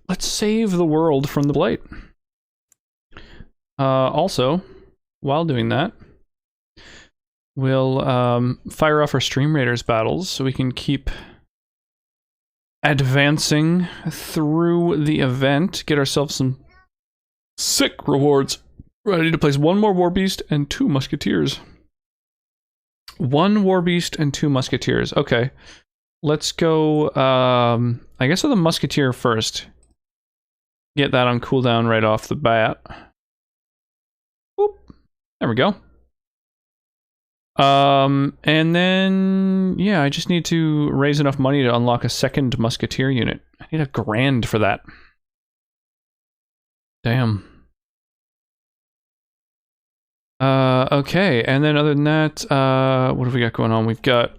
let's save the world from the blight. Also, while doing that, we'll fire off our Stream Raiders battles so we can keep advancing through the event, get ourselves some sick rewards. Ready to place 1 more War Beast and 2 Musketeers. 1 War Beast and 2 Musketeers. Okay. Let's go, I guess with the Musketeer first. Get that on cooldown right off the bat. Whoop. There we go. And then, yeah, I just need to raise enough money to unlock a 2nd Musketeer unit. I need $1,000 for that. Damn. Okay, and then other than that, what have we got going on? We've got,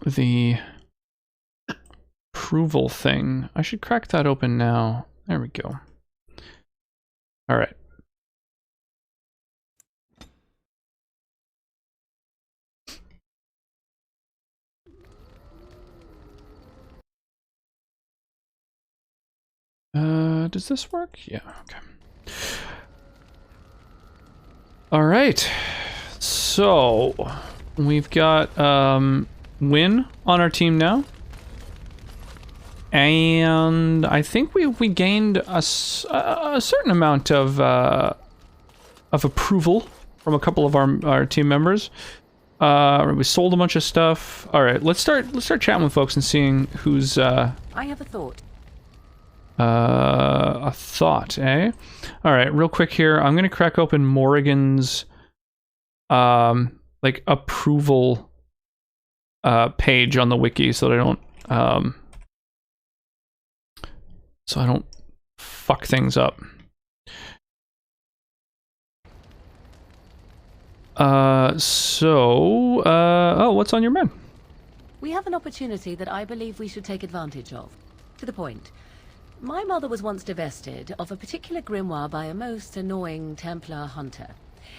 the approval thing. I should crack that open now. There we go. Alright. Does this work? Yeah, okay. Alright. So, we've got, Win on our team now. And I think we gained a certain amount of approval from a couple of our team members. We sold a bunch of stuff. Alright, let's start chatting with folks and seeing who's, I have a thought. A thought, eh? Alright, real quick here. I'm gonna crack open Morrigan's like approval page on the wiki so that I don't fuck things up. Oh, what's on your men? We have an opportunity that I believe we should take advantage of. To the point. My mother was once divested of a particular grimoire by a most annoying Templar hunter.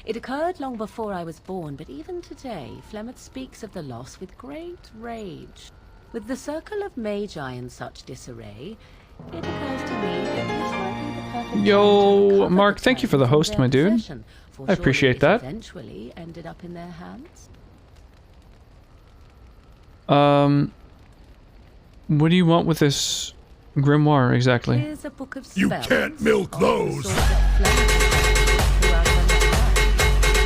It occurred long before I was born, but even today, Flemeth speaks of the loss with great rage. With the circle of magi in such disarray, it occurs to me that this might be the perfect Yo, time to Mark, thank you for the host, my dude. I appreciate that. Eventually ended up in their hands. What do you want with this grimoire exactly? Here's a book of spells. You can't milk those!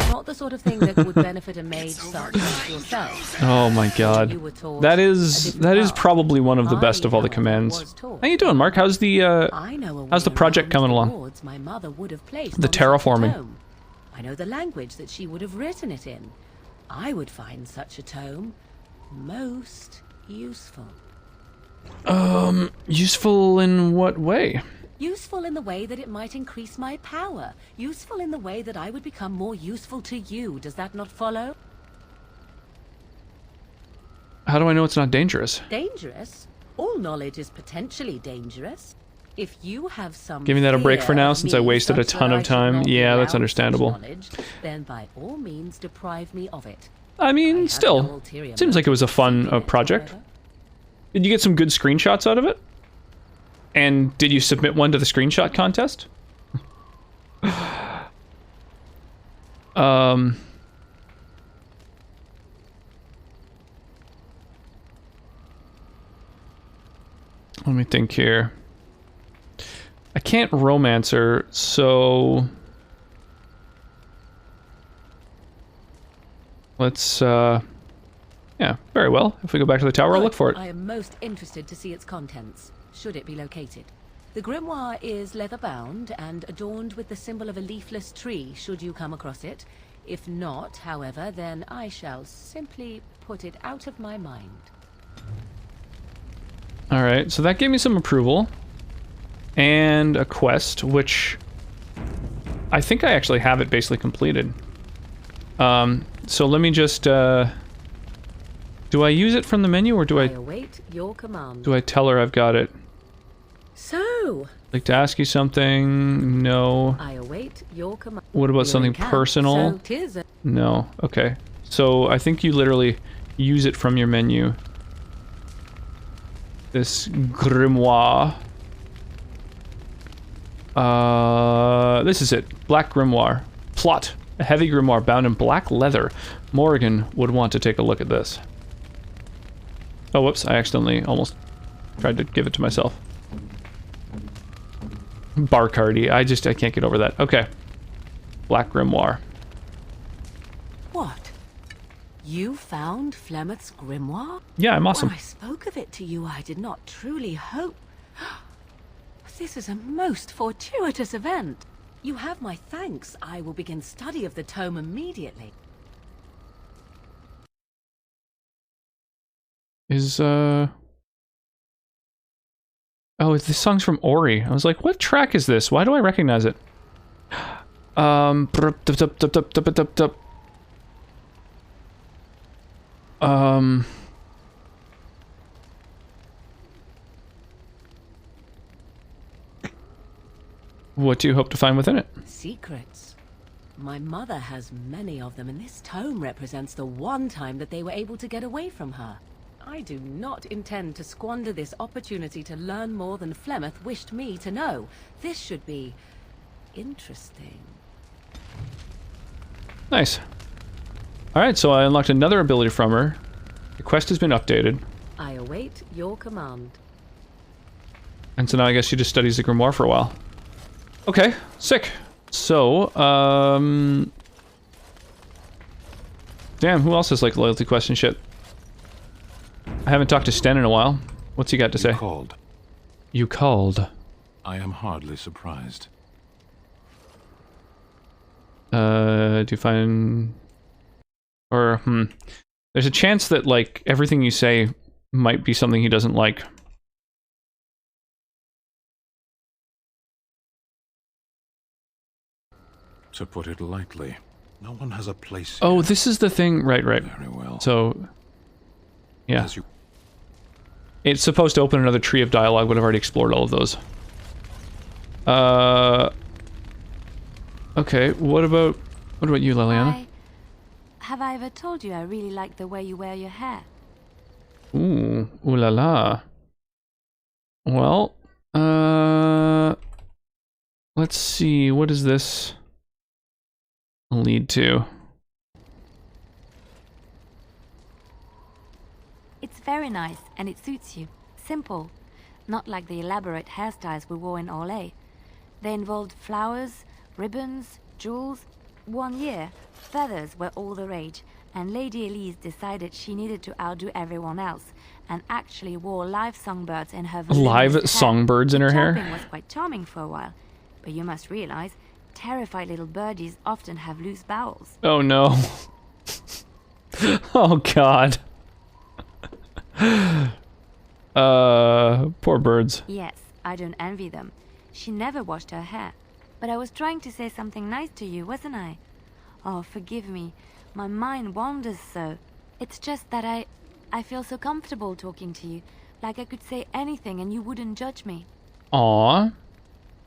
Not the sort of thing that would benefit a mage such as yourself. Oh my god. That is probably one of the best of all the commands. How you doing, Mark? How's the project coming along? My mother would have placed The on such a terraforming. tome. I know the language that she would have written it in. I would find such a tome most useful. Useful in what way? Useful in the way that it might increase my power. Useful in the way that I would become more useful to you. Does that not follow? How do I know it's not dangerous? Dangerous? All knowledge is potentially dangerous. If you have some Give me that a break for now, since I wasted a such ton that of I should time. not be Yeah, that's allowed understandable. such knowledge, then by all means deprive me of it. I mean, I have no still, ulterior seems like it was a fun motive, project. however. Did you get some good screenshots out of it? And did you submit one to the screenshot contest? Let me think here. I can't romance her, so let's yeah, very well. If we go back to the tower, I'll look for it. I am most interested to see its contents, should it be located. The grimoire is leather-bound and adorned with the symbol of a leafless tree, should you come across it. If not, however, then I shall simply put it out of my mind. Alright, so that gave me some approval. And a quest, which I think I actually have it basically completed. So let me just, do I use it from the menu, or do I I await your command. do I tell her I've got it? So, Like to ask you something? No. I await your command. What about We're something in camp, personal? So 'tis a No. Okay. So I think you literally use it from your menu. this grimoire. This is it. Black grimoire. Plot. A heavy grimoire bound in black leather. Morrigan would want to take a look at this. Oh, whoops. I accidentally almost tried to give it to myself. Barcardi. I can't get over that. Okay. Black grimoire. What? You found Flemeth's grimoire? Yeah, I'm awesome. When I spoke of it to you, I did not truly hope. This is a most fortuitous event. You have my thanks. I will begin study of the tome immediately. Oh, this song's from Ori. I was like, what track is this? Why do I recognize it? What do you hope to find within it? Secrets. My mother has many of them, and this tome represents the one time that they were able to get away from her. I do not intend to squander this opportunity to learn more than Flemeth wished me to know. This should be interesting. Nice. Alright, so I unlocked another ability from her. The quest has been updated. I await your command. And so now I guess she just studies the grimoire for a while. Okay, sick. So, damn, who else has like loyalty quest and shit? I haven't talked to Sten in a while. What's he got to say? Called. You called. I am hardly surprised. Do you find... Or, There's a chance that, like, everything you say might be something he doesn't like. To put it lightly, no one has a place Oh, here. this is the thing. Right. Very well. So, yeah. As you... It's supposed to open another tree of dialogue, but I've already explored all of those. Okay, what about you, Liliana? Have I ever told you I really like the way you wear your hair? Ooh la la. Well, let's see, what does this lead to? It's very nice, and it suits you. Simple. Not like the elaborate hairstyles we wore in Orlais. They involved flowers, ribbons, jewels. One year, feathers were all the rage, and Lady Elise decided she needed to outdo everyone else, and actually wore live songbirds in her Live voluminous hair. songbirds in her hair? Chopping was quite charming for a while, but you must realize, terrified little birdies often have loose bowels. Oh no. Oh god. Poor birds. Yes, I don't envy them. She never washed her hair. But I was trying to say something nice to you, wasn't I? Oh, forgive me. My mind wanders so. It's just that I feel so comfortable talking to you. Like I could say anything and you wouldn't judge me. Aw.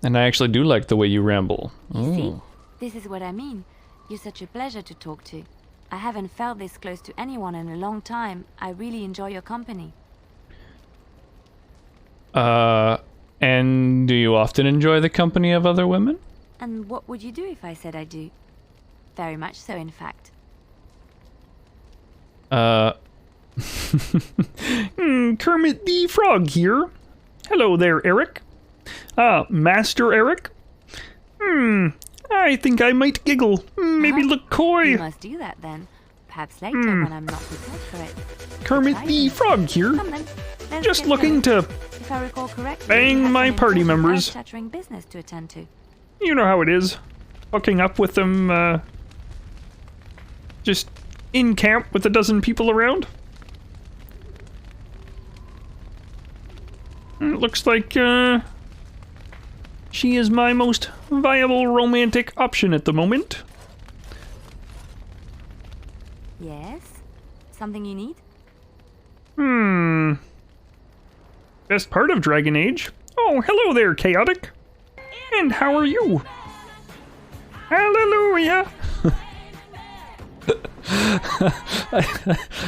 And I actually do like the way you ramble. You see? Ooh. This is what I mean. You're such a pleasure to talk to. I haven't felt this close to anyone in a long time. I really enjoy your company. And do you often enjoy the company of other women? And what would you do if I said I do? Very much so, in fact. Kermit the Frog here. Hello there, Eric. Master Eric. I think I might giggle. Maybe look coy. You must do that then. Perhaps later when I'm not prepared for it. Kermit the Frog here. Come then. Let's Just get looking going. to, If I recall correctly, bang you have my some party important members. earth-shattering business to attend to. you know how it is, hooking up with them, just in camp with a dozen people around. It looks like, she is my most viable romantic option at the moment. Yes? Something you need? Best part of Dragon Age. Oh, hello there, Chaotic. And how are you? Hallelujah!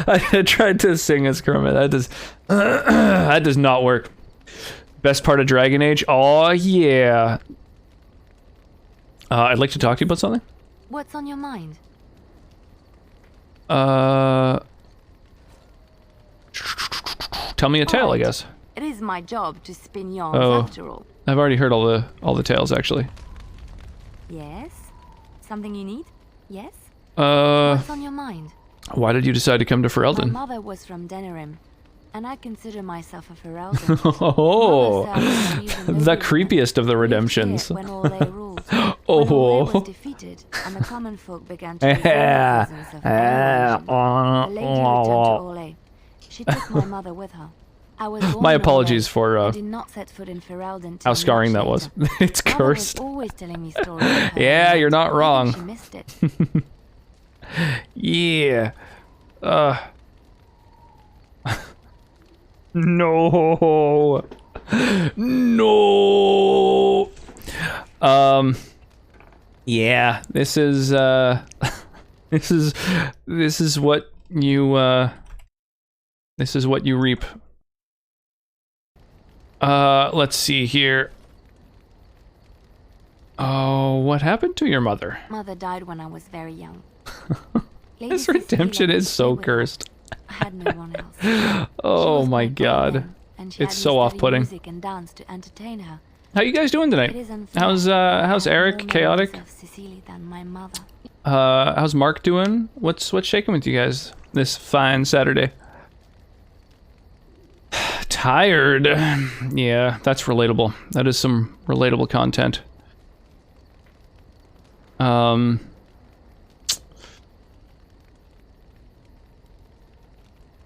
I tried to sing as Kermit. That does that does not work. Best part of Dragon Age? Oh yeah. I'd like to talk to you about something. What's on your mind? Tell me a tale, I Alright. guess. It is my job to spin yarns Oh. after all. I've already heard all the tales actually. Yes? Something you need? Yes? Uh, What's on your mind? why did you decide to come to My Ferelden? mother was from Denerim, and I consider myself a Ferelden. Oh, Mother served me as a the noblewoman. creepiest of the We lived here redemptions. When Orlais ruled. Oh. When Orlais was defeated, and the common folk began to reform the prisons of Denerim, the lady returned to Orlais. She took my mother with her. I was born My in apologies Orlais, for but did not set foot in Ferelden till how scarring much that was. later. It's Mother cursed. was always telling me stories of her Yeah, life. you're not I think wrong. She missed it. Yeah. No. No. Yeah, this is this is what you reap. Let's see here. Oh, what happened to your mother? Mother died when I was very young. Lady This Cecilia redemption let me is stay so with her. cursed. I had no one else. Oh She was my boy god. then, and she It's had me so study off-putting. Music and dance to entertain her. How you guys doing It tonight? is unfair How's that I how's have Eric? more Chaotic? memories of Cecilia than my mother. How's Mark doing? What's shaking with you guys this fine Saturday? Tired. Yeah, that's relatable. That is some relatable content.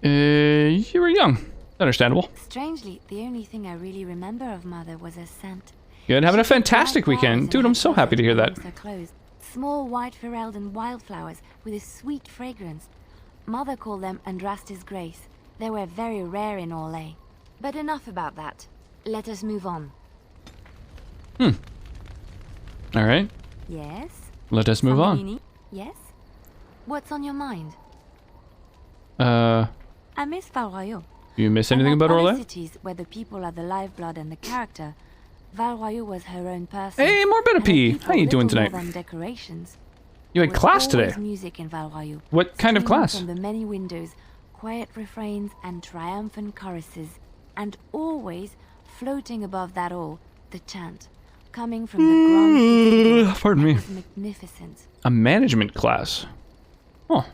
You were young. Understandable. Strangely, the only thing I really remember of mother was her scent. Good. Having a She kept fantastic white flowers weekend. in Dude, her I'm so happy to hear that. closet amongst her clothes. Small white Ferelden wildflowers with a sweet fragrance. Mother called them Andrastis Grace. They were very rare in Orlais. But enough about that. Let us move on. Alright. Yes? Let us move Something you on. need? Yes? What's on your mind? I miss Val Royeaux. You miss anything Unlike about other Orlais? cities where the people are the lifeblood and the character, Val Royeaux was her own person. Hey, more and her Benapee. people How you doing little more tonight? than decorations. You had There was class today. always music in Val Royeaux. What kind of Streaming class? From the many windows, quiet refrains and triumphant choruses, and always floating above that all, the chant, coming from the grand cathedral. Pardon me. It was magnificent. A management class. Oh.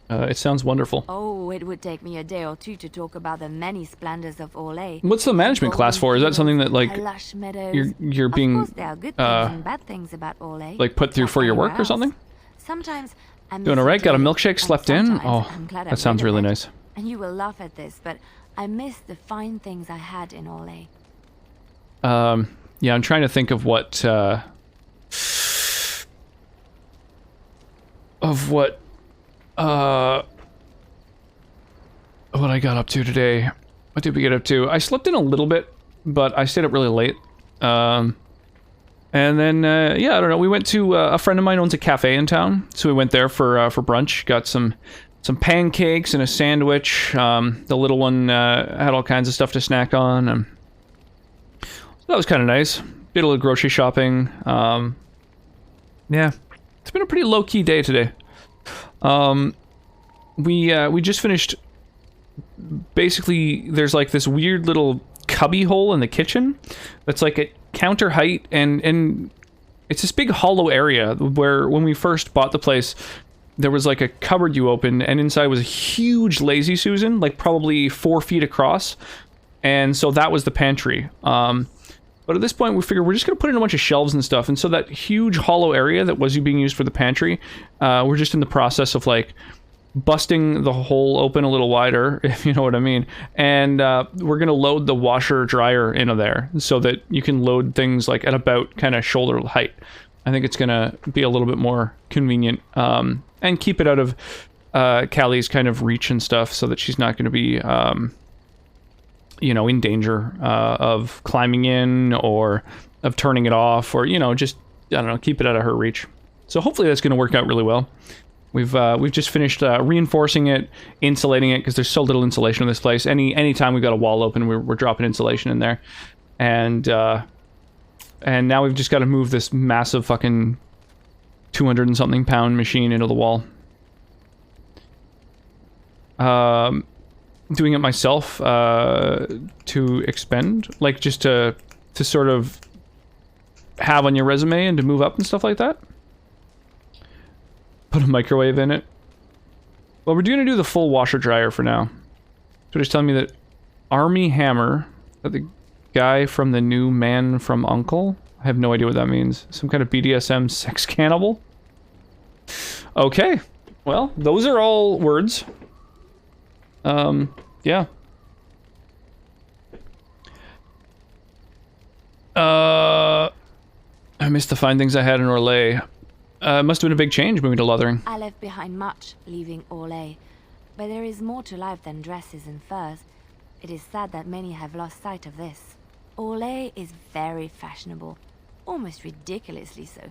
It sounds wonderful. Oh, it would take me a day or two to talk about the many splendors of Orlais. What's the management class for? Is that something that like lush meadows. you're Of being course, there are good things and bad things about Orlais. like put through like for your work anywhere or else. something? Sometimes I'm Doing alright? Got a milkshake? Slept in? Oh, that sounds really nice. And you will laugh at this, but I miss the fine things I had in Orlais. Yeah, I'm trying to think of what what I got up to today. What did we get up to? I slept in a little bit, but I stayed up really late. And then yeah, I don't know. We went to a friend of mine owns a cafe in town, so we went there for brunch. Got some pancakes and a sandwich. The little one had all kinds of stuff to snack on. So that was kind of nice. Did a little grocery shopping. Yeah, it's been a pretty low key day today. We just finished. Basically, there's like this weird little cubby hole in the kitchen that's like at counter height, and it's this big hollow area where when we first bought the place, there was like a cupboard you opened, and inside was a huge Lazy Susan, like probably 4 feet across, and so that was the pantry. But at this point, we figured we're just going to put in a bunch of shelves and stuff, and so that huge hollow area that was being used for the pantry, we're just in the process of like busting the hole open a little wider, if you know what I mean, and we're gonna load the washer dryer into there so that you can load things like at about kind of shoulder height. I think it's gonna be a little bit more convenient, and keep it out of Callie's kind of reach and stuff, so that she's not gonna be, you know, in danger of climbing in, or of turning it off, or, you know, just, I don't know, keep it out of her reach. So hopefully that's gonna work out really well. We've just finished reinforcing it, insulating it, because there's so little insulation in this place. Anytime we've got a wall open, we're dropping insulation in there. And now we've just got to move this massive fucking 200 and something pound machine into the wall. Doing it myself to expend, like just to sort of have on your resume and to move up and stuff like that. Put a microwave in it. Well, we're going to do the full washer dryer for now. So just telling me that Army Hammer, that the guy from the new Man from U.N.C.L.E. I have no idea what that means. Some kind of BDSM sex cannibal? Okay. Well, those are all words. Yeah. I missed the fine things I had in Orlais. It must have been a big change moving to Lothering. I left behind much, leaving Orlais. But there is more to life than dresses and furs. It is sad that many have lost sight of this. Orlais is very fashionable, almost ridiculously so.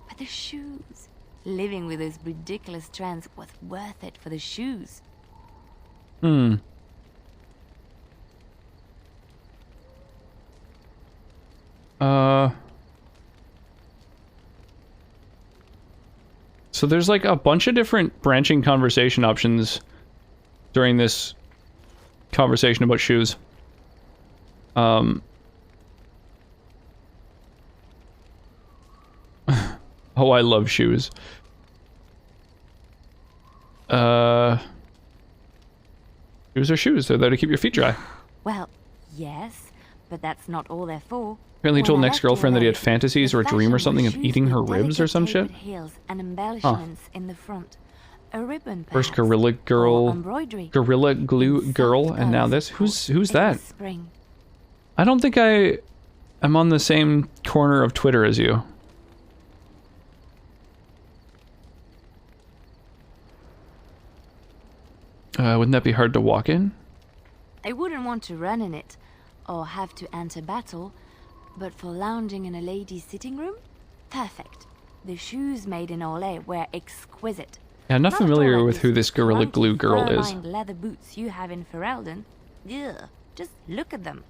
But the shoes! Living with those ridiculous trends was worth it for the shoes. So there's like a bunch of different branching conversation options during this conversation about shoes. Oh, I love shoes. Shoes are shoes. They're there to keep your feet dry. Well, yes, but that's not all they're for. Apparently he told When an I left ex-girlfriend that he had Orlais, fantasies the or a dream or fashion something was of shoes eating with her ribs or delicate some shit. tapered heels and embellishments in the front. A ribbon, First perhaps, Gorilla or Girl, embroidery. Gorilla Glue In Girl, soft and now colors, this. of Who's course. It that? was spring. I don't think I am on the same corner of Twitter as you. Wouldn't that be hard to walk in? I wouldn't want to run in it, or have to enter battle, but for lounging in a lady's sitting room, perfect. The shoes made in Orlais were exquisite. Yeah, I'm not Not at all familiar like with these who this Gorilla clunky Glue Girl is. fur-lined leather boots you have in Ferelden. Ugh, just look at them.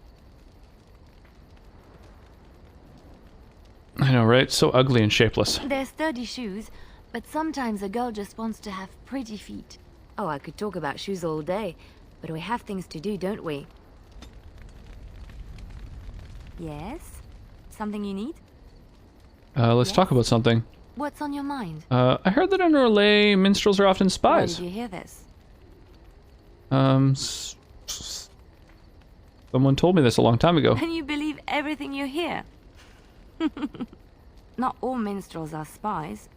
I know, right? So ugly and shapeless. They're sturdy shoes, but sometimes a girl just wants to have pretty feet. Oh, I could talk about shoes all day, but we have things to do, don't we? Yes? Something you need? Let's talk Yes? about something. What's on your mind? I heard that in Orlais, minstrels are often Where spies. did you hear this? Someone told me this a long time ago. And you believe everything you hear? Not all minstrels are spies.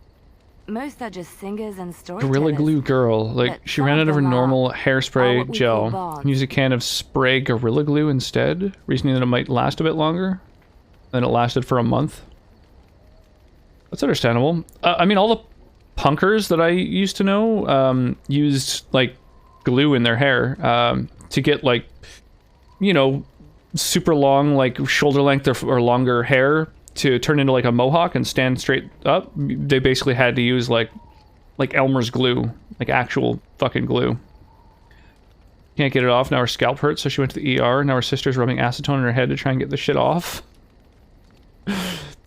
Most are just singers and storytellers. Gorilla Glue Girl. Like, But she some ran of out of her them normal are hairspray what we gel. call bards. Use a can of spray Gorilla Glue instead, reasoning that it might last a bit longer than it lasted for a month. That's understandable. I mean, all the punkers that I used to know used, like, glue in their hair to get, like, you know, super long, like, shoulder length or longer hair to turn into, like, a mohawk and stand straight up. They basically had to use, like Elmer's glue, like actual fucking glue. Can't get it off. Now her scalp hurts, so she went to the ER. Now her sister's rubbing acetone in her head to try and get the shit off.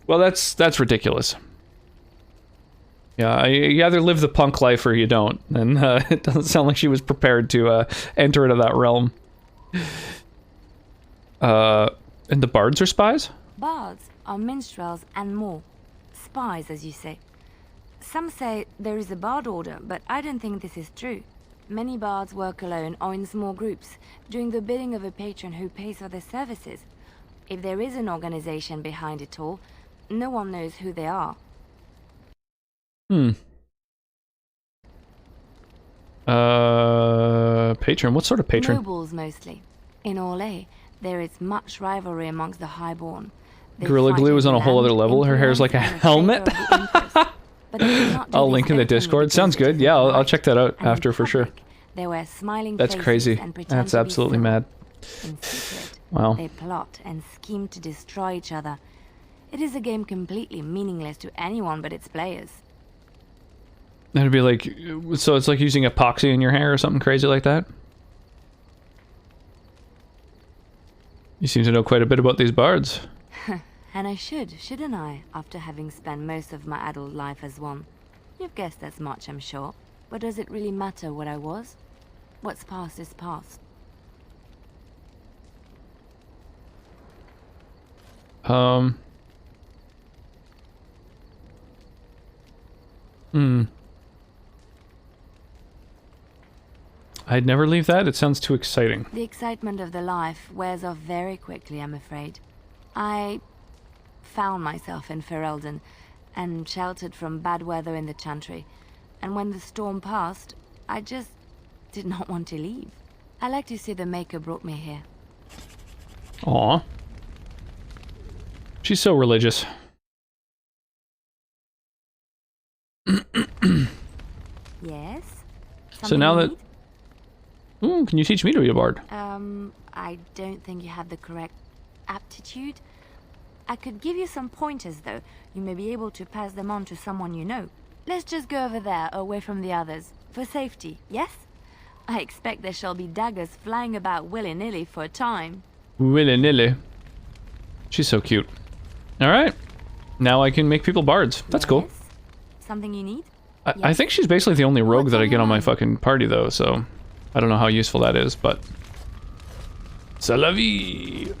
Well, that's ridiculous. Yeah, you either live the punk life or you don't, and it doesn't sound like she was prepared to enter into that realm. And the bards are spies? Bards are minstrels and more. Spies, as you say. Some say there is a bard order, but I don't think this is true. Many bards work alone or in small groups, doing the bidding of a patron who pays for their services. If there is an organization behind it all, no one knows who they are. Patron? What sort of patron? Nobles, mostly. In Orlais, there is much rivalry amongst the highborn. They Gorilla fight Glue is on a over whole land, other level. Her hair's like a influence, and the helmet. favor of the Empress. But they did not do I'll this link in the openly Discord. because Sounds it good. isn't Yeah, I'll right. check that out And in after for sure. public, they wear smiling That's faces crazy. and pretend That's to be absolutely civil. mad. In secret, Wow. they plot and scheme to destroy each other. It is a game completely meaningless to anyone but its players. That'd be like, so it's like using epoxy in your hair or something crazy like that? You seem to know quite a bit about these bards. And I shouldn't I, after having spent most of my adult life as one? You've guessed as much, I'm sure. But does it really matter what I was? What's past is past. I'd never leave that. It sounds too exciting. The excitement of the life wears off very quickly, I'm afraid. I found myself in Ferelden and sheltered from bad weather in the Chantry. And when the storm passed, I just did not want to leave. I like to see the Maker brought me here. Aw. She's so religious. Yes? So now that... Something Ooh, can you teach me to be a bard? you need? I don't think you have the correct aptitude. I could give you some pointers, though. You may be able to pass them on to someone you know. Let's just go over there, away from the others. For safety, yes? I expect there shall be daggers flying about willy-nilly for a time. Willy-nilly. She's so cute. Alright. Now I can make people bards. That's cool. Yes? Something you need? I think she's basically the only rogue What's that I on get your on my mind? fucking party, though, so... I don't know how useful that is, but... C'est la vie!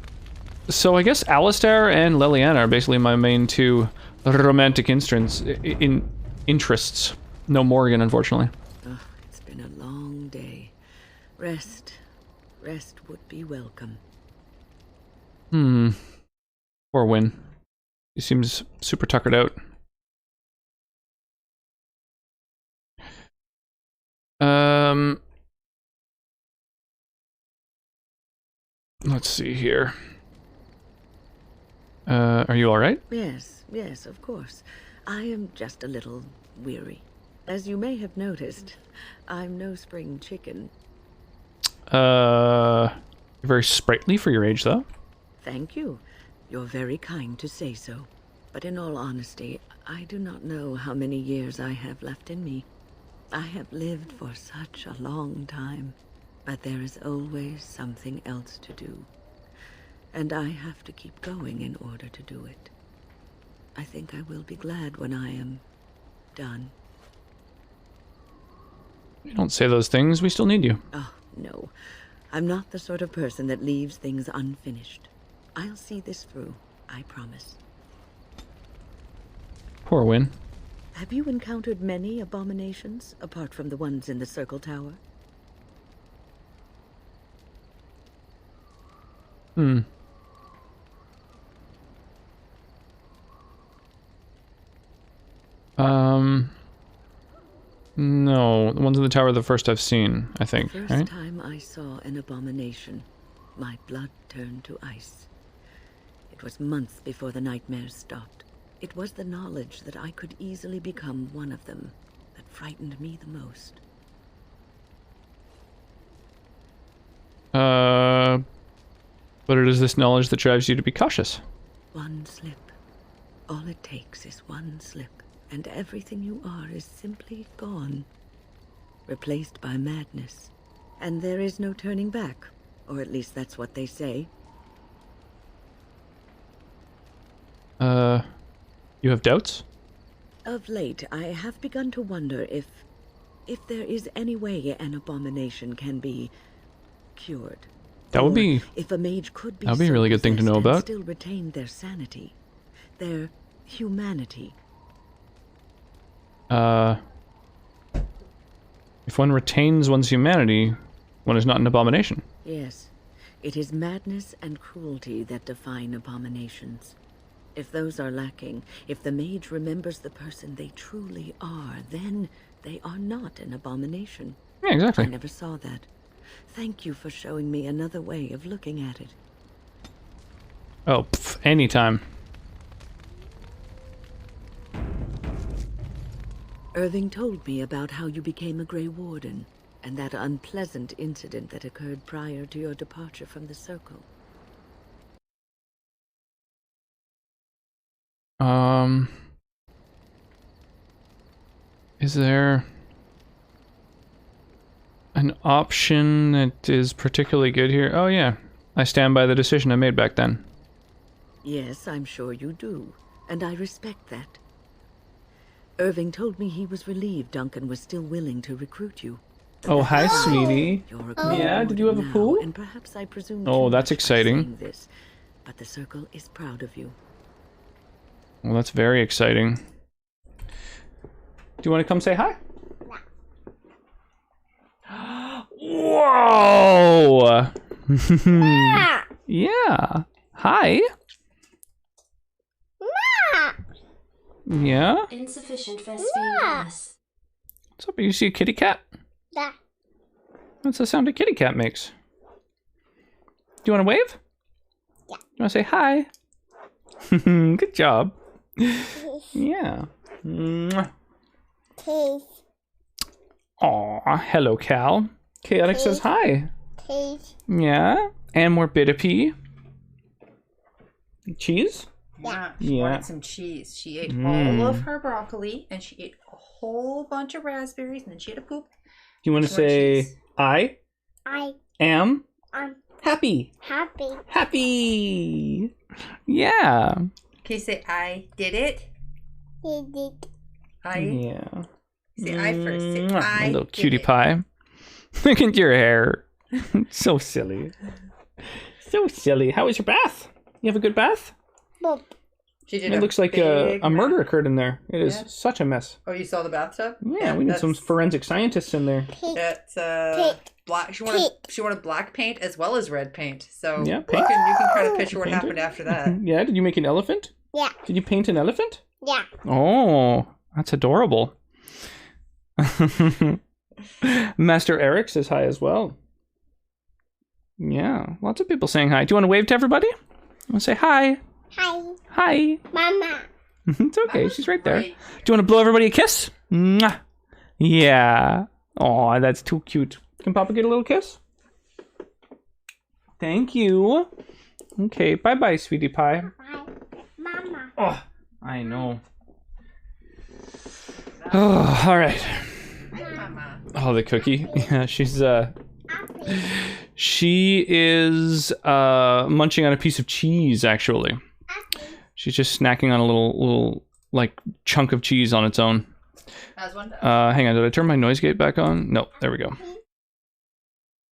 So I guess Alistair and Leliana are basically my main two romantic interests. No Morgan, unfortunately. Oh, it's been a long day. Rest would be welcome. Poor Win. He seems super tuckered out. Let's see here. Are you alright? Yes, of course. I am just a little weary. As you may have noticed, I'm no spring chicken. You're very sprightly for your age, though. Thank you. You're very kind to say so. But in all honesty, I do not know how many years I have left in me. I have lived for such a long time, but there is always something else to do. And I have to keep going in order to do it. I think I will be glad when I am done. You don't say those things. We still need you. Oh, no. I'm not the sort of person that leaves things unfinished. I'll see this through, I promise. Poor Win. Have you encountered many abominations, apart from the ones in the Circle Tower? No. The ones in the tower are the first I've seen, I think, First right? time I saw an abomination, my blood turned to ice. It was months before the nightmares stopped. It was the knowledge that I could easily become one of them that frightened me the most. But it is this knowledge that drives you to be cautious. One slip. All it takes is one slip, and everything you are is simply gone. Replaced by madness. And there is no turning back. Or at least that's what they say. You have doubts? Of late, I have begun to wonder if there is any way an abomination can be cured. That would Or be... if a mage could be that would be a really good thing to know possessed and about. still retain their sanity, their humanity. If one retains one's humanity, one is not an abomination. Yes, it is madness and cruelty that define abominations. If those are lacking, if the mage remembers the person they truly are, then they are not an abomination. Yeah, I exactly. never saw that. Thank you for showing me another way of looking at it. Oh, anytime. Irving told me about how you became a Grey Warden, and that unpleasant incident that occurred prior to your departure from the Circle. Is there an option that is particularly good here? Oh yeah, I stand by the decision I made back then. Yes, I'm sure you do, and I respect that. Irving told me he was relieved Duncan was still willing to recruit you. Oh, hi, sweetie. You're a Grey Yeah, did you have a Warden pool? now, and perhaps I presume Oh, too that's much by exciting. saying this, but the Circle is proud of you. Well, that's very exciting. Do you want to come say hi? Whoa! Yeah. Hi. Yeah? Insufficient Vespine gas. What's up? You see a kitty cat? Yeah. That's the sound a kitty cat makes. Do you want to wave? Yeah. You want to say hi? Good job. Yeah. Mwah. Teeth. Aw, hello, Cal. Chaotic says hi. Teeth. Yeah. And more Bidapee. Cheese? Yeah, she Yeah. wanted some cheese. She ate all of her broccoli, and she ate a whole bunch of raspberries, and then she had a poop. You want to She wanted say, cheese. I'm am happy. happy. Happy. Yeah. Can you say I did it? He did. I Yeah. say I first. Say Mwah, I a little did cutie it. pie. Look at your hair. So silly. So silly. How was your bath? You have a good bath? Boop. She did. It looks like a big murder mess. occurred in there. It is Yeah. such a mess. Oh, you saw the bathtub? Yeah, we need some that's- forensic scientists in there. Pink. That's Pink. black. She wanted black paint as well as red paint. So Yeah, you paint. can kind of picture what Paint it. happened after that. Yeah, did you make an elephant? Yeah. Did you paint an elephant? Yeah. Oh, that's adorable. Master Eric says hi as well. Yeah, lots of people saying hi. Do you want to wave to everybody? You want to say hi? Hi, Hi. Mama. It's okay, she's right there. Right. Do you want to blow everybody a kiss? Mwah. Yeah. Oh, that's too cute. Can Papa get a little kiss? Thank you. Okay, bye-bye, sweetie pie. Bye, Mama. Oh, I know. Oh, all right. Mama. Oh, the cookie. Yeah, she's Happy. she is munching on a piece of cheese. Actually, Happy. she's just snacking on a little like chunk of cheese on its own. As one does. Hang on, did I turn my noise gate back on? No, there we go.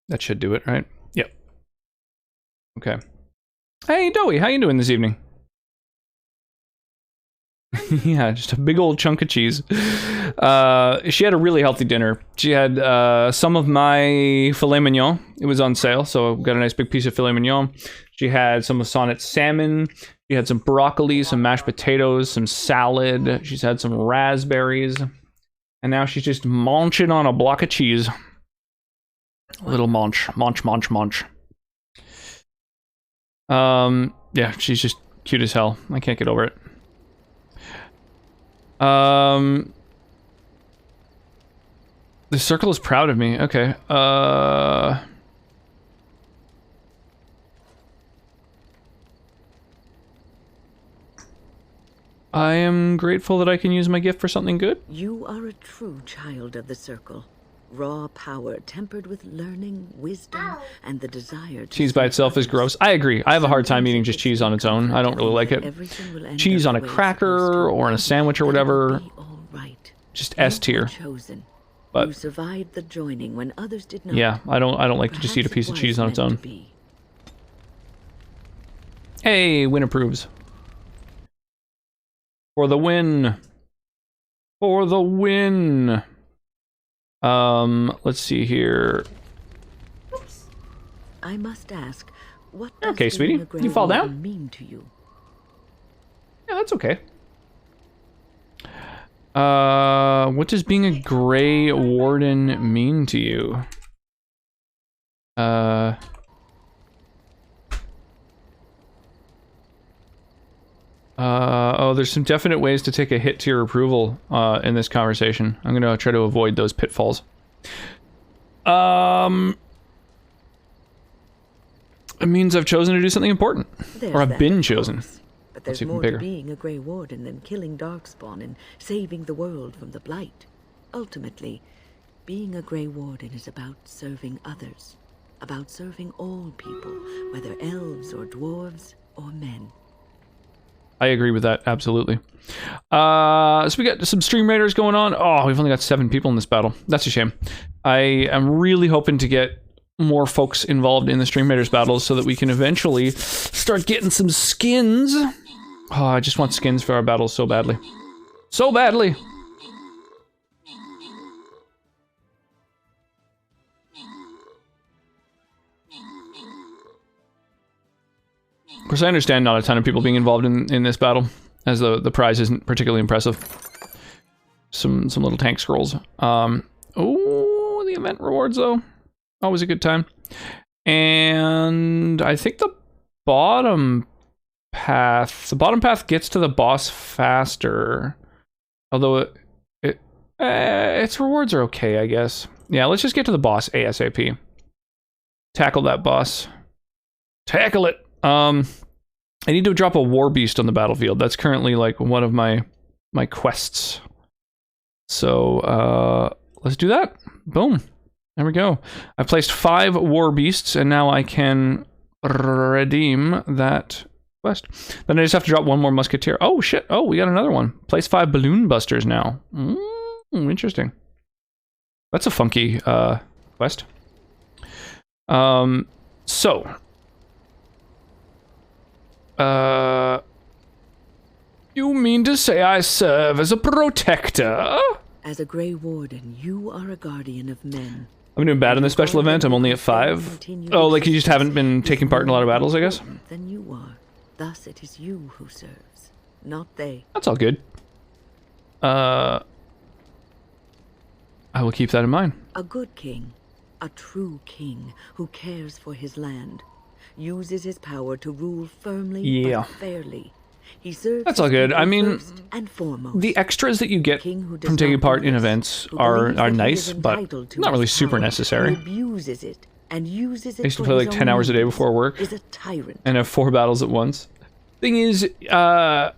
That should do it, right? Yep. Okay. Hey, Doey, how you doing this evening? Yeah, just a big old chunk of cheese. She had a really healthy dinner. She had some of my filet mignon. It was on sale, so got a nice big piece of filet mignon. She had some of Sonnet's salmon. She had some broccoli, some mashed potatoes, some salad. She's had some raspberries. And now she's just munching on a block of cheese. A little munch. Yeah, she's just cute as hell. I can't get over it. The circle is proud of me. Okay. I am grateful that I can use my gift for something good. You are a true child of the Circle. Raw power tempered with learning, wisdom, and the desire to Cheese by serve itself is others. gross. I agree. I have a hard time Sometimes eating it just gets cheese on its own. I don't really like it. Everything will end Cheese up on a the way it's cracker supposed to. or in a sandwich or Then it will whatever. be all right. Just You S tier. were chosen. But- you survived the joining when others did not. Yeah, I don't like to just eat a Perhaps piece it of cheese was on its meant own. to be. Hey, win approves. For the win. For the win. Let's see here. I must ask, what does Okay, being sweetie. a Grey You fall Warden down? mean to you? Yeah, that's okay. What does being a Grey Warden mean to you? Oh, there's some definite ways to take a hit to your approval in this conversation. I'm gonna try to avoid those pitfalls. It means I've chosen to do something important. Or I've been chosen. But there's more to being a Grey Warden than killing Darkspawn and saving the world from the Blight. Ultimately, being a Grey Warden is about serving others. About serving all people, whether elves or dwarves or men. I agree with that, absolutely. So we got some Stream Raiders going on. Oh, we've only got 7 people in this battle. That's a shame. I am really hoping to get more folks involved in the Stream Raiders battles so that we can eventually start getting some skins. Oh, I just want skins for our battles so badly. So badly! Of course, I understand not a ton of people being involved in this battle, as the prize isn't particularly impressive. Some little tank scrolls. Oh, the event rewards, though. Always a good time. And I think the bottom path gets to the boss faster. Although its rewards are okay, I guess. Yeah, let's just get to the boss ASAP. Tackle that boss. Tackle it! I need to drop a war beast on the battlefield. That's currently like one of my quests. So let's do that. Boom. There we go. I placed 5 war beasts, and now I can redeem that quest. Then I just have to drop 1 more musketeer. Oh shit! Oh, we got another one. Place 5 balloon busters now. Interesting. That's a funky quest. So. You mean to say I serve as a protector? As a Grey Warden, you are a guardian of men. I'm doing bad in this special event. I'm only at 5. Oh, like you just haven't been taking part in a lot of battles, I guess? Then you are. Thus it is you who serves, not they. That's all good. I will keep that in mind. A good king, a true king who cares for his land, uses his power to rule firmly but fairly. He serves. That's all good. I mean, and foremost, the extras that you get from taking part in events are nice, but not really super necessary. Abuses it and uses it. I used to play like 10 hours a day before work and have 4 battles at once. Thing is, now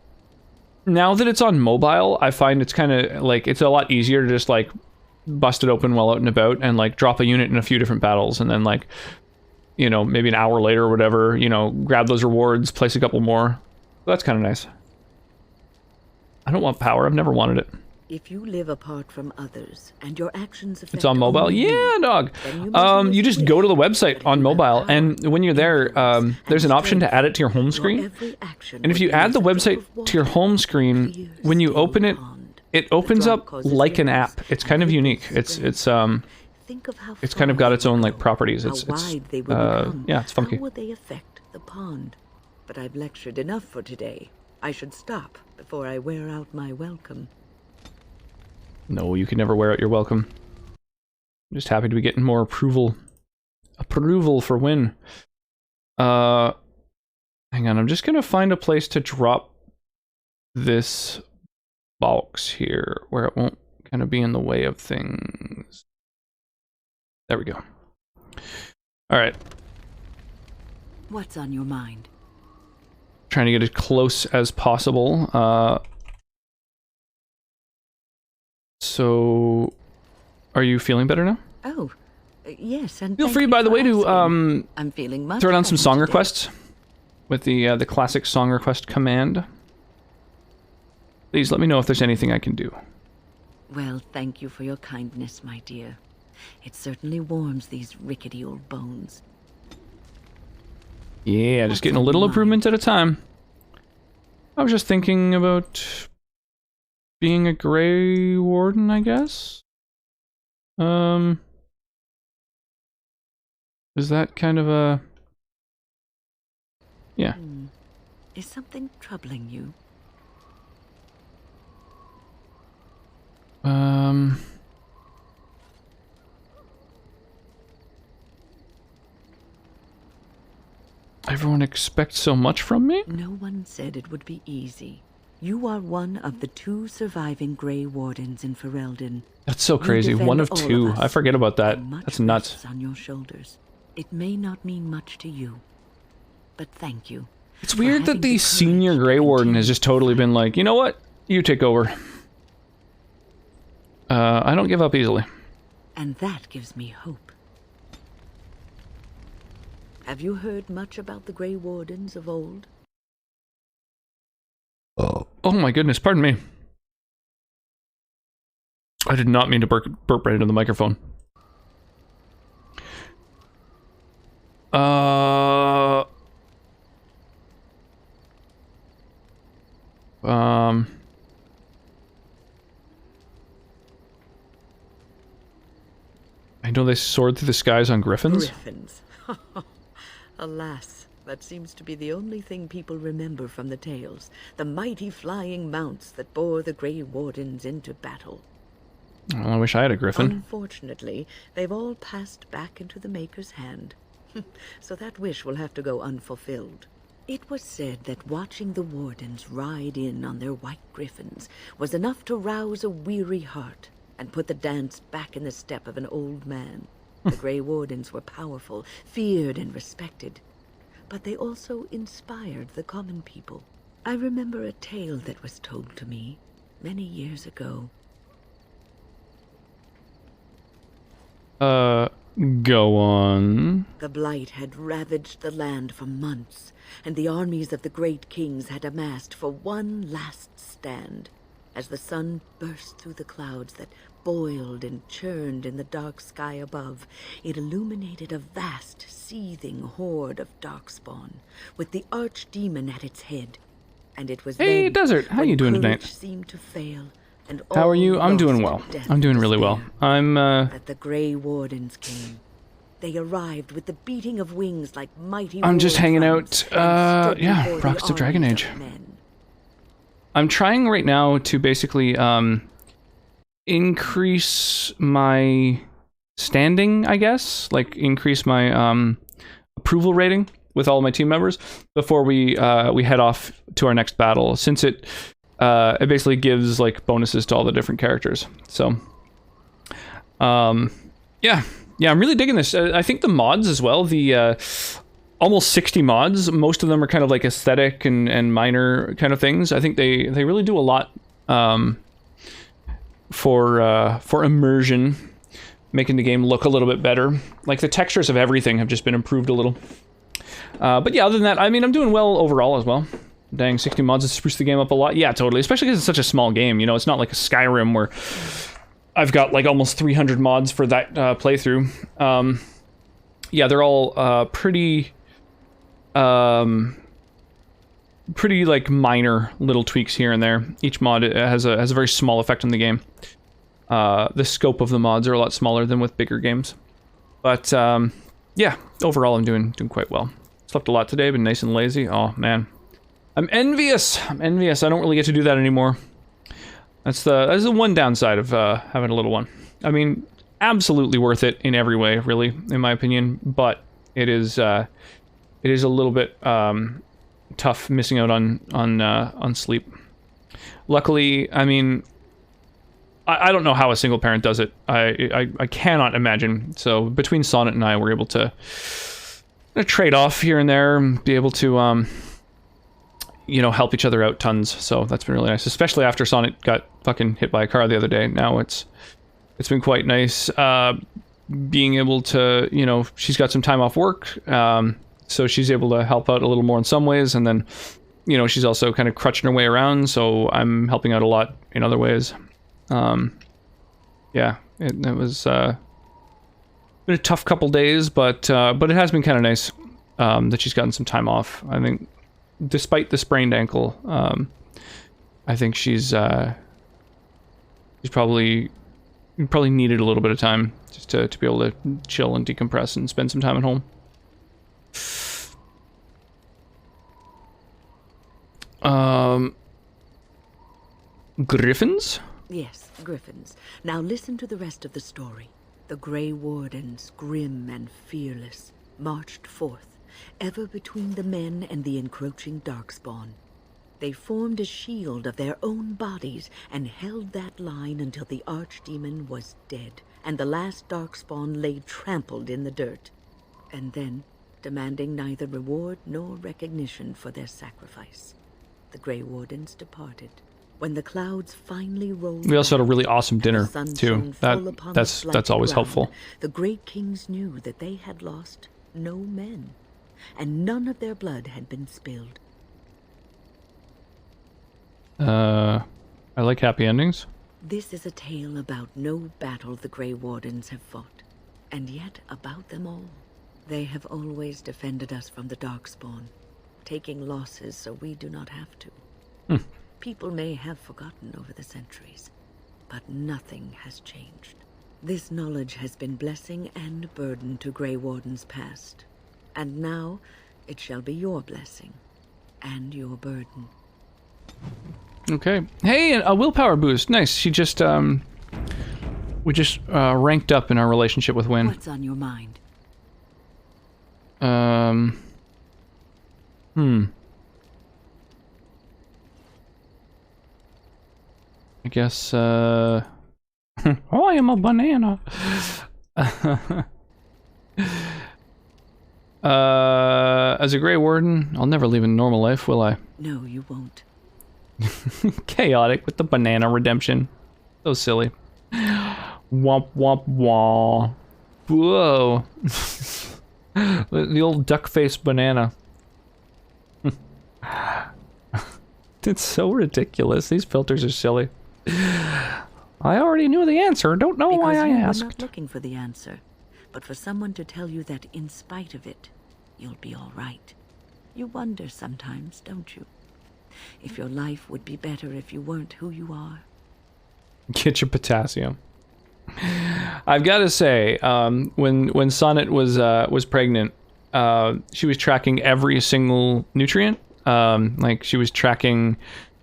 that it's on mobile, I find it's kind of like it's a lot easier to just like bust it open while out and about and like drop a unit in a few different battles and then like, you know, maybe an hour later or whatever, you know, grab those rewards, place a couple more. That's kind of nice. I don't want power. I've never wanted it. If you live apart from others and your actions affect it's on mobile? Yeah, dog. You just go to the website on mobile, and when you're there, there's an option to add it to your home screen. And if you add the website to your home screen, when you open it, it opens up like an app. It's kind of unique. It's kind of got its own like properties. It's yeah, it's funky. How would they affect the pond? But I've lectured enough for today. I should stop before I wear out my welcome. No, you can never wear out your welcome. I'm just happy to be getting more approval. Approval for win. Hang on, I'm just gonna find a place to drop this box here where it won't kind of be in the way of things. There we go. Alright. What's on your mind? Trying to get as close as possible. So, are you feeling better now? Oh, yes. And feel free, by the way, to I'm feeling much throw down some song today. requests with the classic song request command. Please let me know if there's anything I can do. Well, thank you for your kindness, my dear. It certainly warms these rickety old bones. Yeah, just getting a little improvement at a time. I was just thinking about being a Grey Warden, I guess. Is that kind of a... Yeah. Is something troubling you? I Everyone expects so much from me? No one said it would be easy. You are one of the 2 surviving Grey Wardens in Ferelden. That's so crazy. You defend 1 of all 2. us, I forget about that. and much That's nuts. rests on your shoulders. It may not mean much to you, but thank you. It's for weird having that the the senior courage to Grey Warden has continue just totally been like, you know what? You take over. I don't give up easily. And that gives me hope. Have you heard much about the Grey Wardens of old? Oh my goodness, pardon me. I did not mean to burp right into the microphone. I know they soared through the skies on griffins. Griffins. Alas, that seems to be the only thing people remember from the tales. The mighty flying mounts that bore the Grey Wardens into battle. Well, I wish I had a griffin. Unfortunately, they've all passed back into the Maker's hand. So that wish will have to go unfulfilled. It was said that watching the Wardens ride in on their white griffins was enough to rouse a weary heart and put the dance back in the step of an old man. The Grey Wardens were powerful, feared and respected, but they also inspired the common people. I remember a tale that was told to me many years ago. Go on. The Blight had ravaged the land for months, and the armies of the great kings had amassed for one last stand. As the sun burst through the clouds that boiled and churned in the dark sky above, it illuminated a vast, seething horde of darkspawn, with the archdemon at its head. And it was Hey, then Desert, how when you doing courage tonight? seemed to fail, and How are all you? I'm doing lost well. to death I'm doing and really well. despair, I'm, that the Grey Wardens came. They arrived with the beating of wings like mighty I'm just war hanging drums, out, and stood yeah, before the Rocks of Dragon armies Age. of men. I'm trying right now to basically, increase my standing, I guess, like increase my approval rating with all of my team members before we head off to our next battle, since it basically gives like bonuses to all the different characters. So yeah, I'm really digging this. I think the mods as well, the almost 60 mods, most of them are kind of like aesthetic and minor kind of things. I think they really do a lot for immersion, making the game look a little bit better. Like the textures of everything have just been improved a little. But yeah, other than that, I mean, I'm doing well overall as well. Dang, 60 mods has spruced the game up a lot. Yeah, totally. Especially because it's such a small game. You know, it's not like a Skyrim where I've got like almost 300 mods for that playthrough. Yeah, they're all pretty like minor little tweaks here and there. Each mod has a very small effect on the game. The scope of the mods are a lot smaller than with bigger games. But yeah, overall I'm doing quite well. Slept a lot today, been nice and lazy. Oh man, I'm envious. I don't really get to do that anymore. That's the one downside of having a little one. I mean, absolutely worth it in every way, really, in my opinion. But it is a little bit tough missing out on sleep. Luckily, I mean, I don't know how a single parent does it. I cannot imagine. So between Sonnet and I, we're able to trade off here and there and be able to you know, help each other out tons. So that's been really nice, especially after Sonnet got fucking hit by a car the other day. Now it's been quite nice being able to, you know, she's got some time off work, so she's able to help out a little more in some ways, and then, you know, she's also kind of crutching her way around, so I'm helping out a lot in other ways. Yeah, it was been a tough couple days, but it has been kind of nice that she's gotten some time off. I think, despite the sprained ankle, I think she's probably needed a little bit of time just to be able to chill and decompress and spend some time at home. Griffins? Yes, griffins. Now listen to the rest of the story. The Grey Wardens, grim and fearless, marched forth, ever between the men and the encroaching darkspawn. They formed a shield of their own bodies and held that line until the archdemon was dead and the last darkspawn lay trampled in the dirt. And then, demanding neither reward nor recognition for their sacrifice, the Grey Wardens departed. When the clouds finally rolled, We also had a really awesome dinner the sun too. shone full upon the That's slighted always ground, helpful. The great kings knew that they had lost no men, and none of their blood had been spilled. I like happy endings. This is a tale about no battle the Grey Wardens have fought, and yet about them all. They have always defended us from the Darkspawn, taking losses so we do not have to. People may have forgotten over the centuries, but nothing has changed. This knowledge has been blessing and burden to Grey Wardens past, and now it shall be your blessing and your burden. Okay. Hey, a willpower boost. Nice. She just, we just ranked up in our relationship with Wynn. What's on your mind? I guess, oh, I am a banana. As a Grey Warden, I'll never live a normal life, will I? No, you won't. Chaotic with the banana redemption. So silly. Womp womp womp. Whoa. The old duck-faced banana. It's so ridiculous. These filters are silly. I already knew the answer. Don't know why I Because you asked. were not looking for the answer, but for someone to tell you that in spite of it, you'll be all right. You wonder sometimes, don't you? If your life would be better if you weren't who you are. Get your potassium. I've got to say, when Sonnet was pregnant, she was tracking every single nutrient. Like she was tracking,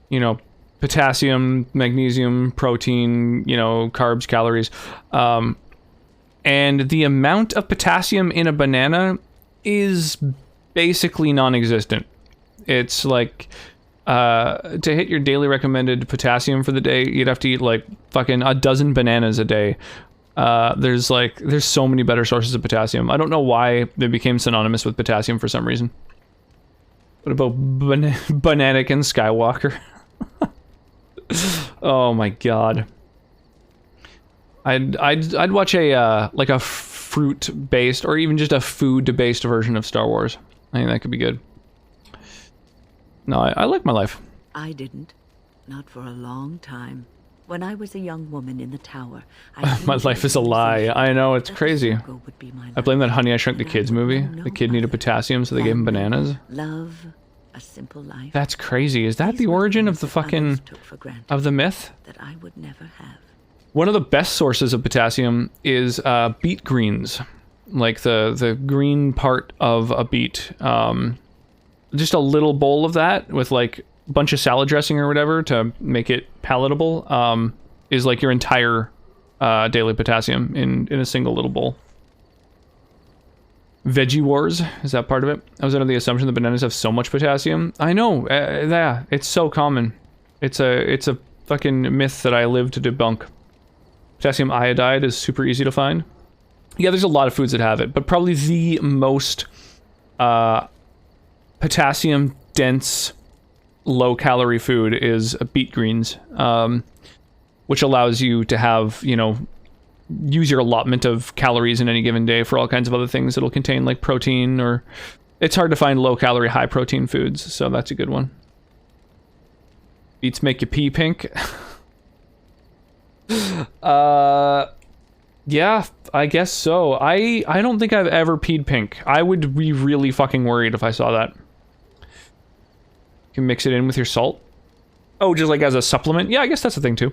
you know, potassium, magnesium, protein, you know, carbs, calories. And the amount of potassium in a banana is basically non-existent. It's like, to hit your daily recommended potassium for the day, you'd have to eat like fucking a dozen bananas a day. There's so many better sources of potassium. I don't know why they became synonymous with potassium for some reason. What about Bananic and Skywalker? Oh my god. I'd watch a like a fruit-based or even just a food-based version of Star Wars. I think that could be good. No, I like my life. I didn't. Not for a long time. When I was a young woman in the tower, I My life is a lie. I know, it's crazy. would be my I blame life. that Honey, I Shrunk the Kids movie. The kid needed potassium, so they gave him bananas. Love, a simple life. That's crazy. Is that These the were origin of things the that others fucking... took for granted of the myth? that I would never have. One of the best sources of potassium is beet greens. Like the green part of a beet. Just a little bowl of that with like a bunch of salad dressing or whatever to make it palatable is like your entire daily potassium in a single little bowl. Veggie Wars, is that part of it? I was under the assumption that bananas have so much potassium. I know, yeah, it's so common. It's a fucking myth that I live to debunk. Potassium iodide is super easy to find. Yeah, there's a lot of foods that have it, but probably the most potassium dense, low calorie food is beet greens, which allows you to have, you know, use your allotment of calories in any given day for all kinds of other things. It'll contain like protein, or it's hard to find low calorie, high protein foods, so that's a good one. Beets make you pee pink. Yeah, I guess so. I don't think I've ever peed pink. I would be really fucking worried if I saw that. You can mix it in with your salt. Oh, just like as a supplement? Yeah, I guess that's a thing too.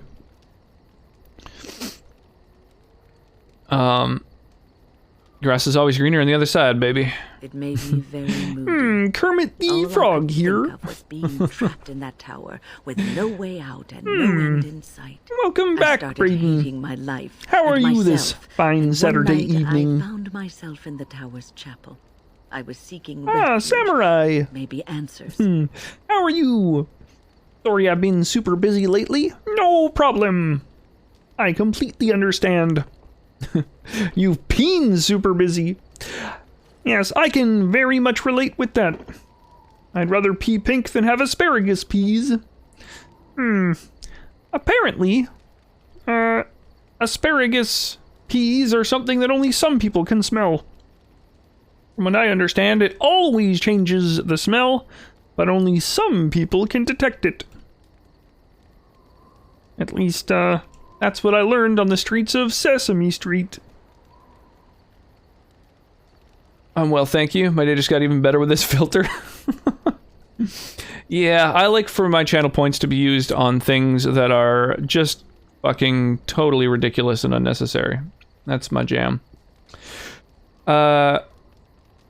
Grass is always greener on the other side, baby. It made me very moody. Kermit the All I Frog could here. think of was being trapped in that tower with no way out and no end in sight. Welcome I back, started Braden. hating my life. How are and you this myself. fine And Saturday one night evening? I found myself in the tower's chapel. I was seeking Ah, refuge, samurai! maybe answers. How are you? Sorry I've been super busy lately. No problem. I completely understand. You've been super busy. Yes, I can very much relate with that. I'd rather pee pink than have asparagus peas. Apparently, asparagus peas are something that only some people can smell. From what I understand, it always changes the smell, but only some people can detect it. At least, that's what I learned on the streets of Sesame Street. Well, thank you. My day just got even better with this filter. Yeah, I like for my channel points to be used on things that are just fucking totally ridiculous and unnecessary. That's my jam. Yeah,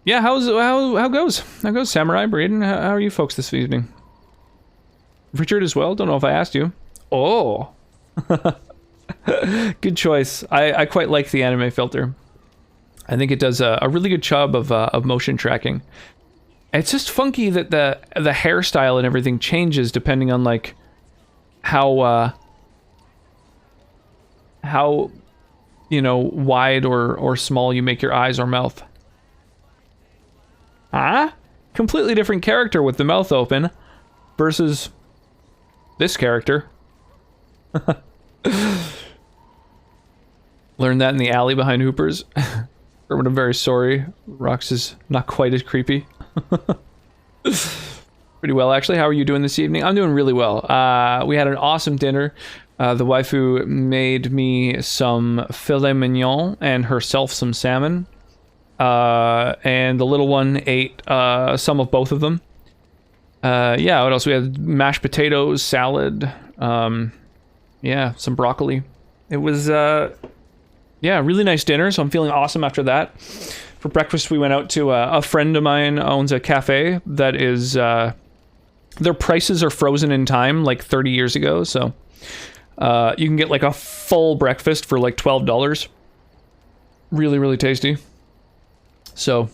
how goes Samurai, Braden? How are you folks this evening? Richard as well? Don't know if I asked you. Oh. Good choice. I quite like the anime filter. I think it does a really good job of motion tracking. It's just funky that the hairstyle and everything changes depending on like how you know, wide or small you make your eyes or mouth. Huh? Completely different character with the mouth open versus this character. Learned that in the alley behind Hooper's. But I'm very sorry. Rox is not quite as creepy. Pretty well, actually. How are you doing this evening? I'm doing really well. We had an awesome dinner. The waifu made me some filet mignon and herself some salmon. And the little one ate some of both of them. Yeah, what else? We had mashed potatoes, salad, yeah, some broccoli. It was, yeah, really nice dinner, so I'm feeling awesome after that. For breakfast, we went out to a friend of mine owns a cafe that is, their prices are frozen in time, like 30 years ago, so you can get like a full breakfast for like $12. Really, really tasty. So,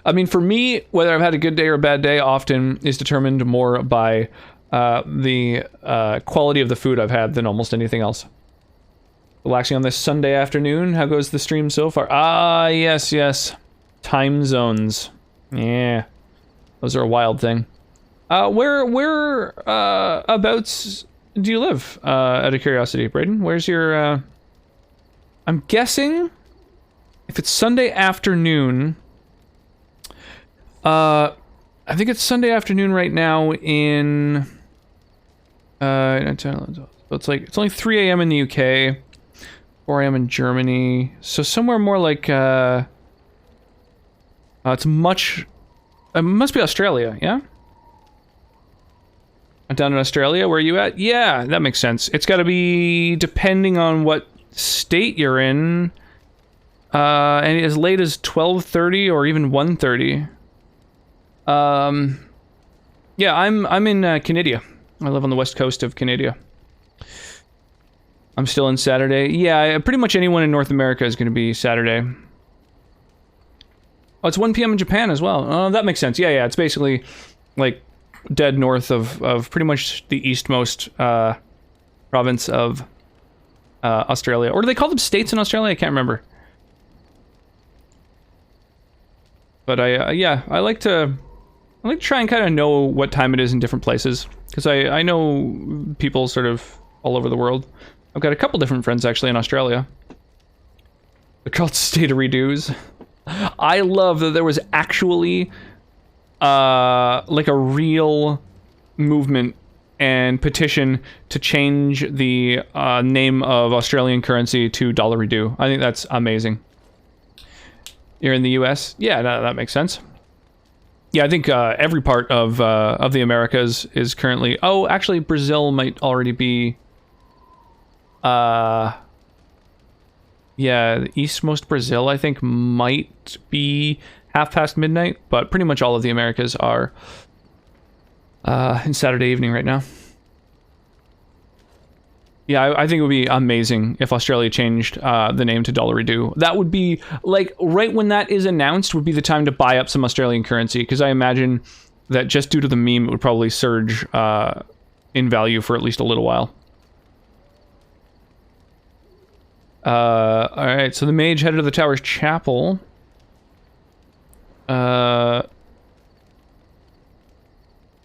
I mean, for me, whether I've had a good day or a bad day often is determined more by the quality of the food I've had than almost anything else. Relaxing on this Sunday afternoon. How goes the stream so far? Ah, yes. Time zones. Yeah. Those are a wild thing. Where abouts do you live? Out of curiosity, Braden? Where's your, I'm guessing if it's Sunday afternoon, I think it's Sunday afternoon right now in, it's like, it's only 3 a.m. in the UK, 4 a.m. in Germany, so somewhere more like, it must be Australia, yeah? Down in Australia, where are you at? Yeah, that makes sense. It's gotta be, depending on what state you're in, and as late as 12:30 or even 1:30. Yeah, I'm in Canada. I live on the west coast of Canada. I'm still in Saturday. Yeah, pretty much anyone in North America is going to be Saturday. Oh, it's 1 p.m. in Japan as well. Oh, that makes sense. Yeah, it's basically like dead north of pretty much the eastmost province of Australia. Or do they call them states in Australia? I can't remember. But I like to try and kind of know what time it is in different places, because I know people sort of all over the world. I've got a couple different friends actually in Australia. They're called state of redos. I love that there was actually like a real movement and petition to change the name of Australian currency to dollar redo. I think that's amazing. You're in the US? Yeah, that makes sense. Yeah, I think every part of the Americas is currently... Oh, actually, Brazil might already be... yeah, the eastmost Brazil, I think, might be past midnight, but pretty much all of the Americas are in Saturday evening right now. Yeah, I think it would be amazing if Australia changed the name to Dollaridoo. That would be, like, right when that is announced would be the time to buy up some Australian currency, because I imagine that just due to the meme, it would probably surge in value for at least a little while. Alright, so the mage headed to the tower's chapel.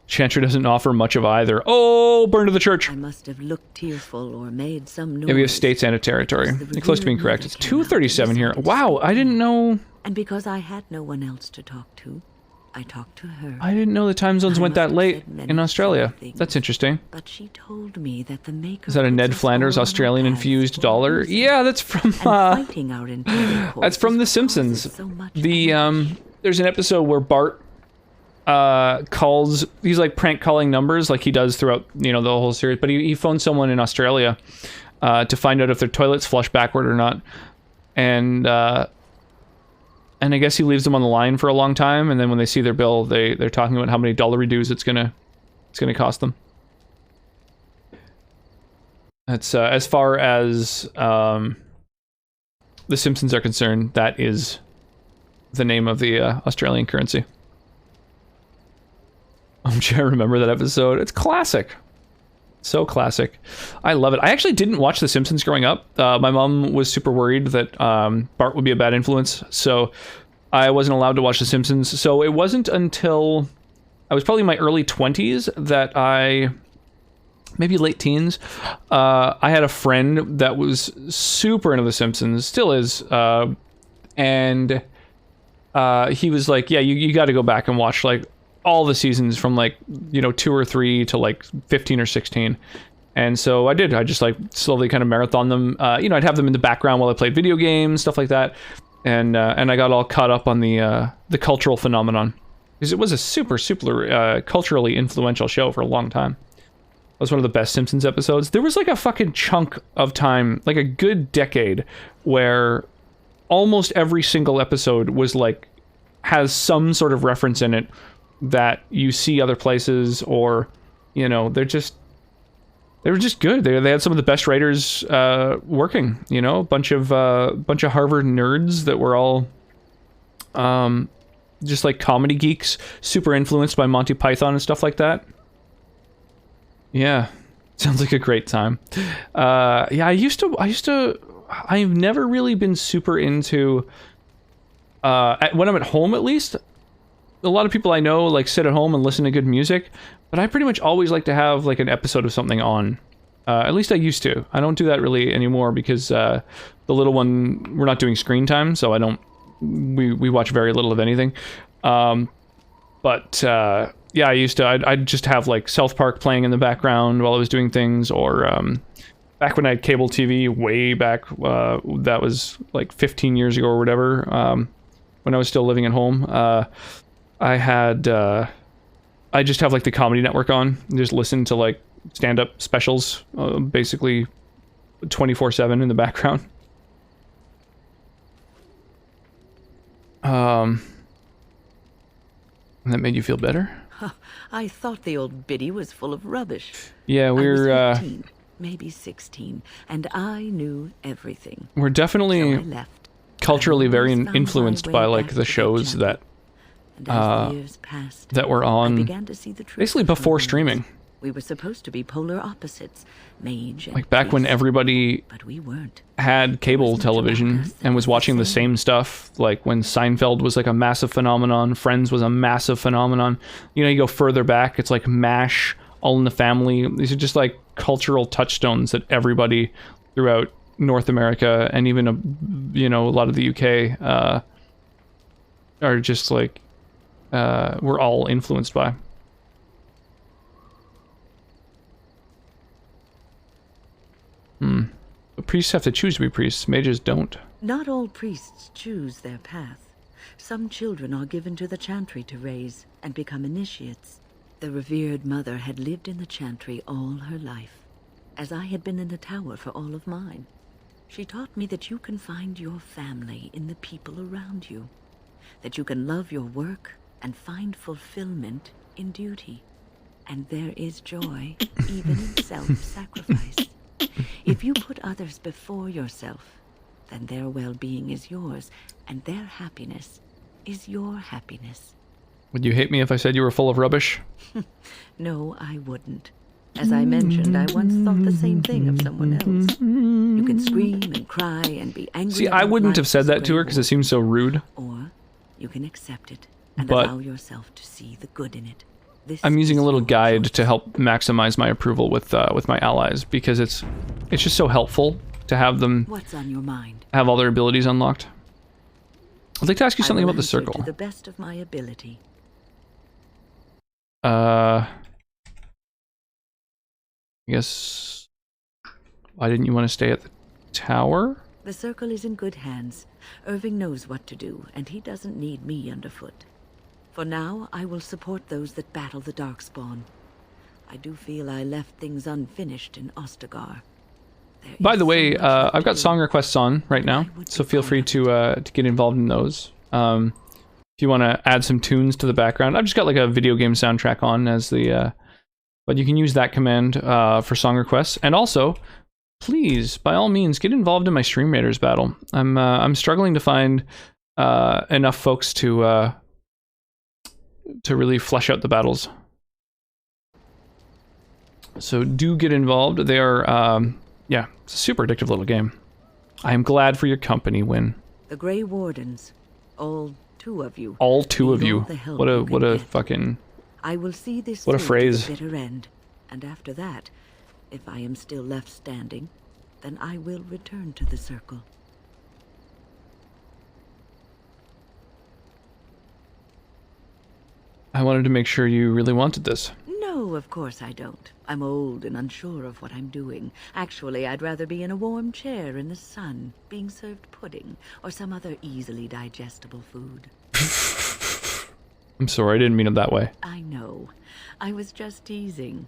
Chantry doesn't offer much of either. Oh, burn to the church! I must have looked tearful or made some noise. Yeah, we have states and a territory. You're close to being correct. It's 2:37 here. Wow, I didn't know... And because I had no one else to talk to, I talked to her. I didn't know the time zones I went that must have late said many in Australia. silly things, That's interesting. But she told me that the maker Is that a puts Ned us Flanders all on our Australian-infused paths for a dollar? reason. Yeah, that's from... And fighting our internal that's from The courses Simpsons. causes so much The anguish. there's an episode where Bart calls, he's like prank calling numbers like he does throughout, you know, the whole series, but he phones someone in Australia to find out if their toilets flush backward or not, and I guess he leaves them on the line for a long time, and then when they see their bill, they're talking about how many Dollaridoos it's gonna cost them. That's as far as The Simpsons are concerned, that is the name of the Australian currency. I remember that episode. It's classic. So classic. I love it. I actually didn't watch The Simpsons growing up. My mom was super worried that Bart would be a bad influence, so I wasn't allowed to watch The Simpsons. So it wasn't until I was probably in my early 20s that maybe late teens, I had a friend that was super into The Simpsons, still is, and he was like, yeah, you got to go back and watch, like, all the seasons from, like, you know, 2 or 3 to like 15 or 16. And so I did. I just like slowly kind of marathon them. You know, I'd have them in the background while I played video games, stuff like that. And I got all caught up on the cultural phenomenon, because it was a super culturally influential show for a long time. It was one of the best Simpsons episodes. There was like a fucking chunk of time, like a good decade, where almost every single episode was like, has some sort of reference in it that you see other places, or, you know, they were just good. They had some of the best writers working, you know, a bunch of Harvard nerds that were all just like comedy geeks, super influenced by Monty Python and stuff like that. Yeah, sounds like a great time. Yeah, I've never really been super into when I'm at home, at least. A lot of people I know like sit at home and listen to good music, but I pretty much always like to have like an episode of something on. At least I used to. I don't do that really anymore because the little one, we're not doing screen time, so I don't. We watch very little of anything. Yeah, I used to. I'd just have like South Park playing in the background while I was doing things, or back when I had cable TV, way back, that was like 15 years ago or whatever. When I was still living at home. I just have like the Comedy Network on and just listen to like stand-up specials, basically 24/7 in the background. And that made you feel better? I thought the old biddy was full of rubbish. Yeah, I we're was 15, maybe 16, and I knew everything. we're definitely So I left. culturally I very always found influenced my by way like back the to shows chapel. that And as the years passed, that were I on began to see the truth basically of my before words. streaming. We were supposed to be polar opposites, mage and Like back when priest, everybody but we weren't. had cable Wasn't about television us, and it was was the watching the same. same stuff, like when Seinfeld was like a massive phenomenon, Friends was a massive phenomenon. You know, you go further back, it's like MASH, All in the Family. These are just like cultural touchstones that everybody throughout North America and even you know, a lot of the UK are just like we're all influenced by. But priests have to choose to be priests. Mages don't. Not all priests choose their path. Some children are given to the chantry to raise and become initiates. The revered mother had lived in the chantry all her life, as I had been in the tower for all of mine. She taught me that you can find your family in the people around you, that you can love your work and find fulfillment in duty. And there is joy even in self-sacrifice. If you put others before yourself, then their well-being is yours, and their happiness is your happiness. Would you hate me if I said you were full of rubbish? No, I wouldn't. As I mentioned, I once thought the same thing of someone else. You can scream and cry and be angry. See, I wouldn't have said that to her because it seems so rude. Or you can accept it and But allow yourself to see the good in it. This I'm using is a little your guide choice. to help maximize my approval with my allies because it's just so helpful to have them What's on your mind? have all their abilities unlocked. I'd like to ask you something I will about the answer circle. to the best of my ability. I guess, why didn't you want to stay at the tower? The circle is in good hands. Irving knows what to do, and he doesn't need me underfoot. For now, I will support those that battle the Darkspawn. I do feel I left things unfinished in Ostagar. There By is the so way, much left I've to got do. song requests on right now, so feel free to get involved in those. If you want to add some tunes to the background, I've just got like a video game soundtrack on as the, but you can use that command for song requests. And also, please, by all means, get involved in my Stream Raiders battle. I'm struggling to find enough folks to really flesh out the battles. So do get involved. They are, yeah, it's a super addictive little game. I am glad for your company, Win. The Grey Wardens, all two of you. All two of need you. all the help What a you can get. fucking. I will see this What a through phrase. to the bitter end, and after that, if I am still left standing, then I will return to the circle. I wanted to make sure you really wanted this. No, of course I don't. I'm old and unsure of what I'm doing. Actually, I'd rather be in a warm chair in the sun, being served pudding or some other easily digestible food. I'm sorry, I didn't mean it that way. I know. I was just teasing.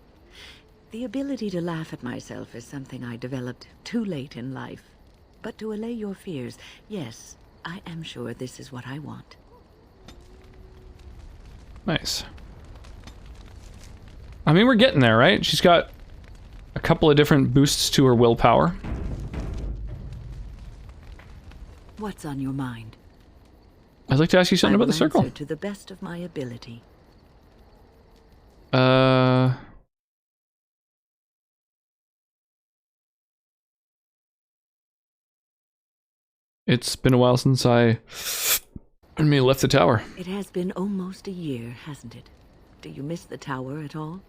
The ability to laugh at myself is something I developed too late in life. But to allay your fears, yes, I am sure this is what I want. Nice. I mean, we're getting there, right? She's got a couple of different boosts to her willpower. What's on your mind? I'd like to ask you something about the circle. Answer to the best of my ability. It's been a while since I left the tower. It has been almost a year, hasn't it? Do you miss the tower at all?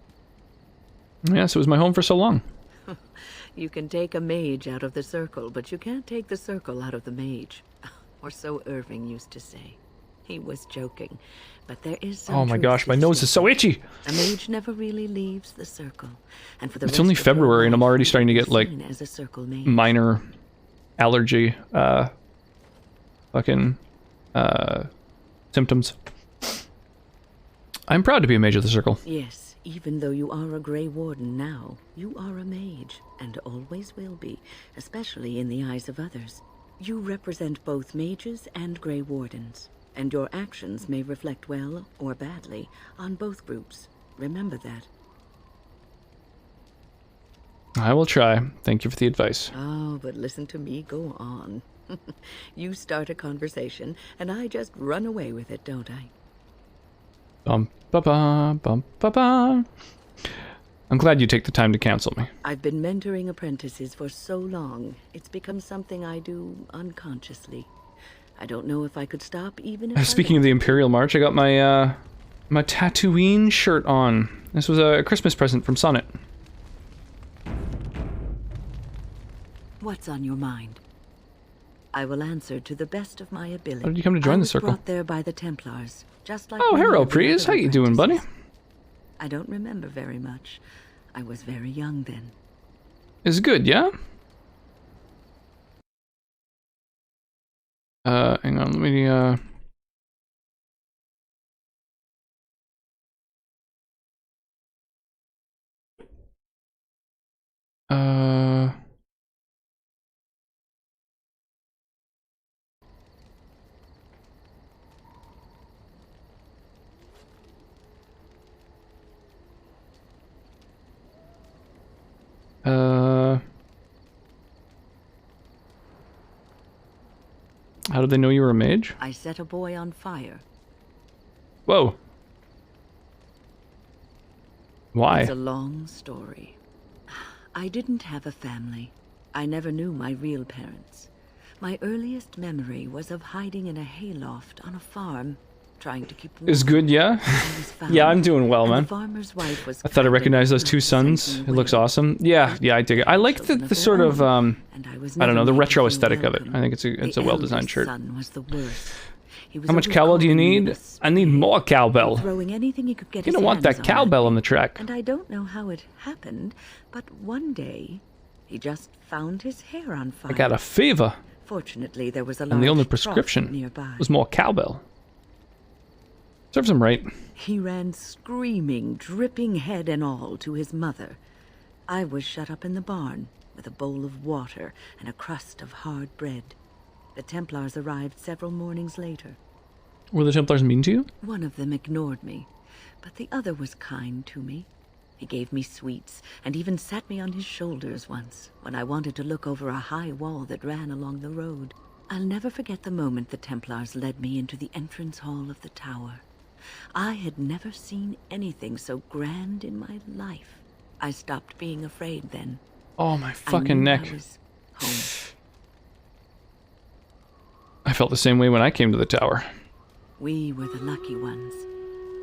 Yes, it was my home for so long. You can take a mage out of the circle, but you can't take the circle out of the mage. Or so Irving used to say. He was joking, but there is some Oh my truth gosh, to my his nose is so statement. itchy. A mage never really leaves the circle, and for the It's rest only of your February and I'm life, already you starting to will get, be like, seen as a circle mage. Minor allergy, symptoms. I'm proud to be a mage of the circle. Yes, even though you are a Grey Warden now, you are a mage, and always will be, especially in the eyes of others. You represent both mages and Grey Wardens, and your actions may reflect well or badly on both groups. Remember that. I will try. Thank you for the advice. Oh, but listen to me go on. You start a conversation, and I just run away with it, don't I? Bum ba ba bum ba ba. I'm glad you take the time to counsel me. I've been mentoring apprentices for so long, it's become something I do unconsciously. I don't know if I could stop even if I Speaking of the Imperial March, I got my my Tatooine shirt on. This was a Christmas present from Sonnet. What's on your mind? I will answer to the best of my ability. How did you come to join I the was circle? brought there by the Templars, just like Oh, many hello, of the Prius. other How you doing, buddy? apprentices. I don't remember very much. I was very young then. It's good, yeah? Hang on, let me, How did they know you were a mage? I set a boy on fire. Whoa. Why? It's a long story. I didn't have a family. I never knew my real parents. My earliest memory was of hiding in a hayloft on a farm, trying to keep warm. Is good, yeah? Yeah, I'm doing well, And man. the farmer's wife was I thought I cowering recognized those in two a sons. sinking It looks well. awesome. Yeah, I dig it. I like the sort of, And I was I don't know, never the made retro to feel aesthetic of it. welcome. I think it's a The well-designed eldest shirt. son was the worst. He was How much always cowbell do you calling me need? the I need more cowbell. throwing anything he could get You his don't want hands that on cowbell at on me. the track. And I don't know how it happened, but one day he just found his hair on fire. I got a fever, Fortunately, there was a large and the only trough prescription nearby. was more cowbell. Serves him right. He ran screaming, dripping head and all, to his mother. I was shut up in the barn with a bowl of water and a crust of hard bread. The Templars arrived several mornings later. Were the Templars mean to you? One of them ignored me, but the other was kind to me. He gave me sweets and even sat me on his shoulders once when I wanted to look over a high wall that ran along the road. I'll never forget the moment the Templars led me into the entrance hall of the tower. I had never seen anything so grand in my life. I stopped being afraid then. Oh, my I fucking knew neck. I was home. I felt the same way when I came to the tower. We were the lucky ones.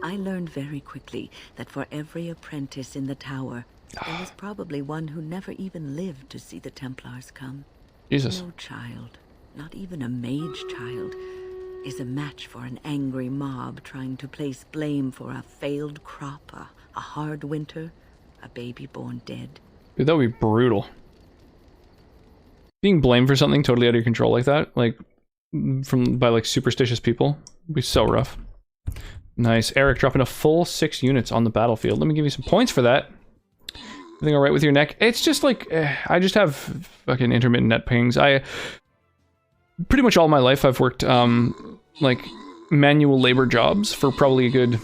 I learned very quickly that for every apprentice in the tower, there was probably one who never even lived to see the Templars come. Jesus. No child, not even a mage child, is a match for an angry mob trying to place blame for a failed crop, a hard winter, a baby born dead. Dude, that would be brutal. Being blamed for something totally out of your control like that, like, by like superstitious people, would be so rough. Nice. Eric dropping a full 6 units on the battlefield. Let me give you some points for that. Everything alright with your neck? It's just like, I just have fucking intermittent neck pains. Pretty much all my life I've worked, like, manual labor jobs for probably a good,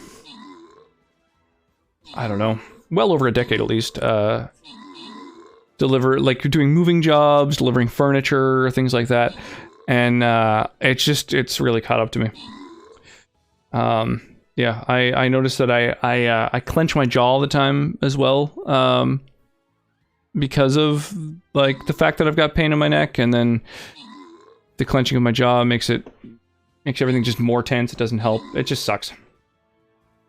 I don't know, well over a decade at least. Doing moving jobs, delivering furniture, things like that. And, it's really caught up to me. Yeah, I noticed that I clench my jaw all the time as well, because of, like, the fact that I've got pain in my neck, and then the clenching of my jaw makes everything just more tense. It doesn't help. It just sucks.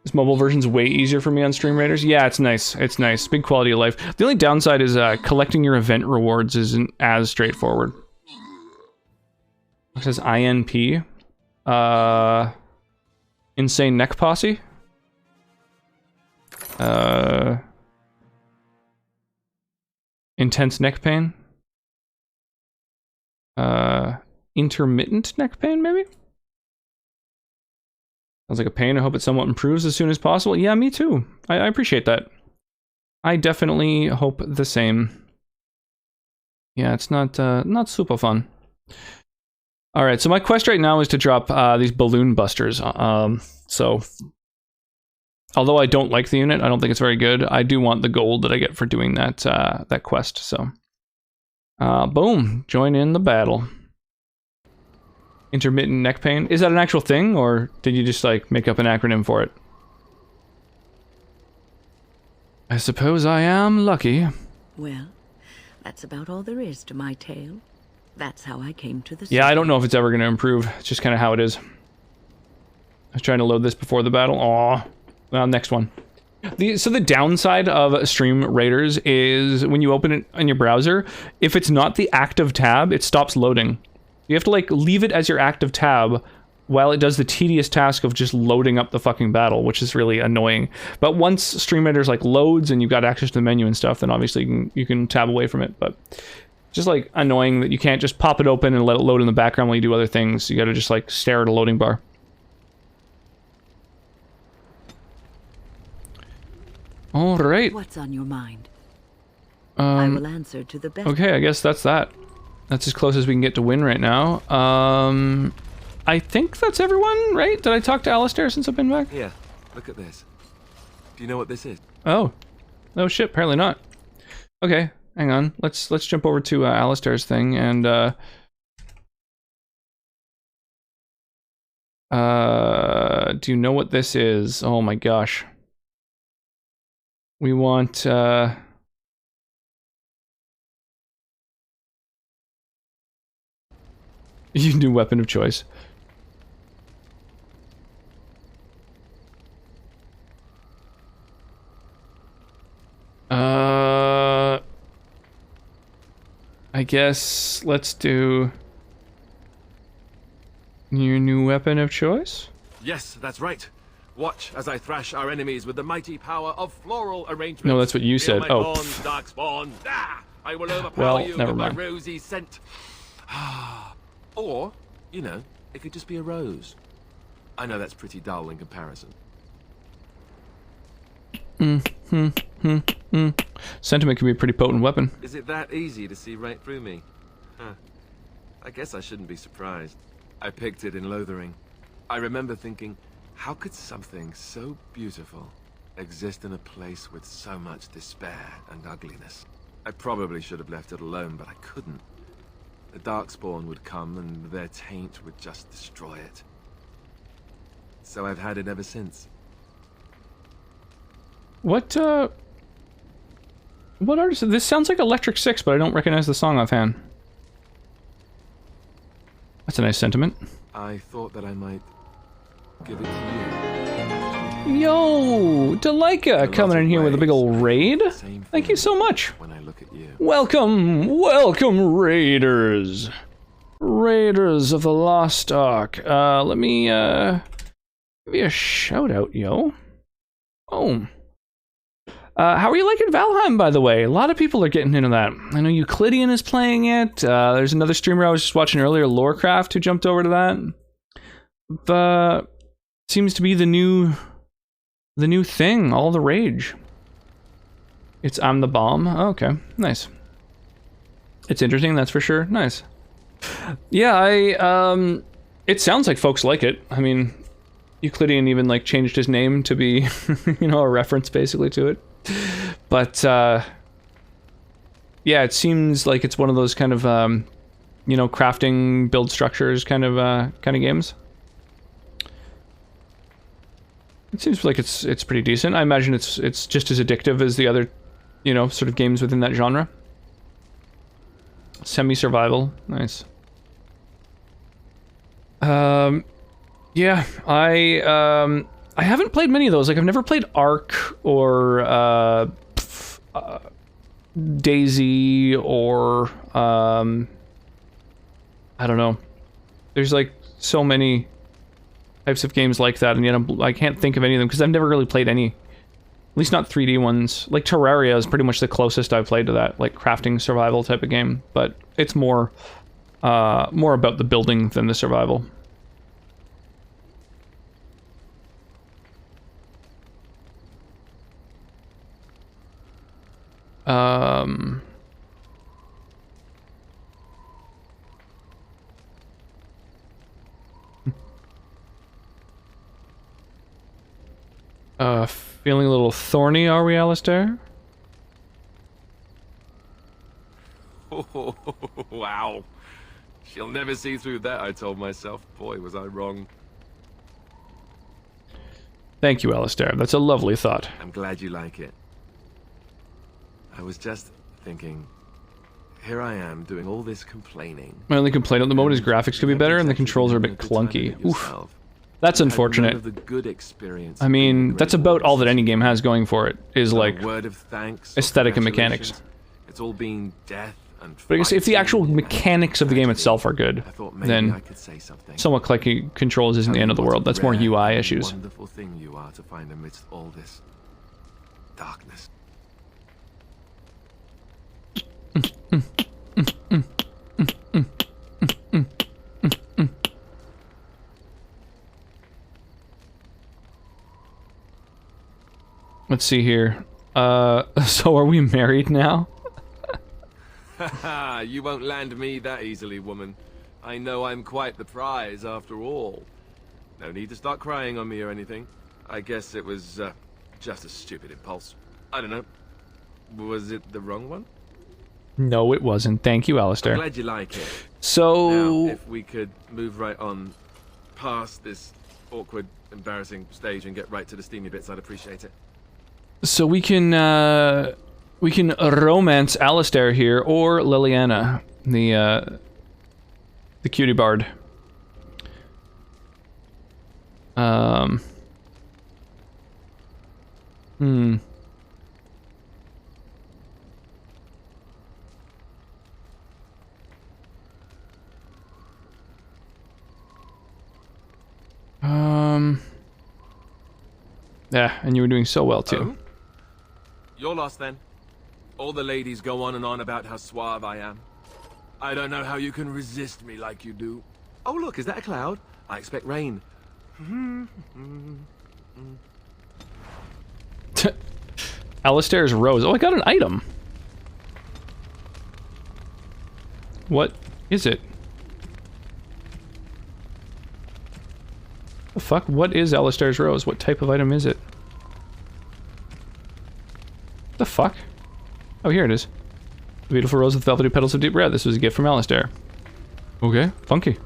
This mobile version's way easier for me on Stream Raiders. Yeah, it's nice. It's nice. Big quality of life. The only downside is collecting your event rewards isn't as straightforward. It says INP. Insane neck posse. Intense neck pain. Intermittent neck pain, maybe? Sounds like a pain. I hope it somewhat improves as soon as possible. Yeah, me too. I appreciate that. I definitely hope the same. Yeah, it's not super fun. Alright, so my quest right now is to drop these balloon busters. So, although I don't like the unit, I don't think it's very good, I do want the gold that I get for doing that that quest, so. Boom, join in the battle. Intermittent neck pain. Is that an actual thing, or did you just, like, make up an acronym for it? I suppose I am lucky. Well, that's about all there is to my tale. That's how I came to the Yeah, I don't know if it's ever going to improve. It's just kind of how it is. I was trying to load this before the battle. Aw. Well, next one. So the downside of Stream Raiders is when you open it in your browser, if it's not the active tab, it stops loading. You have to, like, leave it as your active tab while it does the tedious task of just loading up the fucking battle, which is really annoying. But once Stream Raiders, like, loads and you've got access to the menu and stuff, then obviously you can tab away from it. But just, like, annoying that you can't just pop it open and let it load in the background while you do other things. You gotta just, like, stare at a loading bar. Alright. What's on your mind? I will answer to the best. Okay, I guess that's that. That's as close as we can get to win right now. I think that's everyone, right? Did I talk to Alistair since I've been back? Here, look at this. Do you know what this is? Oh. Oh shit, apparently not. Okay, hang on. Let's jump over to Alistair's thing and Do you know what this is? Oh my gosh. We want, you new weapon of choice. I guess let's do your new weapon of choice. Yes, that's right. Watch as I thrash our enemies with the mighty power of floral arrangements. No, that's what you Feel said. my Oh, horns, darkspawn. Ah, I will overpower well, you never with mind. my rosy scent. Or, you know, it could just be a rose. I know that's pretty dull in comparison. Sentiment can be a pretty potent weapon. Is it that easy to see right through me? Huh. I guess I shouldn't be surprised. I picked it in Lothering. I remember thinking, how could something so beautiful exist in a place with so much despair and ugliness? I probably should have left it alone, but I couldn't. The Darkspawn would come and their taint would just destroy it. So I've had it ever since. What artist? This sounds like Electric Six, but I don't recognize the song offhand. That's a nice sentiment. I thought that I might give it to you. Yo, Delica coming in here with a big old raid. Thank you so much. When I look at you. Welcome, welcome, raiders. Raiders of the Lost Ark. Let me give you a shout out, yo. Oh. How are you liking Valheim, by the way? A lot of people are getting into that. I know Euclidean is playing it. There's another streamer I was just watching earlier, Lorecraft, who jumped over to that. Seems to be the new thing, all the rage. It's I'm the Bomb. Oh, okay, nice. It's interesting, that's for sure. Nice. Yeah, it sounds like folks like it. I mean, Euclidean even like changed his name to be, you know, a reference basically to it. But yeah, it seems like it's one of those kind of you know, crafting build structures kind of games. It seems like it's pretty decent. I imagine it's just as addictive as the other, you know, sort of games within that genre. Semi-survival, nice. Yeah, I haven't played many of those. Like, I've never played Ark or Daisy or I don't know. There's like so many types of games like that, and yet I can't think of any of them because I've never really played any. At least not 3D ones. Like Terraria is pretty much the closest I've played to that, like crafting survival type of game. But it's more about the building than the survival. Feeling a little thorny, are we, Alistair? Oh, wow. She'll never see through that, I told myself. Boy, was I wrong. Thank you, Alistair. That's a lovely thought. I'm glad you like it. I was just thinking, here I am doing all this complaining. My only complaint at the moment is graphics could be better and the controls are a bit clunky. Oof. That's unfortunate. I mean, that's about all that any game has going for it, is like aesthetic and mechanics. It's all been death and but I guess if the actual mechanics of the game itself are good, then somewhat clunky controls isn't the end of the world. That's more UI issues. Wonderful thing you are to find amidst all this darkness. Let's see here. So are we married now? Haha, you won't land me that easily, woman. I know I'm quite the prize after all. No need to start crying on me or anything. I guess it was just a stupid impulse. I don't know. Was it the wrong one? No, it wasn't. Thank you, Alistair. I'm glad you like it. So now, if we could move right on past this awkward, embarrassing stage and get right to the steamy bits, I'd appreciate it. So we can romance Alistair here, or Liliana, the cutie bard. Yeah, and you were doing so well too. Oh? You're lost then. All the ladies go on about how suave I am. I don't know how you can resist me like you do. Oh look, is that a cloud? I expect rain. Alistair's rose. Oh, I got an item. What is it? The fuck? What is Alistair's rose? What type of item is it? The fuck? Oh, here it is. A beautiful rose with velvety petals of deep red. This was a gift from Alistair. Okay, funky.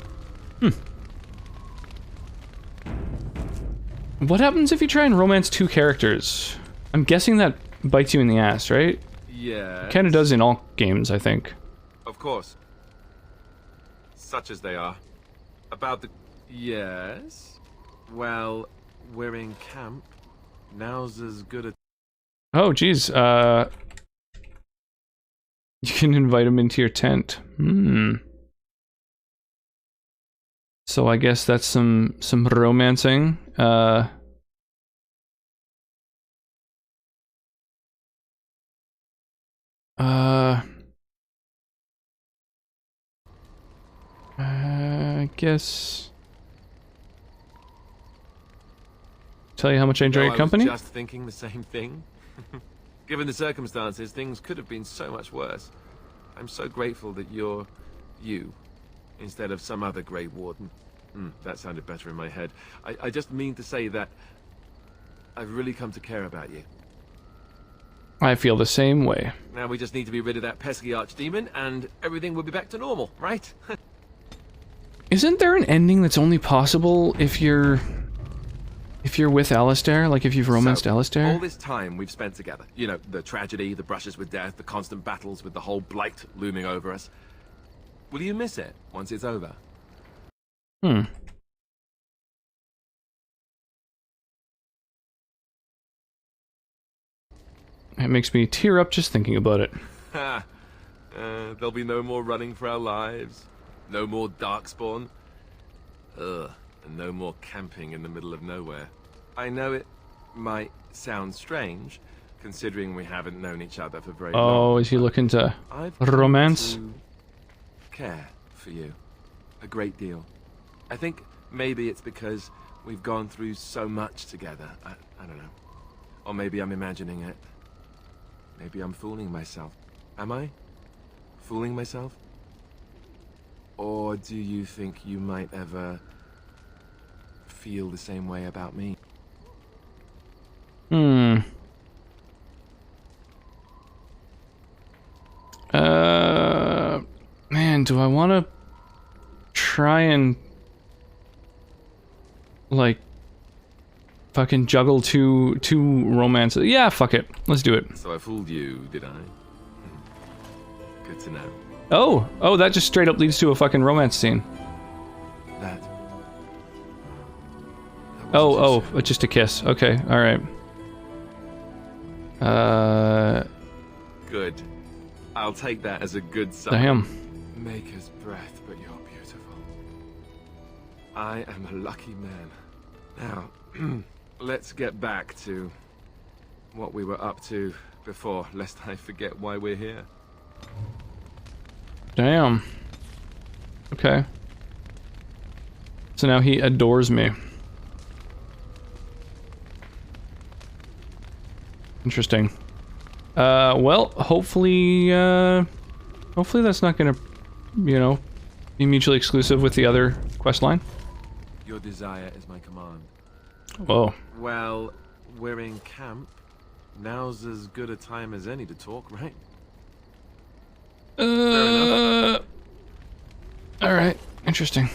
What happens if you try and romance two characters? I'm guessing that bites you in the ass, right? Yeah. Kinda does in all games, I think. Of course. Such as they are. About the... Yes? Well, we're in camp. Now's as good a... Oh, geez, you can invite him into your tent. So I guess that's some romancing. I guess... Tell you how much I enjoy your company? I was just thinking the same thing. Given the circumstances, things could have been so much worse. I'm so grateful that you're you, instead of some other Grey Warden. That sounded better in my head. I just mean to say that I've really come to care about you. I feel the same way. Now we just need to be rid of that pesky archdemon, and everything will be back to normal, right? Isn't there an ending that's only possible if you're with Alistair? Like if you've romanced Alistair? All this time we've spent together, you know, the tragedy, the brushes with death, the constant battles with the whole blight looming over us. Will you miss it once it's over? It makes me tear up just thinking about it. There'll be no more running for our lives, no more darkspawn, and no more camping in the middle of nowhere. I know it might sound strange, considering we haven't known each other for very long. Oh, is he looking to I've romance? come to care for you a great deal. I think maybe it's because we've gone through so much together. I don't know. Or maybe I'm imagining it. Maybe I'm fooling myself. Am I? Fooling myself? Or do you think you might ever feel the same way about me? Man, do I want to try and like fucking juggle two romances? Yeah, fuck it. Let's do it. So I fooled you, did I? Good to know. Oh, that just straight up leads to a fucking romance scene. That Oh, just a kiss. Okay, all right. Good. I'll take that as a good sign. Damn. Maker's breath, but you're beautiful. I am a lucky man. Now, let's get back to what we were up to before, lest I forget why we're here. Damn. Okay. So now he adores me. Interesting. Well, hopefully that's not gonna, you know, be mutually exclusive with the other quest line. Your desire is my command. Whoa. Well, we're in camp. Now's as good a time as any to talk, right? Alright, interesting.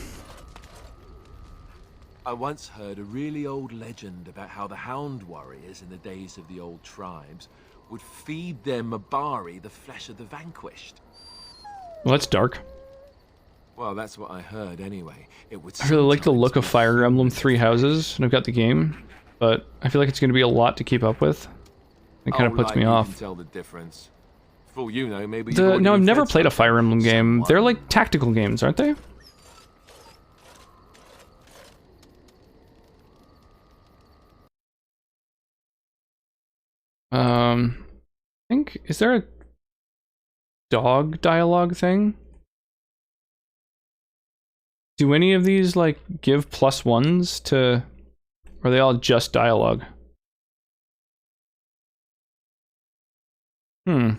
I once heard a really old legend about how the Hound warriors in the days of the old tribes would feed their Mabari the flesh of the vanquished. Well, that's dark. Well, that's what I heard anyway. It would. I really like the sometimes look of be Fire Emblem humans Three Houses, and I've got the game, but I feel like it's going to be a lot to keep up with. It kind of puts like me you off. Can tell the difference. For all you know, maybe. No, I've never played a Fire Emblem game. They're like tactical games, aren't they? I think, is there a dog dialogue thing? Do any of these, like, give +1s to... Or are they all just dialogue? Hmm.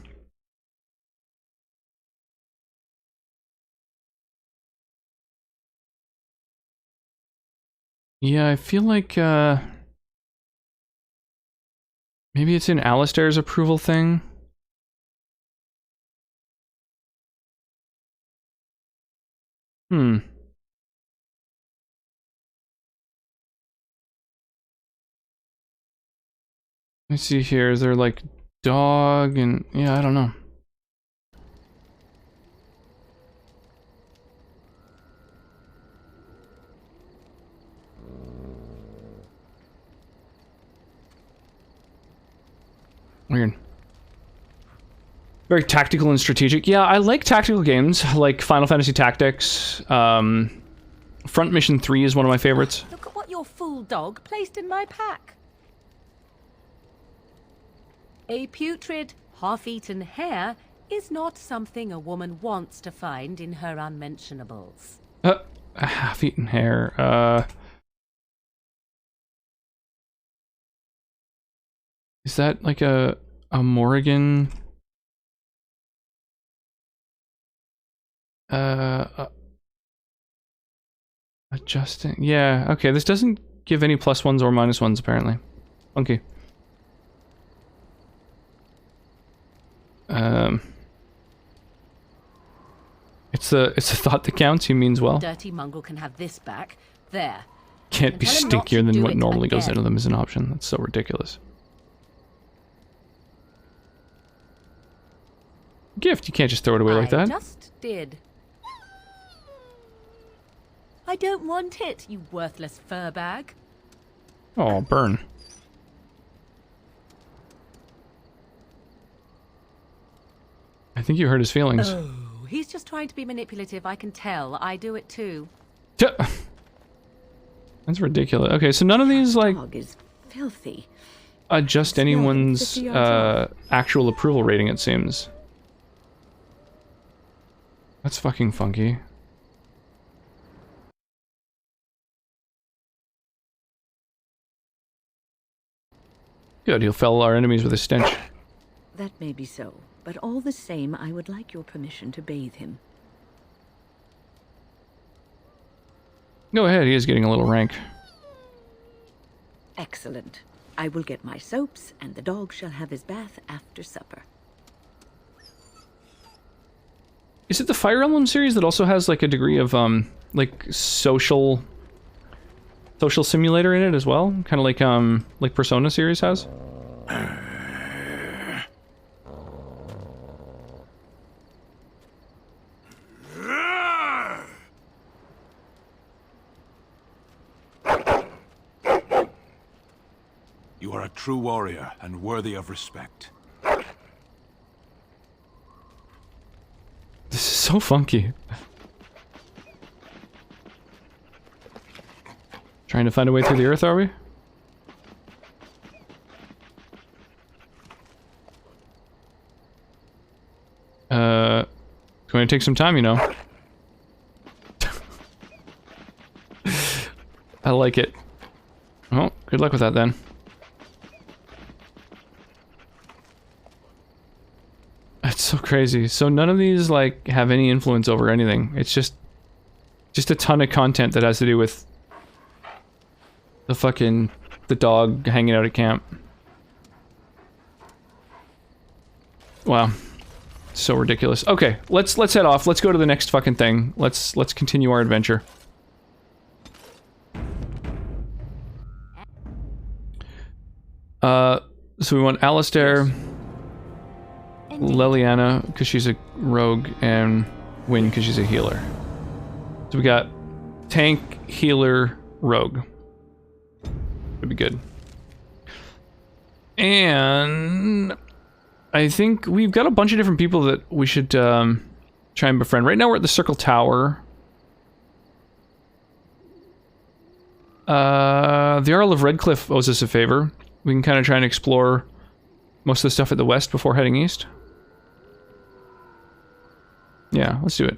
Yeah, I feel like, maybe it's in Alistair's approval thing? Hmm. Let me see here, is there like dog and... yeah, I don't know. Weird. Very tactical and strategic. Yeah, I like tactical games, like Final Fantasy Tactics. Front Mission 3 is one of my favorites. Look at what your fool dog placed in my pack. A putrid, half-eaten hare is not something a woman wants to find in her unmentionables. A half-eaten hare. Is that like a Morrigan? Adjusting. Yeah, okay, this doesn't give any +1s or -1s apparently. Funky. It's a thought that counts, he means well. Dirty mongrel can have this back. There. Can't be Tell him not to stinkier than do what it normally goes again. into them is an option. That's so ridiculous. Gift, you can't just throw it away like I that. just did. I don't want it, you worthless fur bag. Oh, burn. I think you hurt his feelings. Oh, he's just trying to be manipulative, I can tell. I do it too. That's ridiculous. Okay, so none of these, like, Dog is filthy. adjust anyone's actual approval rating, it seems. That's fucking funky. Good, he'll fell our enemies with his stench. That may be so, but all the same, I would like your permission to bathe him. Go ahead, he is getting a little rank. Excellent. I will get my soaps, and the dog shall have his bath after supper. Is it the Fire Emblem series that also has like a degree of like social simulator in it as well? Kind of like Persona series has? You are a true warrior and worthy of respect. This is so funky. Trying to find a way through the earth, are we? It's going to take some time, you know. I like it. Well, good luck with that then. That's so crazy. So none of these, like, have any influence over anything. It's just a ton of content that has to do with the dog hanging out at camp. Wow. So ridiculous. Okay, let's head off. Let's go to the next fucking thing. Let's continue our adventure. So we want Alistair, Leliana, because she's a rogue, and Wynn, because she's a healer. So we got tank, healer, rogue. Would be good. And I think we've got a bunch of different people that we should try and befriend. Right now we're at the Circle Tower. The Earl of Redcliffe owes us a favor. We can kind of try and explore most of the stuff at the west before heading east. Yeah, let's do it.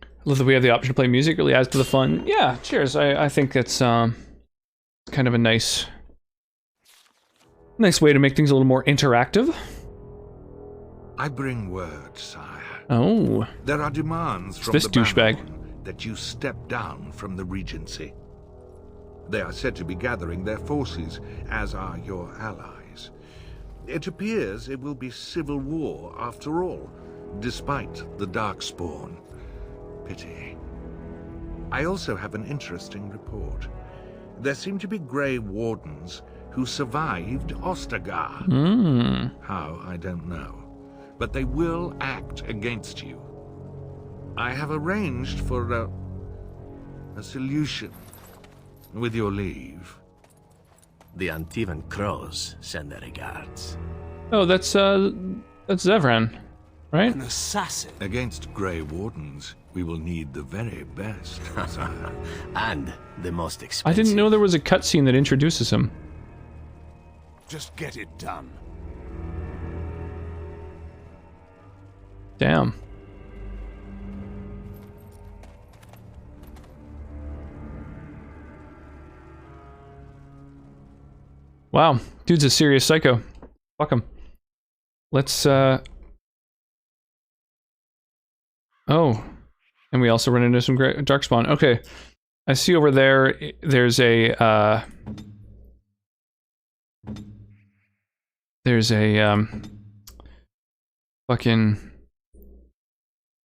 I love that we have the option to play music. It really adds to the fun. Yeah, cheers. I think that's kind of a nice way to make things a little more interactive. I bring word, sire. Oh. There are demands from this the douchebag Baron that you step down from the Regency. They are said to be gathering their forces, as are your allies. It appears it will be civil war after all, despite the Darkspawn. Pity. I also have an interesting report. There seem to be Grey Wardens who survived Ostagar. How, I don't know. But they will act against you. I have arranged for a solution, with your leave. The Antivan Crows send their regards. Oh, that's Zevran, right? An assassin. Against Grey Wardens, we will need the very best, sire. And the most expensive. I didn't know there was a cutscene that introduces him. Just get it done. Damn. Wow, dude's a serious psycho. Fuck him. Let's, Oh. And we also run into some Darkspawn. Okay. I see over there, there's a, fucking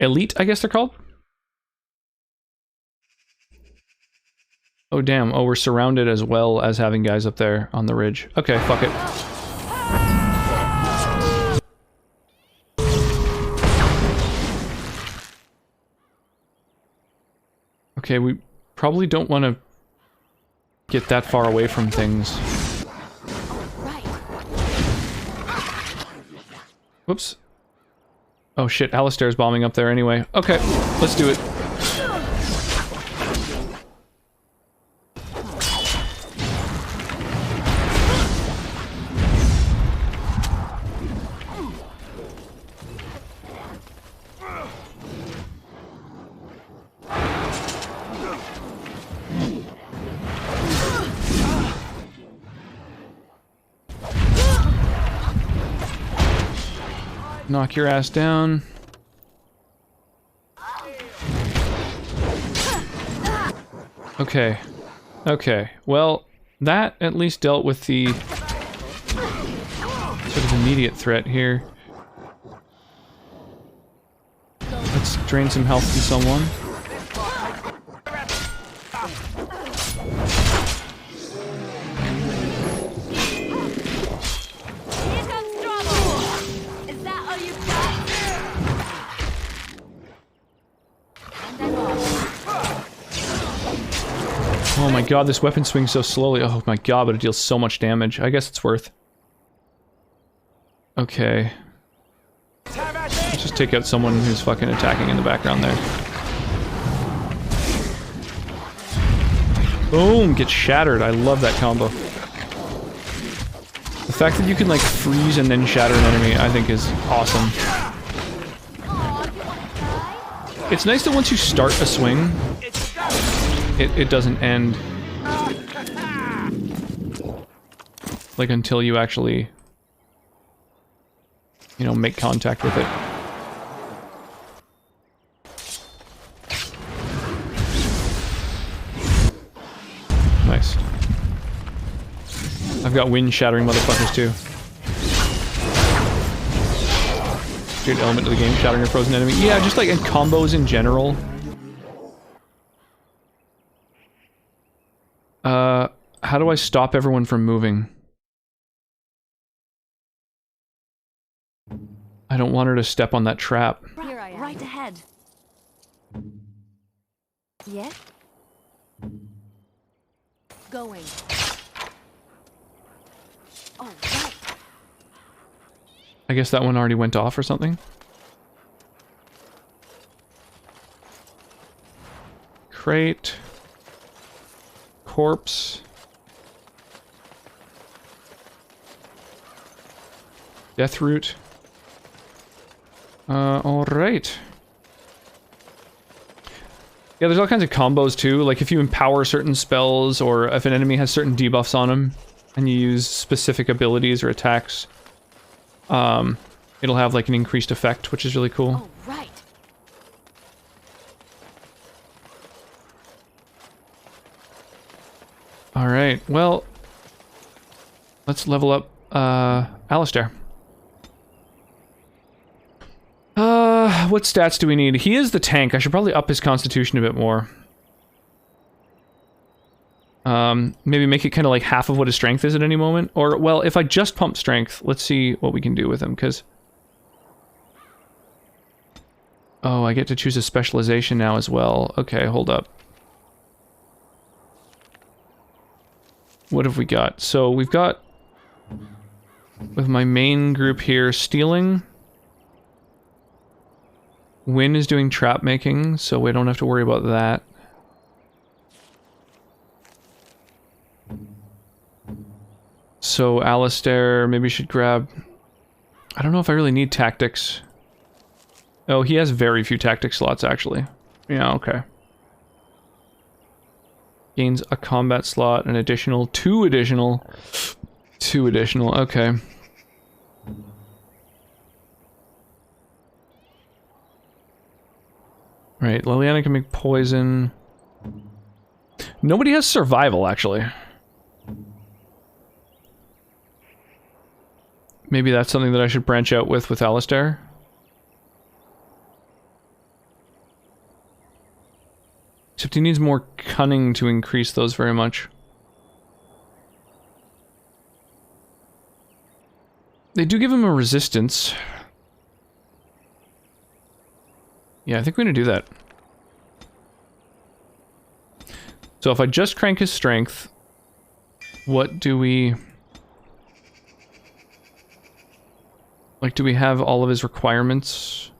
elite, I guess they're called? Oh, damn. Oh, we're surrounded as well as having guys up there on the ridge. Okay, fuck it. Okay, we probably don't want to get that far away from things. Whoops. Oh shit, Alistair's bombing up there anyway. Okay, let's do it. Knock your ass down. Okay. Okay. Well, that at least dealt with the sort of immediate threat here. Let's drain some health from someone. Oh my god, this weapon swings so slowly. Oh my god, but it deals so much damage. I guess it's worth. Okay. Let's just take out someone who's fucking attacking in the background there. Boom! Get shattered. I love that combo. The fact that you can like freeze and then shatter an enemy, I think is awesome. It's nice that once you start a swing, it doesn't end. Like until you actually, you know, make contact with it. Nice. I've got wind shattering motherfuckers too. Good element of the game, shattering a frozen enemy. Yeah, just like in combos in How do I stop everyone from moving? I don't want her to step on that trap. Here I am. Right ahead. Yeah? Going. Oh, right. I guess that one already went off or something. Crate. Corpse. Death root. Alright. Yeah, there's all kinds of combos too, like if you empower certain spells, or if an enemy has certain debuffs on them, and you use specific abilities or attacks, it'll have like an increased effect, which is really cool. Oh, right. Alright, well, let's level up, Alistair. What stats do we need? He is the tank. I should probably up his constitution a bit more. Maybe make it kind of like half of what his strength is at any moment. Or, well, if I just pump strength, let's see what we can do with him, because... Oh, I get to choose a specialization now as well. Okay, hold up. What have we got? So, we've got... With my main group here, stealing... Wynn is doing trap making, so we don't have to worry about that. So Alistair maybe should grab... I don't know if I really need tactics. Oh, he has very few tactic slots, actually. Yeah, okay. Gains a combat slot, an additional, two additional, okay. Right, Liliana can make poison. Nobody has survival, actually. Maybe that's something that I should branch out with Alistair. Except he needs more cunning to increase those very much. They do give him a resistance. Yeah, I think we're gonna do that. So if I just crank his strength, what do we... Like, do we have all of his requirements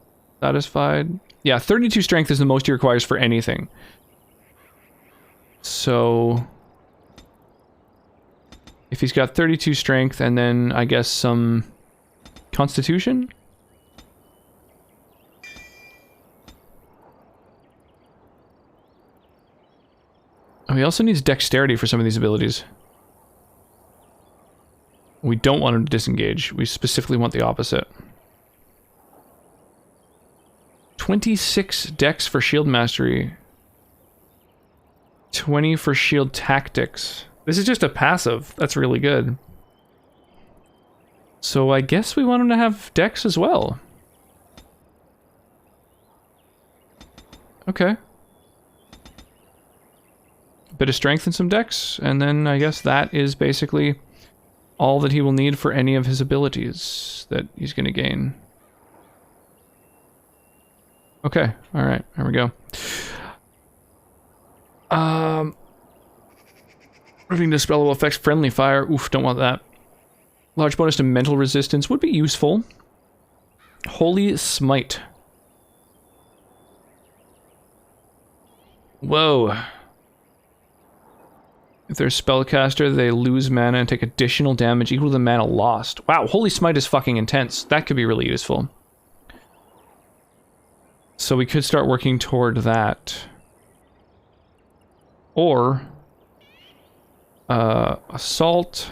satisfied? Yeah, 32 strength is the most he requires for anything. So... If he's got 32 strength and then, I guess, some constitution? Oh, he also needs dexterity for some of these abilities. We don't want him to disengage. We specifically want the opposite. 26 dex for shield mastery. 20 for shield tactics. This is just a passive. That's really good. So I guess we want him to have dex as well. Okay. Bit of strength and some dex, and then I guess that is basically all that he will need for any of his abilities that he's going to gain. Okay, alright, there we go. Moving to spellable effects, friendly fire. Oof, don't want that. Large bonus to mental resistance would be useful. Holy smite. Whoa. If they're a spellcaster, they lose mana and take additional damage equal to the mana lost. Wow, Holy Smite is fucking intense. That could be really useful. So we could start working toward that. Or... Assault.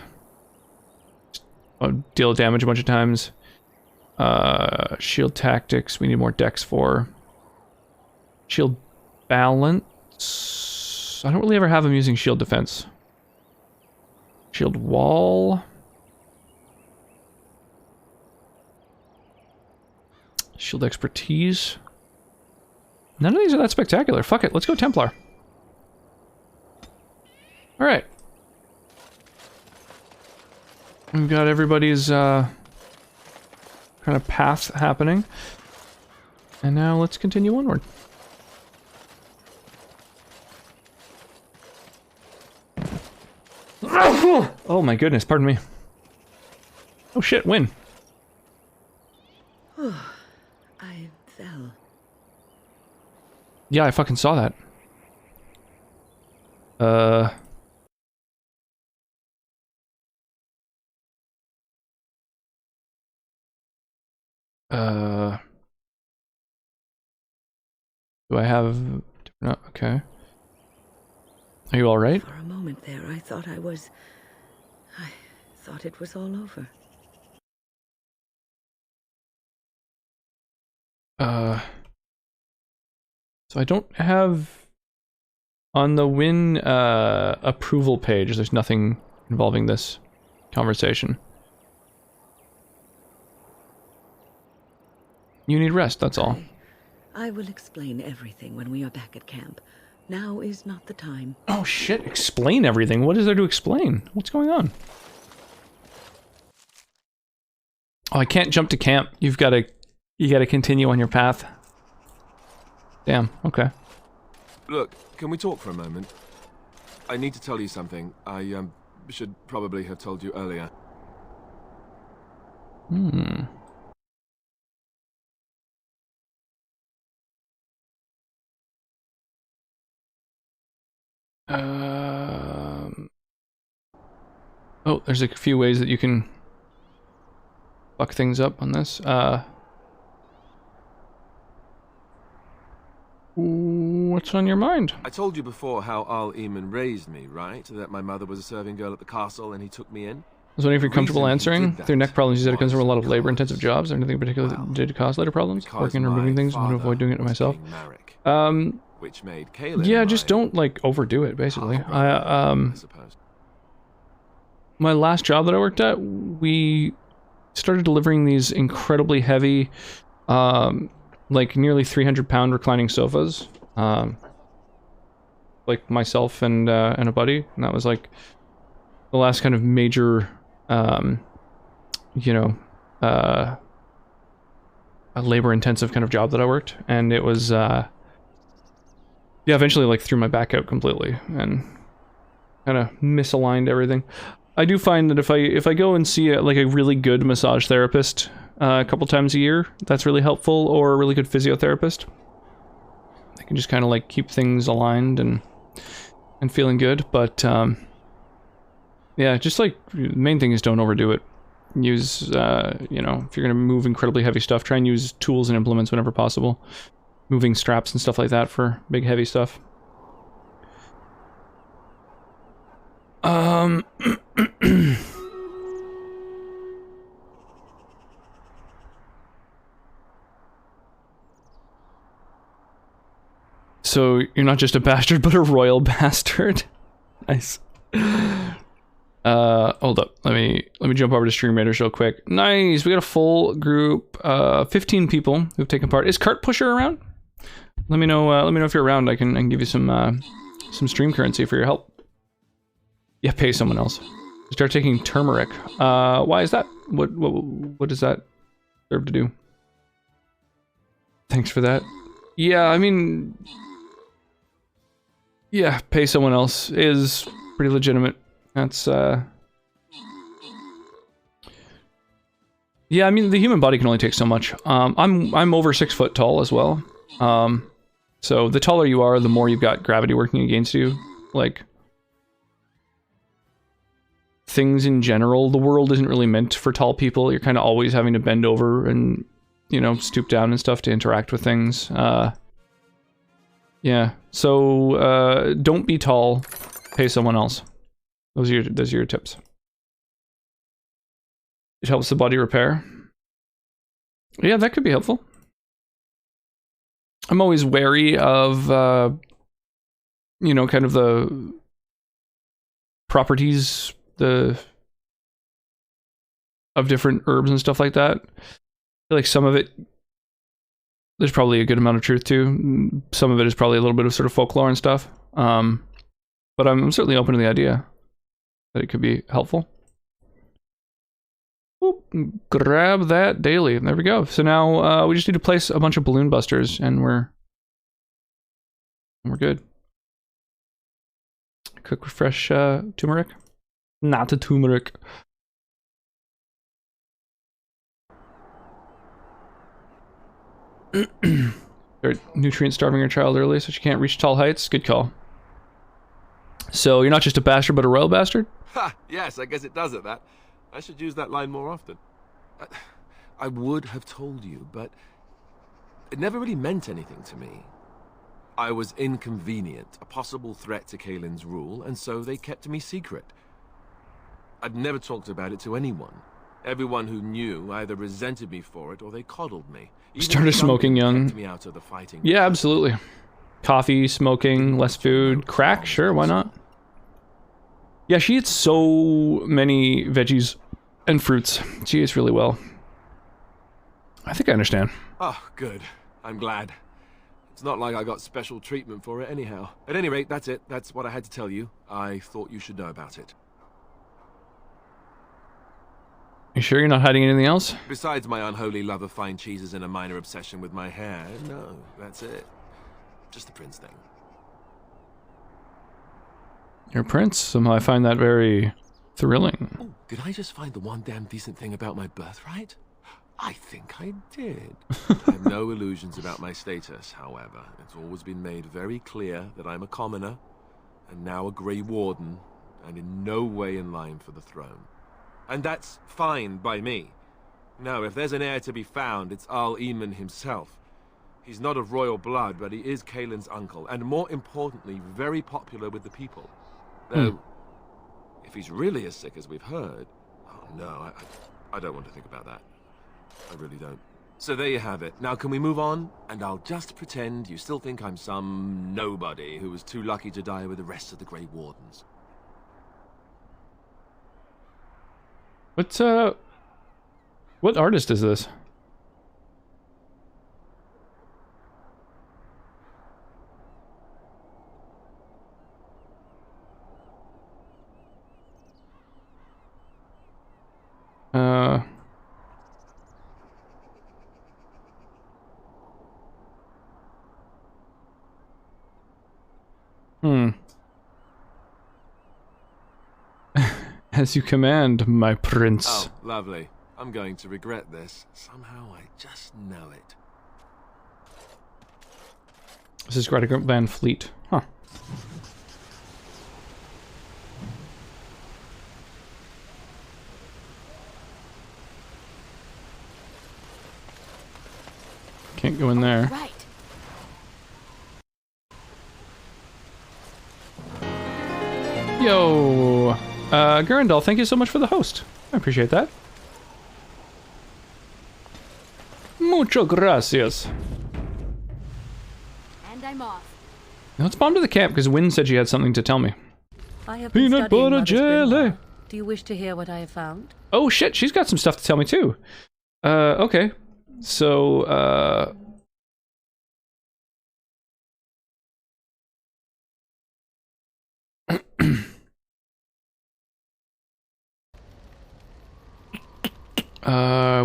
Deal damage a bunch of times. Shield tactics, we need more dex for. Shield balance. I don't really ever have him using shield defense. Shield wall. Shield expertise. None of these are that spectacular. Fuck it, let's go Templar. Alright. We've got everybody's kind of path happening. And now let's continue onward. Oh my goodness, pardon me. Oh shit, win. I fell. Yeah, I fucking saw that. Do I have... No, okay. Are you alright? For a moment there, I thought I thought it was all over. So I don't have... On the win approval page, there's nothing involving this conversation. You need rest, that's all. I will explain everything when we are back at camp. Now is not the time. Oh shit, explain everything? What is there to explain? What's going on? Oh, I can't jump to camp. You gotta continue on your path. Damn, okay. Look, can we talk for a moment? I need to tell you something. I should probably have told you earlier. Oh, there's a few ways that you can fuck things up on this. What's on your mind? I told you before how Al Eamon raised me, right? That my mother was a serving girl at the castle and he took me in. I was wondering if you're comfortable answering. Through neck problems, you said it comes from a lot of labor-intensive jobs. Or anything in particular that did cause later problems? Working and removing things, want to avoid doing it to myself. Which made Caleb yeah, just don't, like, overdo it, basically. I suppose. My last job that I worked at, we started delivering these incredibly heavy, like, nearly 300-pound reclining sofas. Like, myself and a buddy. And that was, like, the last kind of major, you know, a labor-intensive kind of job that I worked. And it was, yeah, eventually, like, threw my back out completely and kind of misaligned everything. I do find that if I go and see like a really good massage therapist a couple times a year, that's really helpful, or a really good physiotherapist. I can just kind of like keep things aligned and feeling good, but yeah, just like the main thing is don't overdo it. Use you know, if you're gonna move incredibly heavy stuff, try and use tools and implements whenever possible. Moving straps and stuff like that for big heavy stuff. So you're not just a bastard, but a royal bastard. Nice. Hold up. Let me jump over to Stream Raiders real quick. Nice. We got a full group, 15 people who've taken part. Is Cart Pusher around? Let me know if you're around. I can give you some stream currency for your help. Yeah, pay someone else. Start taking turmeric. Why is that? What does that serve to do? Thanks for that. Yeah, I mean, yeah, pay someone else is pretty legitimate. That's yeah, I mean, the human body can only take so much. I'm over 6 foot tall as well. So the taller you are, the more you've got gravity working against you. Like, things in general, the world isn't really meant for tall people. You're kind of always having to bend over and, you know, stoop down and stuff to interact with things. Yeah, so don't be tall, pay someone else. Those are your tips. It helps the body repair. Yeah, that could be helpful. I'm always wary of, you know, kind of the properties of different herbs and stuff like that. I feel like some of it, there's probably a good amount of truth to. Some of it is probably a little bit of sort of folklore and stuff. But I'm certainly open to the idea that it could be helpful. Whoop, grab that daily. There we go. So now we just need to place a bunch of balloon busters, and we're good. Quick refresh turmeric. Not a turmeric. You're nutrient starving your child early so she can't reach tall heights. Good call. So you're not just a bastard, but a royal bastard? Ha! Yes, I guess it does at that. I should use that line more often. I would have told you, but it never really meant anything to me. I was inconvenient, a possible threat to Kaylin's rule, and so they kept me secret. I'd never talked about it to anyone. Everyone who knew either resented me for it or they coddled me. Started smoking young. Kept me out of the fighting. Yeah, absolutely. Coffee, smoking, less food, crack, sure, why not? Yeah, she eats so many veggies and fruits. She eats really well. I think I understand. Oh, good. I'm glad. It's not like I got special treatment for it anyhow. At any rate, that's it. That's what I had to tell you. I thought you should know about it. You sure you're not hiding anything else? Besides my unholy love of fine cheeses and a minor obsession with my hair, no, that's it. Just the prince thing. You're a prince? Somehow I find that very thrilling. Oh, did I just find the one damn decent thing about my birthright? I think I did. I have no illusions about my status, however. It's always been made very clear that I'm a commoner, and now a Grey Warden, and in no way in line for the throne. And that's fine by me. No, if there's an heir to be found, it's Arl Eamon himself. He's not of royal blood, but he is Kaylin's uncle, and more importantly, very popular with the people. Though, if he's really as sick as we've heard, oh no, I don't want to think about that. I really don't. So there you have it. Now can we move on? And I'll just pretend you still think I'm some nobody who was too lucky to die with the rest of the Grey Wardens. What artist is this? As you command, my prince. Oh, lovely. I'm going to regret this. Somehow I just know it. This is Greta Van Fleet. Huh. Can't go in there. Right. Yo! Gurindal, thank you so much for the host. I appreciate that. Mucho gracias. And I'm off. Now let's bomb to the camp because Wynn said she had something to tell me. I have been Peanut studying butter Mother's jelly. grimoire. Do you wish to hear what I have found? Oh shit, she's got some stuff to tell me too. Okay. So,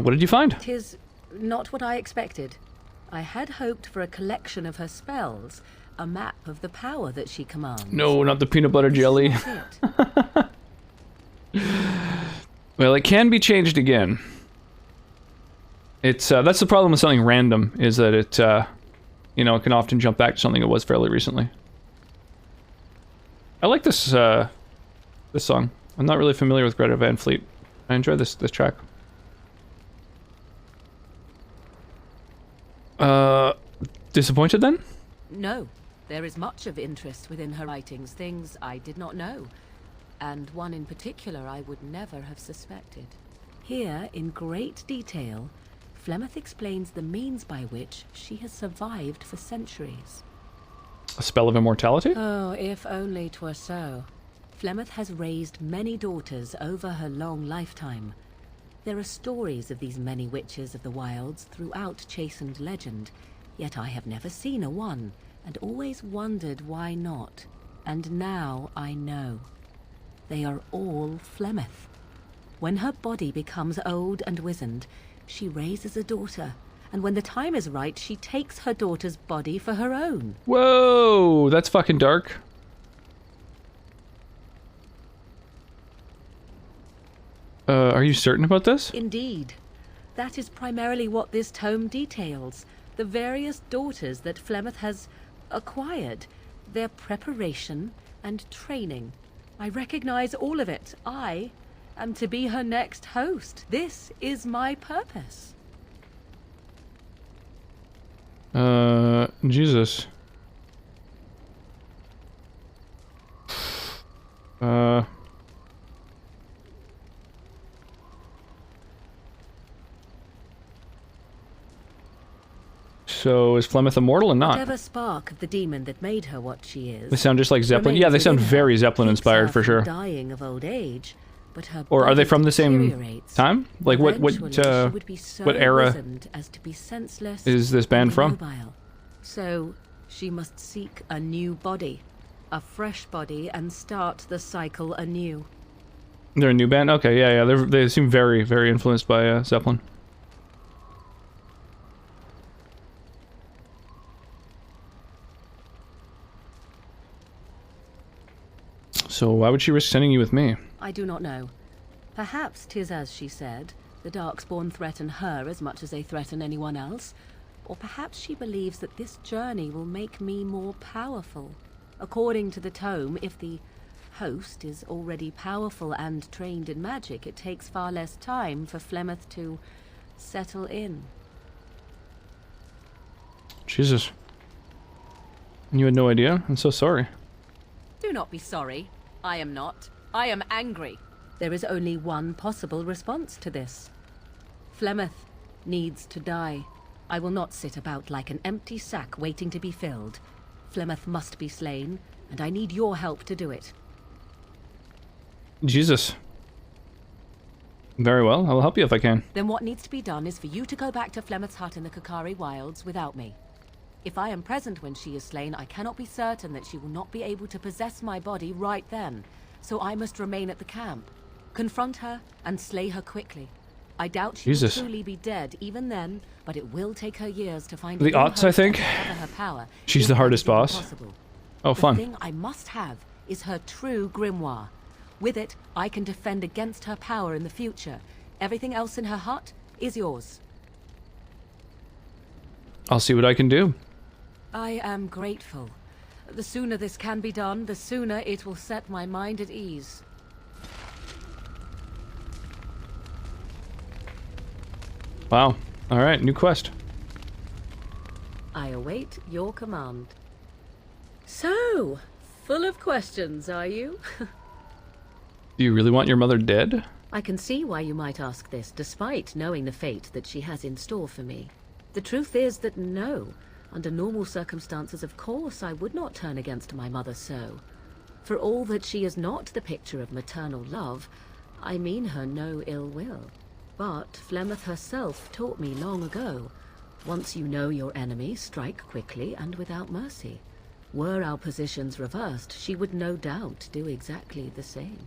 what did you find? 'Tis not what I expected. I had hoped for a collection of her spells, a map of the power that she commands. No, not the peanut butter jelly. This is not it. Well, it can be changed again. It's that's the problem with something random, is that it, you know, it can often jump back to something it was fairly recently. I like this this song. I'm not really familiar with Greta Van Fleet. I enjoy this track. Disappointed then? No, there is much of interest within her writings, things I did not know, and one in particular I would never have suspected. Here, in great detail, Flemeth explains the means by which she has survived for centuries. A spell of immortality? Oh, if only 'twere so. Flemeth has raised many daughters over her long lifetime. There are stories of these many witches of the wilds throughout chastened legend, yet I have never seen a one, and always wondered why not. And now I know. They are all Flemeth. When her body becomes old and wizened, she raises a daughter. And when the time is right, she takes her daughter's body for her own. Whoa, that's fucking dark. Are you certain about this? Indeed. That is primarily what this tome details. The various daughters that Flemeth has acquired. Their preparation and training. I recognize all of it. I am to be her next host. This is my purpose. Jesus. So is Flemeth immortal or not? Whatever spark of the demon that made her what she is. They sound just like Zeppelin. Yeah, they sound very Zeppelin inspired for sure. Dying of old age, but her or are they body from the same deteriorates. time? Like what She would be so what era wizened as to be senseless is this band from? Immobile. So she must seek a new body, a fresh body, and start the cycle anew. They're a new band? Okay, yeah, yeah. They seem very, very influenced by Zeppelin. So why would she risk sending you with me? I do not know. Perhaps 'tis as she said, the Darkspawn threaten her as much as they threaten anyone else. Or perhaps she believes that this journey will make me more powerful. According to the tome, if the host is already powerful and trained in magic, it takes far less time for Flemeth to settle in. Jesus. You had no idea? I'm so sorry. Do not be sorry. I am not. I am angry. There is only one possible response to this. Flemeth needs to die. I will not sit about like an empty sack waiting to be filled. Flemeth must be slain, and I need your help to do it. Jesus. Very well, I will help you if I can. Then what needs to be done is for you to go back to Flemeth's hut in the Kakari Wilds without me. If I am present when she is slain, I cannot be certain that she will not be able to possess my body right then. So I must remain at the camp. Confront her and slay her quickly. I doubt she will truly be dead even then, but it will take her years to find the Otts, I think. Her power. She's the hardest boss. Possible. Oh, fun. The thing I must have is her true grimoire. With it, I can defend against her power in the future. Everything else in her hut is yours. I'll see what I can do. I am grateful. The sooner this can be done, the sooner it will set my mind at ease. Wow. Alright, new quest. I await your command. So, full of questions, are you? Do you really want your mother dead? I can see why you might ask this, despite knowing the fate that she has in store for me. The truth is that no. Under normal circumstances, of course, I would not turn against my mother so. For all that she is not the picture of maternal love, I mean her no ill will. But Flemeth herself taught me long ago, once you know your enemy, strike quickly and without mercy. Were our positions reversed, she would no doubt do exactly the same.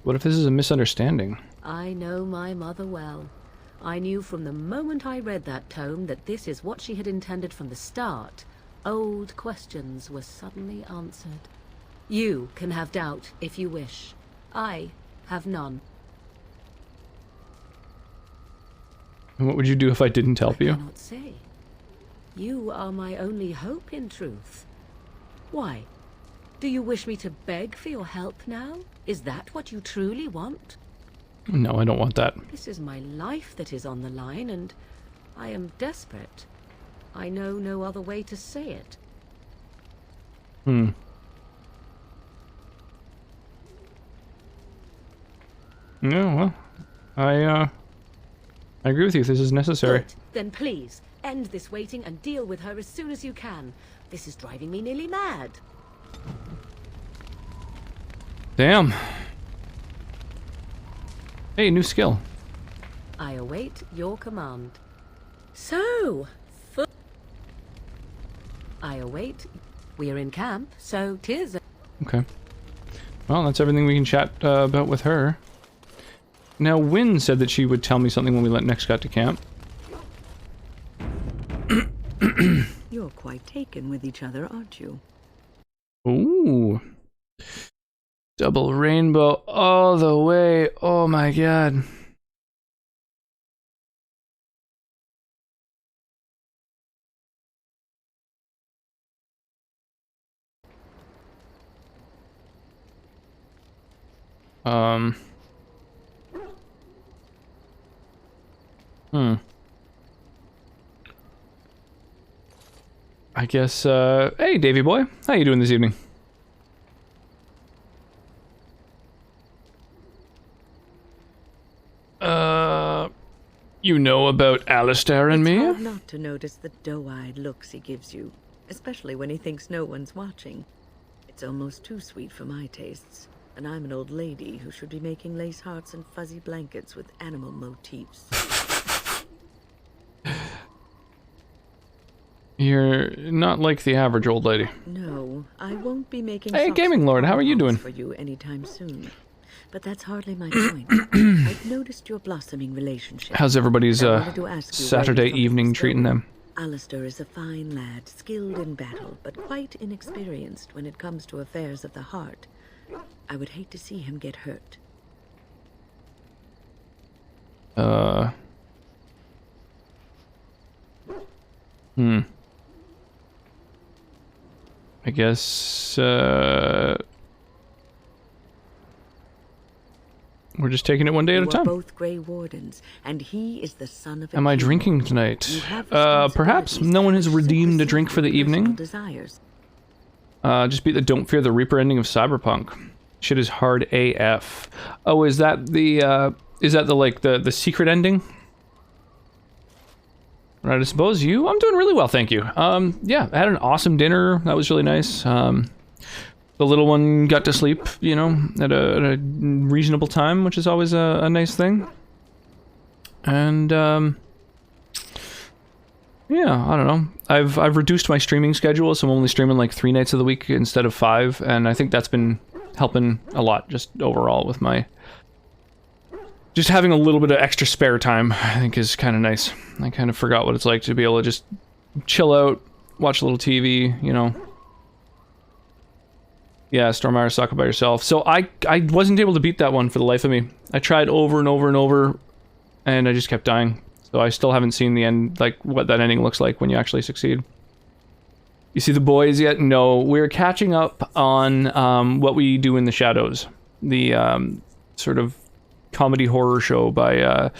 What if this is a misunderstanding? I know my mother well. I knew from the moment I read that tome that this is what she had intended from the start. Old questions were suddenly answered. You can have doubt if you wish. I have none. And what would you do if I didn't help you? I cannot say. You are my only hope, in truth. Why? Do you wish me to beg for your help now? Is that what you truly want? No, I don't want that. This is my life that is on the line, and I am desperate. I know no other way to say it. Yeah, well, I agree with you. This is necessary. Good. Then please, end this waiting and deal with her as soon as you can. This is driving me nearly mad. Damn. Hey, new skill. I await your command. So, I await. We are in camp, so 'tis. Okay. Well, that's everything we can chat about with her. Now, Wynn said that she would tell me something when we next got to camp. You're quite taken with each other, aren't you? Ooh. Double rainbow all the way. Oh my god. I guess, hey, Davy boy. How you doing this evening? You know about Alistair and me? It's hard not to notice the doe-eyed looks he gives you, especially when he thinks no one's watching. It's almost too sweet for my tastes, and I'm an old lady who should be making lace hearts and fuzzy blankets with animal motifs. You're not like the average old lady. No, I won't be making. Hey, Gaming Lord, how are you doing? For you anytime soon. But that's hardly my point. I've noticed your blossoming relationship. How's everybody's Saturday evening treating them? Alistair is a fine lad, skilled in battle, but quite inexperienced when it comes to affairs of the heart. I would hate to see him get hurt. I guess, we're just taking it one day at a time. Both Grey Wardens, and he is the son of a Am I king. drinking tonight? Perhaps. No one has redeemed a drink for the evening. Desires. Just beat the Don't Fear the Reaper ending of Cyberpunk. Shit is hard AF. Oh, is that the like the secret ending? Right, I suppose you? I'm doing really well, thank you. Yeah, I had an awesome dinner. That was really nice. The little one got to sleep, you know, at a reasonable time, which is always a nice thing. And, yeah, I don't know. I've reduced my streaming schedule, so I'm only streaming like 3 nights of the week instead of 5, and I think that's been helping a lot, just overall with my... Just having a little bit of extra spare time, I think, is kind of nice. I kind of forgot what it's like to be able to just chill out, watch a little TV, you know. Yeah, Stormire Soccer by yourself. So I wasn't able to beat that one for the life of me. I tried over and over and over, and I just kept dying. So I still haven't seen the end, like what that ending looks like when you actually succeed. You see the boys yet? No, we're catching up on What We Do in the Shadows, the sort of comedy horror show by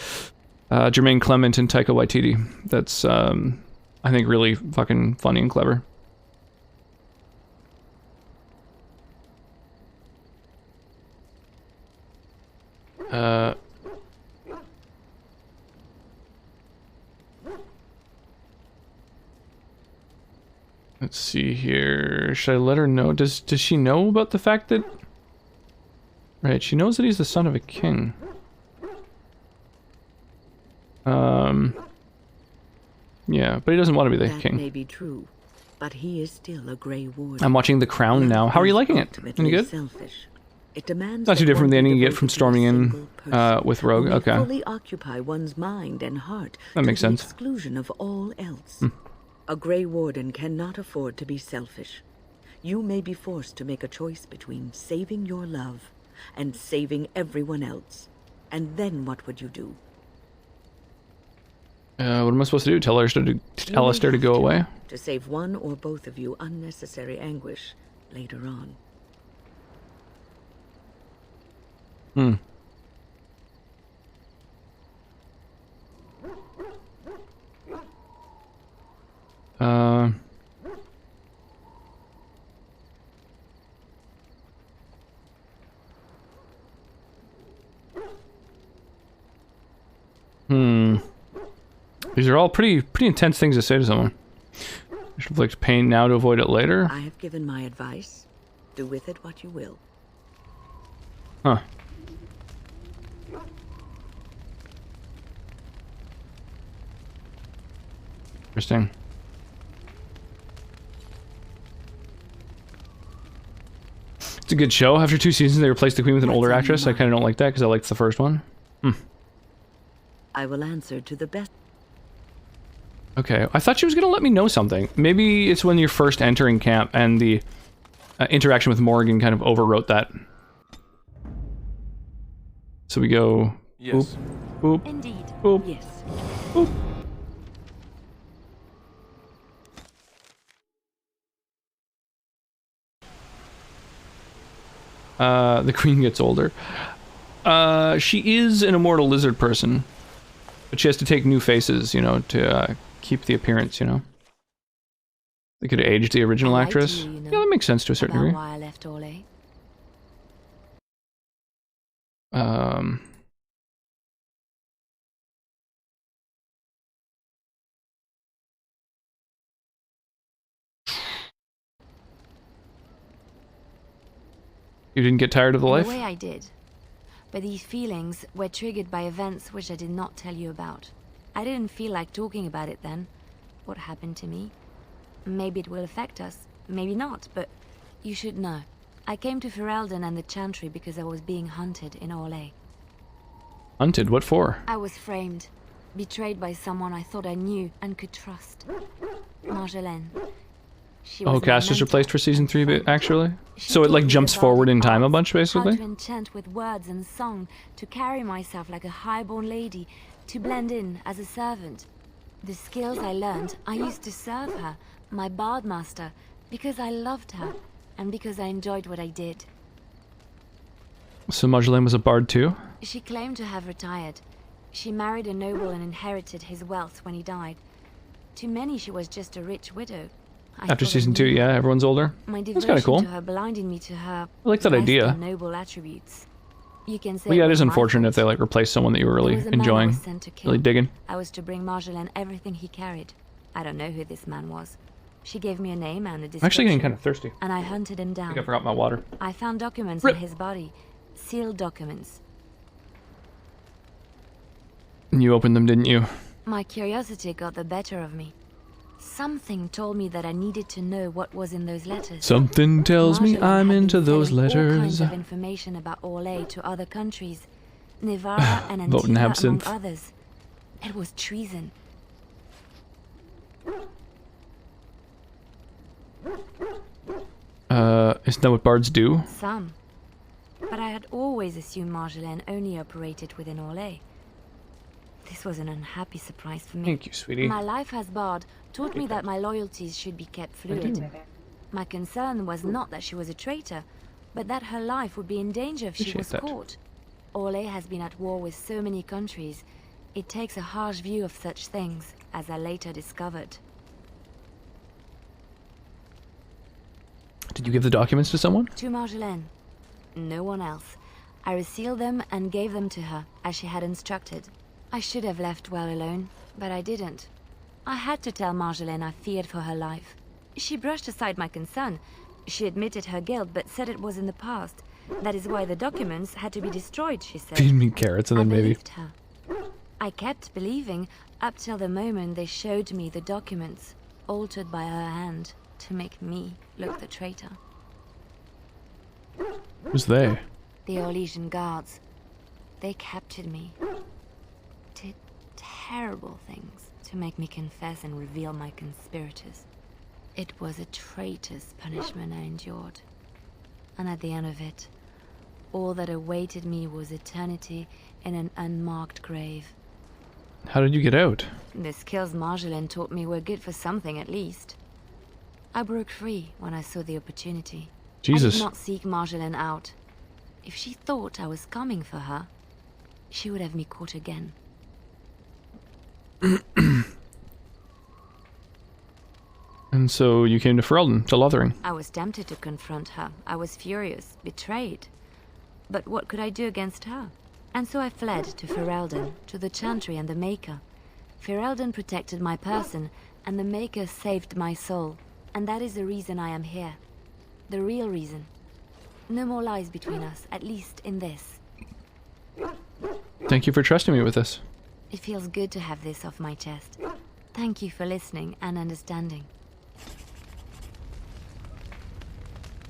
Jermaine Clement and Taika Waititi. That's I think really fucking funny and clever. Let's see here. Should I let her know? Does she know about the fact that... Right, she knows that he's the son of a king. Yeah, but he doesn't want to be the king. That may be true, but he is still a Grey Warden. I'm watching The Crown now. How are you liking it? Any good? Selfish. It demands Not too different from the ending you get from storming in with Rogue. Only Okay. fully occupy one's mind and heart That makes to the sense. exclusion of all else. A Grey Warden cannot afford to be selfish. You may be forced to make a choice between saving your love and saving everyone else. And then what would you do? What am I supposed to do? Tell Alistair to go away? To save one or both of you unnecessary anguish later on. These are all pretty intense things to say to someone. I should inflict pain now to avoid it later. I have given my advice. Do with it what you will. Huh. Interesting. It's a good show. After 2 seasons, they replaced the queen with an older actress. I kind of don't like that because I liked the first one. I will answer to the best. Okay, I thought she was gonna let me know something. Maybe it's when you're first entering camp and the interaction with Morgan kind of overwrote that. So we go... Yes. Boop, boop, Indeed. boop, Yes. boop. The queen gets older. She is an immortal lizard person, but she has to take new faces, you know, to keep the appearance, you know. They could age the original I lied to actress. you, you know, Yeah, that makes sense to a certain about degree. why I left Orlais. You didn't get tired of the In life? a way I did. But these feelings were triggered by events which I did not tell you about. I didn't feel like talking about it then. What happened to me? Maybe it will affect us, maybe not, but you should know. I came to Ferelden and the Chantry because I was being hunted in Orlais. Hunted? What for? I was framed, betrayed by someone I thought I knew and could trust. Marjolaine. She was Oh, my cast is mentor replaced for season and 3, friend. actually? She So it taught like me jumps about forward in time a arts, bunch, basically? How to enchant with words and song, to carry myself like a highborn lady, to blend in as a servant. The skills I learned, I used to serve her, my bard master, because I loved her, and because I enjoyed what I did. So Marjolaine was a bard too? She claimed to have retired. She married a noble and inherited his wealth when he died. To many, she was just a rich widow. I After thought I season 2, knew yeah, her. everyone's older. My That's devotion kind of cool. to her blinded me to her I like that less idea. than noble attributes. You can say Well, yeah, it was is my unfortunate if fault. they like replace someone that you were really There was a man I enjoying, was sent to kill. really digging. I was to bring Marjolaine everything he carried. I don't know who this man was. She gave me a name and a description. I'm actually getting kind of thirsty. And I hunted him I down. think I forgot my water. I found documents Rip. on his body. Sealed documents. And you opened them, didn't you? My curiosity got the better of me. Something told me that I needed to know what was in those letters. Something tells me Marjolaine I'm had been into those selling all kinds letters. of information about Orlais to other countries. Nevada and Vote in Antigua among absinthe. others. It was treason. Isn't that what bards do? Some. But I had always assumed Marjolaine only operated within Orlais. This was an unhappy surprise for me. Thank you, sweetie. My life as bard taught me that my loyalties should be kept fluid. My concern was not that she was a traitor, but that her life would be in danger if she Appreciate was that. caught. Orlais has been at war with so many countries. It takes a harsh view of such things, as I later discovered. Did you give the documents to someone? To Marjolaine. No one else. I resealed them and gave them to her, as she had instructed. I should have left well alone, but I didn't. I had to tell Marjolaine I feared for her life. She brushed aside my concern. She admitted her guilt, but said it was in the past. That is why the documents had to be destroyed, she said. Feed me carrots and I then maybe. believed her. I kept believing up till the moment they showed me the documents, altered by her hand, to make me look the traitor. Who's they? The Orlesian guards. They captured me. Did terrible things to make me confess and reveal my conspirators. It was a traitor's punishment I endured. And at the end of it, all that awaited me was eternity in an unmarked grave. How did you get out? The skills Marjolaine taught me were good for something at least. I broke free when I saw the opportunity. I Jesus. did not seek Marjolaine out. If she thought I was coming for her, she would have me caught again. And so you came to Ferelden, to Lothering. I was tempted to confront her. I was furious, betrayed. But what could I do against her? And so I fled to Ferelden, to the Chantry and the Maker. Ferelden protected my person, and the Maker saved my soul. And that is the reason I am here. The real reason. No more lies between us, at least in this. Thank you for trusting me with this. It feels good to have this off my chest. Thank you for listening and understanding.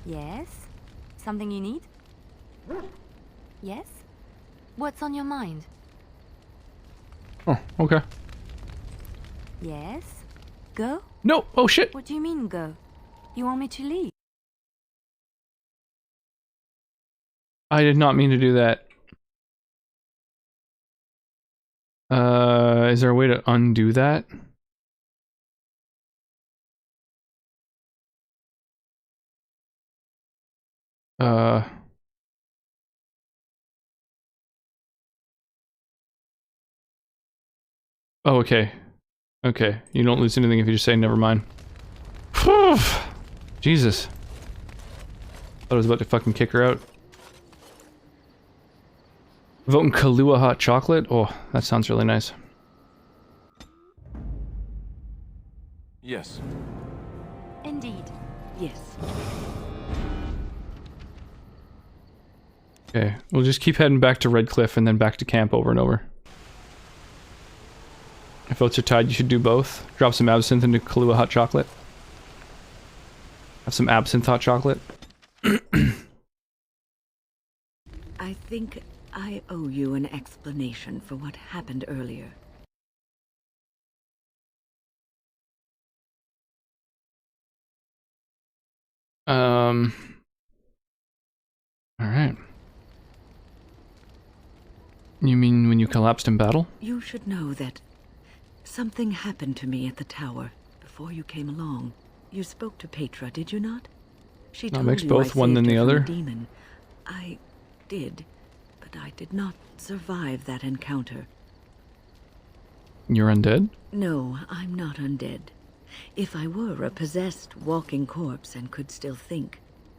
Yes? Something you need? Yes? What's on your mind? Oh, okay. Yes? Go? No! Oh shit! What do you mean, go? You want me to leave? I did not mean to do that. Is there a way to undo that? Oh, okay. Okay, you don't lose anything if you just say never mind. Whew. Jesus. Thought I was about to fucking kick her out. Voting Kahlua hot chocolate? Oh, that sounds really nice. Yes. Indeed. Yes. Okay, we'll just keep heading back to Redcliffe and then back to camp over and over. If votes are tied, you should do both. Drop some absinthe into Kahlua hot chocolate. Have some absinthe hot chocolate. I think I owe you an explanation for what happened earlier. Alright. You mean when you collapsed in battle? You should know that something happened to me at the tower before you came along. You spoke to Petra, did you not? She told makes you both I one than saved the her from a other. demon. I did, but I did not survive that encounter. You're undead? No, I'm not undead. If I were a possessed walking corpse and could still think,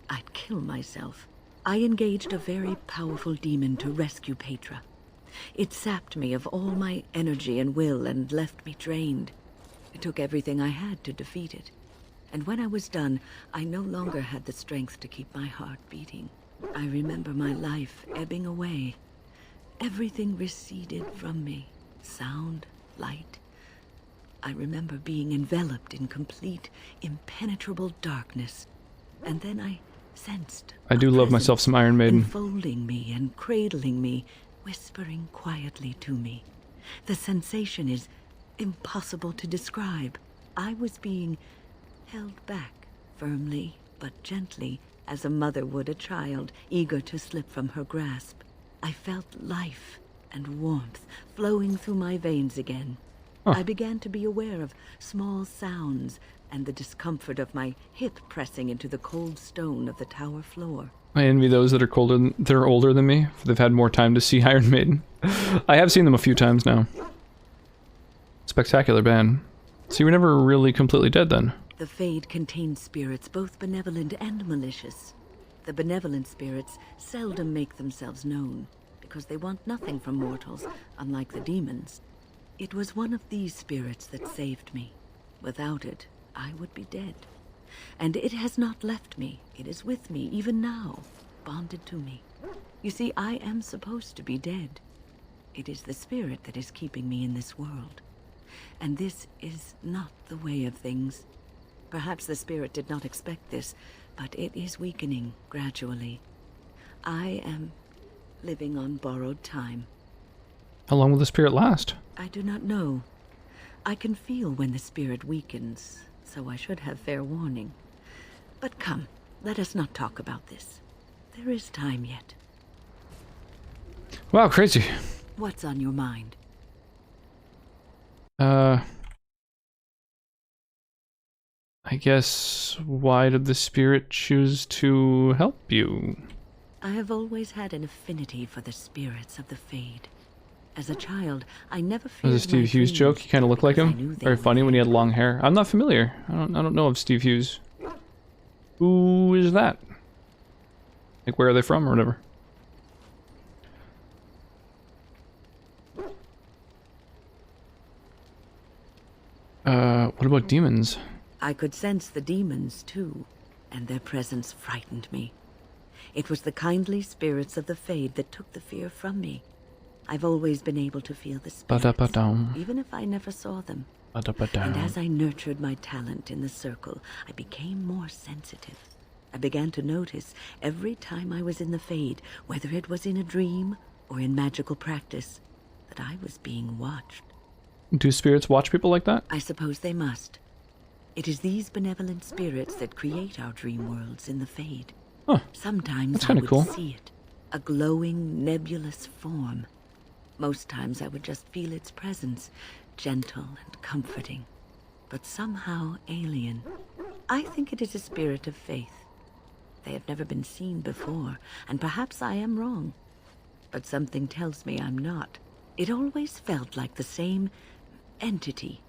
I'd kill myself. I engaged a very powerful demon to rescue Petra. It sapped me of all my energy and will and left me drained. It took everything I had to defeat it. And when I was done, I no longer had the strength to keep my heart beating. I remember my life ebbing away. Everything receded from me. Sound, light. I remember being enveloped in complete, impenetrable darkness. And then I sensed I do love myself some Iron Maiden. enfolding me and cradling me, whispering quietly to me. The sensation is impossible to describe. I was being held back, firmly but gently, as a mother would a child, eager to slip from her grasp. I felt life and warmth flowing through my veins again. I began to be aware of small sounds and the discomfort of my hip pressing into the cold stone of the tower floor. I envy those that are colder, they're older than me. They've had more time to see Iron Maiden. I have seen them a few times now. Spectacular band. So you were never really completely dead then? The Fade contains spirits both benevolent and malicious. The benevolent spirits seldom make themselves known, because they want nothing from mortals, unlike the demons. It was one of these spirits that saved me. Without it, I would be dead. And it has not left me. It is with me, even now, bonded to me. You see, I am supposed to be dead. It is the spirit that is keeping me in this world. And this is not the way of things. Perhaps the spirit did not expect this, but it is weakening gradually. I am living on borrowed time. How long will the spirit last? I do not know. I can feel when the spirit weakens, so I should have fair warning. But come, let us not talk about this. There is time yet. Wow, crazy. What's on your mind? I guess, why did the spirit choose to help you? I have always had an affinity for the spirits of the Fade. As a child, I never feared Was it Steve Hughes joke? He kind of looked like him. Very funny when he had long hair. I'm not familiar. I don't know of Steve Hughes. Who is that? Like, where are they from or whatever? What about demons? I could sense the demons, too, and their presence frightened me. It was the kindly spirits of the Fade that took the fear from me. I've always been able to feel the spirits, even if I never saw them. And as I nurtured my talent in the circle, I became more sensitive. I began to notice every time I was in the Fade, whether it was in a dream or in magical practice, that I was being watched. Do spirits watch people like that? I suppose they must. It is these benevolent spirits that create our dream worlds in the Fade. Huh. Sometimes That's I kinda would cool. see it, a glowing, nebulous form. Most times I would just feel its presence, gentle and comforting, but somehow alien. I think it is a spirit of faith. They have never been seen before, and perhaps I am wrong. But something tells me I'm not. It always felt like the same entity.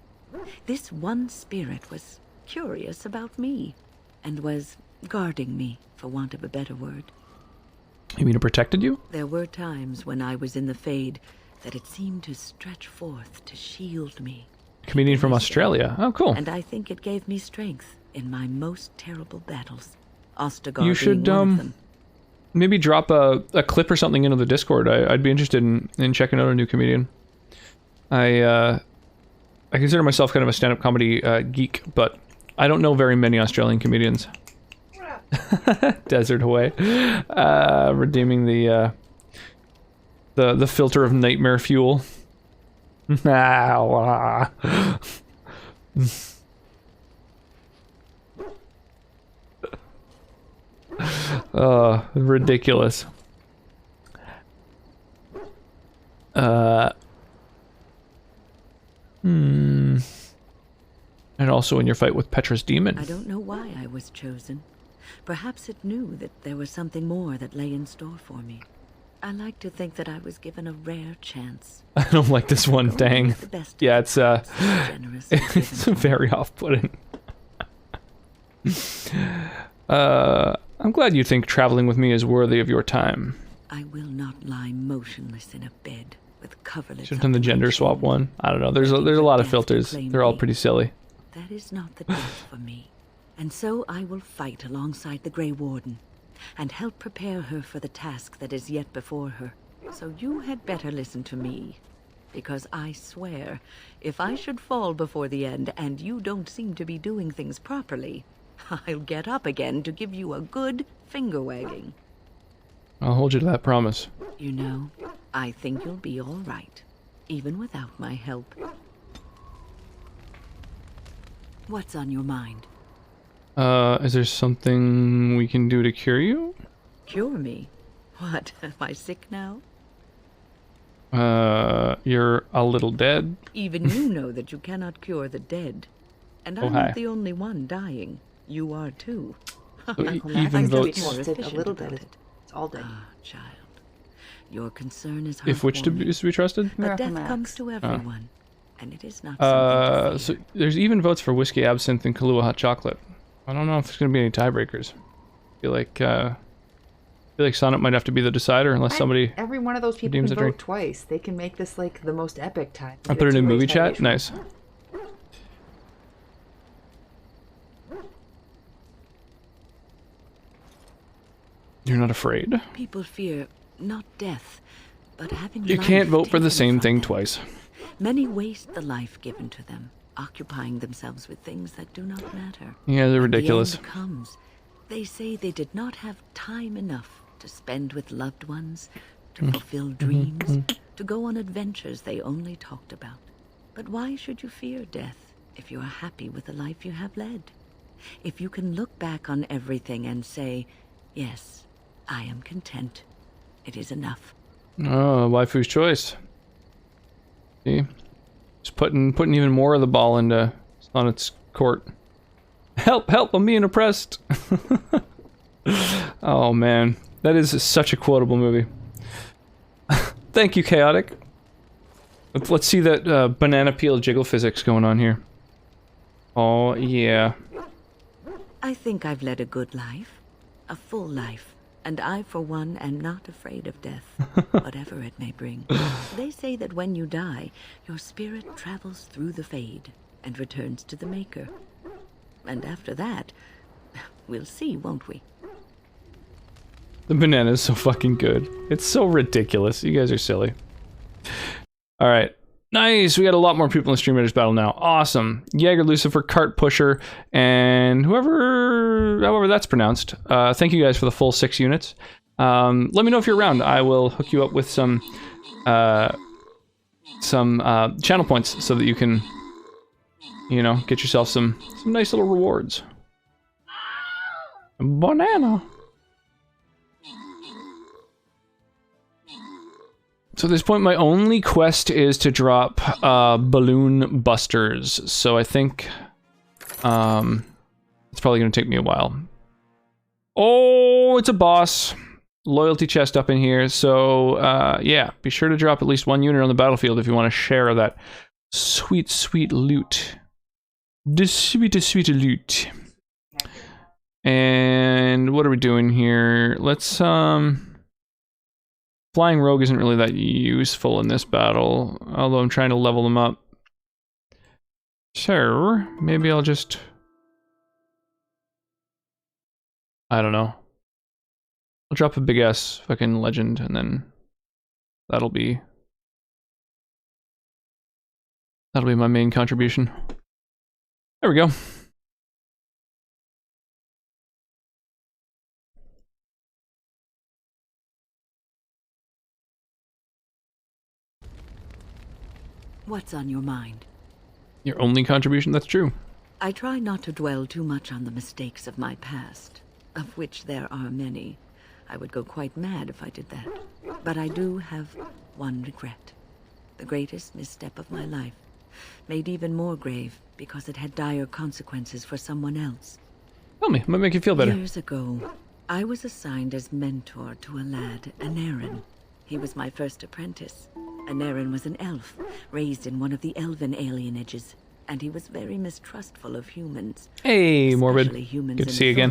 This one spirit was curious about me, and was guarding me, for want of a better word. You mean it protected you? There were times when I was in the Fade that it seemed to stretch forth to shield me. Comedian from Australia. Oh, cool. And I think it gave me strength in my most terrible battles. Ostergar You should being one of them. maybe drop a clip or something into the Discord. I'd be interested in checking out a new comedian. I consider myself kind of a stand-up comedy geek, but I don't know very many Australian comedians. Desert away, redeeming the filter of nightmare fuel. Ridiculous. And also in your fight with Petra's demon. I don't know why I was chosen. Perhaps it knew that there was something more that lay in store for me. I like to think that I was given a rare chance. I don't like this one, dang. The best Yeah, it's generously it's given to me. very off-putting. I'm glad you think traveling with me is worthy of your time. I will not lie motionless in a bed with coverlets. Should have done the gender swap one. I don't know. There's a lot of filters. They're all pretty silly. That is not the death for me. And so I will fight alongside the Grey Warden, and help prepare her for the task that is yet before her. So you had better listen to me, because I swear, if I should fall before the end and you don't seem to be doing things properly, I'll get up again to give you a good finger wagging. I'll hold you to that promise. You know, I think you'll be all right, even without my help. What's on your mind? Is there something we can do to cure you? Cure me? What, am I sick now? You're a little dead. Even you know that you cannot cure the dead. And Oh, I'm hi. not the only one dying. You are too. Even votes. A little bit. It's all dead. Ah, child. Your concern is If which is to be trusted? But Miracle death Max. comes to everyone. And it is not something to So fear. there's even votes for whiskey, absinthe, and Kahlua hot chocolate. I don't know if there's gonna be any tiebreakers. I feel like Sonnet might have to be the decider unless somebody. Every one of those people redeems can a vote drink. twice. They can make this like the most epic time. I put it in movie chat. Nice. You're not afraid. People fear not death, but having You life can't vote for the taken same from thing them. twice. Many waste the life given to them, occupying themselves with things that do not matter. Yeah, they're When ridiculous. the end comes, they say they did not have time enough to spend with loved ones, to fulfill dreams, to go on adventures they only talked about. But why should you fear death if you are happy with the life you have led? If you can look back on everything and say, yes, I am content. It is enough. Oh, waifu's choice. See, just putting even more of the ball into Sonnet's court. Help! Help! I'm being oppressed. Oh man, that is such a quotable movie. Thank you, Chaotic. Let's see that banana peel jiggle physics going on here. Oh yeah. I think I've led a good life, a full life, and I, for one, am not afraid of death, whatever it may bring. They say that when you die, your spirit travels through the Fade and returns to the Maker. And after that, we'll see, won't we? The banana is so fucking good. It's so ridiculous. You guys are silly. Alright. Nice! We got a lot more people in the Stream Raiders battle now. Awesome. Jaeger, Lucifer, Cart Pusher, and however that's pronounced. Thank you guys for the full 6 units. Let me know if you're around. I will hook you up with some some channel points so that you can, you know, get yourself some nice little rewards. Banana. So at this point, my only quest is to drop balloon busters. So I think it's probably going to take me a while. Oh, it's a boss. Loyalty chest up in here. So yeah, be sure to drop at least one unit on the battlefield if you want to share that sweet, sweet loot. The sweet loot. And what are we doing here? Let's Flying Rogue isn't really that useful in this battle, although I'm trying to level them up. So, maybe I'll just... I don't know. I'll drop a big-ass fucking legend, and then that'll be my main contribution. There we go. What's on your mind? Your only contribution? That's true. I try not to dwell too much on the mistakes of my past, of which there are many. I would go quite mad if I did that. But I do have one regret. The greatest misstep of my life, made even more grave because it had dire consequences for someone else. Tell me, it might make you feel better. Years ago, I was assigned as mentor to a lad, Anarin. He was my first apprentice. Anarin was an elf, raised in one of the elven alienages, and he was very mistrustful of humans. Hey, Morbid. Humans Good to see you again.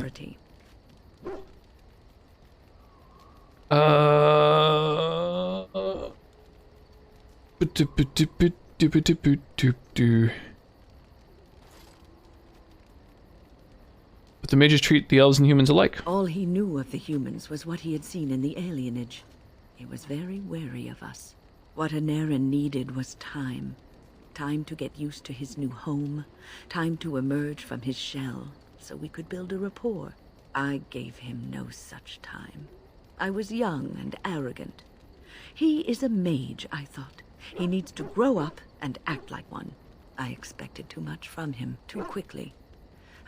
But the mages treat the elves and humans alike. All he knew of the humans was what he had seen in the alienage. He was very wary of us. What Anarin needed was time. Time to get used to his new home. Time to emerge from his shell, so we could build a rapport. I gave him no such time. I was young and arrogant. He is a mage, I thought. He needs to grow up and act like one. I expected too much from him, too quickly.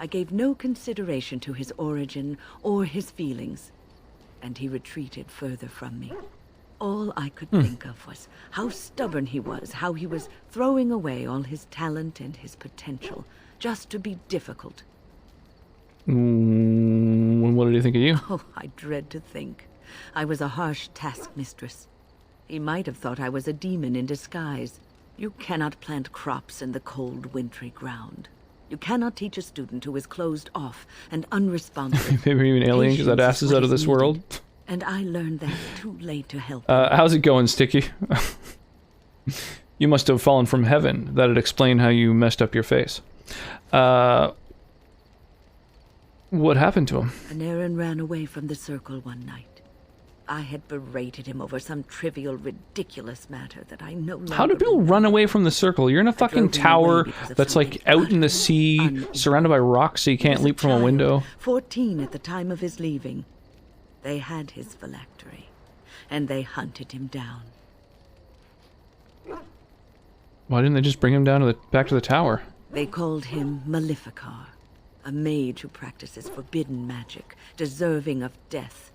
I gave no consideration to his origin or his feelings, and he retreated further from me. All I could think of was how stubborn he was, how he was throwing away all his talent and his potential, just to be difficult. What did he think of you? Oh, I dread to think. I was a harsh taskmistress. He might have thought I was a demon in disguise. You cannot plant crops in the cold, wintry ground. You cannot teach a student who is closed off and unresponsive. Maybe even alien, because that ass is out of this world. And I learned that too late to help. How's it going, Sticky? You must have fallen from heaven. That'd explain how you messed up your face. What happened to him? Anarin ran away from the circle one night. I had berated him over some trivial, ridiculous matter that I no longer... How do people run away from the circle? You're in a fucking tower that's like out in the sea, surrounded by rocks, so you can't leap from a window. 14 at the time of his leaving. They had his phylactery, and they hunted him down. Why didn't they just bring him down to back to the tower? They called him Maleficar, a mage who practices forbidden magic, deserving of death.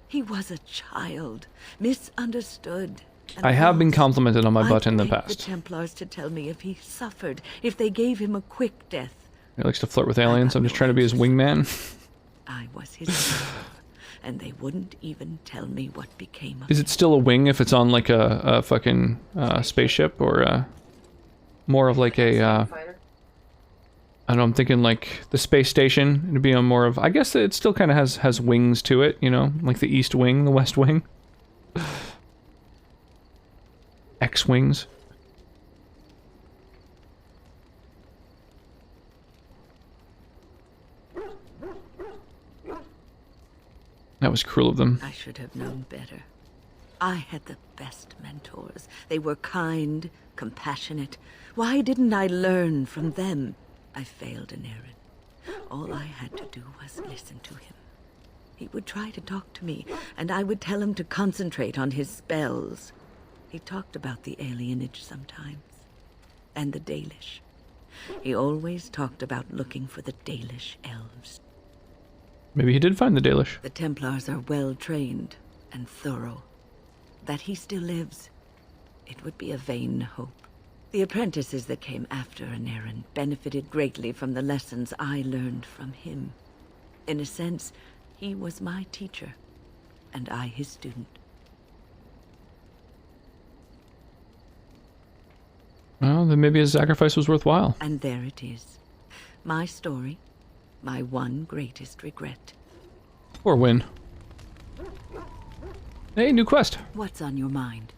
He was a child, misunderstood. I have been complimented on my butt in the I begged past. the Templars to tell me if he suffered, if they gave him a quick death. He likes to flirt with aliens. I'm just trying to be his wingman. I was his slave, and they wouldn't even tell me what became of Is it still a wing if it's on like a fucking spaceship, or more of like a I don't know, I'm thinking like the space station. It'd be on more of, I guess it still kind of has wings to it, you know, like the East Wing, the West Wing. X-Wings. That was cruel of them. I should have known better. I had the best mentors. They were kind, compassionate. Why didn't I learn from them? I failed Anarin. All I had to do was listen to him. He would try to talk to me, and I would tell him to concentrate on his spells. He talked about the alienage sometimes. And the Dalish. He always talked about looking for the Dalish elves. Maybe he did find the Dalish. The Templars are well trained and thorough. That he still lives, it would be a vain hope. The apprentices that came after Anarin benefited greatly from the lessons I learned from him. In a sense, he was my teacher, and I his student. Well, then maybe his sacrifice was worthwhile. And there it is. My story, my one greatest regret. Or win. Hey, new quest. What's on your mind?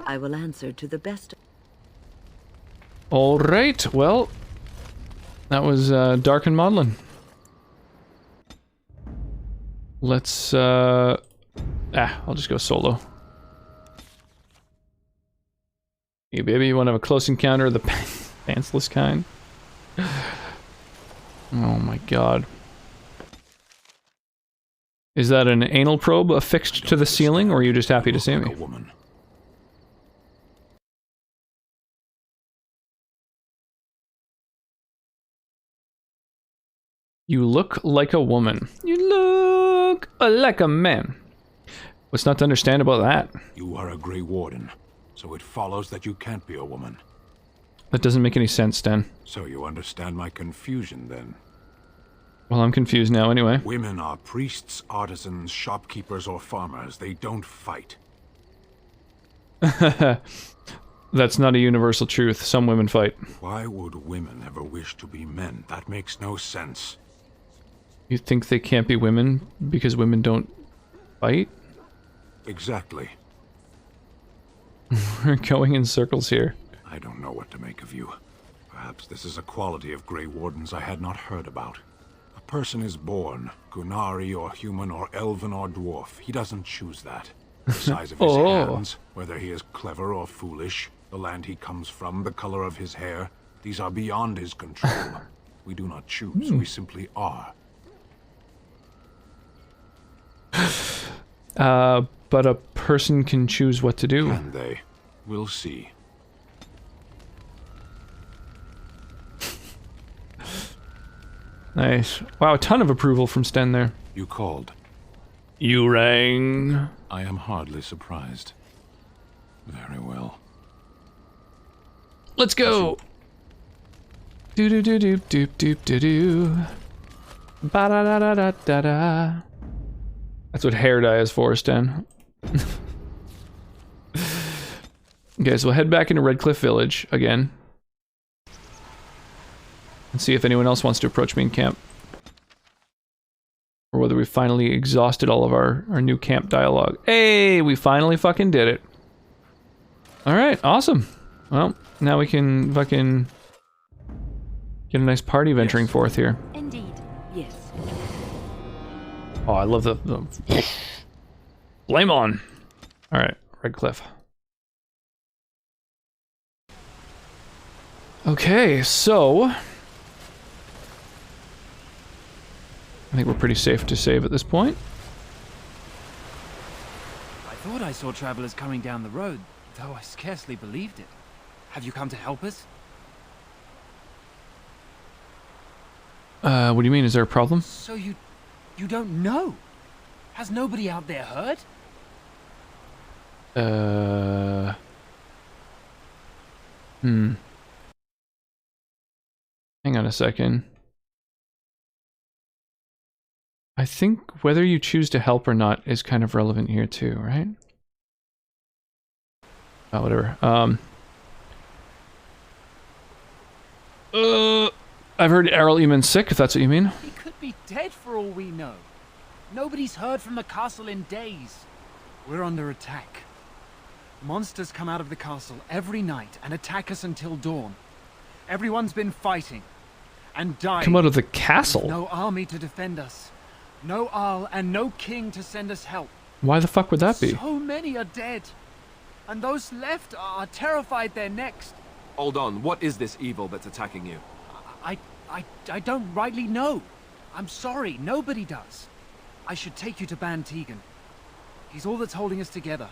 I will answer to the best. All right, well, that was Dark and Maudlin. Let's, I'll just go solo. Hey, baby, you want to have a close encounter of the pantsless kind? Oh my god. Is that an anal probe affixed to the ceiling, or are you just happy to see me? Woman. You look like a woman. You look like a man. What's not to understand about that? You are a Grey Warden, so it follows that you can't be a woman. That doesn't make any sense, Dan. So you understand my confusion, then? Well, I'm confused now anyway. Women are priests, artisans, shopkeepers, or farmers. They don't fight. That's not a universal truth. Some women fight. Why would women ever wish to be men? That makes no sense. You think they can't be women because women don't fight? Exactly. We're going in circles here. I don't know what to make of you. Perhaps this is a quality of Grey Wardens I had not heard about. A person is born, Gunari or human or elven or dwarf. He doesn't choose that. The size of his hands, whether he is clever or foolish, the land he comes from, the color of his hair, these are beyond his control. We do not choose, we simply are. But a person can choose what to do. Can they? We'll see. Nice. Wow, a ton of approval from Sten there. You called. You rang. I am hardly surprised. Very well. Let's go. Do do do do do do do do. Ba da da da da da da. That's what hair dye is for, Sten. Okay, so we'll head back into Redcliffe Village again. And see if anyone else wants to approach me in camp. Or whether we finally exhausted all of our new camp dialogue. Hey, we finally fucking did it. Alright, awesome. Well, now we can fucking get a nice party venturing forth here. Indeed. Yes. Oh, I love the Flame on. Alright, Redcliffe. Okay, so I think we're pretty safe to save at this point. I thought I saw travelers coming down the road, though I scarcely believed it. Have you come to help us? What do you mean? Is there a problem? So you don't know? Has nobody out there heard? Hang on a second. I think whether you choose to help or not is kind of relevant here too, right? Oh, whatever. I've heard Errol Eamon's sick, if that's what you mean. He could be dead for all we know. Nobody's heard from the castle in days. We're under attack. Monsters come out of the castle every night and attack us until dawn. Everyone's been fighting and dying. Come out of the castle? With no army to defend us. No Arl and no king to send us help. Why the fuck would that be? So many are dead. And those left are terrified they're next. Hold on, what is this evil that's attacking you? I don't rightly know. I'm sorry, nobody does. I should take you to Ban Tegan. He's all that's holding us together.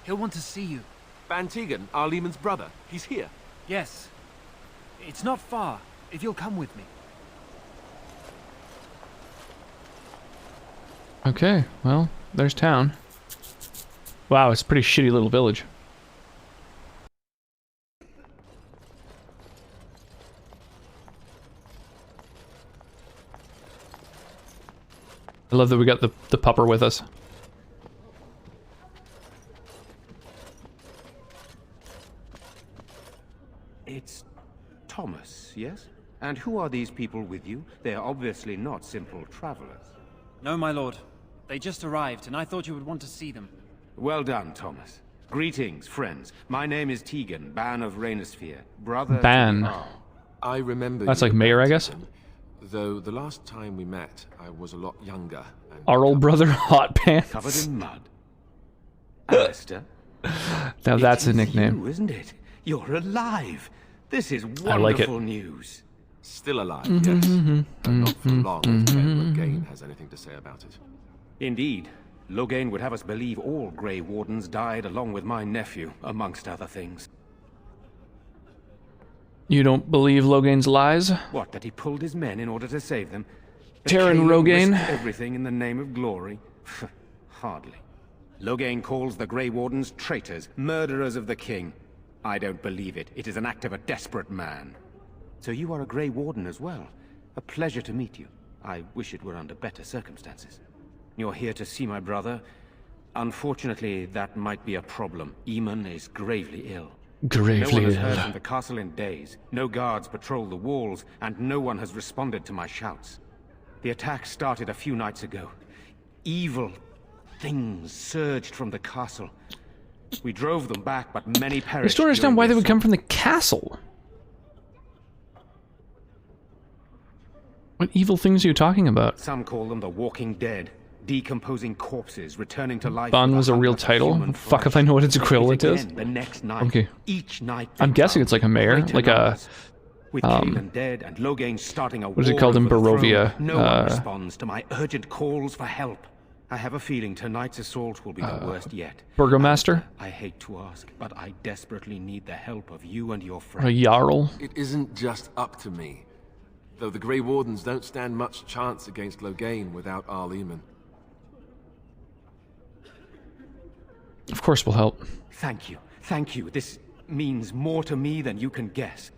He'll want to see you. Van Tegan, our Lehman's brother. He's here. Yes. It's not far, if you'll come with me. Okay, well, there's town. Wow, it's a pretty shitty little village. I love that we got the pupper with us. It's Thomas, yes? And who are these people with you? They are obviously not simple travelers. No, my lord. They just arrived, and I thought you would want to see them. Well done, Thomas. Greetings, friends. My name is Tegan, Ban of Rainersphere, brother Ban. to the Arl. I remember. That's you, like mayor, I Van guess. Tegan, though the last time we met, I was a lot younger. And Our old brother, Hot Pants. Covered in mud. Alistair? Now that's a nickname. You, isn't it? You're alive. This is wonderful I like it. news. Still alive, yes. But not for long if Ben Logain has anything to say about it. Indeed. Logain would have us believe all Grey Wardens died along with my nephew, amongst other things. You don't believe Logain's lies? What, that he pulled his men in order to save them? That Terran Caleb Rogaine? risked everything in the name of glory? Hardly. Logain calls the Grey Wardens traitors, murderers of the king. I don't believe it. It is an act of a desperate man. So you are a Grey Warden as well. A pleasure to meet you. I wish it were under better circumstances. You're here to see my brother. Unfortunately, that might be a problem. Eamon is gravely ill. Gravely No one has heard ill. from the castle in days. No guards patrol the walls, and no one has responded to my shouts. The attack started a few nights ago. Evil things surged from the castle. We drove them back, but many I perished. just don't understand during why the they would come assault. from the castle. What evil things are you talking about? Some call them the Walking Dead, decomposing corpses returning to life. Bun with a was a real hunger for title? human Fuck flesh. if I know what its They hit equivalent is. again the next night. Okay. Each night. I'm they guessing found it's like a mayor, greater like a, numbers. With Kaelin dead and Logain starting a what is it war called in over the Barovia? throne, no one responds to my urgent calls for help. I have a feeling tonight's assault will be the worst yet. Burgomaster? I hate to ask, but I desperately need the help of you and your A friends. Jarl? It isn't just up to me. Though the Grey Wardens don't stand much chance against Logain without our Lehman. Of course we'll help. Thank you. Thank you. This means more to me than you can guess.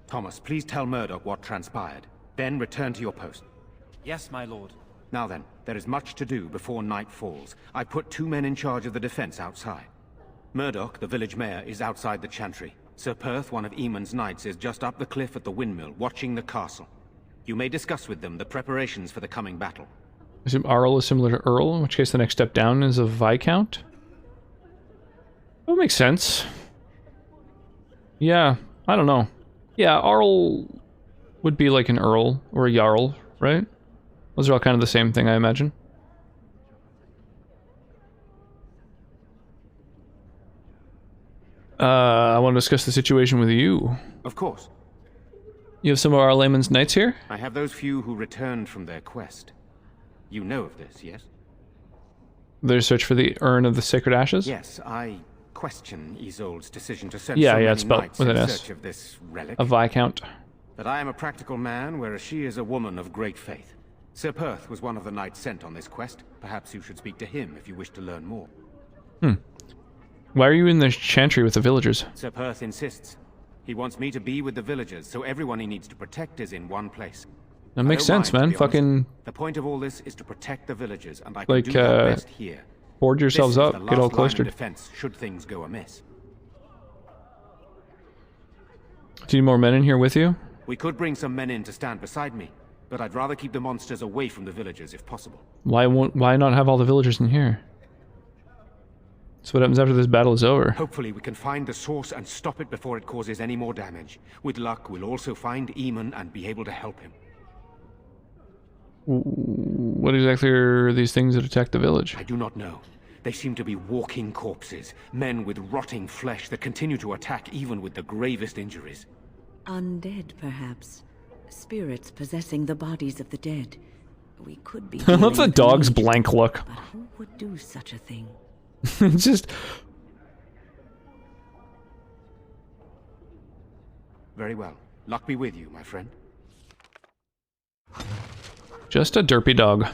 Thomas, please tell Murdoch what transpired. Then return to your post. Yes, my lord. Now then, there is much to do before night falls. I put 2 men in charge of the defense outside. Murdoch, the village mayor, is outside the chantry. Sir Perth, one of Eamon's knights, is just up the cliff at the windmill, watching the castle. You may discuss with them the preparations for the coming battle. Is Arl is similar to Earl, in which case the next step down is a Viscount? That makes sense. Yeah, I don't know. Yeah, Arl would be like an Earl or a Jarl, right? Those are all kind of the same thing, I imagine. I want to discuss the situation with you. Of course. You have some of our layman's knights here? I have those few who returned from their quest. You know of this, yes? Their search for the Urn of the Sacred Ashes? Yes, I question Isolde's decision to send Yeah, so yeah, many it's spelled knights with in an S. search of this relic. A Viscount. But I am a practical man, whereas she is a woman of great faith. Sir Perth was one of the knights sent on this quest. Perhaps you should speak to him if you wish to learn more. Why are you in the chantry with the villagers? Sir Perth insists. He wants me to be with the villagers, so everyone he needs to protect is in one place. That makes sense, man. Fucking The point of all this is to protect the villagers, and I can like do that best here. board yourselves This is up, the get all last line of cloistered. defense should things go amiss. Do you need more men in here with you? We could bring some men in to stand beside me, but I'd rather keep the monsters away from the villagers if possible. Why not have all the villagers in here? That's what happens after this battle is over. Hopefully we can find the source and stop it before it causes any more damage. With luck, we'll also find Eamon and be able to help him. What exactly are these things that attack the village? I do not know. They seem to be walking corpses, men with rotting flesh that continue to attack even with the gravest injuries. Undead, perhaps. Spirits possessing the bodies of the dead. We could be. I love dealing the with a dog's legion, blank look. But who would do such a thing? It's just... Very well. Luck be with you, my friend. Just a derpy dog.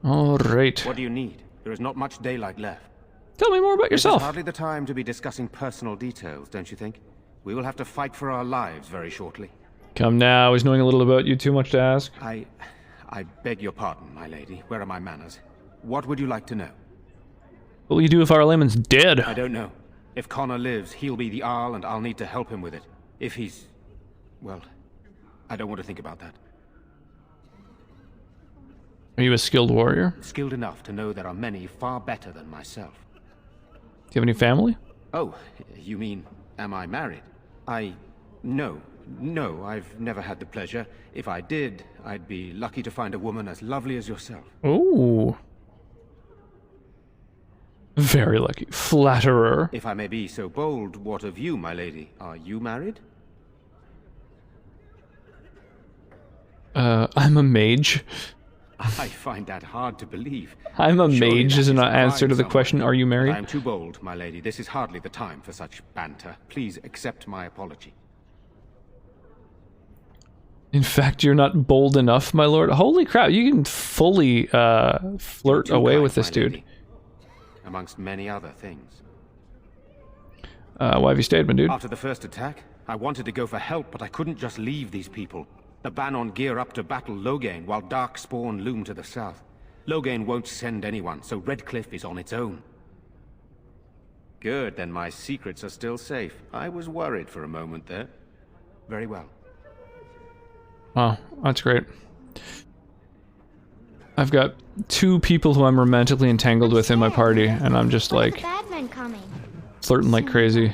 All right. What do you need? There is not much daylight left. Tell me more about yourself. This is hardly the time to be discussing personal details, don't you think? We will have to fight for our lives very shortly. Come now, is knowing a little about you too much to ask? I beg your pardon, my lady. Where are my manners? What would you like to know? What will you do if our layman's dead? I don't know. If Connor lives, he'll be the Arl, and I'll need to help him with it. If he's... well, I don't want to think about that. Are you a skilled warrior? Skilled enough to know there are many far better than myself. Do you have any family? Oh, you mean, am I married? No, I've never had the pleasure. If I did, I'd be lucky to find a woman as lovely as yourself. Ooh. Very lucky. Flatterer. If I may be so bold, what of you, my lady? Are you married? I'm a mage. I find that hard to believe. I'm a Surely mage that is an is answer to the someone. question, are you married? I'm too bold, my lady. This is hardly the time for such banter. Please accept my apology. In fact, you're not bold enough, my lord. Holy crap, you can fully flirt Too away kind, with this my dude. lady. Amongst many other things. Why have you stayed, my dude? After the first attack, I wanted to go for help, but I couldn't just leave these people. The Bannon gear up to battle Loghain, while Darkspawn loom to the south. Loghain won't send anyone, so Redcliffe is on its own. Good, then my secrets are still safe. I was worried for a moment there. Very well. Oh, that's great. I've got 2 people who I'm romantically entangled with in my party, and I'm just like Bad men coming. flirting like crazy.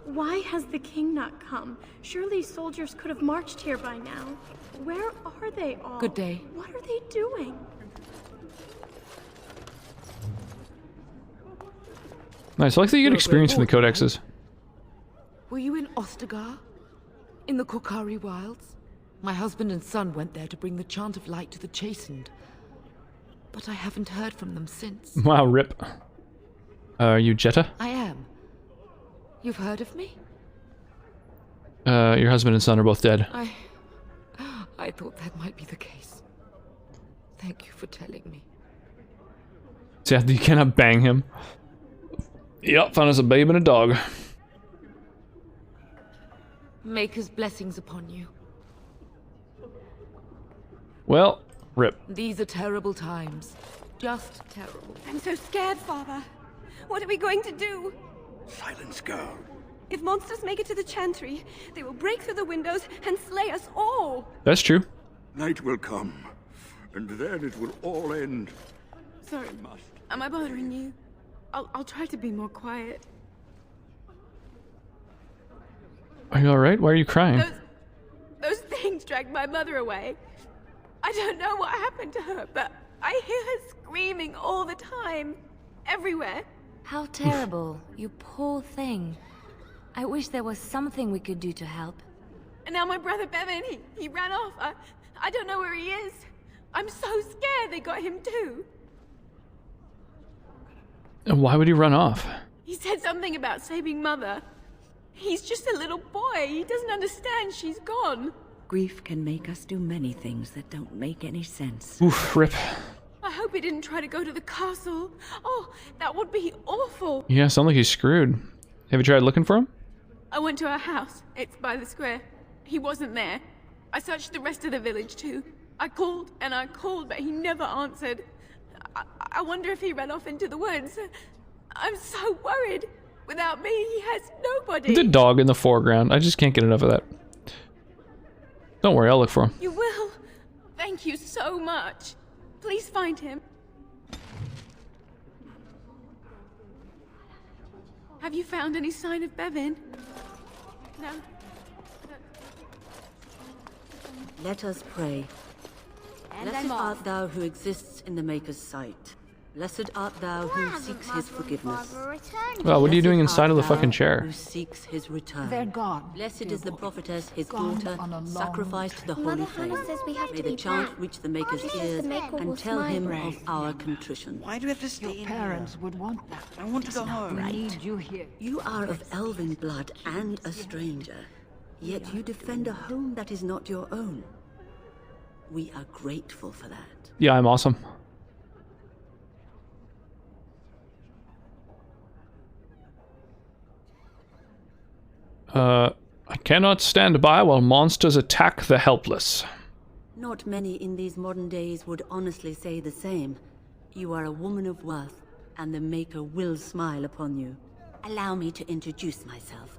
Why has the king not come? Surely soldiers could have marched here by now. Where are they all? Good day. What are they doing? Nice, I like that you get experience from the codexes. Were you in Ostagar? In the Korkari Wilds? My husband and son went there to bring the chant of light to the chastened. But I haven't heard from them since. Wow, rip. Are you Jetta? I am. You've heard of me? Your husband and son are both dead. I thought that might be the case. Thank you for telling me. So you cannot bang him. Yep, found us a babe and a dog. Maker's blessings upon you. Well, rip. These are terrible times. Just terrible. I'm so scared, Father. What are we going to do? Silence, girl. If monsters make it to the chantry, they will break through the windows and slay us all. That's true. Night will come, and then it will all end. Sorry, am I bothering you? I'll try to be more quiet. Are you alright? Why are you crying? Those things dragged my mother away. I don't know what happened to her, but I hear her screaming all the time. Everywhere. How terrible. You poor thing. I wish there was something we could do to help. And now my brother Bevan, he ran off. I don't know where he is. I'm so scared they got him too. And why would he run off? He said something about saving Mother. He's just a little boy. He doesn't understand she's gone. Grief can make us do many things that don't make any sense. Oof, rip. I hope he didn't try to go to the castle. Oh, that would be awful. Yeah, sounds like he's screwed. Have you tried looking for him? I went to our house. It's by the square. He wasn't there. I searched the rest of the village too. I called and I called, but he never answered. I wonder if he ran off into the woods. I'm so worried. Without me, he has nobody. The dog in the foreground. I just can't get enough of that. Don't worry, I'll look for him. You will? Thank you so much. Please find him. Have you found any sign of Bevan? No. Let us pray. Blessed art thou who exists in the Maker's sight. Blessed art thou who seeks his forgiveness. Well, what are you doing Blessed inside of the art thou fucking chair? Who seeks his return. They're gone. Blessed dear is the boy. prophetess, his Gone daughter, on a long sacrificed to the holy Mother flame. Hannah says we have May to the be chant back. reach the Maker's She says ears the Maker and will tell him smile. of our contrition. Why do we have to stay Your in parents would want that. I want to go home. We need you here. You are of elven blood and a stranger, yet you defend a home that is not your own. We are grateful for that. Yeah, I'm awesome. I cannot stand by while monsters attack the helpless. Not many in these modern days would honestly say the same. You are a woman of worth, and the Maker will smile upon you. Allow me to introduce myself.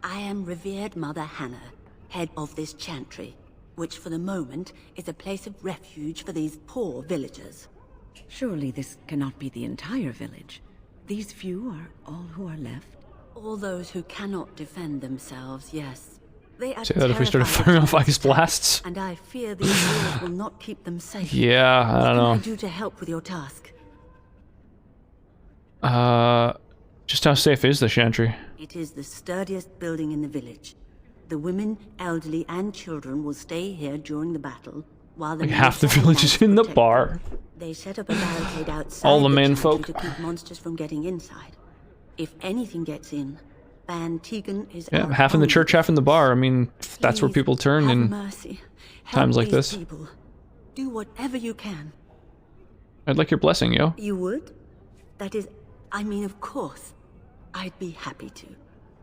I am revered Mother Hannah, head of this chantry, which for the moment is a place of refuge for these poor villagers. Surely this cannot be the entire village. These few are all who are left. All those who cannot defend themselves, yes. They are Say that if we started terrified firing of off ice blasts. and I fear these walls will not keep them safe. Yeah, I don't know. What can I do to help with your task? Just how safe is the chantry? It is the sturdiest building in the village. The women, elderly, and children will stay here during the battle, while the Like men half the settle village is out to in the protect bar. them. They set up a barricade outside All the men chantry folk. to keep monsters from getting inside. If anything gets in, Ban Tegan is Yeah, our half in the only church, half in the defense. bar. I mean, that's where Please, people turn have in mercy. times Help like these this. people. Do whatever you can. I'd like your blessing, yo. You would? That is, I mean, of course. I'd be happy to.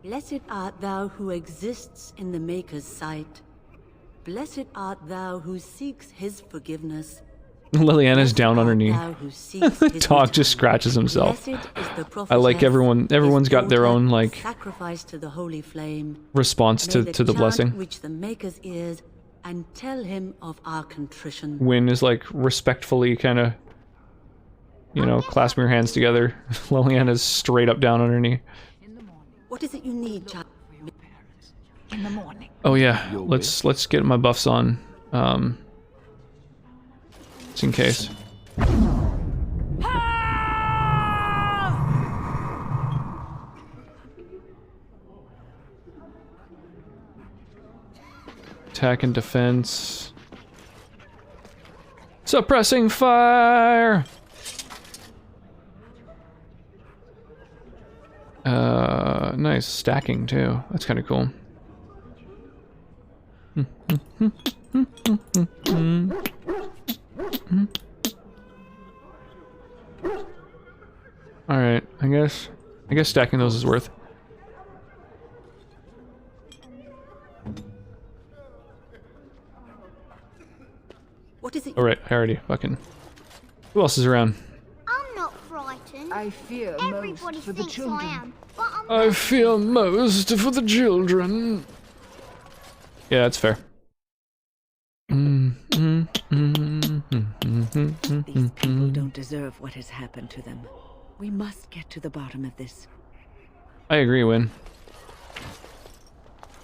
Blessed art thou who exists in the Maker's sight. Blessed art thou who seeks his forgiveness. Liliana's down on her knee. Thou who seeks The his dog just scratches himself. Blessed is the I like prophetess, everyone's got their daughter, own, like, sacrificed to the holy flame. response May to the chant blessing. reach the Maker's ears and tell him of our contrition. Win is like respectfully kind of, you know, clasping her hands together. Liliana's straight up down on her knee. What is it you need, child? In the morning. Oh yeah, let's get my buffs on. Just in case. Attack and defense. Suppressing fire! Nice. Stacking, too. That's kind of cool. Alright, I guess stacking those is worth. What is it? Alright, I already fucking... Who else is around? I'm not frightened. I fear Everybody most for the thinks children. I am, but I'm I feel most for the children. Yeah, that's fair. These people don't deserve what has happened to them. We must get to the bottom of this. I agree, Win.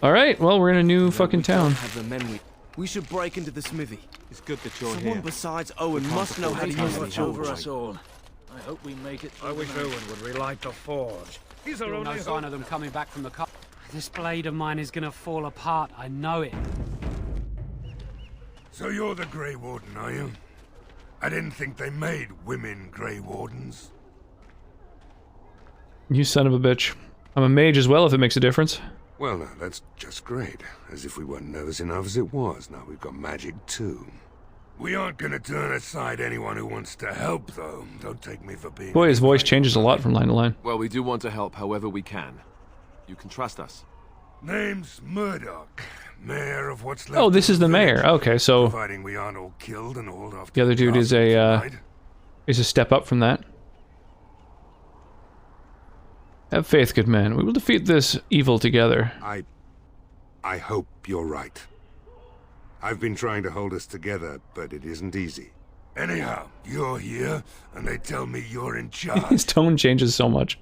Alright, well, we're in a new fucking town. Have the men we should break into the smithy. It's good that you're Someone here. besides Owen must know how to use the over forge. us all. I hope we make it. I wish Owen would relight the forge. He's our Still only no sign hope. of them coming back from the car. This blade of mine is gonna fall apart. I know it. So you're the Grey Warden, are you? I didn't think they made women Grey Wardens. You son of a bitch. I'm a mage as well, if it makes a difference. Well, now, that's just great. As if we weren't nervous enough as it was. Now we've got magic, too. We aren't gonna turn aside anyone who wants to help, though. Don't take me for being... Boy, his voice changes a lot from line to line. Well, we do want to help however we can. You can trust us. Name's Murdoch, mayor of what's left. Oh, this is the mayor. Okay, so Providing we aren't all killed and hauled off. the other dude is a step up from that. Have faith, good man. We will defeat this evil together. I hope you're right. I've been trying to hold us together, but it isn't easy. Anyhow, you're here, and they tell me you're in charge. His tone changes so much.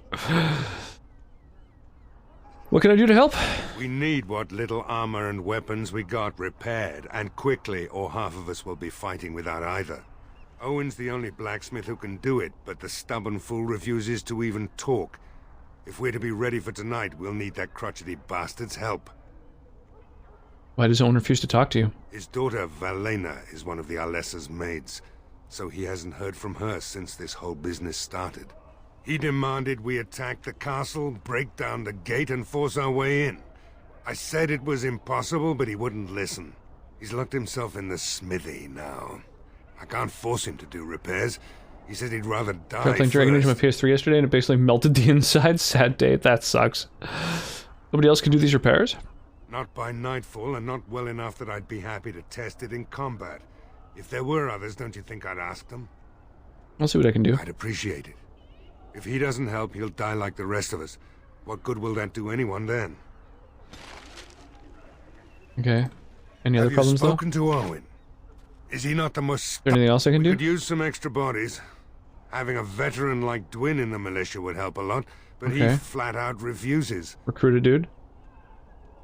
What can I do to help? We need what little armor and weapons we got repaired, and quickly, or half of us will be fighting without either. Owen's the only blacksmith who can do it, but the stubborn fool refuses to even talk. If we're to be ready for tonight, we'll need that crotchety bastard's help. Why does Owen refuse to talk to you? His daughter, Valena, is one of the Alessa's maids, so he hasn't heard from her since this whole business started. He demanded we attack the castle, break down the gate, and force our way in. I said it was impossible, but he wouldn't listen. He's locked himself in the smithy now. I can't force him to do repairs. He said he'd rather die I playing Dragon Age on my first. PS3 yesterday and it basically melted the inside. Sad day. That sucks. Nobody else can do these repairs? Not by nightfall, and not well enough that I'd be happy to test it in combat. If there were others, don't you think I'd ask them? I'll see what I can do. I'd appreciate it. If he doesn't help, he'll die like the rest of us. What good will that do anyone then? Okay. Any other problems Have you though? spoken to Owen? Is he not the most... Is there anything else I can do? Could use some extra bodies. Having a veteran like Dwin in the militia would help a lot, but Okay. he flat out refuses. Recruit a dude?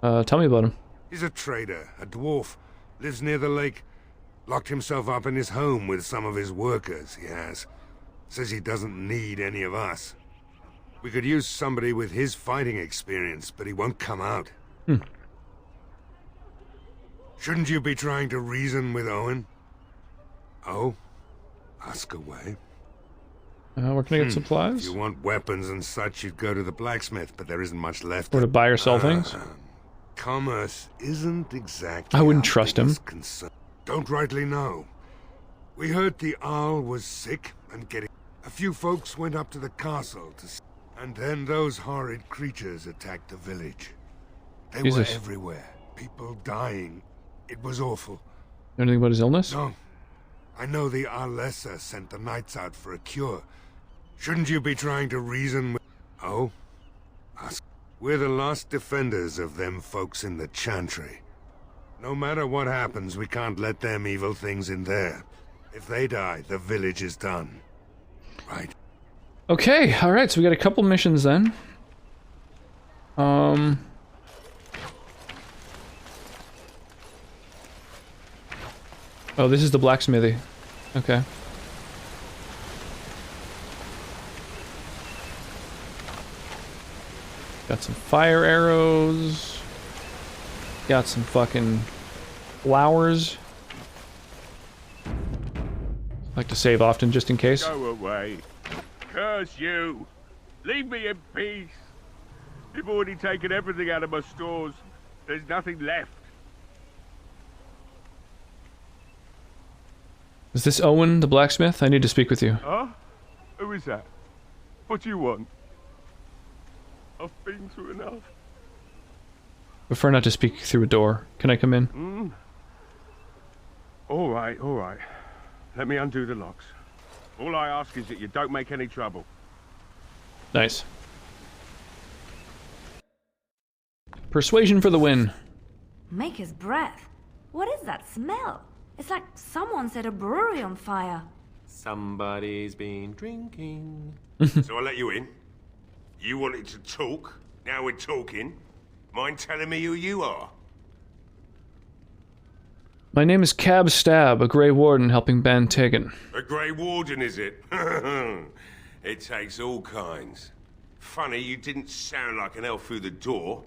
Tell me about him. He's a trader, a dwarf, lives near the lake. Locked himself up in his home with some of his workers, he has. Says he doesn't need any of us. We could use somebody with his fighting experience, but he won't come out. Shouldn't you be trying to reason with Owen? Oh? Ask away. Where can I get supplies? If you want weapons and such, you'd go to the blacksmith, but there isn't much left. Or to buy or sell things? Commerce isn't exactly I wouldn't our trust him. biggest concern. Don't rightly know. We heard the Arl was sick and getting... A few folks went up to the castle to... And then those horrid creatures attacked the village. They Jesus. were everywhere. People dying. It was awful. Anything about his illness? No. I know the Alessa sent the knights out for a cure. Shouldn't you be trying to reason with... Oh? Ask. We're the last defenders of them folks in the Chantry. No matter what happens, we can't let them evil things in there. If they die, the village is done. Right? Okay, alright, so we got a couple missions then. Oh, this is the blacksmithy. Okay. Got some fire arrows. Got some fucking flowers. Like to save often just in case. Go away. Curse you. Leave me in peace. You've already taken everything out of my stores. There's nothing left. Is this Owen, the blacksmith? I need to speak with you. Huh? Who is that? What do you want? I've been through enough. Prefer not to speak through a door. Can I come in? All right, all right. Let me undo the locks. All I ask is that you don't make any trouble. Nice. Persuasion for the win. Make his breath. What is that smell? It's like someone set a brewery on fire. Somebody's been drinking. So I let you in. You wanted to talk. Now we're talking. Mind telling me who you are? My name is Cab Stab, a Grey Warden helping Ban Tegan. A Grey Warden, is it? It takes all kinds. Funny, you didn't sound like an elf through the door.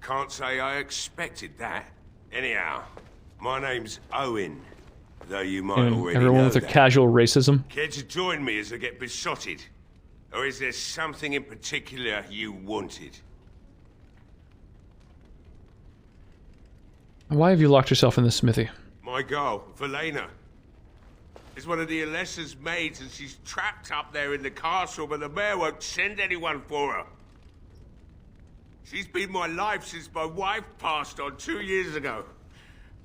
Can't say I expected that. Anyhow, my name's Owen, though you might And already everyone know with their that. casual racism. Care to join me as I get besotted? Or is there something in particular you wanted? Why have you locked yourself in the smithy? My girl, Valena, is one of the Alessa's maids, and she's trapped up there in the castle, but the mayor won't send anyone for her. She's been my life since my wife passed on 2 years ago.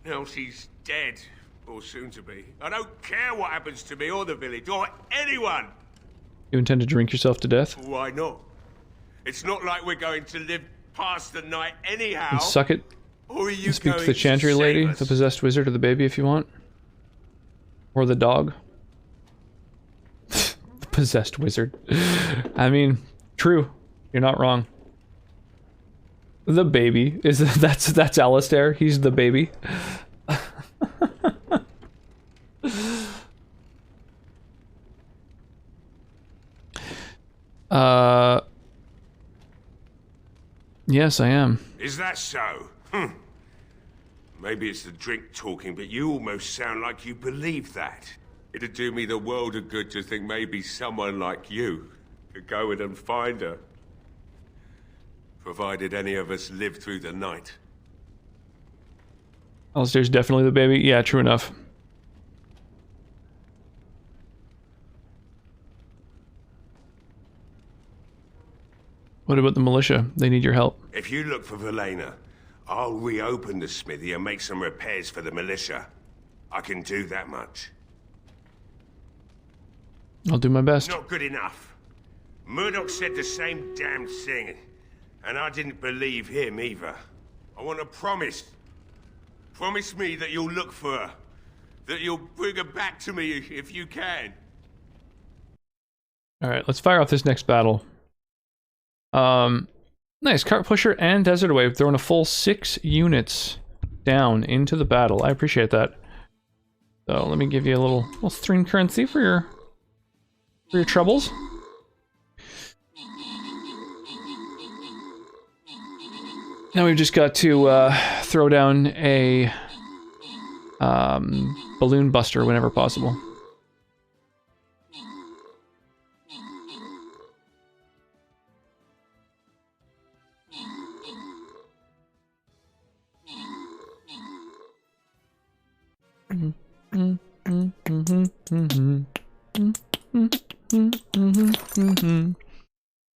Now she's dead, or soon to be. I don't care what happens to me or the village, or anyone. You intend to drink yourself to death? Why not? It's not like we're going to live past the night anyhow. And suck it. Or are you And speak to going the Chantry save lady, us? the possessed wizard, or the baby if you want. Or the dog. The possessed wizard. I mean, true. You're not wrong. The baby is that's Alistair. He's the baby. Yes, I am. Is that so? Maybe it's the drink talking, but you almost sound like you believe that. It'd do me the world of good to think maybe someone like you could go in and find her. Provided any of us live through the night. Alistair's definitely the baby. Yeah, true enough. What about the militia? They need your help. If you look for Velena, I'll reopen the smithy and make some repairs for the militia. I can do that much. I'll do my best. Not good enough. Murdoch said the same damn thing, and I didn't believe him either. I want a promise. Promise me that you'll look for her. That you'll bring her back to me if you can. Alright, let's fire off this next battle. Nice, cart pusher and desert wave, throwing a full 6 units down into the battle. I appreciate that. So let me give you a little stream currency for your troubles. Now we've just got to throw down a balloon buster whenever possible.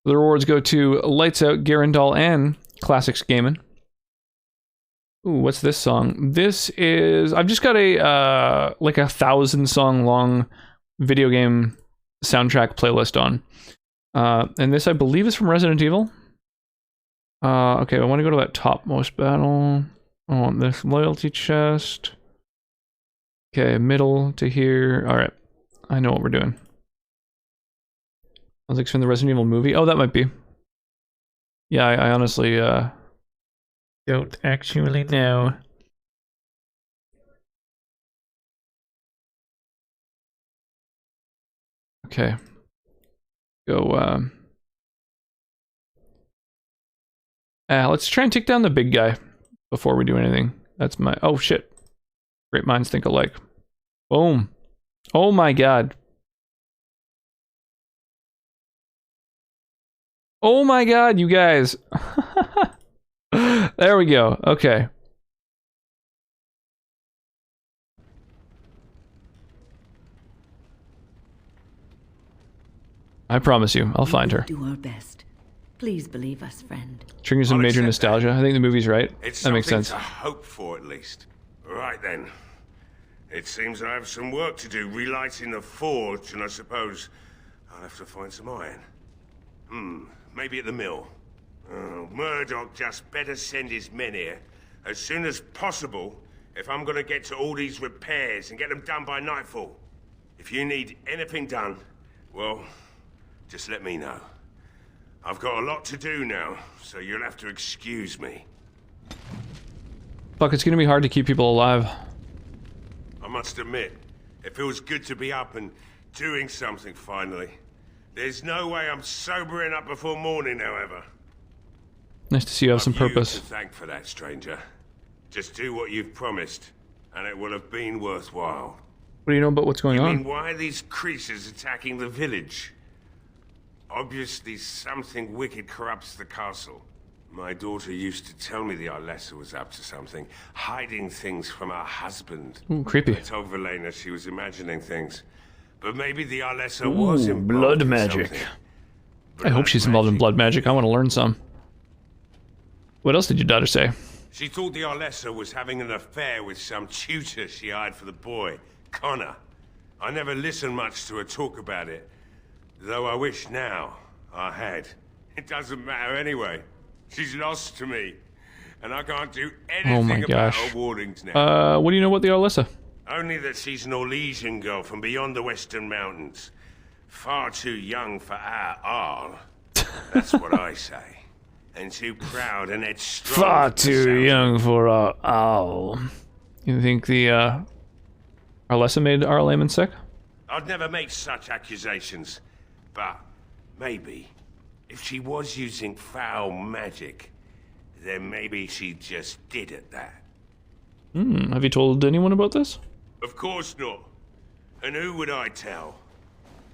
The rewards go to Lights Out, Garandal, and Classics Gaming. Ooh, what's this song? This is... I've just got a, like a 1,000-song long video game soundtrack playlist on. And this, I believe, is from Resident Evil. Okay, I want to go to that topmost battle. I want this loyalty chest. Okay, middle to here. Alright, I know what we're doing. Sounds like it's from the Resident Evil movie. Oh, that might be. Yeah, I honestly, don't actually know. Okay. Go, let's try and take down the big guy before we do anything. That's my... Oh, shit. Great minds think alike. Boom. Oh my god. Oh my god, you guys. There we go. Okay. I promise you, I'll find her. Do our best. Please believe us, friend. Triggers some major nostalgia. I think the movie's right. That makes sense. To hope for, at least. Right then. It seems I have some work to do relighting the forge, and I suppose I'll have to find some iron. Maybe at the mill. Oh, Murdoch just better send his men here as soon as possible if I'm gonna get to all these repairs and get them done by nightfall. If you need anything done, well, just let me know. I've got a lot to do now, so you'll have to excuse me. Fuck, it's gonna be hard to keep people alive. I must admit, it feels good to be up and doing something finally. There's no way I'm sobering up before morning, however. Nice to see you have some purpose. You to thank for that, stranger. Just do what you've promised, and it will have been worthwhile. What do you know about what's going on? I mean, why are these creatures attacking the village? Obviously, something wicked corrupts the castle. My daughter used to tell me the Arlessa was up to something, hiding things from her husband. Ooh, creepy. I told Velena she was imagining things. But maybe the Arlessa was involved blood in magic. something. I hope she's involved in blood magic. I want to learn some. What else did your daughter say? She thought the Arlessa was having an affair with some tutor she hired for the boy, Connor. I never listened much to her talk about it, though I wish now I had. It doesn't matter anyway. She's lost to me, and I can't do anything about her warnings now. What do you know about the Arlessa? Only that she's an Orlesian girl from beyond the Western Mountains. Far too young for our Arl. That's what I say. And too proud and headstrong. Far too young for our Arl. You think the Arlessa made Arl Aemon sick? I'd never make such accusations, but maybe if she was using foul magic, then maybe she just did at that. Have you told anyone about this? Of course not. And who would I tell?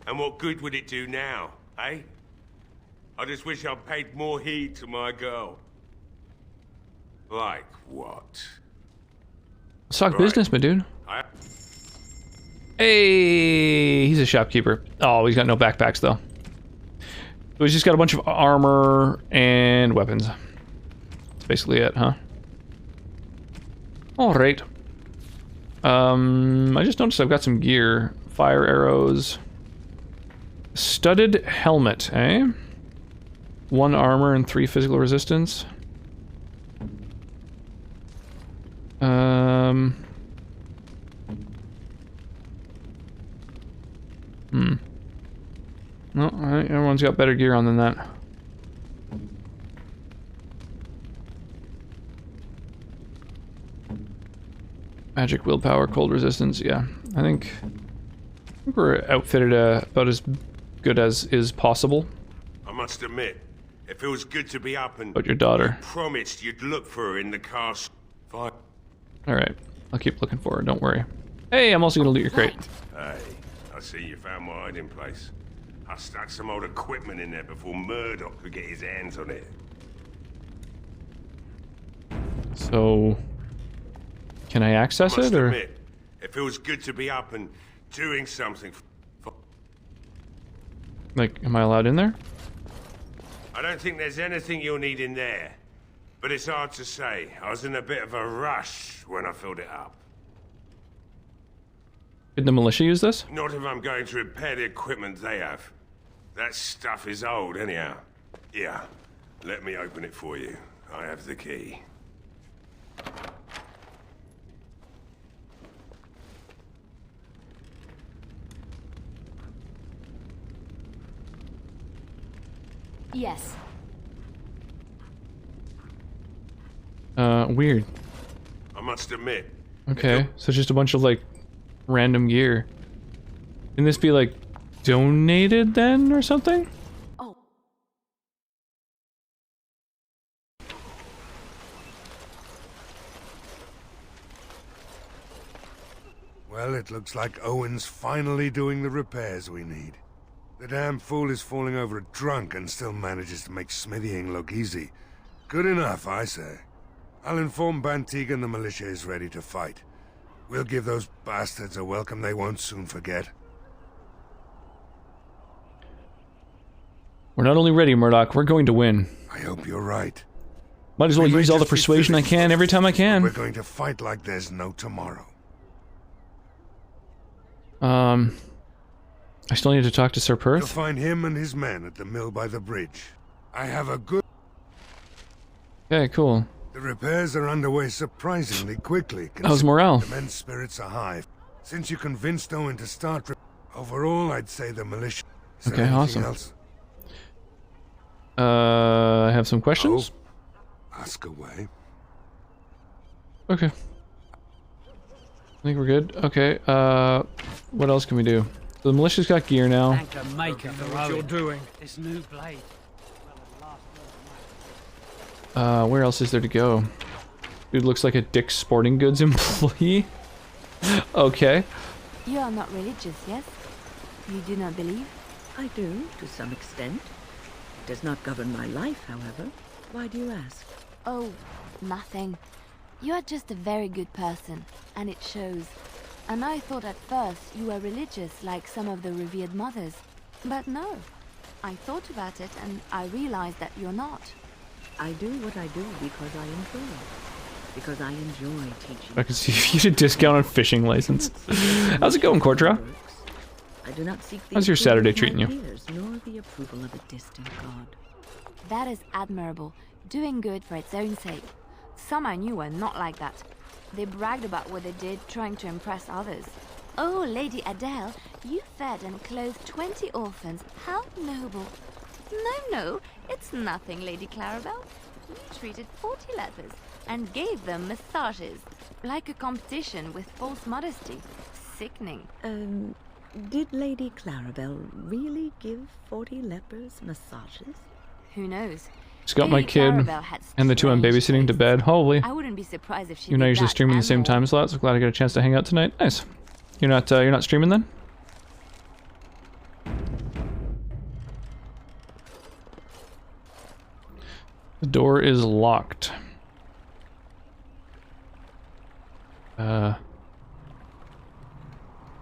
And what good would it do now, eh? I just wish I'd paid more heed to my girl. Like what? Let's talk business, my dude. Hey, he's a shopkeeper. Oh, he's got no backpacks though. So he's just got a bunch of armor and weapons. That's basically it, huh? All right. I just noticed I've got some gear. Fire arrows. Studded helmet, eh? 1 armor and 3 physical resistance. No, alright, everyone's got better gear on than that. Magic willpower, cold resistance, yeah. I think we're outfitted about as good as is possible. I must admit, it feels good to be up and... About your daughter. You promised you'd look for her in the castle. Fine. Alright, I'll keep looking for her, don't worry. Hey, I'm also gonna loot your crate. Hey, I see you found my hiding place. I stuck some old equipment in there before Murdoch could get his hands on it. So... can I access it, or...? Admit, it feels good to be up and doing something. Like, am I allowed in there? I don't think there's anything you'll need in there. But it's hard to say. I was in a bit of a rush when I filled it up. Did the militia use this? Not if I'm going to repair the equipment they have. That stuff is old, anyhow. Yeah, let me open it for you. I have the key. Yes. Weird. I must admit. Okay, so it's just a bunch of, like, random gear. Can this be, like, donated then, or something? Oh. Well, it looks like Owen's finally doing the repairs we need. The damn fool is falling over drunk and still manages to make smithying look easy. Good enough, I say. I'll inform Bantig and the militia is ready to fight. We'll give those bastards a welcome they won't soon forget. We're not only ready, Murdoch, we're going to win. I hope you're right. Might as well use all the persuasion I can every time I can. We're going to fight like there's no tomorrow. I still need to talk to Sir Perth. You'll find him and his men at the mill by the bridge. I have a good... Okay, cool. The repairs are underway surprisingly quickly. How's morale? The men's spirits are high. Since you convinced Owen to start... Overall, I'd say the militia... Okay, awesome. I have some questions. Oh, ask away. Okay. I think we're good. Okay, what else can we do? So the militia's got gear now. Thank the maker for what you're doing. This new blade. Where else is there to go? Dude looks like a Dick's Sporting Goods employee. Okay. You are not religious, yes? You do not believe? I do, to some extent. It does not govern my life, however. Why do you ask? Oh, nothing. You are just a very good person, and it shows. And I thought at first you were religious like some of the revered mothers. But no. I thought about it and I realized that you're not. I do what I do because I enjoy it. Because I enjoy teaching. I can see if you get a discount on fishing license. How's it going, Cortra? I do not seek the How's your Saturday treating you? peers, nor the approval of a distant god. That is admirable. Doing good for its own sake. Some I knew were not like that. They bragged about what they did, trying to impress others. Oh, Lady Adele, you fed and clothed 20 orphans. How noble. No, it's nothing, Lady Clarabelle. You treated 40 lepers and gave them massages. Like a competition with false modesty. Sickening. Did Lady Clarabelle really give 40 lepers massages? Who knows? Just got my kid and the two I'm babysitting to bed. Holy. I wouldn't be surprised if she You're not did usually that streaming the and same more. time slot, so glad I got a chance to hang out tonight. Nice. You're not streaming then? The door is locked. Well,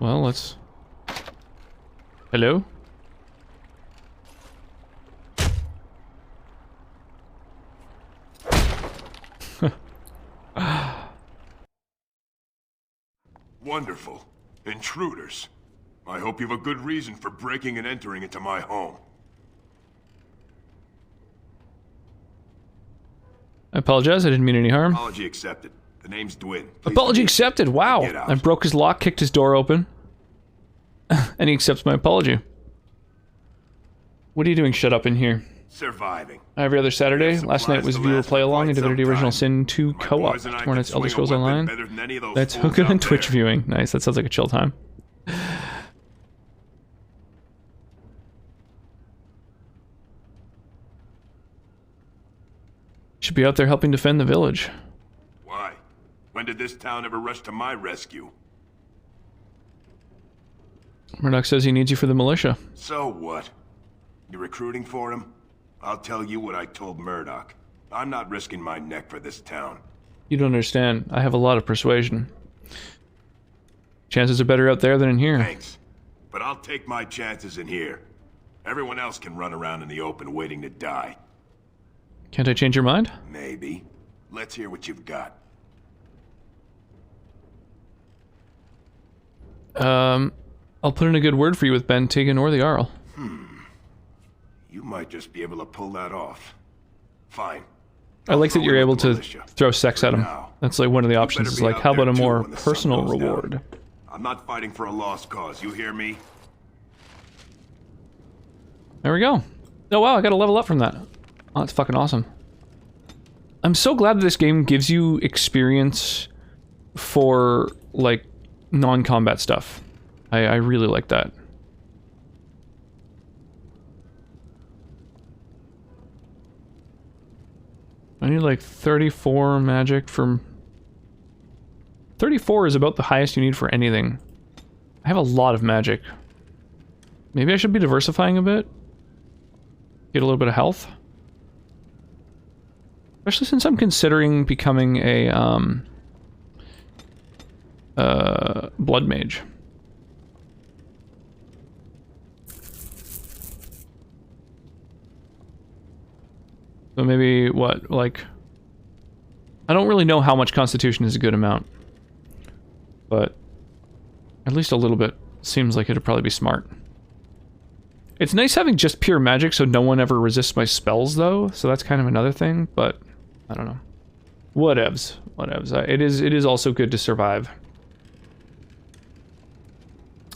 let's... Hello? Wonderful. Intruders. I hope you have a good reason for breaking and entering into my home. I apologize, I didn't mean any harm. Apology accepted. The name's Dwin. Please Apology accepted, wow! Get out. I broke his lock, kicked his door open. And he accepts my apology. What are you doing shut up in here? Surviving. Every other Saturday. Last night was viewer play along in Divinity Original Sin 2 co-op. Tomorrow night's Elder Scrolls Online. That's hooking and Twitch viewing. Nice, that sounds like a chill time. Should be out there helping defend the village. Why? When did this town ever rush to my rescue? Murdoch says he needs you for the militia. So what? You recruiting for him? I'll tell you what I told Murdoch. I'm not risking my neck for this town. You don't understand. I have a lot of persuasion. Chances are better out there than in here. Thanks. But I'll take my chances in here. Everyone else can run around in the open waiting to die. Can't I change your mind? Maybe. Let's hear what you've got. I'll put in a good word for you with Ben Tegan or the Arl. You might just be able to pull that off. Fine. I like that you're able to throw sex at him. That's like one of the options. Is like, how about a more personal reward? I'm not fighting for a lost cause, you hear me? There we go. Oh wow, I got a level up from that. Oh, that's fucking awesome. I'm so glad that this game gives you experience for, like, non-combat stuff. I really like that. I need like 34 magic from... 34 is about the highest you need for anything. I have a lot of magic. Maybe I should be diversifying a bit. Get a little bit of health. Especially since I'm considering becoming a blood mage. So maybe, what, like... I don't really know how much Constitution is a good amount. But at least a little bit seems like it'd probably be smart. It's nice having just pure magic so no one ever resists my spells, though. So that's kind of another thing, but I don't know. Whatevs. Whatevs. It is also good to survive.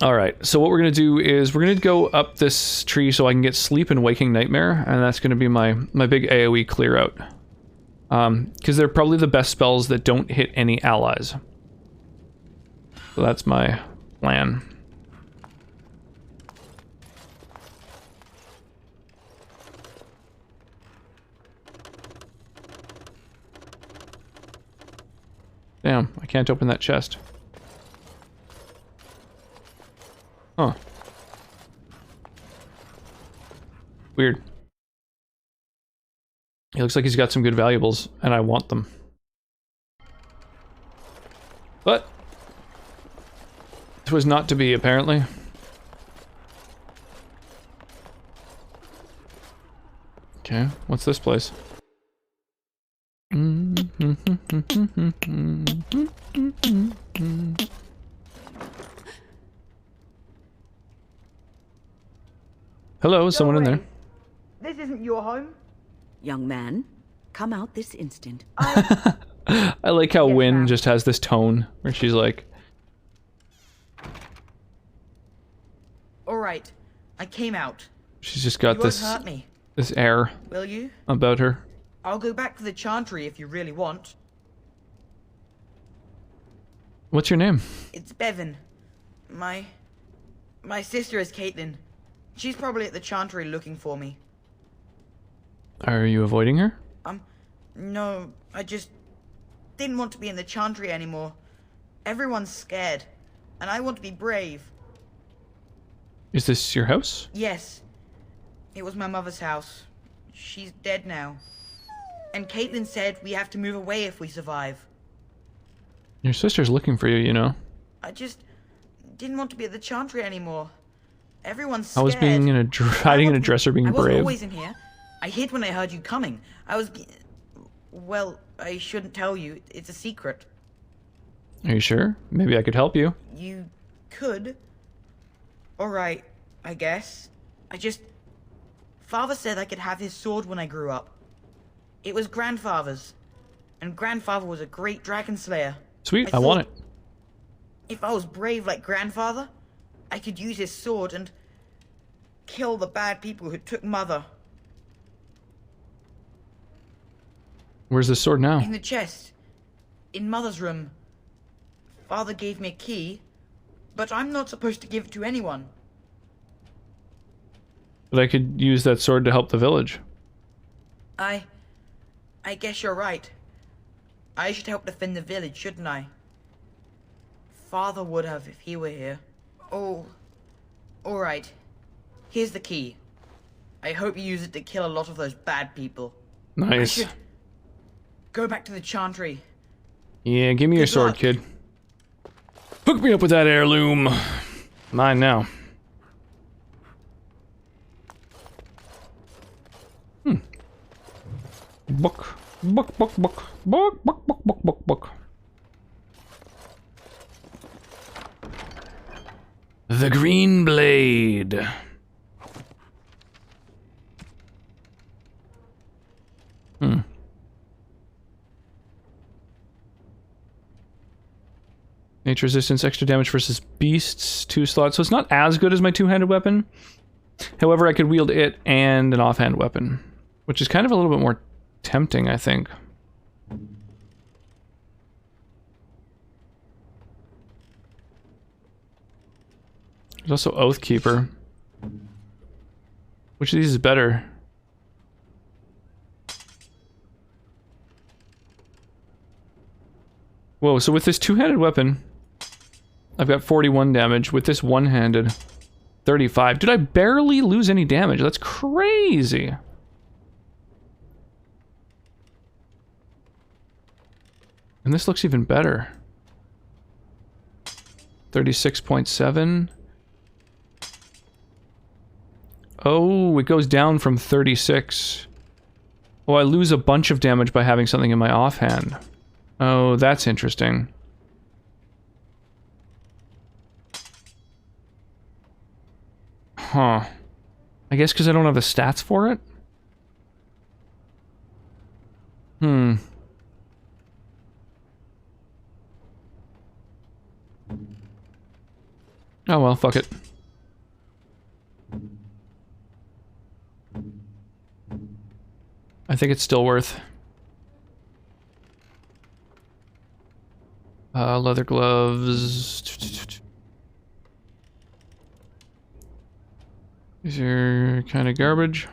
Alright, so what we're going to do is we're going to go up this tree so I can get Sleep and Waking Nightmare, and that's going to be my big AoE clear out. Because they're probably the best spells that don't hit any allies. So that's my plan. Damn, I can't open that chest. Huh. Weird. He looks like he's got some good valuables, and I want them. But it was not to be, apparently. Okay, what's this place? Hello, is someone in there? This isn't your home. Young man, come out this instant. I like how Wynn just has this tone where she's like... Alright, I came out. She's just got You this... won't hurt me, this air will you? about her. I'll go back to the Chantry if you really want. What's your name? It's Bevan. My sister is Caitlin. She's probably at the Chantry looking for me. Are you avoiding her? No, I just didn't want to be in the Chantry anymore. Everyone's scared, and I want to be brave. Is this your house? Yes. It was my mother's house. She's dead now. And Caitlin said we have to move away if we survive. Your sister's looking for you, you know. I just didn't want to be at the Chantry anymore. Everyone's I scared. was being in a hiding in a dresser, being I wasn't brave. always in here. I hid when I heard you coming. Well, I shouldn't tell you. It's a secret. Are you sure? Maybe I could help you. You could. Alright, I guess. Father said I could have his sword when I grew up. It was Grandfather's. And Grandfather was a great dragon slayer. Sweet, I want it. If I was brave like Grandfather, I could use his sword and kill the bad people who took Mother. Where's the sword now? In the chest. In Mother's room. Father gave me a key, but I'm not supposed to give it to anyone. But I could use that sword to help the village. I guess you're right. I should help defend the village, shouldn't I? Father would have if he were here. Oh, alright. Here's the key. I hope you use it to kill a lot of those bad people. Nice. I should go back to the Chantry. Yeah, give me your sword, kid. Hook me up with that heirloom. Mine now. Book. Book, book, book. Book, book, book, book, book, book. The Green Blade. Nature resistance, extra damage versus beasts, 2 slots. So it's not as good as my two-handed weapon. However, I could wield it and an offhand weapon, which is kind of a little bit more tempting, I think. There's also Oathkeeper. Which of these is better? Whoa, so with this two-handed weapon, I've got 41 damage. With this one-handed, 35. Dude, I barely lose any damage. That's crazy. And this looks even better. 36.7. Oh, it goes down from 36. Oh, I lose a bunch of damage by having something in my offhand. Oh, that's interesting. Huh. I guess because I don't have the stats for it? Hmm. Oh well, fuck it. I think it's still worth. Leather gloves. These are kind of garbage.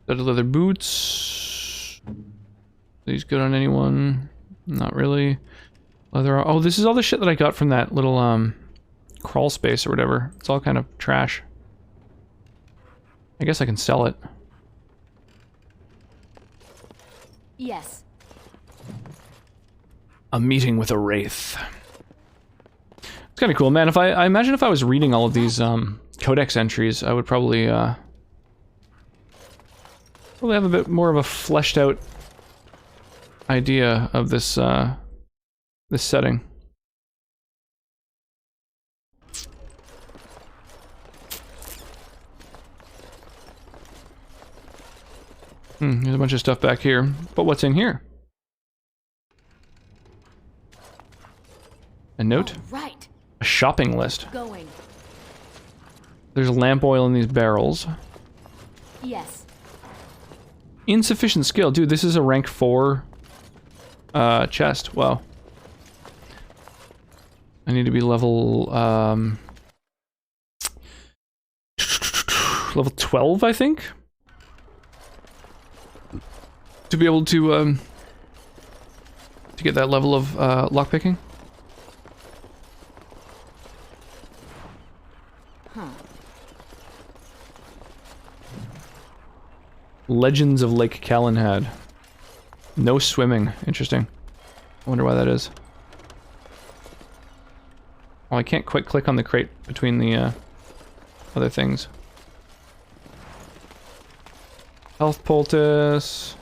Set of leather boots. These good on anyone? Not really. Leather. Oh, this is all the shit that I got from that little crawl space or whatever. It's all kind of trash. I guess I can sell it. Yes. A meeting with a wraith. It's kind of cool, man. If I imagine if I was reading all of these codex entries, I would probably have a bit more of a fleshed out idea of this this setting. There's a bunch of stuff back here, but what's in here? A note? Right. A shopping list. Going. There's lamp oil in these barrels. Yes. Insufficient skill. Dude, this is a rank 4 chest. Wow. I need to be level level 12, I think, to be able to get that level of lockpicking. Legends of Lake Calenhad. No swimming. Interesting. I wonder why that is. Oh, I can't quite click on the crate between the other things. Health poultice.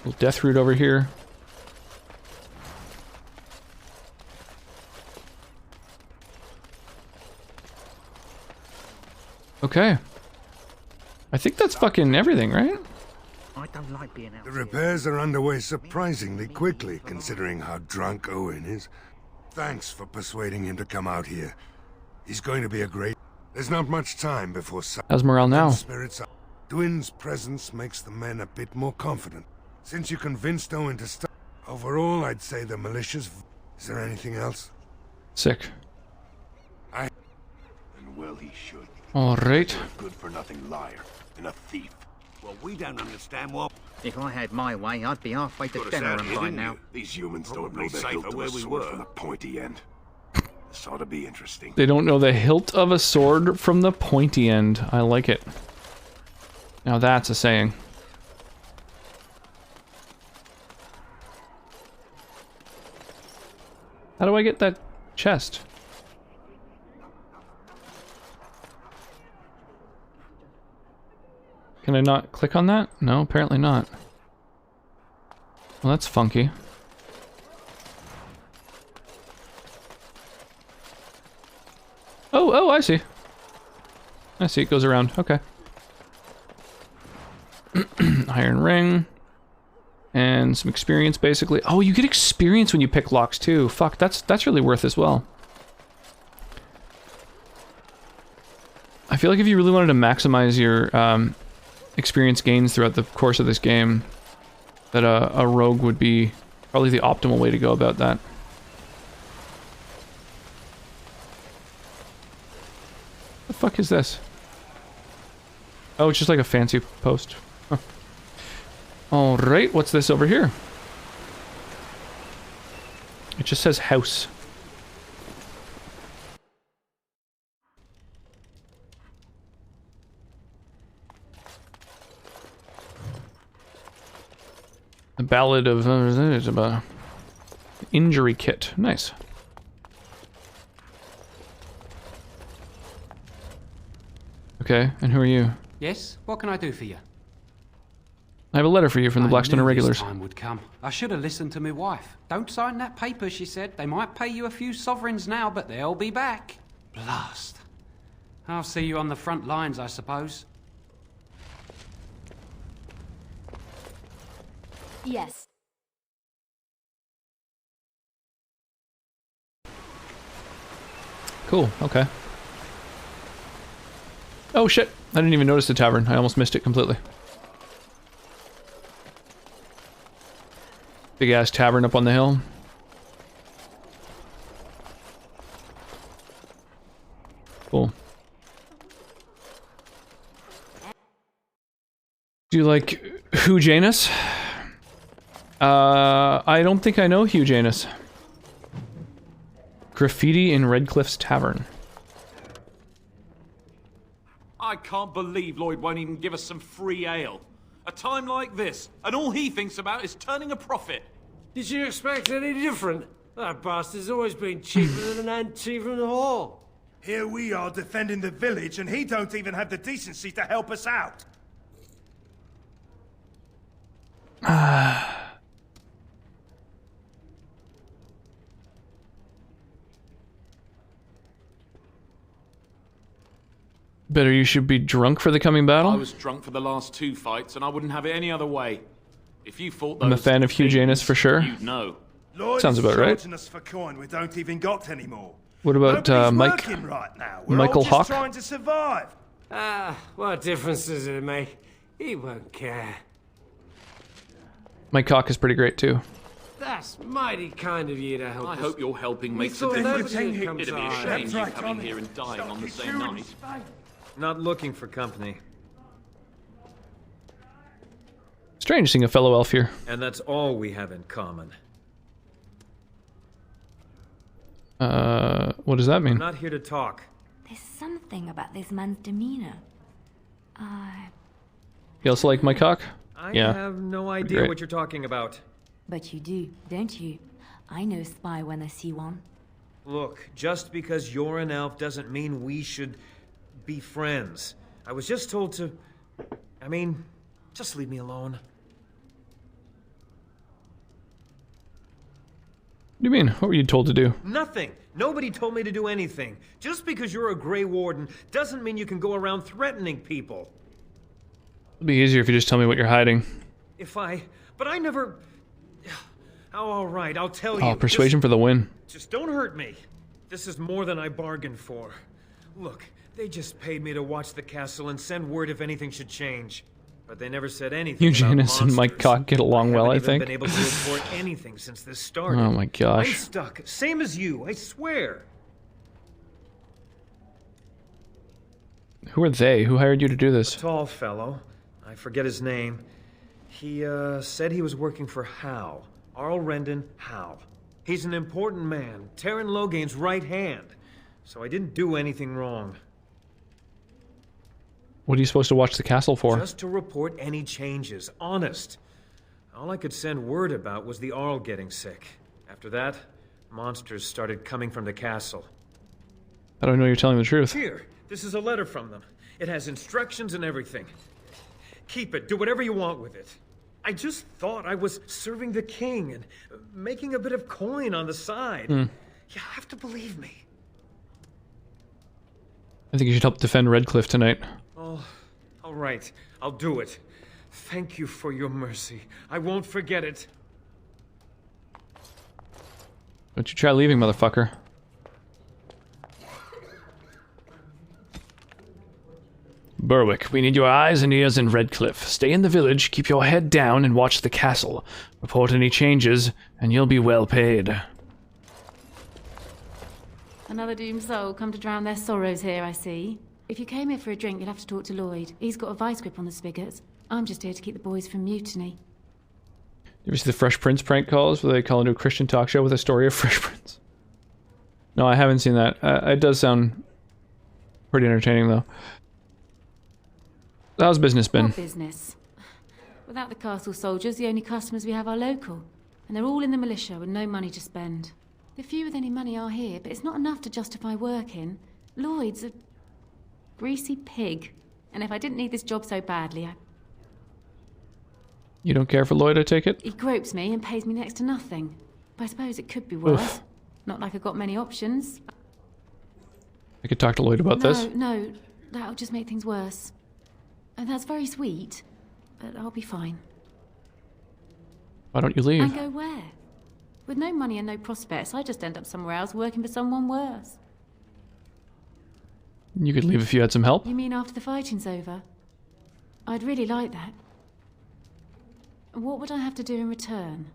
Little death root over here. Okay. I think that's fucking everything, right? I don't like being out. The repairs are underway surprisingly quickly, considering how drunk Owen is. Thanks for persuading him to come out here. He's going to be a great... There's not much time before... How's morale now? Spirits up. Dwin's presence makes the men a bit more confident. Since you convinced Owen to stop... Overall, I'd say the militia's... Is there anything else? Sick. And well, he should. Alright. Good-for-nothing liar and a thief. Well, we don't understand what... If I had my way, I'd be halfway to Denerim by now. These humans don't know the hilt of a sword from the pointy end. This ought to be interesting. They don't know the hilt of a sword from the pointy end. I like it. Now that's a saying. How do I get that chest? Can I not click on that? No, apparently not. Well, that's funky. Oh, I see. I see, it goes around. Okay. Iron ring. And some experience, basically. Oh, you get experience when you pick locks, too. Fuck, that's really worth as well. I feel like if you really wanted to maximize your experience gains throughout the course of this game, that a rogue would be probably the optimal way to go about that. The fuck is this? Oh, it's just like a fancy post. Huh. Alright, what's this over here? It just says house. The Ballad of it's about injury kit. Nice. Okay, and who are you? Yes, what can I do for you? I have a letter for you from the Blackstone Irregulars. This time would come. I should have listened to my wife. Don't sign that paper, she said. They might pay you a few sovereigns now, but they'll be back. Blast. I'll see you on the front lines, I suppose. Yes. Cool, okay. Oh shit, I didn't even notice the tavern. I almost missed it completely. Big ass tavern up on the hill. Cool. Do you like Hugh Janus? I don't think I know Hugh Janus. Graffiti in Redcliffe's Tavern. I can't believe Lloyd won't even give us some free ale. A time like this, and all he thinks about is turning a profit. Did you expect any different? That bastard's always been cheaper than an ant from the hall. Here we are defending the village, and he don't even have the decency to help us out. Better you should be drunk for the coming battle? I was drunk for the last 2 fights, and I wouldn't have it any other way. If you fought those I'm a fan of Hugh Janus for sure. You'd know. Lloyd Sounds about right. charging us for coin we don't even got anymore. What about Nobody's Mike? working right now. We're Michael all just Hawk? trying to survive. What difference does it make? He won't care. Mike Hawk is pretty great too. That's mighty kind of you to help I us. hope your helping We makes a thought difference. everything It'd comes be a to shame eyes. you coming here and dying on the same night. Not looking for company. Strange seeing a fellow elf here. And that's all we have in common. What does that I'm mean? not here to talk. There's something about this man's demeanor. You also like my cock? I Yeah. have no idea Great. what you're talking about. But you do, don't you? I know a spy when I see one. Look, just because you're an elf doesn't mean we should be friends. I was just told to... I mean, just leave me alone. What do you mean? What were you told to do? Nothing. Nobody told me to do anything. Just because you're a Grey Warden doesn't mean you can go around threatening people. It'd be easier if you just tell me what you're hiding. But I never... Oh, all right, I'll tell you. Oh, persuasion for the win. Just don't hurt me. This is more than I bargained for. Look, they just paid me to watch the castle and send word if anything should change. But they never said anything about Eugenius and Mike Cock get along well, I haven't even think. been able to report anything since this started. Oh my gosh. I'm stuck, same as you, I swear. Who are they? Who hired you to do this? A tall fellow. I forget his name. He, said he was working for Hal. Arl Rendon Hal. He's an important man, Terran Logain's right hand. So I didn't do anything wrong. What are you supposed to watch the castle for? Just to report any changes, honest. All I could send word about was the Arl getting sick. After that, monsters started coming from the castle. I don't know you're telling the truth. Here, this is a letter from them. It has instructions and everything. Keep it, do whatever you want with it. I just thought I was serving the king and making a bit of coin on the side. You have to believe me. I think you should help defend Redcliffe tonight. Oh, all right. I'll do it. Thank you for your mercy. I won't forget it. Don't you try leaving, motherfucker. Berwick, we need your eyes and ears in Redcliffe. Stay in the village, keep your head down, and watch the castle. Report any changes, and you'll be well paid. Another doomed soul come to drown their sorrows here, I see. If you came here for a drink, you'd have to talk to Lloyd. He's got a vice grip on the spigots. I'm just here to keep the boys from mutiny. You ever see the Fresh Prince prank calls where they call into a Christian talk show with a story of Fresh Prince? No, I haven't seen that. It does sound pretty entertaining, though. How's business been? What business? Without the castle soldiers, the only customers we have are local. And they're all in the militia with no money to spend. The few with any money are here, but it's not enough to justify working. Lloyd's a greasy pig. And if I didn't need this job so badly, You don't care for Lloyd, I take it? he gropes me and pays me next to nothing. But I suppose it could be worse. Not like I've got many options. I could talk to Lloyd about this. No, that'll just make things worse. And that's very sweet, but I'll be fine. Why don't you leave? And go where? With no money and no prospects, I just end up somewhere else working for someone worse. You could leave if you had some help. You mean after the fighting's over? I'd really like that. What would I have to do in return?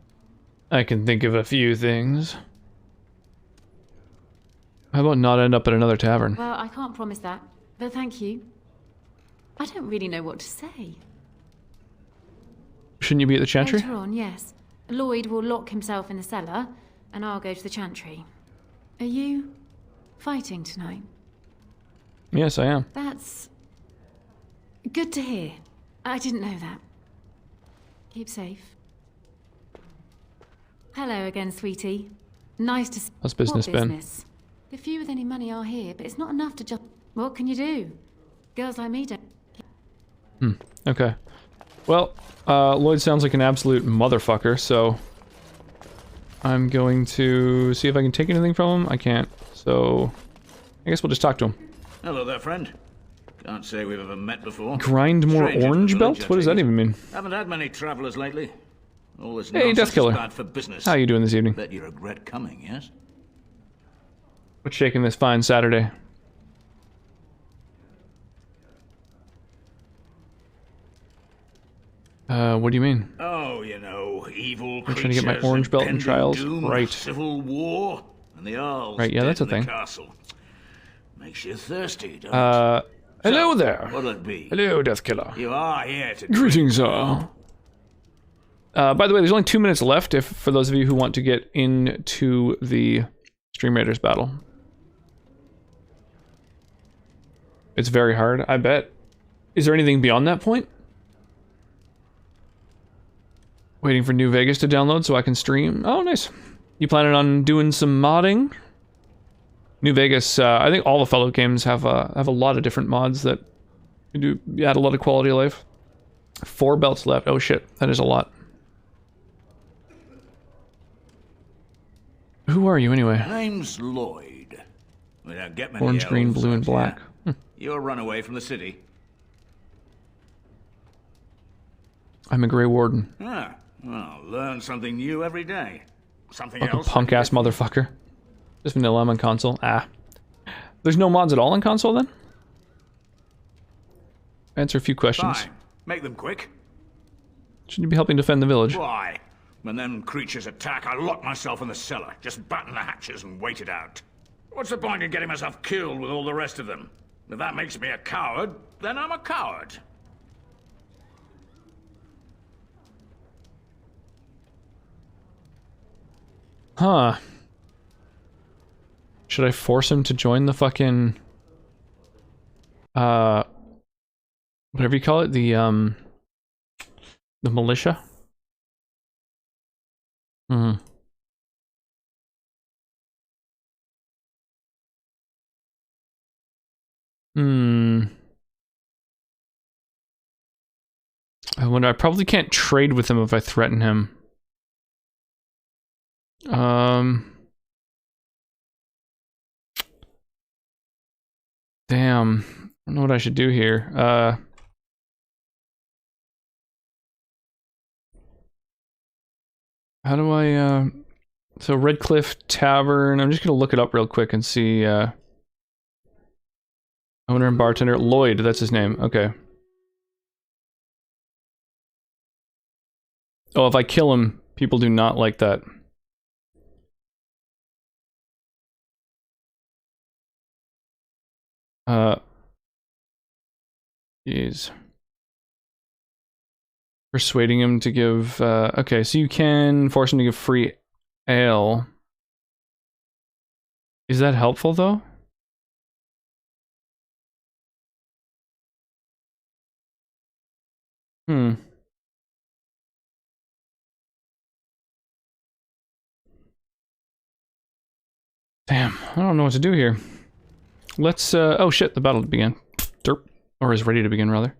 I can think of a few things. How about not end up at another tavern? Well, I can't promise that, but thank you. I don't really know what to say. Shouldn't you be at the chantry? Later on, yes. Lloyd will lock himself in the cellar, and I'll go to the chantry. Are you fighting tonight? Yes, I am. That's good to hear. I didn't know that. Keep safe. Hello again, sweetie. Nice to see. How's business What been? business? The few with any money are here, but it's not enough to just... What can you do? Girls like me don't... Okay. Well, Lloyd sounds like an absolute motherfucker, so... I'm going to see if I can take anything from him. I can't, so... I guess we'll just talk to him. Hello there, friend. Can't say we've ever met before. Grind more Stranger to the orange village, belt? I What does take that it. even mean? Haven't had many travelers lately. All this Hey, nonsense Death Killer. is bad for business. How you doing this evening? Bet you regret coming, yes? What's shaking this fine Saturday? What do you mean? Oh, you know, evil I'm trying to get my creatures orange belt and impending trials. doom of Right. Civil war, and the Earl's Right, yeah, dead that's a in the thing. castle. Makes you thirsty, don't it? Hello there. What'll it be? Hello, Death Killer. You are here to Greetings, drink, all. By the way, there's only 2 minutes left if for those of you who want to get into the Stream Raiders battle. It's very hard, I bet. Is there anything beyond that point? Waiting for New Vegas to download so I can stream. Oh, nice. You planning on doing some modding? New Vegas, I think all the Fallout games have a lot of different mods that do add a lot of quality of life. 4 belts left. Oh shit, that is a lot. Who are you anyway? Name's Lloyd. We don't get many Orange, green, elves blue, and out here. black. You're a runaway from the city. I'm a Grey Warden. Ah, well, learn something new every day. Something Fucking else. punk ass motherfucker. Just vanilla, I'm on console. Ah. There's no mods at all on console then? Answer a few questions. Fine. Make them quick. Shouldn't you be helping defend the village? Why? When them creatures attack, I lock myself in the cellar. Just batten the hatches and wait it out. What's the point in getting myself killed with all the rest of them? If that makes me a coward, then I'm a coward. Huh. Should I force him to join the fucking... whatever you call it? The militia? Hmm. I wonder, I probably can't trade with him if I threaten him. Damn. I don't know what I should do here. How do I, so Redcliffe Tavern, I'm just gonna look it up real quick and see, owner and bartender, Lloyd, that's his name, okay. Oh, if I kill him, people do not like that. Jeez. Persuading him to give, okay, so you can force him to give free ale. Is that helpful, though? Hmm. Damn, I don't know what to do here. Let's, oh shit, the battle began. Derp. Or is ready to begin, rather.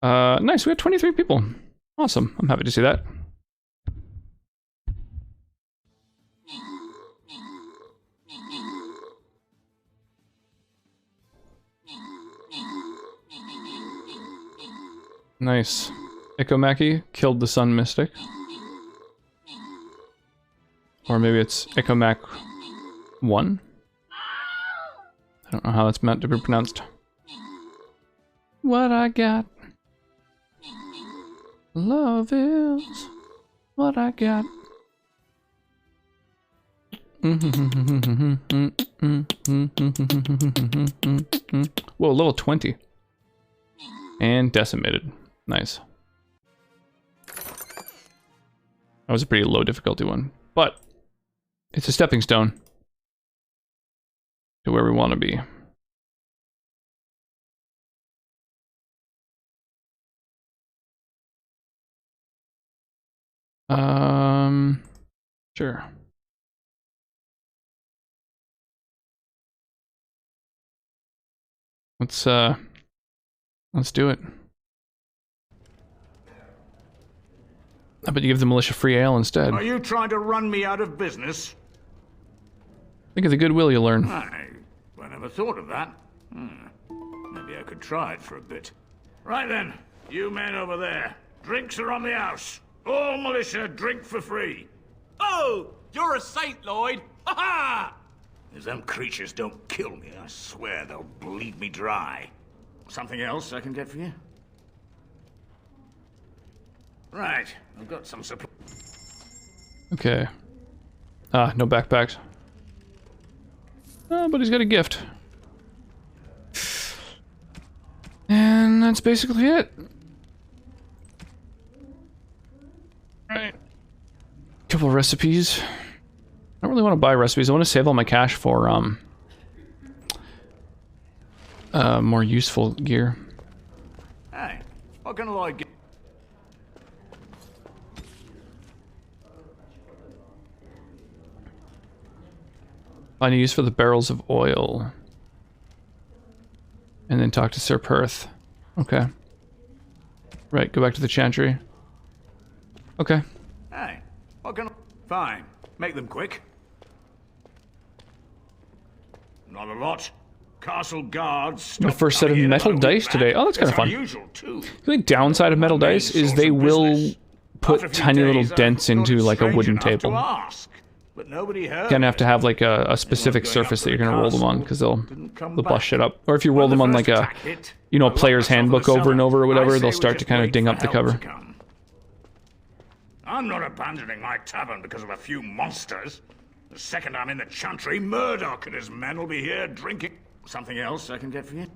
Nice, we had 23 people. Awesome, I'm happy to see that. Nice. Ikomaki killed the Sun Mystic. Or maybe it's Ikomak 1? I don't know how that's meant to be pronounced. What I got. Love is what I got. Whoa, level 20. And decimated. Nice. That was a pretty low difficulty one. But it's a stepping stone to where we want to be. Sure. Let's do it. I bet you give the militia free ale instead. Are you trying to run me out of business? Think of the goodwill you learn. I never thought of that. Maybe I could try it for a bit. Right then, you men over there. Drinks are on the house. All militia drink for free. Oh, you're a saint, Lloyd. Ha ha! If them creatures don't kill me, I swear they'll bleed me dry. Something else I can get for you? Right, I've got some supply. Okay. Ah, no backpacks. Oh, but he's got a gift. And that's basically it. Right. Couple of recipes. I don't really want to buy recipes. I want to save all my cash for more useful gear. Hey, what can I get? Find a use for the barrels of oil. And then talk to Sir Perth. Okay. Right, go back to the chantry. Okay. Hey, what can I... Fine, make them quick. Not a lot. Castle guards. My first set of metal dice today. Oh, that's kind of fun. The downside of metal dice is they will put tiny little dents into like a wooden table. But nobody heard. You're gonna have to have like a specific surface that you're gonna roll them on because they'll bust shit up. Or if you roll them on like a, you know, a player's handbook over and over or whatever, they'll start to kind of ding up the cover. I'm not abandoning my tavern because of a few monsters. The second I'm in the chantry, Murdoch and his men will be here drinking. Something else I can get for you?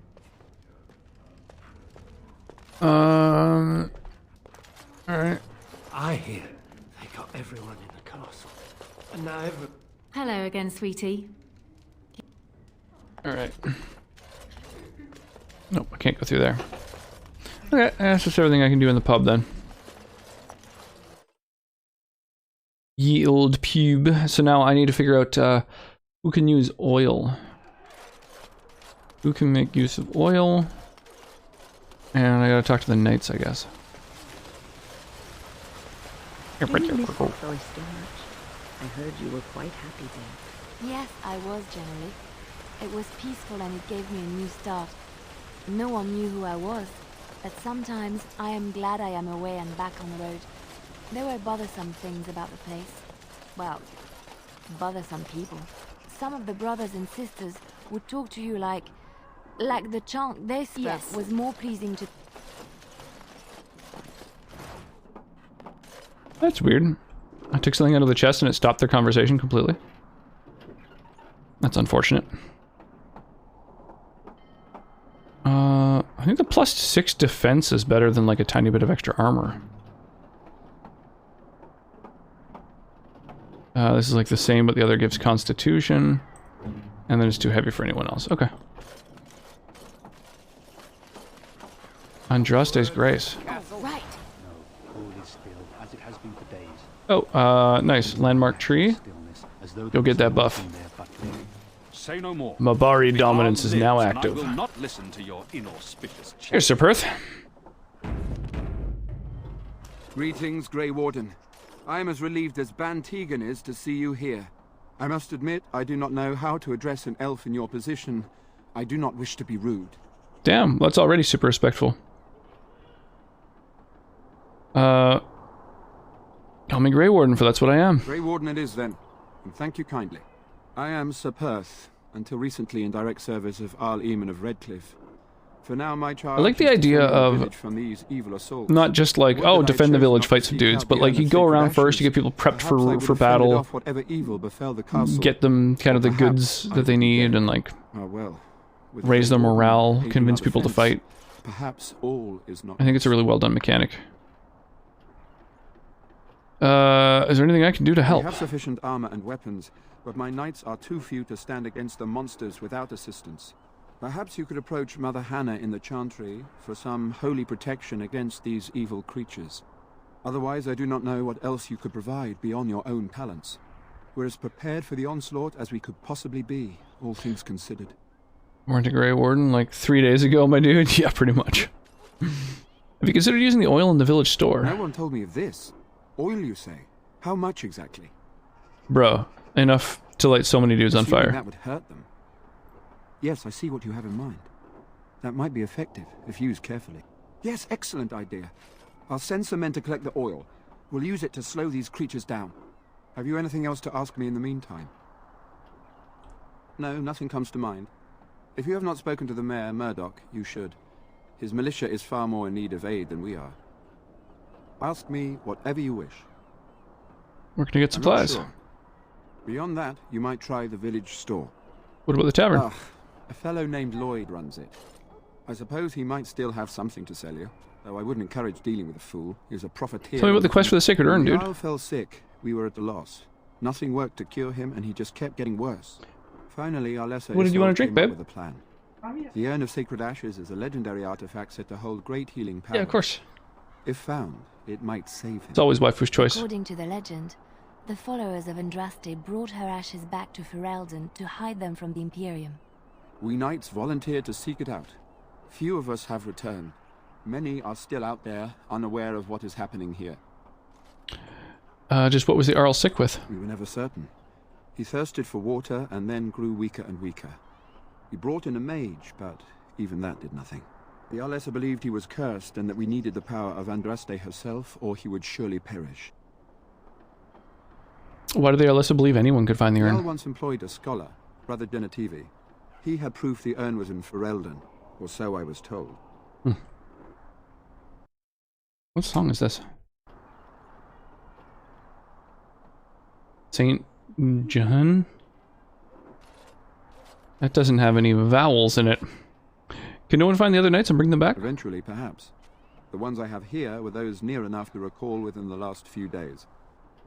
Alright. I hear they got everyone in the castle. And now Hello again, sweetie. Alright. Nope, I can't go through there. Okay, that's just everything I can do in the pub then. Ye old pube. So now I need to figure out who can use oil. Who can make use of oil? And I gotta talk to the knights, I guess. Do you miss that oyster much? I heard you were quite happy there. Yes, I was generally. It was peaceful and it gave me a new start. No one knew who I was, but sometimes I am glad I am away and back on the road. There were bothersome things about the place. Well, bothersome people. Some of the brothers and sisters would talk to you like the chant they spoke was more pleasing to... That's weird. I took something out of the chest and it stopped their conversation completely. That's unfortunate. I think the +6 defense is better than like a tiny bit of extra armor. This is like the same, but the other gives constitution. And then it's too heavy for anyone else. Okay. Andraste's Grace. Right. Oh, nice. Landmark tree. Go get that buff. Say no more. Mabari dominance is now active. I will not listen to your inauspicious chat. Here's Sir Perth. Greetings, Grey Warden. I am as relieved as Ban Tegan is to see you here. I must admit, I do not know how to address an elf in your position. I do not wish to be rude. Damn, that's already super respectful. Call me Grey Warden, for that's what I am. Grey Warden it is then, and thank you kindly. I am Sir Perth, until recently in direct service of Arl Eamon of Redcliffe. For now, my charge I like the idea of not just like, oh, defend the village, fight some dudes, but like you go around first, you get people prepped for battle, get them kind of the goods that they need, and like raise their morale, convince people to fight. Perhaps all is not. I think it's a really well done mechanic. Is there anything I can do to help? I have sufficient armor and weapons, but my knights are too few to stand against the monsters without assistance. Perhaps you could approach Mother Hannah in the Chantry for some holy protection against these evil creatures. Otherwise, I do not know what else you could provide beyond your own talents. We're as prepared for the onslaught as we could possibly be, all things considered. Weren't a Grey Warden like 3 days ago, my dude? Yeah, pretty much. Have you considered using the oil in the village store? No one told me of this. Oil, you say? How much exactly? Bro, enough to light so many dudes on fire. That would hurt them. Yes, I see what you have in mind. That might be effective, if used carefully. Yes, excellent idea. I'll send some men to collect the oil. We'll use it to slow these creatures down. Have you anything else to ask me in the meantime? No, nothing comes to mind. If you have not spoken to the mayor, Murdoch, you should. His militia is far more in need of aid than we are. Ask me whatever you wish. We're gonna get I'm not supplies. sure. Beyond that, you might try the village store. What about the tavern? Ah, a fellow named Lloyd runs it. I suppose he might still have something to sell you, though I wouldn't encourage dealing with a fool. He was a profiteer. Tell me about the quest for the Sacred Urn, When dude. the Jarl fell sick, we were at a loss. Nothing worked to cure him, and he just kept getting worse. Finally, our lesser What did you want to drink, came up babe? with a plan. The Urn of Sacred Ashes is a legendary artifact said to hold great healing power. Yeah, of course. If found, it might save him. It's always waifu's choice. According to the legend, the followers of Andraste brought her ashes back to Ferelden to hide them from the Imperium. We knights volunteered to seek it out. Few of us have returned. Many are still out there, unaware of what is happening here. Just what was the Arl sick with? We were never certain. He thirsted for water and then grew weaker and weaker. We brought in a mage, but even that did nothing. The Arlessa believed he was cursed and that we needed the power of Andraste herself, or he would surely perish. Why do the Arlessa believe anyone could find the The Jarl urn? once employed a scholar, Brother Genetivi. He had proof the urn was in Ferelden, or so I was told. What song is this? Saint John? That doesn't have any vowels in it. Can no one find the other knights and bring them back? Eventually, perhaps. The ones I have here were those near enough to recall within the last few days.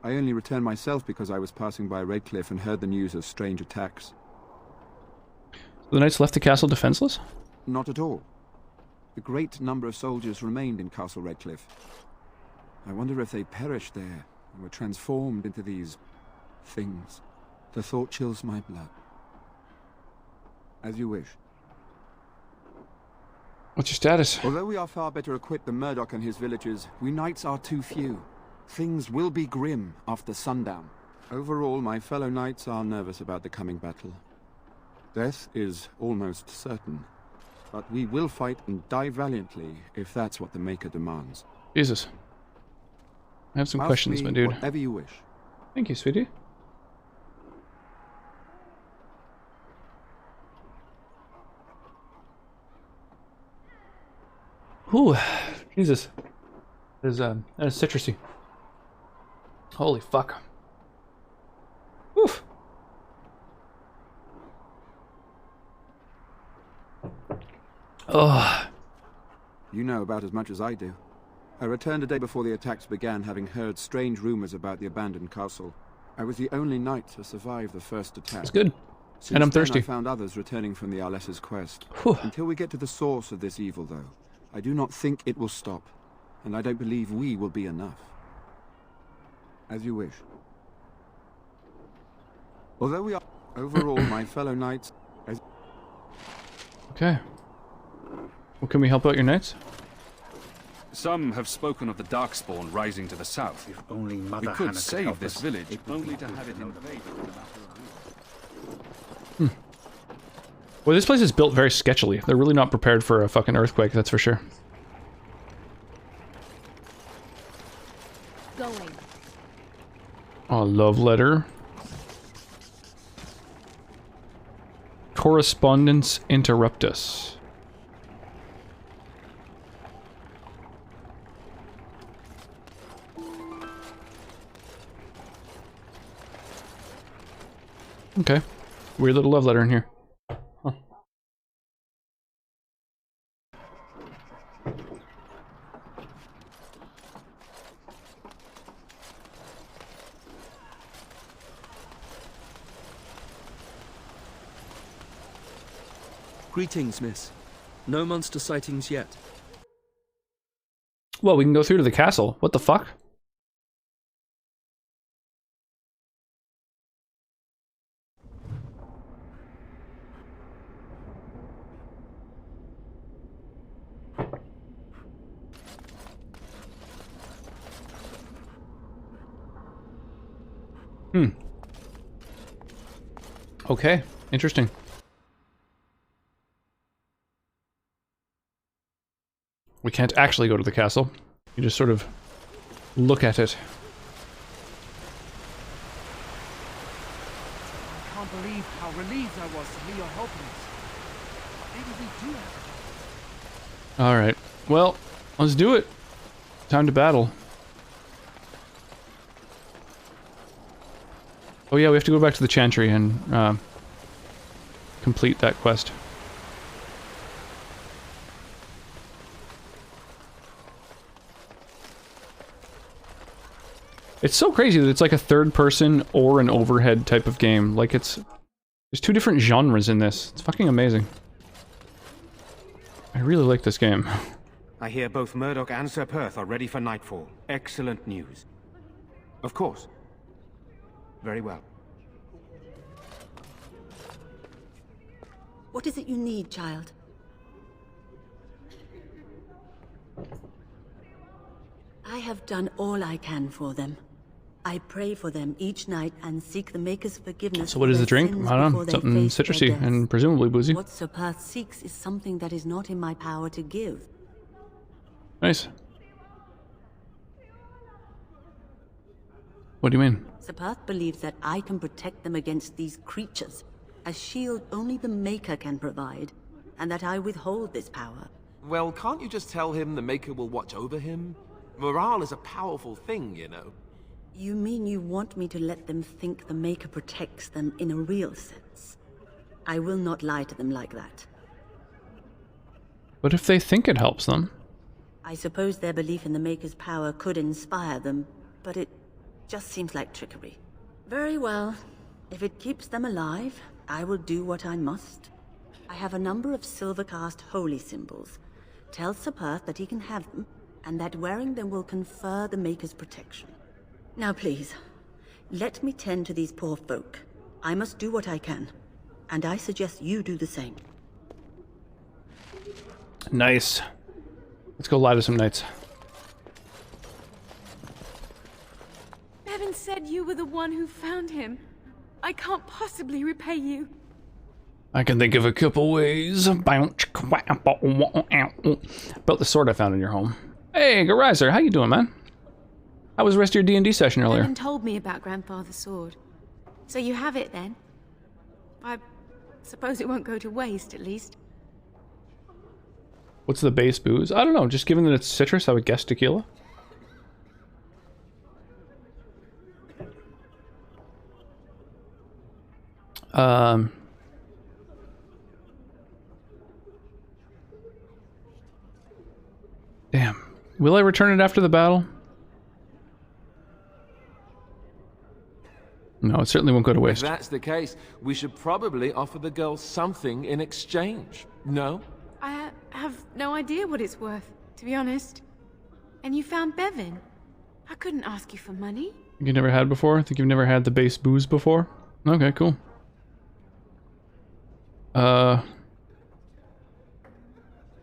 I only returned myself because I was passing by Redcliffe and heard the news of strange attacks. The knights left the castle defenseless? Not at all. A great number of soldiers remained in Castle Redcliffe. I wonder if they perished there and were transformed into these things. The thought chills my blood. As you wish. What's your status? Although we are far better equipped than Murdoch and his villagers, we knights are too few. Things will be grim after sundown. Overall, my fellow knights are nervous about the coming battle. Death is almost certain, but we will fight and die valiantly if that's what the Maker demands. Jesus. I have some Ask questions, me my dude. whatever you wish. Thank you, sweetie. Ooh, Jesus. That is citrusy. Holy fuck. Oof. Oh. You know about as much as I do. I returned a day before the attacks began, having heard strange rumors about the abandoned castle. I was the only knight to survive the first attack. That's good. Since And I'm then, thirsty. I found others returning from the Arlessa's quest. Whew. Until we get to the source of this evil, though, I do not think it will stop, and I don't believe we will be enough. As you wish. Although we are overall my fellow knights, as Okay. Well, can we help out your knights? Some have spoken of the Darkspawn rising to the south. If only Mother We Hannah could could save help this us, village, it would only be to good have it to know. invaded in a matter of weeks. Well, this place is built very sketchily. They're really not prepared for a fucking earthquake, that's for sure. Going. Oh, love letter. Correspondence interruptus. Okay. Weird little love letter in here. Huh. Greetings, miss. No monster sightings yet. Well, we can go through to the castle. What the fuck? Okay, interesting. We can't actually go to the castle. You just sort of look at it. I can't believe how relieved I was to hear you're helping us. Maybe we do have Alright. Well, let's do it. Time to battle. Oh yeah, we have to go back to the Chantry and complete that quest. It's so crazy that it's like a third person or an overhead type of game. Like there's two different genres in this. It's fucking amazing. I really like this game. I hear both Murdoch and Sir Perth are ready for nightfall. Excellent news. Of course. Very well. What is it you need, child? I have done all I can for them. I pray for them each night and seek the Maker's forgiveness. So what is the drink? I don't know. Something citrusy and presumably boozy. What Sir Perth seeks is something that is not in my power to give. Nice. What do you mean? Sir Perth believes that I can protect them against these creatures, a shield only the Maker can provide, and that I withhold this power. Well, can't you just tell him the Maker will watch over him? Morale is a powerful thing, you know. You mean you want me to let them think the Maker protects them in a real sense? I will not lie to them like that. But if they think it helps them? I suppose their belief in the Maker's power could inspire them, but it just seems like trickery. Very well. If it keeps them alive, I will do what I must. I have a number of silver-cast holy symbols. Tell Sir Perth that he can have them, and that wearing them will confer the Maker's protection. Now please, let me tend to these poor folk. I must do what I can, and I suggest you do the same. Nice. Let's go lie to some knights. Bevan said you were the one who found him. I can't possibly repay you. I can think of a couple ways. About the sword I found in your home. Hey, Garizer, how you doing, man? How was the rest of your D&D session earlier? Bevan told me about Grandfather's sword. So you have it then? I suppose it won't go to waste, at least. What's the base booze? I don't know, just given that it's citrus, I would guess tequila. Damn. Will I return it after the battle? No, it certainly won't go to waste. If that's the case, we should probably offer the girl something in exchange. No? I have no idea what it's worth, to be honest. And you found Bevan. I couldn't ask you for money. You never had before? Think you've never had the base booze before? Okay, cool.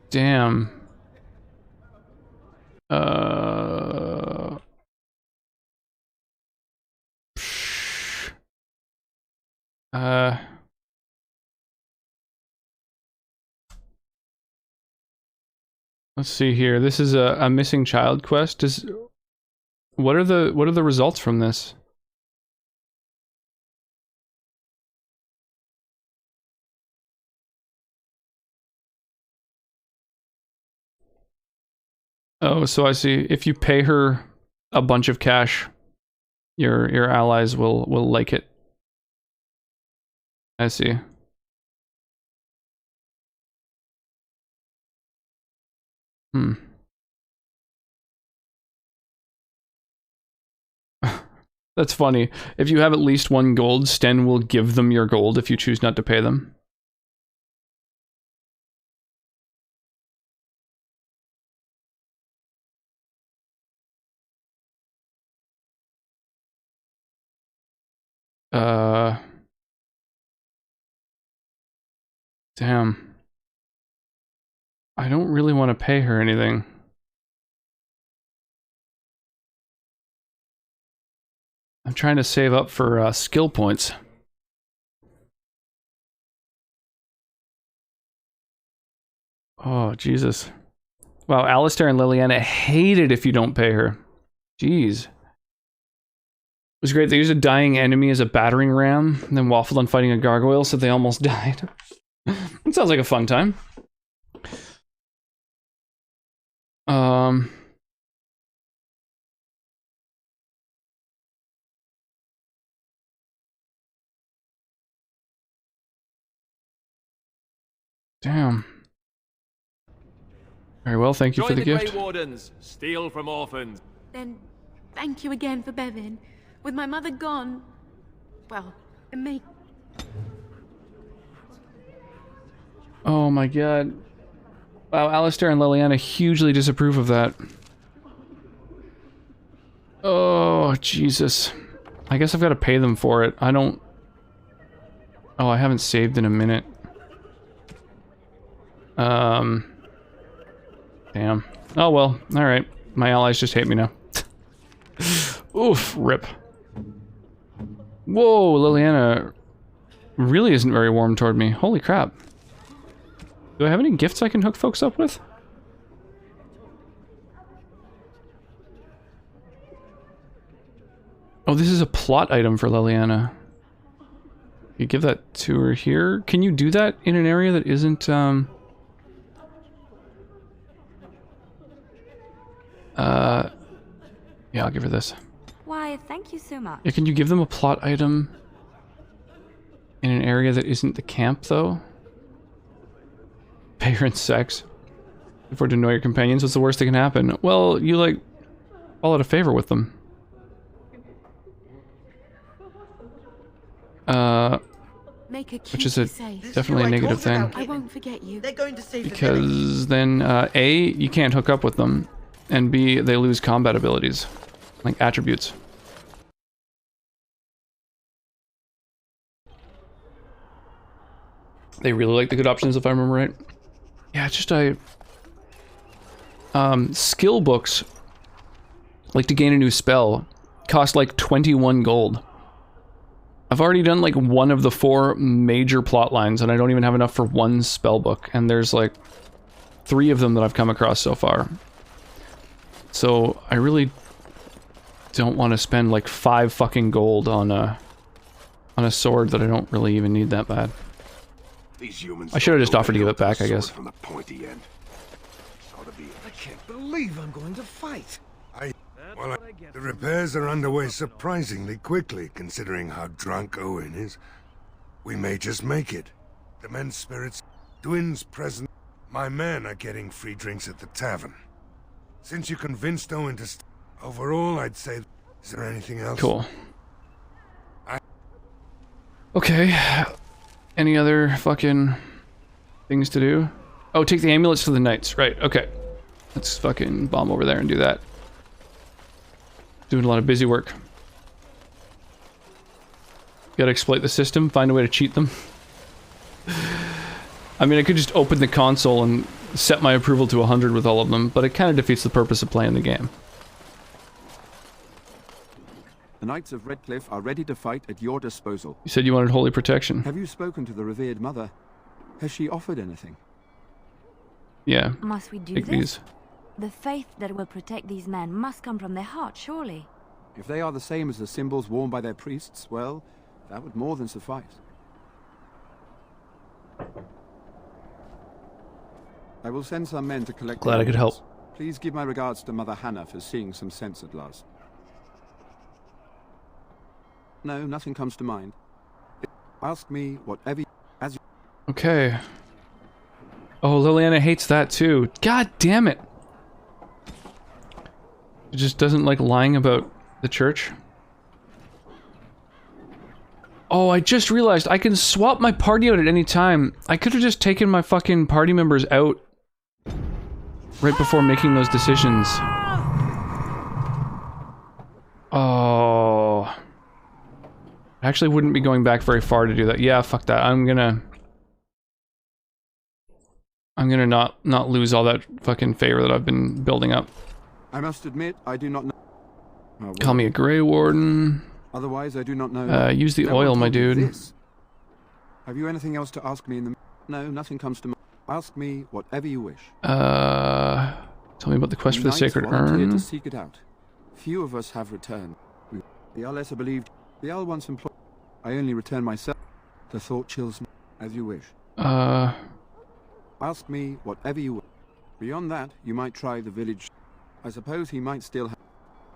Damn. Let's see here. This is a missing child quest. What are the results from this? Oh, so I see. If you pay her a bunch of cash, your allies will like it. I see. Hmm. That's funny. If you have at least 1 gold, Sten will give them your gold if you choose not to pay them. Damn. I don't really want to pay her anything. I'm trying to save up for skill points. Oh, Jesus. Wow, Alistair and Liliana hate it if you don't pay her. Jeez. It was great. They used a dying enemy as a battering ram, and then waffled on fighting a gargoyle, so they almost died. It sounds like a fun time. Damn. Very well, thank you for the gift. Grey Wardens, steal from orphans. Then, thank you again for Bevin. With my mother gone, well, it may... Oh my god. Wow, Alistair and Liliana hugely disapprove of that. Oh, Jesus. I guess I've got to pay them for it. I don't... Oh, I haven't saved in a minute. Damn. Oh well, alright. My allies just hate me now. Oof, rip. Whoa, Liliana really isn't very warm toward me. Holy crap. Do I have any gifts I can hook folks up with? Oh, this is a plot item for Liliana. You give that to her here. Can you do that in an area that isn't, yeah, I'll give her this. Why, thank you so much. Yeah, can you give them a plot item in an area that isn't the camp, though? Parent sex. Before to annoy your companions, what's the worst that can happen? Well, you, like, fall out of favor with them. Which is definitely a negative thing. I won't forget you. They're going to save Because then, A, you can't hook up with them, and B, they lose combat abilities, like attributes. They really like the good options, if I remember right. Yeah, it's just skill books, like to gain a new spell, cost like 21 gold. I've already done like one of the 4 major plot lines, and I don't even have enough for one spell book, and there's like 3 of them that I've come across so far. So I really don't want to spend like 5 fucking gold on a sword that I don't really even need that bad. These humans I should have just offered to give it back, I guess. From the pointy end. I can't believe I'm going to fight. The repairs are underway surprisingly quickly, considering how drunk Owen is. We may just make it. The men's spirits, Dwin's present. My men are getting free drinks at the tavern. Since you convinced Owen to overall, I'd say... Is there anything else? Cool. Okay. Any other fucking things to do? Oh, take the amulets to the knights. Right, okay. Let's fucking bomb over there and do that. Doing a lot of busy work. Gotta exploit the system, find a way to cheat them. I mean, I could just open the console and set my approval to 100 with all of them, but it kind of defeats the purpose of playing the game. The Knights of Redcliffe are ready to fight at your disposal. You said you wanted holy protection. Have you spoken to the revered mother? Has she offered anything? Yeah. Must we do take this? These. The faith that will protect these men must come from their heart, surely. If they are the same as the symbols worn by their priests, well, that would more than suffice. I will send some men to collect... Glad I could help. Please give my regards to Mother Hannah for seeing some sense at last. No, nothing comes to mind. Ask me whatever as you... Okay. Oh, Liliana hates that too. God damn it. It just doesn't like lying about the church. Oh, I just realized I can swap my party out at any time. I could have just taken my fucking party members out right before making those decisions. Oh. I actually wouldn't be going back very far to do that. Yeah, fuck that. I'm gonna not lose all that fucking favor that I've been building up. I must admit, I do not know. Oh, well. Call me a Grey Warden. Otherwise, I do not know. Use the oil, my dude. Have you anything else to ask me in the... No, nothing comes to mind. Ask me whatever you wish. Tell me about the quest for the Sacred Urn. To seek it out. Few of us have returned. The Jarl lesser believed. The Jarl once employed. I only return myself. The thought chills me. As you wish. Ask me whatever you wish. Beyond that, you might try the village. I suppose he might still have...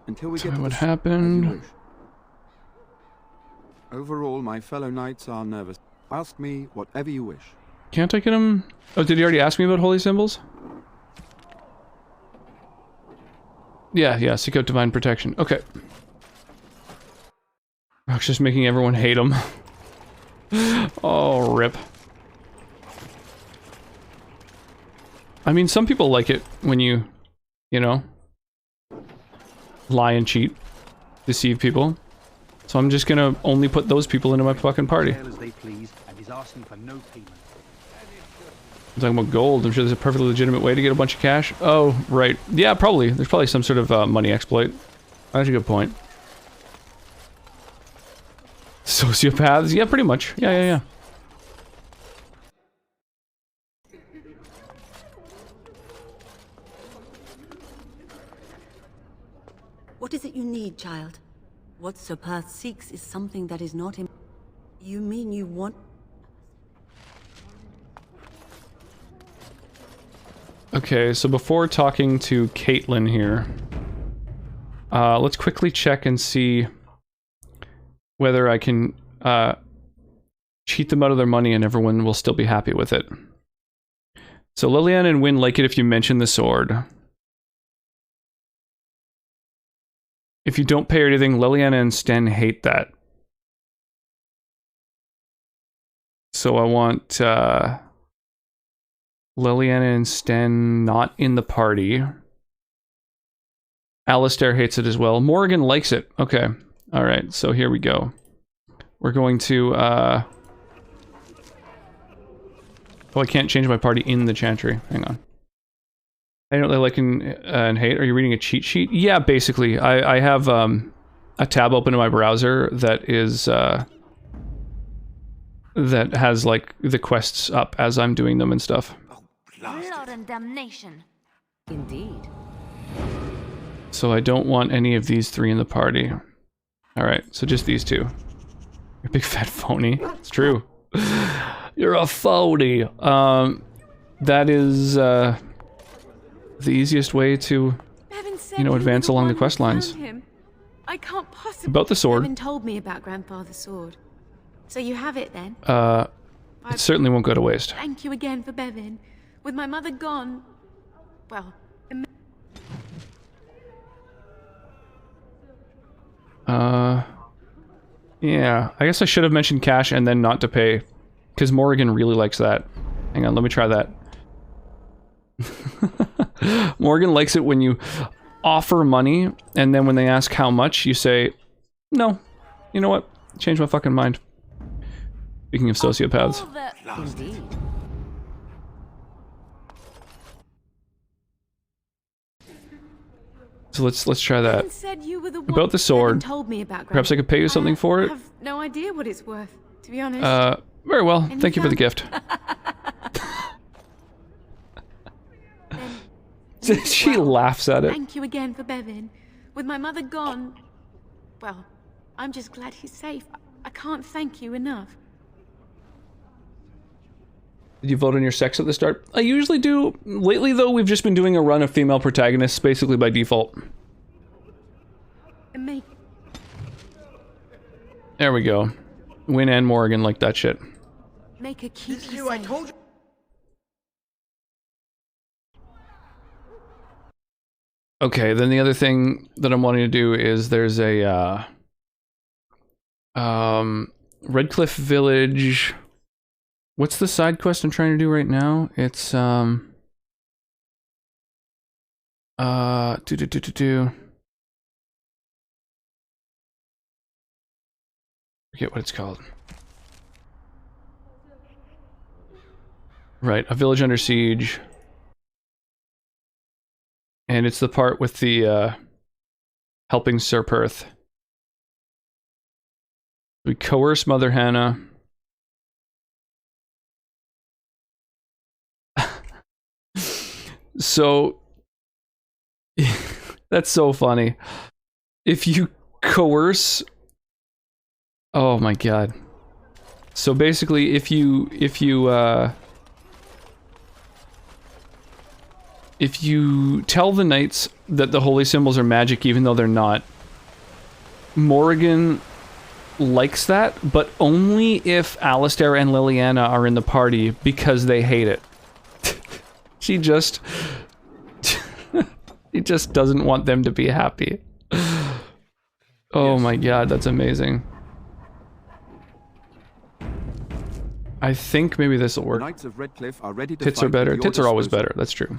Until we get to what happened. Overall, my fellow knights are nervous. Ask me whatever you wish. Can't I get him? Oh, did he already ask me about holy symbols? Yeah, seek out divine protection. Okay. Rock's just making everyone hate him. Oh, rip. I mean, some people like it when you know, lie and cheat, deceive people. So I'm just gonna only put those people into my fucking party. As they please, and is asking for no payment. I'm talking about gold. I'm sure there's a perfectly legitimate way to get a bunch of cash. Oh, right. Yeah, probably. There's probably some sort of money exploit. That's a good point. Sociopaths? Yeah, pretty much. Yeah. What is it you need, child? What Sir Perth seeks is something that is not in... You mean you want... Okay, so before talking to Caitlin here, let's quickly check and see whether I can cheat them out of their money and everyone will still be happy with it. So Liliana and Wynn like it if you mention the sword. If you don't pay her anything, Liliana and Sten hate that. So I want Liliana and Sten not in the party. Alistair hates it as well. Morrigan likes it. Okay. Alright, so here we go. We're going to, oh, I can't change my party in the Chantry. Hang on. I don't really like and hate. Are you reading a cheat sheet? Yeah, basically. I have a tab open in my browser that is, that has, like, the quests up as I'm doing them and stuff. Blood and damnation. Indeed. So I don't want any of these three in the party. Alright, so just these two. You're a big fat phony. It's true. You're a phony. That is, the easiest way to, you know, advance along the quest lines. I can't possibly... About the sword. Bevan told me about Grandfather's sword. So you have it then? It certainly won't go to waste. Thank you again for Bevan. With my mother gone... Well... Yeah. I guess I should have mentioned cash and then not to pay. Because Morrigan really likes that. Hang on, let me try that. Morgan likes it when you offer money, and then when they ask how much, you say, no. You know what? Change my fucking mind. Speaking of sociopaths. Indeed. So let's try that. Said you were the about the sword. Told me about Perhaps I could pay you something for it? I have no idea what it's worth, to be honest. Very well. Thank you for the gift. She laughs at it. Thank you again for Bevan. With my mother gone... Well, I'm just glad he's safe. I can't thank you enough. Did you vote on your sex at the start? I usually do. Lately, though, we've just been doing a run of female protagonists, basically by default. There we go. Wynn and Morrigan like that shit. Make a keep you, I told you. Okay, then the other thing that I'm wanting to do is there's a Redcliffe Village. What's the side quest I'm trying to do right now? It's forget what it's called. Right, a village under siege. And it's the part with the, helping Sir Perth. We coerce Mother Hannah. So... that's so funny. If you coerce... Oh my god. So basically, if you tell the knights that the holy symbols are magic even though they're not, Morrigan likes that, but only if Alistair and Liliana are in the party because they hate it. She just doesn't want them to be happy. Oh my god, that's amazing. I think maybe this will work. The Knights of Redcliffe are ready to Tits fight are better. at your Tits are always disposal. better, that's true.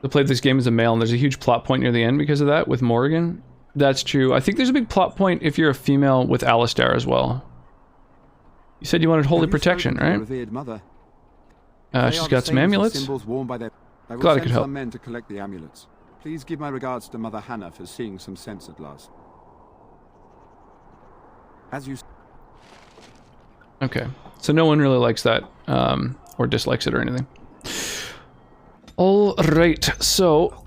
I played this game as a male and there's a huge plot point near the end because of that with Morrigan. That's true. I think there's a big plot point if you're a female with Alistair as well. You said you wanted holy protection, right? Revered mother. She's got some amulets. Symbols worn by their... I will Glad I send could help. some men to collect the amulets. Please give my regards to Mother Hannah for seeing some sense at last. As you... Okay, so no one really likes that, or dislikes it or anything. All right, so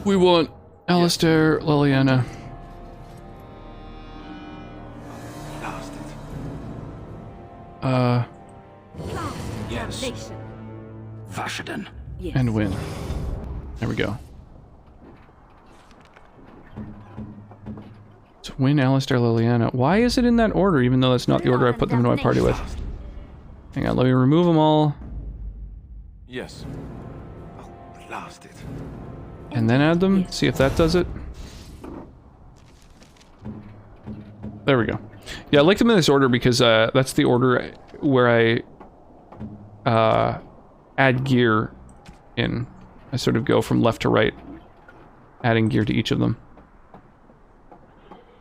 we want Alistair, Liliana. Yes. Vashaden. And win. There we go. To win Alistair, Liliana. Why is it in that order, even though that's not the order I put them into my party with? Hang on, let me remove them all. Yes. And then add them, see if that does it. There we go. Yeah, I like them in this order because that's the order where I add gear in. I sort of go from left to right, adding gear to each of them.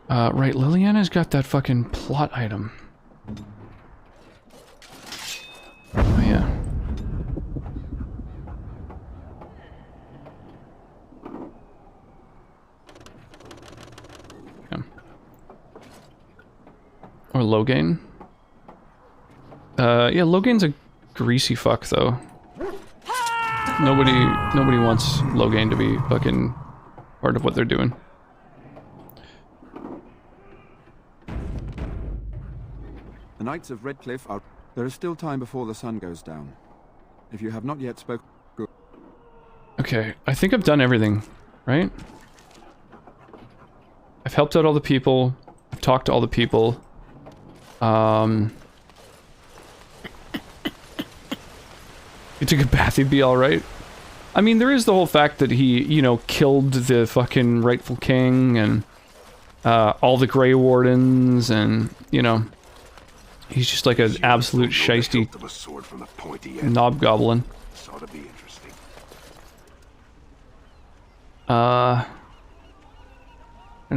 Right, Liliana's got that fucking plot item. Oh, yeah. Or Logain. Yeah, Logain's a greasy fuck, though. Nobody wants Logain to be fucking part of what they're doing. The Knights of Redcliffe are... There is still time before the sun goes down. If you have not yet spoken... Okay, I think I've done everything, right? I've helped out all the people. I've talked to all the people. You took a bath, you'd be alright. I mean, there is the whole fact that he, you know, killed the fucking rightful king and all the Grey Wardens and, you know, he's just like an absolute shiesty knobgoblin. I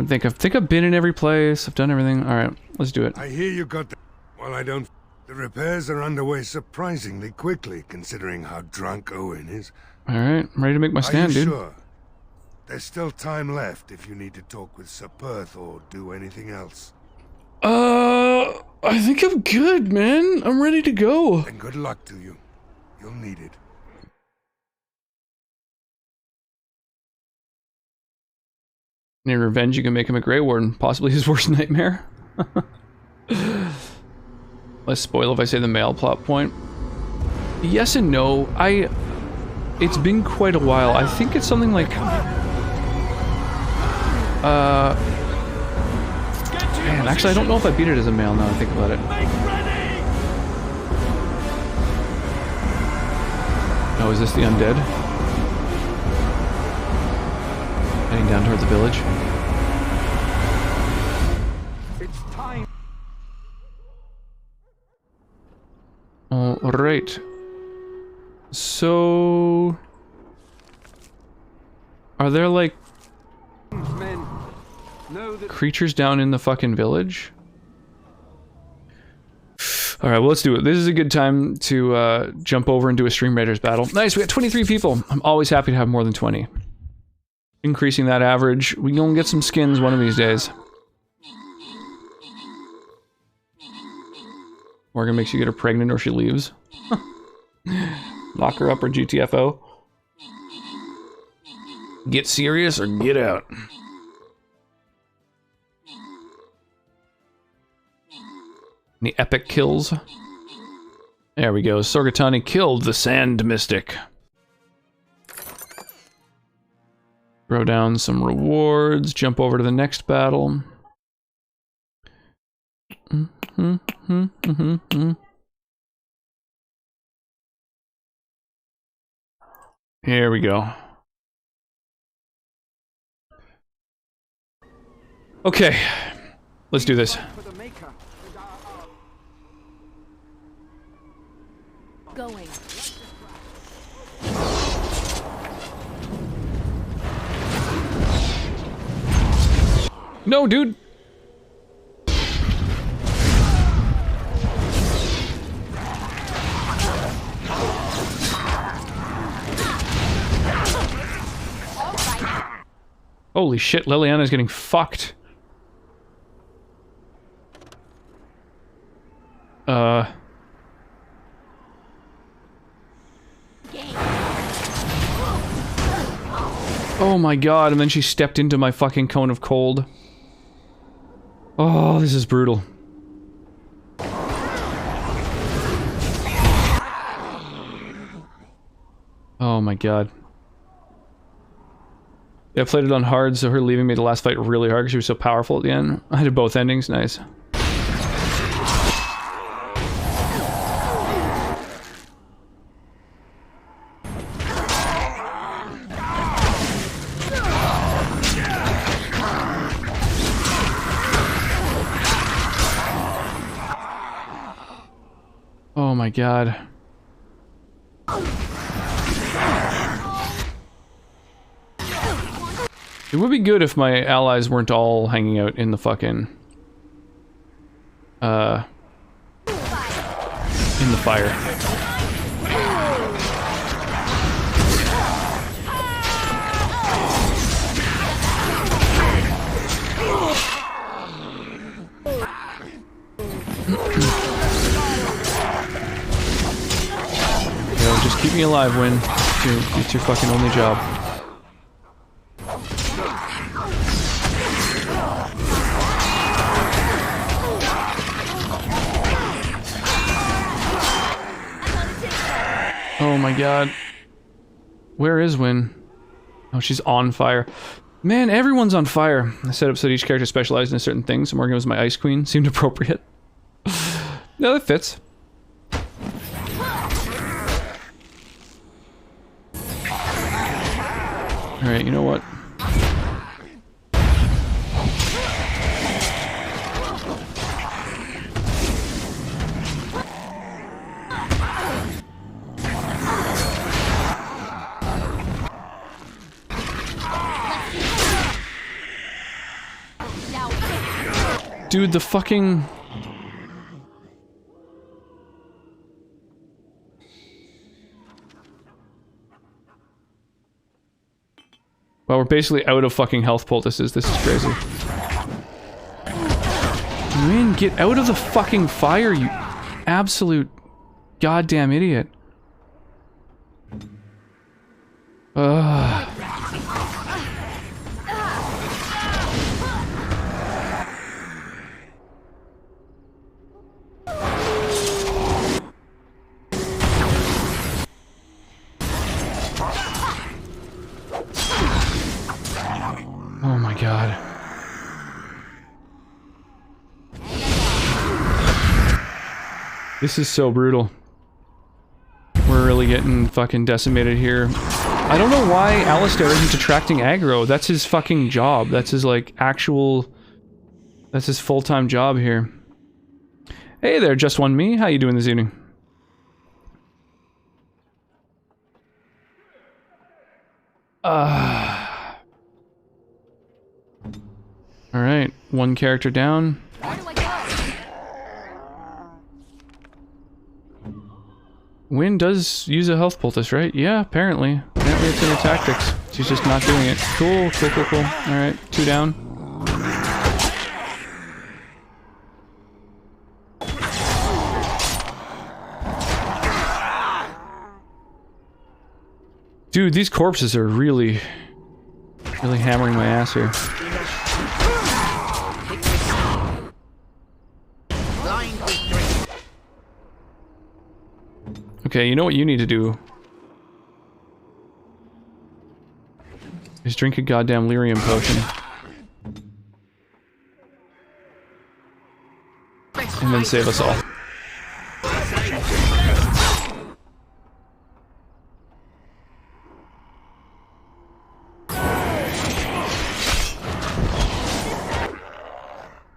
think I've been in every place. I've done everything. All right, let's do it. I hear you got the... Well, I don't... The repairs are underway surprisingly quickly, considering how drunk Owen is. All right, I'm ready to make my stand, dude. Sure? There's still time left if you need to talk with Sir Perth or do anything else. I think I'm good, man. I'm ready to go. And good luck to you. You'll need it. In revenge, you can make him a Grey Warden, possibly his worst nightmare. Less spoil if I say the male plot point. Yes and no. It's been quite a while. I think it's something like... Man, actually, I don't know if I beat it as a male now I think about it. Oh, is this the undead? Heading down towards the village. It's time. Alright. So... Are there, like... Men, know that creatures down in the fucking village? Alright, well, let's do it. This is a good time to jump over and do a Stream Raiders battle. Nice, we got 23 people. I'm always happy to have more than 20. Increasing that average. We gonna get some skins one of these days. Morgan makes you get her pregnant or she leaves. Lock her up or GTFO. Get serious or get out. Any epic kills? There we go. Sorgatani killed the Sand Mystic. Throw down some rewards. Jump over to the next battle. Here we go. Okay, let's do this. Going. No, dude. Holy shit, Liliana's getting fucked. Oh my god, and then she stepped into my fucking cone of cold. Oh, this is brutal. Oh my god. Yeah, I played it on hard, so her leaving made the last fight really hard because she was so powerful at the end. I did both endings, nice. Oh my god. It would be good if my allies weren't all hanging out in the fucking... in the fire. Yo, just keep me alive, Win. It's your fucking only job. Oh my god. Where is Win? Oh, she's on fire. Man, everyone's on fire. I set up so that each character specialized in a certain thing, so Morgan was my ice queen. Seemed appropriate. No, that fits. Alright, you know what? Dude, the fucking... Well, we're basically out of fucking health poultices. This is crazy. Man, get out of the fucking fire, you absolute goddamn idiot. Ugh. Oh my god. This is so brutal. We're really getting fucking decimated here. I don't know why Alistair isn't attracting aggro. That's his fucking job. That's his, like, actual... That's his full-time job here. Hey there, Just One Me. How you doing this evening? Alright, one character down. Wynn does use a health poultice, right? Yeah, apparently. Apparently it's in her tactics. She's just not doing it. Cool, cool, cool, cool. Alright, two down. Dude, these corpses are really hammering my ass here. Okay, you know what you need to do? Is drink a goddamn lyrium potion. And and then save us all.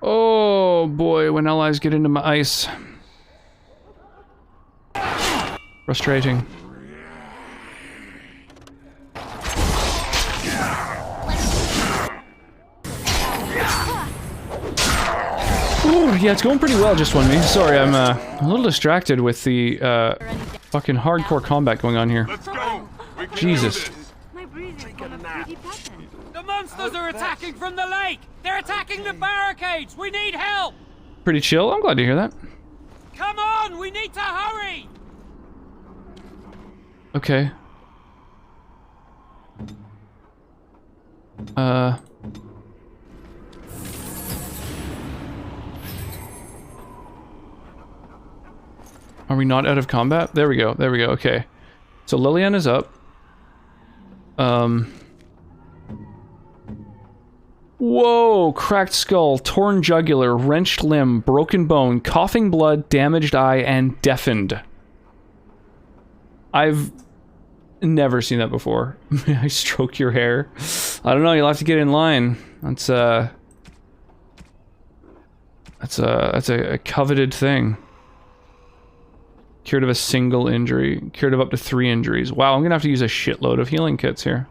Oh boy, when allies get into my ice. Frustrating. Ooh, yeah, it's going pretty well, just 1 me. Sorry, I'm a little distracted with the fucking hardcore combat going on here. Jesus. The monsters are attacking from the lake! They're attacking the barricades! We need help! Pretty chill. I'm glad to hear that. Come on! We need to hurry! Okay. Are we not out of combat? There we go. There we go. Okay. So Liliana's up. Whoa! Cracked skull, torn jugular, wrenched limb, broken bone, coughing blood, damaged eye, and deafened. I've never seen that before. May I stroke your hair? I don't know, you'll have to get in line. That's a coveted thing. Cured of a single injury. Cured of up to 3 injuries. Wow, I'm gonna have to use a shitload of healing kits here.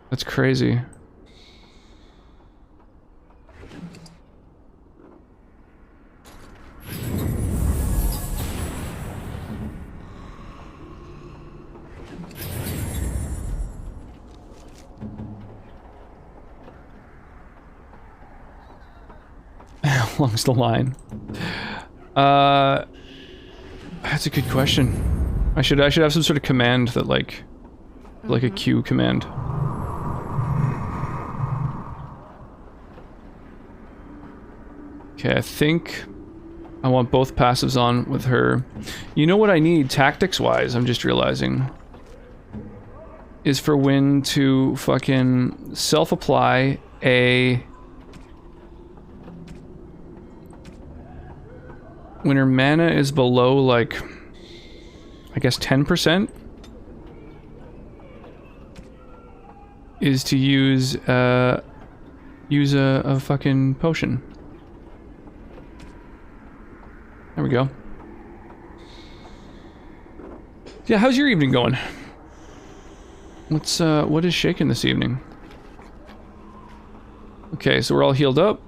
That's crazy. How long's the line? That's a good question. I should have some sort of command that like a Q command. Okay, I think I want both passives on with her. You know what I need tactics-wise, I'm just realizing, is for Wynn to fucking self-apply a... When her mana is below, like, I guess 10%, is to use a fucking potion. There we go. Yeah, how's your evening going? What is shaking this evening? Okay, so we're all healed up.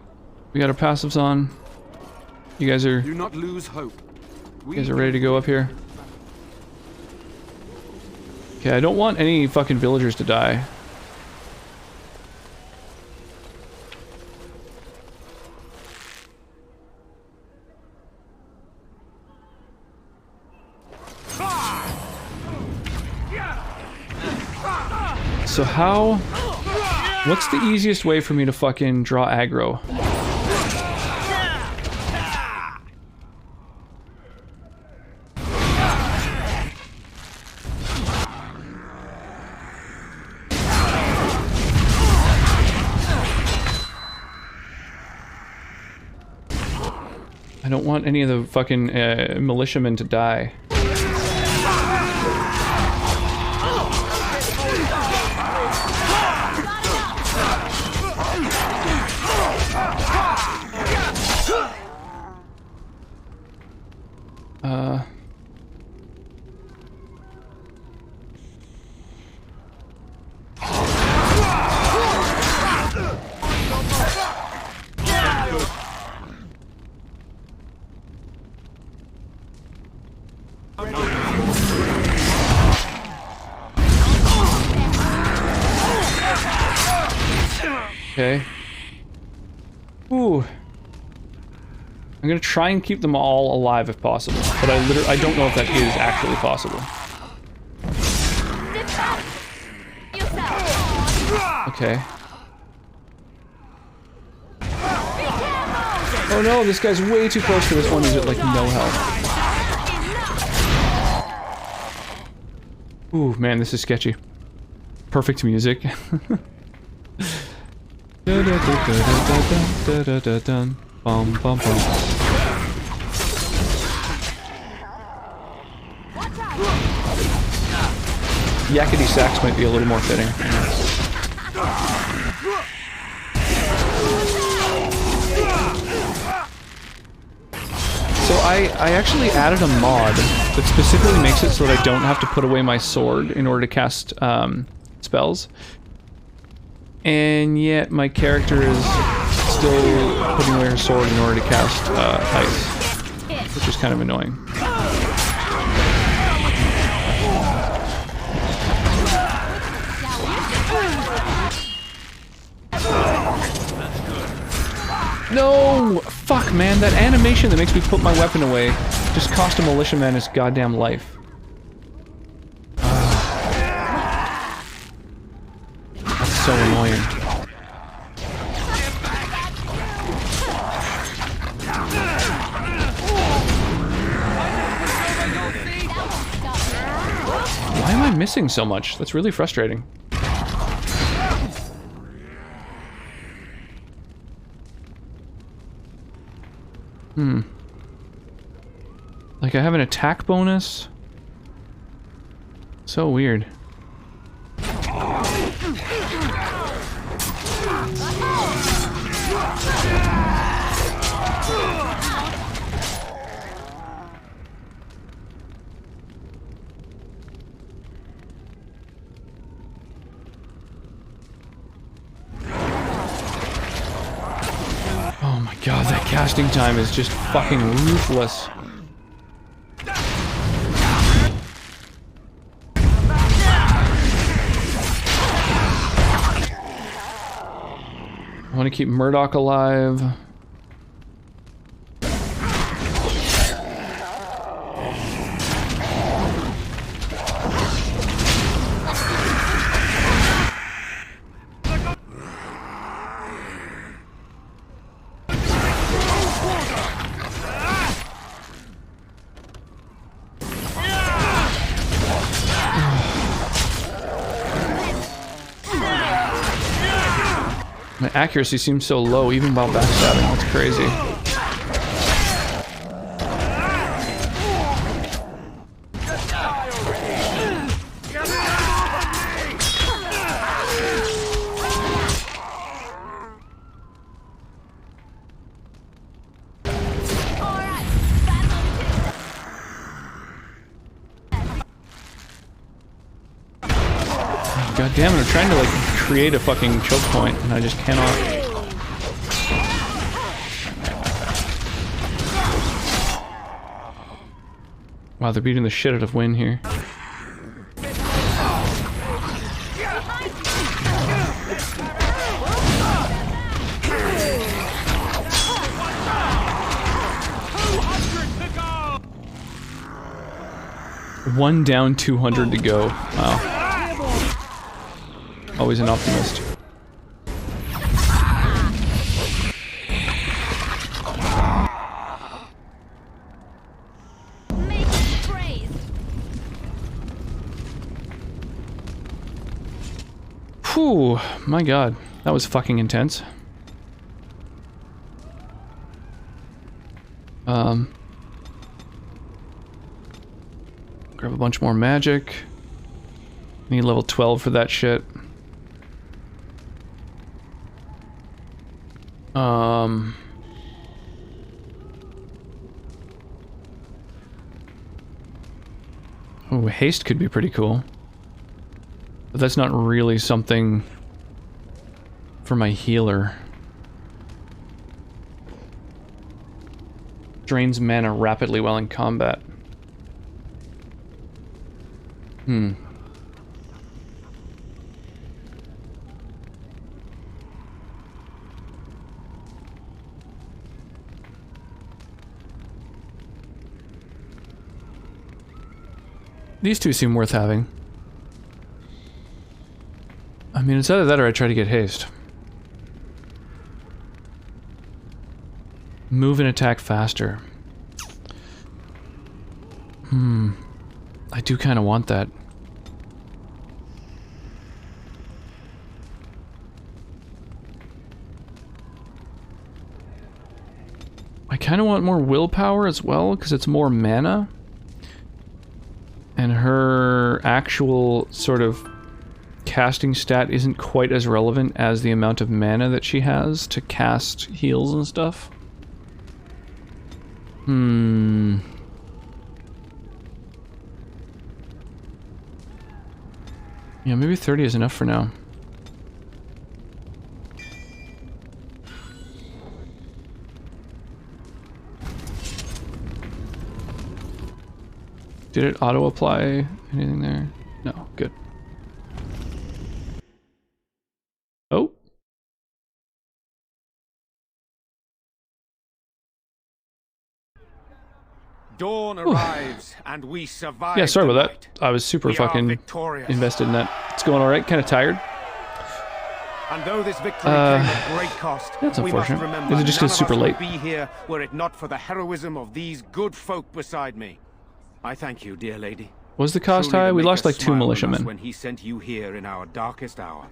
We got our passives on. You guys are... Do not lose hope. You guys are ready to go up here? Okay, I don't want any fucking villagers to die. So how... What's the easiest way for me to fucking draw aggro? I don't want any of the fucking militiamen to die. Okay. Ooh. I'm gonna try and keep them all alive if possible, but I don't know if that is actually possible. Okay. Oh no, this guy's way too close to this one who's at like no health. Ooh, man, this is sketchy. Perfect music. Bum, bum, bum. Yakety sax might be a little more fitting. So I actually added a mod that specifically makes it so that I don't have to put away my sword in order to cast spells. And yet my character is still putting away her sword in order to cast ice, which is kind of annoying. No! Fuck, man, that animation that makes me put my weapon away just cost a militiaman his goddamn life. That's so annoying. Why am I missing so much? That's really frustrating. Like, I have an attack bonus? So weird. Oh my god, that casting time is just fucking ruthless. I want to keep Murdoch alive. My accuracy seems so low even while backstabbing. That's crazy. God damn it, I'm trying to like create a fucking choke point and I just cannot. Wow, they're beating the shit out of Wynn here. One down, 200 to go. Wow. Always an optimist. Whew, my god, that was fucking intense. Grab a bunch more magic. Need level 12 for that shit. Oh, haste could be pretty cool. But that's not really something for my healer. Drains mana rapidly while in combat. These two seem worth having. I mean, it's either that or I try to get haste. Move and attack faster. I do kind of want that. I kind of want more willpower as well, because it's more mana. And her actual sort of casting stat isn't quite as relevant as the amount of mana that she has to cast heals and stuff. Yeah, maybe 30 is enough for now. Did it auto-apply anything there? No, good. Oh. Dawn arrives, and we survive. Yeah, sorry the about night. that. I was super We are fucking victorious. invested in that. It's going alright, kind of tired. And though this victory came at great cost, that's we must unfortunate. remember Is it just none 'cause of super us late? would be here were it not for the heroism of these good folk beside me. I thank you, dear lady. Was the cost Truly high? the We Maker lost like 2 smiled on us militiamen. when he sent you here in our darkest hour.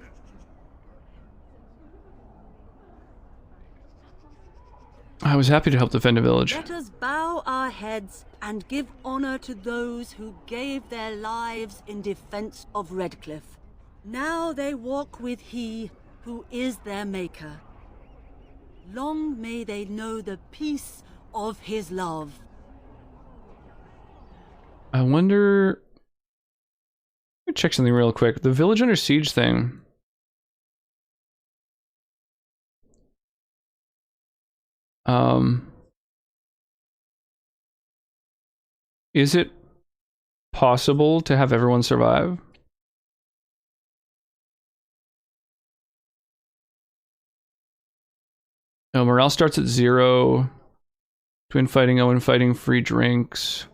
I was happy to help defend a village. Let us bow our heads and give honor to those who gave their lives in defense of Redcliffe. Now they walk with he who is their maker. Long may they know the peace of his love. I wonder... Let me check something real quick. The village under siege thing. Is it possible to have everyone survive? No, morale starts at 0. Twin fighting, Owen fighting, free drinks.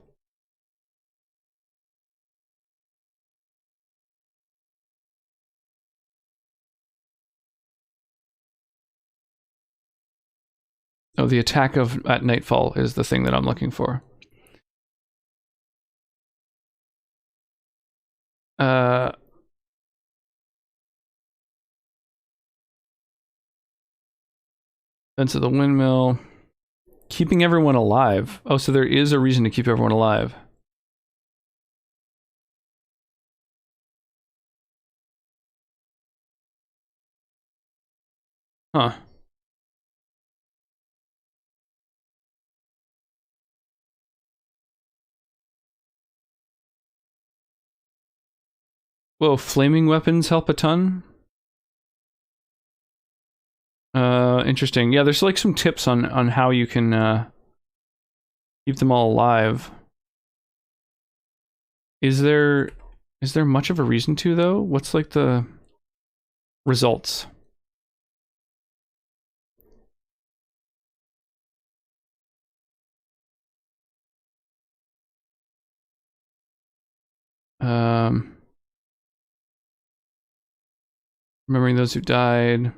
Oh, the attack of at nightfall is the thing that I'm looking for. Fence of the windmill. Keeping everyone alive. Oh, so there is a reason to keep everyone alive. Huh. Whoa, flaming weapons help a ton? Interesting. Yeah, there's like some tips on how you can keep them all alive. Is there much of a reason to though? What's like the results? Remembering those who died.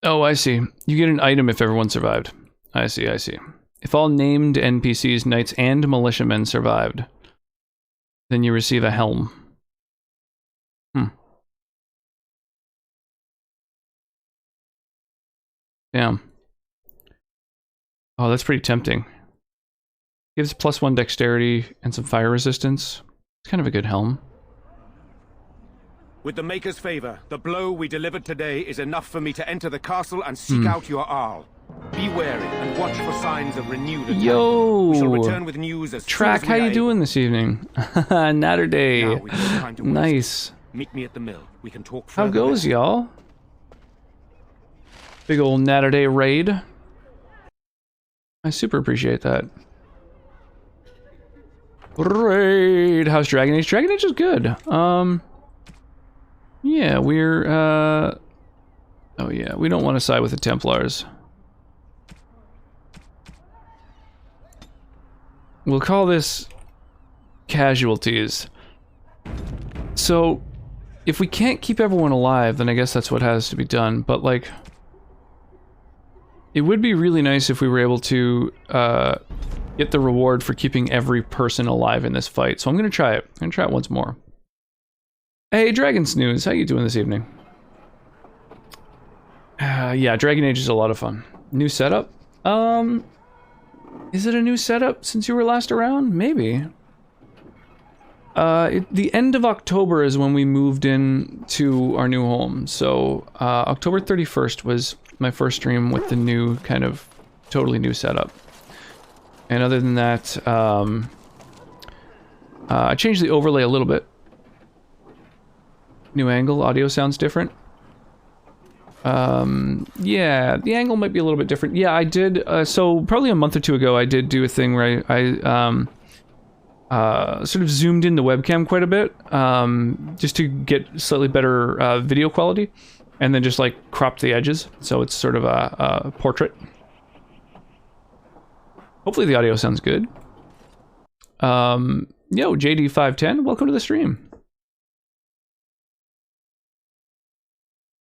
Oh, I see. You get an item if everyone survived. I see, I see. If all named NPCs, knights, and militiamen survived, then you receive a helm. Damn. Oh, that's pretty tempting. Gives +1 dexterity and some fire resistance. It's kind of a good helm. With the Maker's favor, the blow we delivered today is enough for me to enter the castle and seek out your Arl. Be wary and watch for signs of renewed attack. Yo! We shall return with news as Track, soon as we how are you doing this evening? Natter day. Now we've no time to waste. Nice. Meet me at the mill. We can talk How further goes, there. y'all? Big old Natter day raid. I super appreciate that. Raid. How's Dragon Age? Dragon Age is good. Yeah, we're oh yeah, we don't want to side with the Templars. We'll call this casualties. So, if we can't keep everyone alive, then I guess that's what has to be done, but like it would be really nice if we were able to get the reward for keeping every person alive in this fight. So I'm gonna try it. I'm gonna try it once more. Hey, Dragon Snooze, how you doing this evening? Yeah, Dragon Age is a lot of fun. New setup? Is it a new setup since you were last around? Maybe. The end of October is when we moved in to our new home. So, October 31st was my first stream with the new kind of totally new setup. And other than that, I changed the overlay a little bit. New angle, audio sounds different. Yeah, the angle might be a little bit different. Yeah, I did, so probably a month or two ago, I did do a thing where I sort of zoomed in the webcam quite a bit, just to get slightly better video quality, and then just like cropped the edges, so it's sort of a portrait. Hopefully the audio sounds good. Yo, JD510, welcome to the stream.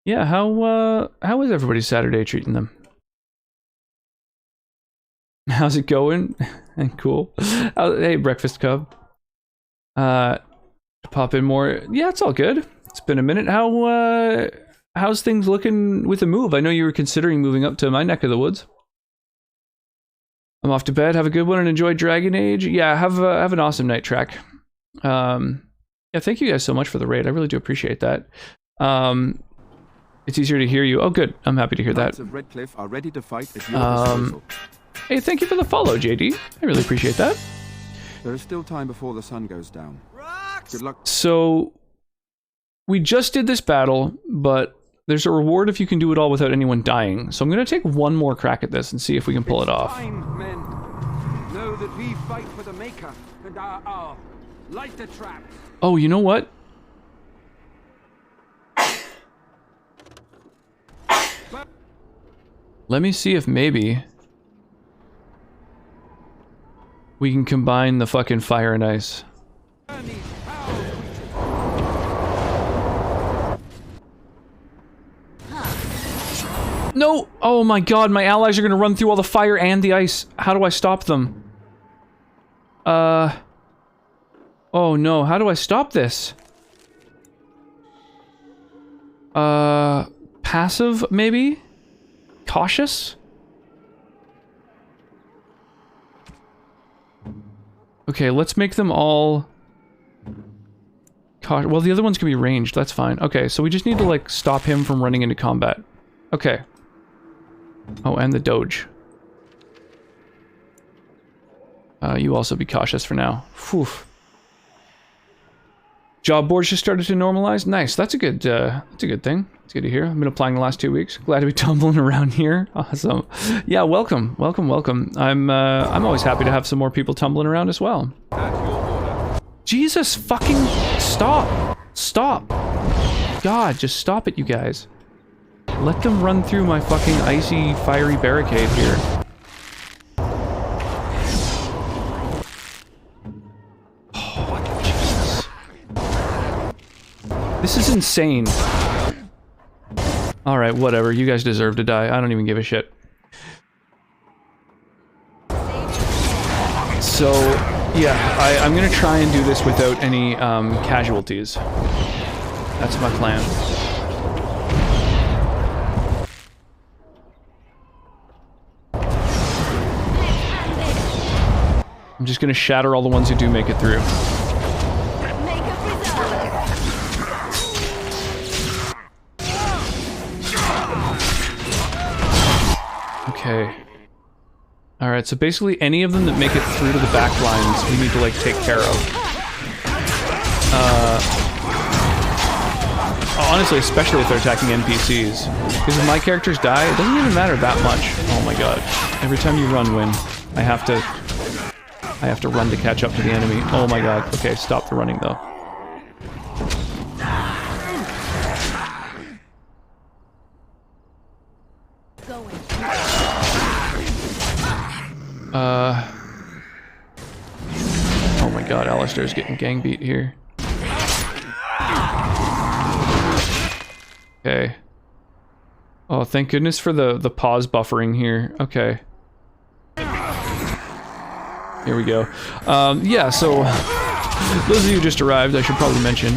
Yeah, how is everybody's Saturday treating them? How's it going? And cool. Hey, Breakfast Cub. Pop in more. Yeah, it's all good. It's been a minute. How's things looking with the move? I know you were considering moving up to my neck of the woods. I'm off to bed. Have a good one and enjoy Dragon Age. Yeah, have an awesome night, Track. Yeah, thank you guys so much for the raid. I really do appreciate that. It's easier to hear you. Oh, good. I'm happy to hear that. Knights of Redcliffe are ready to fight at your disposal. Hey, thank you for the follow, JD. I really appreciate that. There is still time before the sun goes down. Good luck. So, we just did this battle, but there's a reward if you can do it all without anyone dying. So I'm going to take one more crack at this and see if we can pull it off. Time, men. Know that we fight for the Maker and our light the trap. Oh, you know what? Let me see if maybe we can combine the fucking fire and ice. No! Oh my god, my allies are gonna run through all the fire and the ice. How do I stop them? Oh no, how do I stop this? Passive, maybe? Cautious? Okay, let's make them all... Well, the other ones can be ranged, that's fine. Okay, so we just need to, like, stop him from running into combat. Okay. Oh, and the Doge. You also be cautious for now. Whew. Job boards just started to normalize. Nice, that's a good thing. It's good to hear. I've been applying the last 2 weeks. Glad to be tumbling around here. Awesome. Yeah, welcome. I'm always happy to have some more people tumbling around as well. Jesus fucking stop. Stop. God, just stop it, you guys. Let them run through my fucking icy, fiery barricade here. Oh, Jesus. This is insane. Alright, whatever. You guys deserve to die. I don't even give a shit. So, yeah, I'm gonna try and do this without any casualties. That's my plan. I'm just gonna shatter all the ones who do make it through. Okay. Alright, so basically any of them that make it through to the back lines, we need to, like, take care of. Honestly, especially if they're attacking NPCs. Because if my characters die, it doesn't even matter that much. Oh my god. Every time you run, Win, I have to run to catch up to the enemy. Oh my god. Okay, stop the running, though. Oh my god, Alistair's getting gang beat here. Okay. Oh, thank goodness for the pause buffering here. Okay. Here we go. Yeah, so those of you who just arrived, I should probably mention,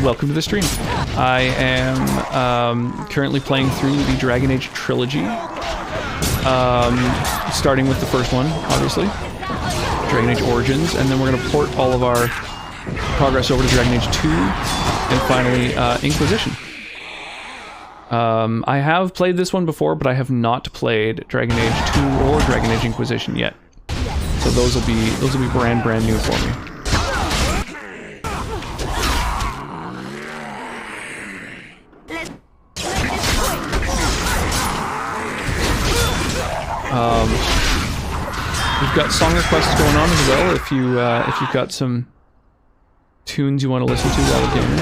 welcome to the stream. I am currently playing through the Dragon Age trilogy. starting with the first one, obviously. Dragon Age Origins, and then we're going to port all of our progress over to Dragon Age 2, and finally Inquisition. I have played this one before, but I have not played Dragon Age 2 or Dragon Age Inquisition yet. So those will be brand new for me. We've got song requests going on as well. If you've got some tunes you want to listen to while we're gaming.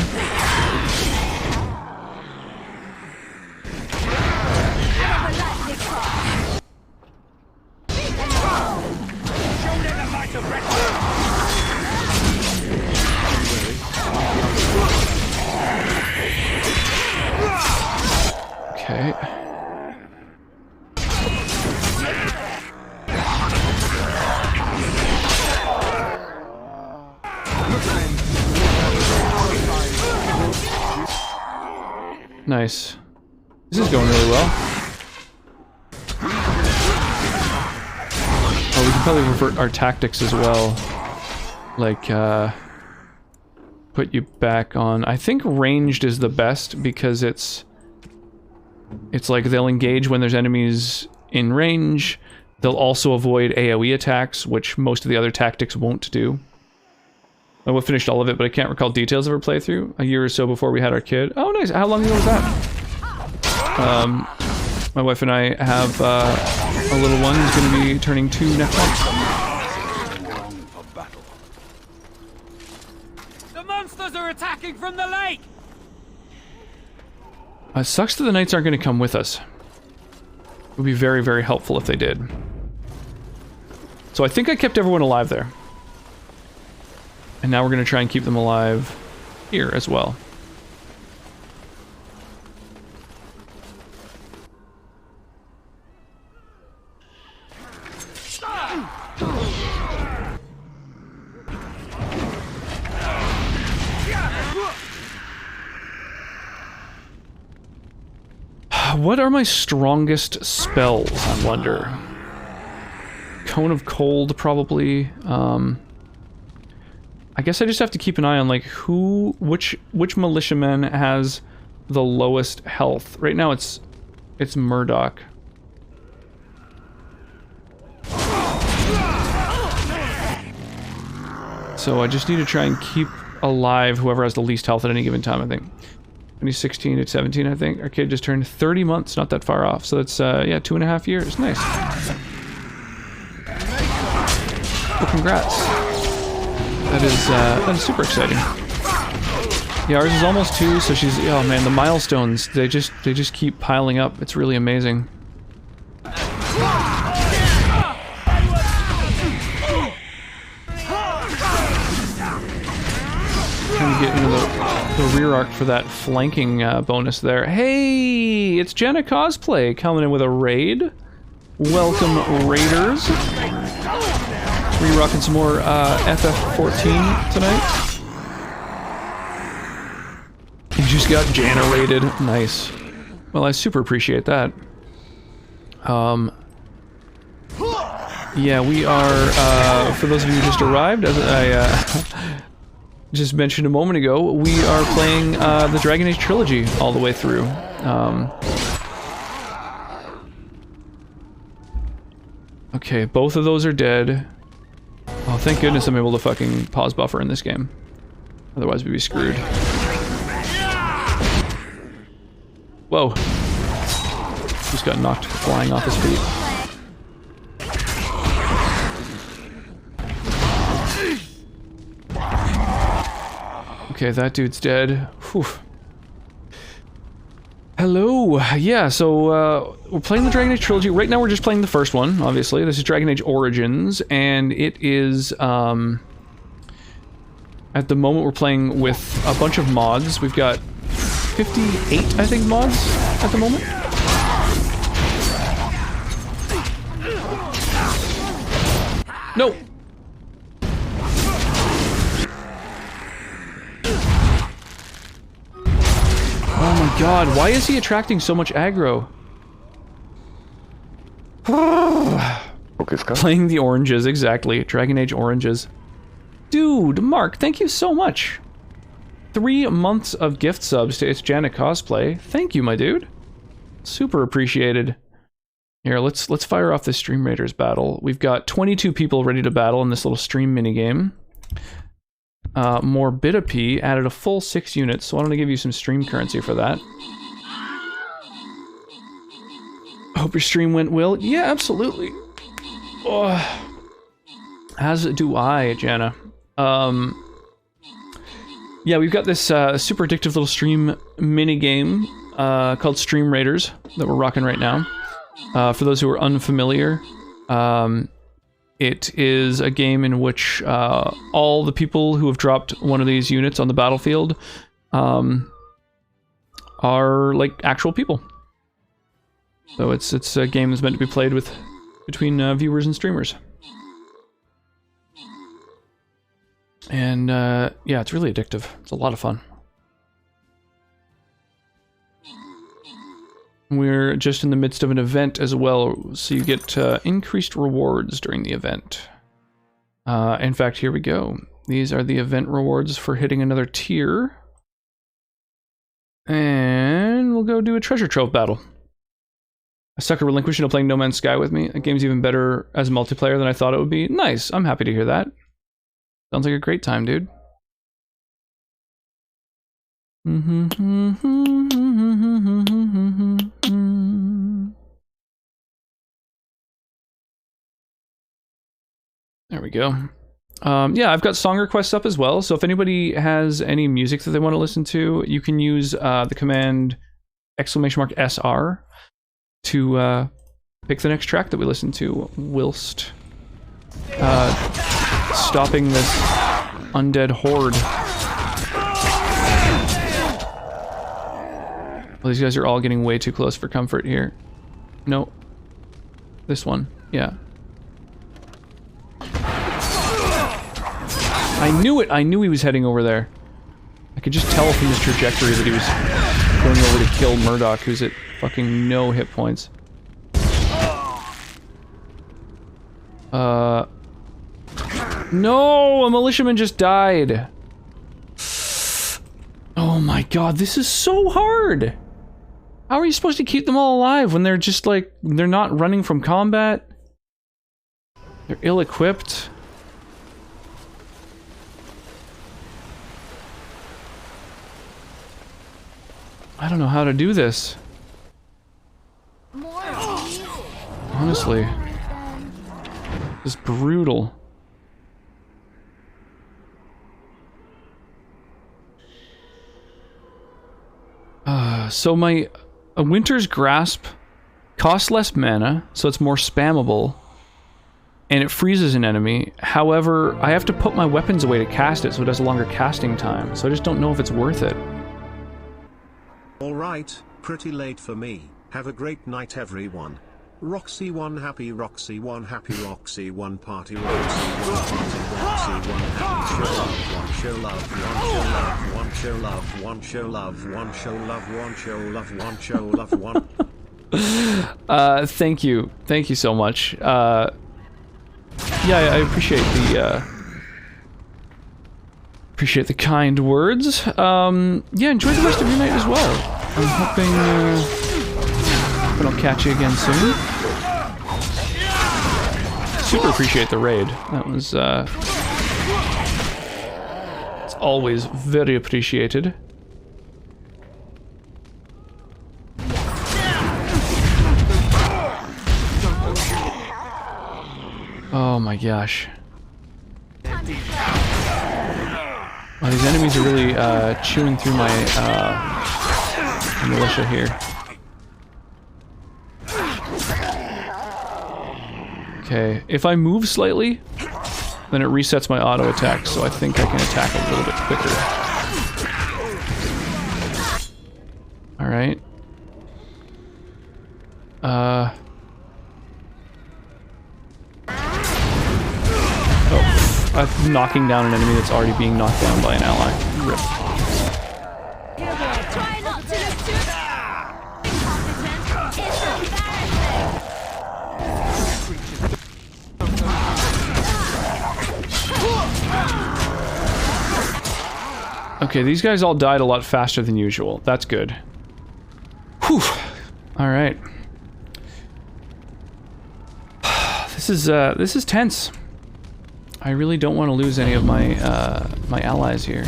Okay. Nice. This is going really well. Oh, we can probably revert our tactics as well. Like, put you back on... I think ranged is the best because it's like they'll engage when there's enemies in range. They'll also avoid AoE attacks, which most of the other tactics won't do. I finished all of it, but I can't recall details of our playthrough. A year or so before we had our kid. Oh, nice. How long ago was that? My wife and I have a little one who's going to be turning 2 next month. The monsters are attacking from the lake! It sucks that the knights aren't going to come with us. It would be very, very helpful if they did. So I think I kept everyone alive there. And now we're going to try and keep them alive here as well. What are my strongest spells, I wonder? Cone of Cold, probably. I guess I just have to keep an eye on, like, which militiaman has the lowest health. Right now it's Murdoch. So I just need to try and keep alive whoever has the least health at any given time, I think. 2016 to 17, I think. Our kid just turned 30 months, not that far off. So that's, yeah, 2.5 years. Nice. Well, congrats. That is super exciting. Yeah, ours is almost 2, so she's, oh man, the milestones, they just keep piling up. It's really amazing. Trying to get into the rear arc for that flanking bonus there. Hey, it's Jenna Cosplay coming in with a raid. Welcome, raiders. Re-rocking some more FF14 tonight. You just got generated. Nice. Well, I super appreciate that. Yeah, we are, for those of you who just arrived, as I just mentioned a moment ago, we are playing the Dragon Age trilogy all the way through. Okay, both of those are dead. Oh, thank goodness I'm able to fucking pause buffer in this game. Otherwise we'd be screwed. Whoa. Just got knocked flying off his feet. Okay, that dude's dead. Whew. Hello. Yeah, so we're playing the Dragon Age trilogy. Right now we're just playing the first one, obviously. This is Dragon Age Origins, and it is, at the moment we're playing with a bunch of mods. We've got 58, I think, mods at the moment. No! Oh my god, why is he attracting so much aggro? Playing the oranges, exactly. Dragon Age oranges. Dude, Mark, thank you so much. 3 months of gift subs to It's Janet Cosplay. Thank you, my dude. Super appreciated. Here, let's fire off this Stream Raiders battle. We've got 22 people ready to battle in this little stream minigame. Morbidity added a full 6 units, so I want to give you some stream currency for that. Hope your stream went well. Yeah, absolutely. Oh. As do I, Jana. Yeah, we've got this super addictive little stream minigame called Stream Raiders that we're rocking right now. For those who are unfamiliar, it is a game in which all the people who have dropped one of these units on the battlefield are like actual people. So it's a game that's meant to be played with between viewers and streamers. And yeah, it's really addictive. It's a lot of fun. We're just in the midst of an event as well, so you get increased rewards during the event. In fact, here we go. These are the event rewards for hitting another tier. And we'll go do a treasure trove battle. A sucker relinquishing to playing No Man's Sky with me. The game's even better as multiplayer than I thought it would be. Nice, I'm happy to hear that. Sounds like a great time, dude. There we go. Yeah, I've got song requests up as well, so if anybody has any music that they want to listen to, you can use the command !SR to pick the next track that we listen to whilst stopping this undead horde. Well, these guys are all getting way too close for comfort here. No. This one. Yeah. I knew it! I knew he was heading over there. I could just tell from his trajectory that he was going over to kill Murdoch, who's at fucking no hit points. No! A militiaman just died! Oh my god, this is so hard! How are you supposed to keep them all alive when they're just like, they're not running from combat? They're ill-equipped. I don't know how to do this. Honestly. It's brutal. So my Winter's Grasp costs less mana, so it's more spammable, and it freezes an enemy. However, I have to put my weapons away to cast it, so it has a longer casting time, so I just don't know if it's worth it. Alright, pretty late for me. Have a great night everyone. Roxy one happy Roxy one happy Roxy one party Roxy one happy show love one show love one show love one show love one show love one show love one show love one. Thank you so much. Yeah, I appreciate the kind words. Yeah, enjoy the rest of your night as well. I'm hoping I'll catch you again soon. Super appreciate the raid. That was it's always very appreciated. Oh my gosh. Wow, these enemies are really chewing through my militia here. Okay, if I move slightly, then it resets my auto attack, so I think I can attack a little bit quicker. Alright. Oh, I'm knocking down an enemy that's already being knocked down by an ally. Rip. Try not to look too incompetent. It's embarrassing. Okay, these guys all died a lot faster than usual. That's good. Whew. Alright. This is tense. I really don't want to lose any of my my allies here.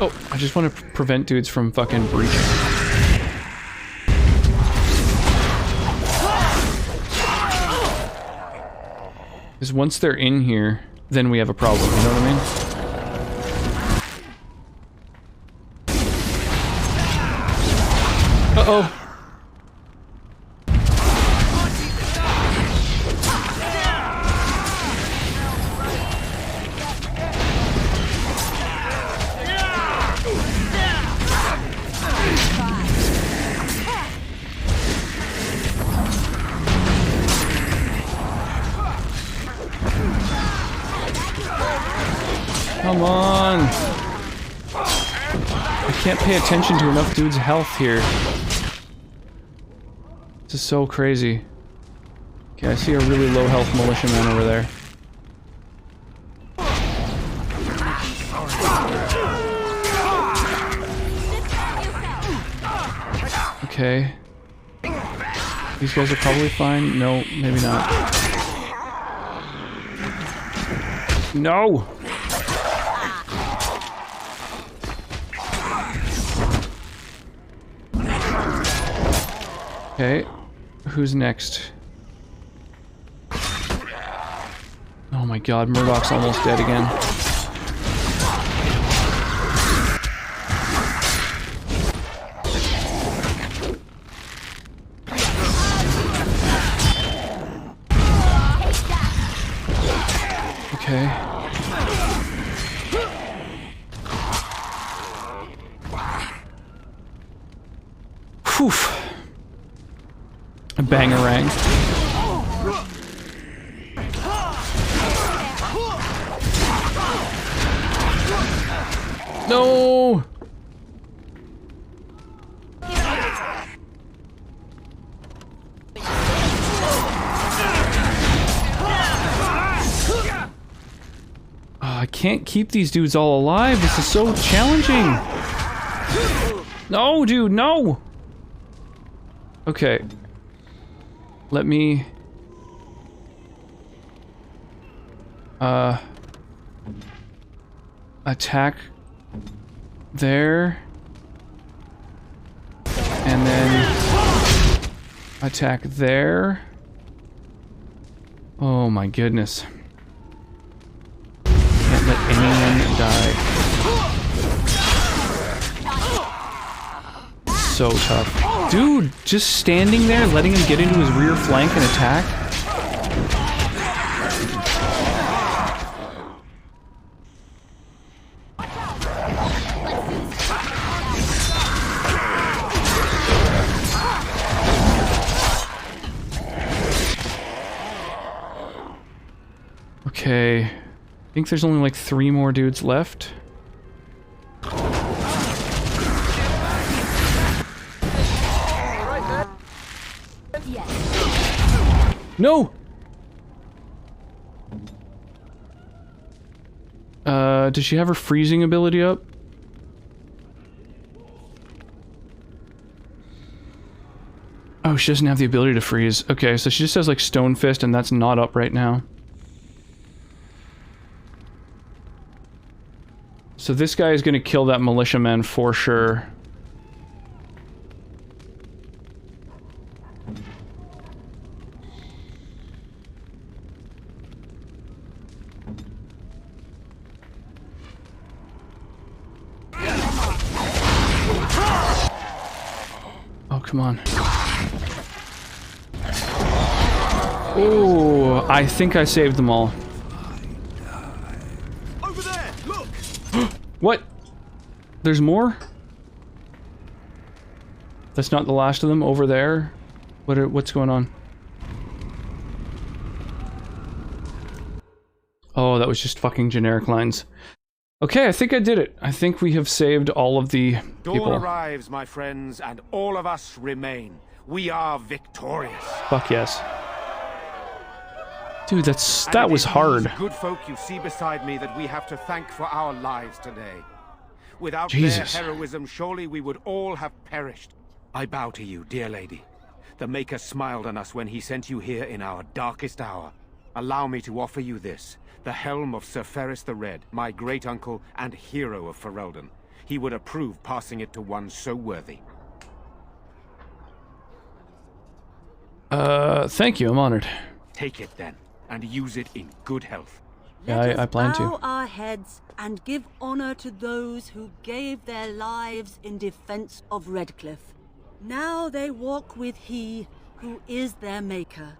Oh, I just want to prevent dudes from fucking breaching. Because once they're in here, then we have a problem, you know what I mean? Uh-oh. Come on! I can't pay attention to enough dudes' health here. This is so crazy. Okay, I see a really low health militiaman over there. Okay. These guys are probably fine. No, maybe not. No! Okay, who's next? Oh my god, Murdoch's almost dead again. Okay. Whew. A bangarang. No! I can't keep these dudes all alive. This is so challenging. No, dude, no! Okay. Let me... attack there. And then... attack there. Oh my goodness. Can't let anyone die. So tough. Dude, just standing there, letting him get into his rear flank and attack? Okay. I think there's only like 3 more dudes left. No! Does she have her freezing ability up? Oh, she doesn't have the ability to freeze. Okay, so she just has like Stone Fist and that's not up right now. So this guy is gonna kill that militiaman for sure. Oh, come on. Oh, I think I saved them all. Over there, look! What? There's more? That's not the last of them over there? What's going on? Oh, that was just fucking generic lines. Okay, I think I did it. I think we have saved all of the Dawn people. arrives, my friends, and all of us remain. We are victorious. Fuck yes. Dude, that And was it is hard. these good folk you see beside me that we have to thank for our lives today. Without Jesus. their heroism, surely we would all have perished. I bow to you, dear lady. The Maker smiled on us when he sent you here in our darkest hour. Allow me to offer you this, the helm of Sir Ferris the Red, my great-uncle and hero of Ferelden. He would approve passing it to one so worthy. Thank you, I'm honored. Take it then, and use it in good health. Yeah, I plan to. Bow our heads and give honor to those who gave their lives in defense of Redcliffe. Now they walk with he who is their maker.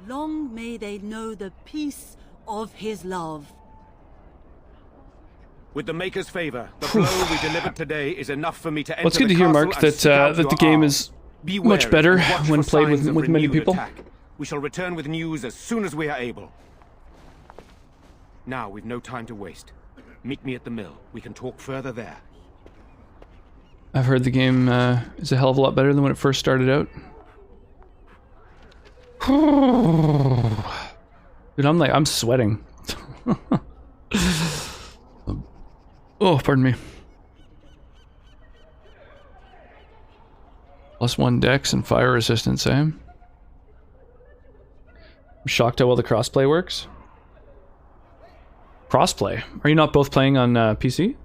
Long may they know the peace of his love. With the Maker's favor, the blow we delivered today is enough for me to enter Well, it's good the to hear, castle Mark, and that seek out that your the game arm. is Be much wary better and watch when for played signs with of many renewed people. attack. We shall return with news as soon as we are able. Now, we've no time to waste. Meet me at the mill. We can talk further there. I've heard the game is a hell of a lot better than when it first started out. Dude, I'm sweating. Oh, pardon me. +1 dex and fire resistance, eh? I'm shocked how well the crossplay works. Crossplay? Are you not both playing on PC?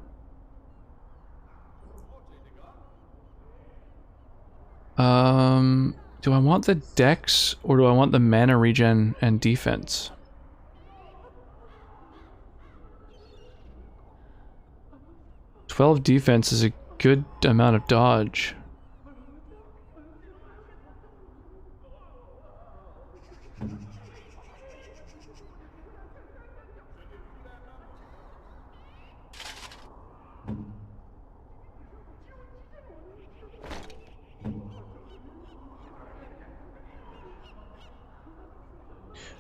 Do I want the dex or do I want the mana regen and defense? $12 defense is a good amount of dodge.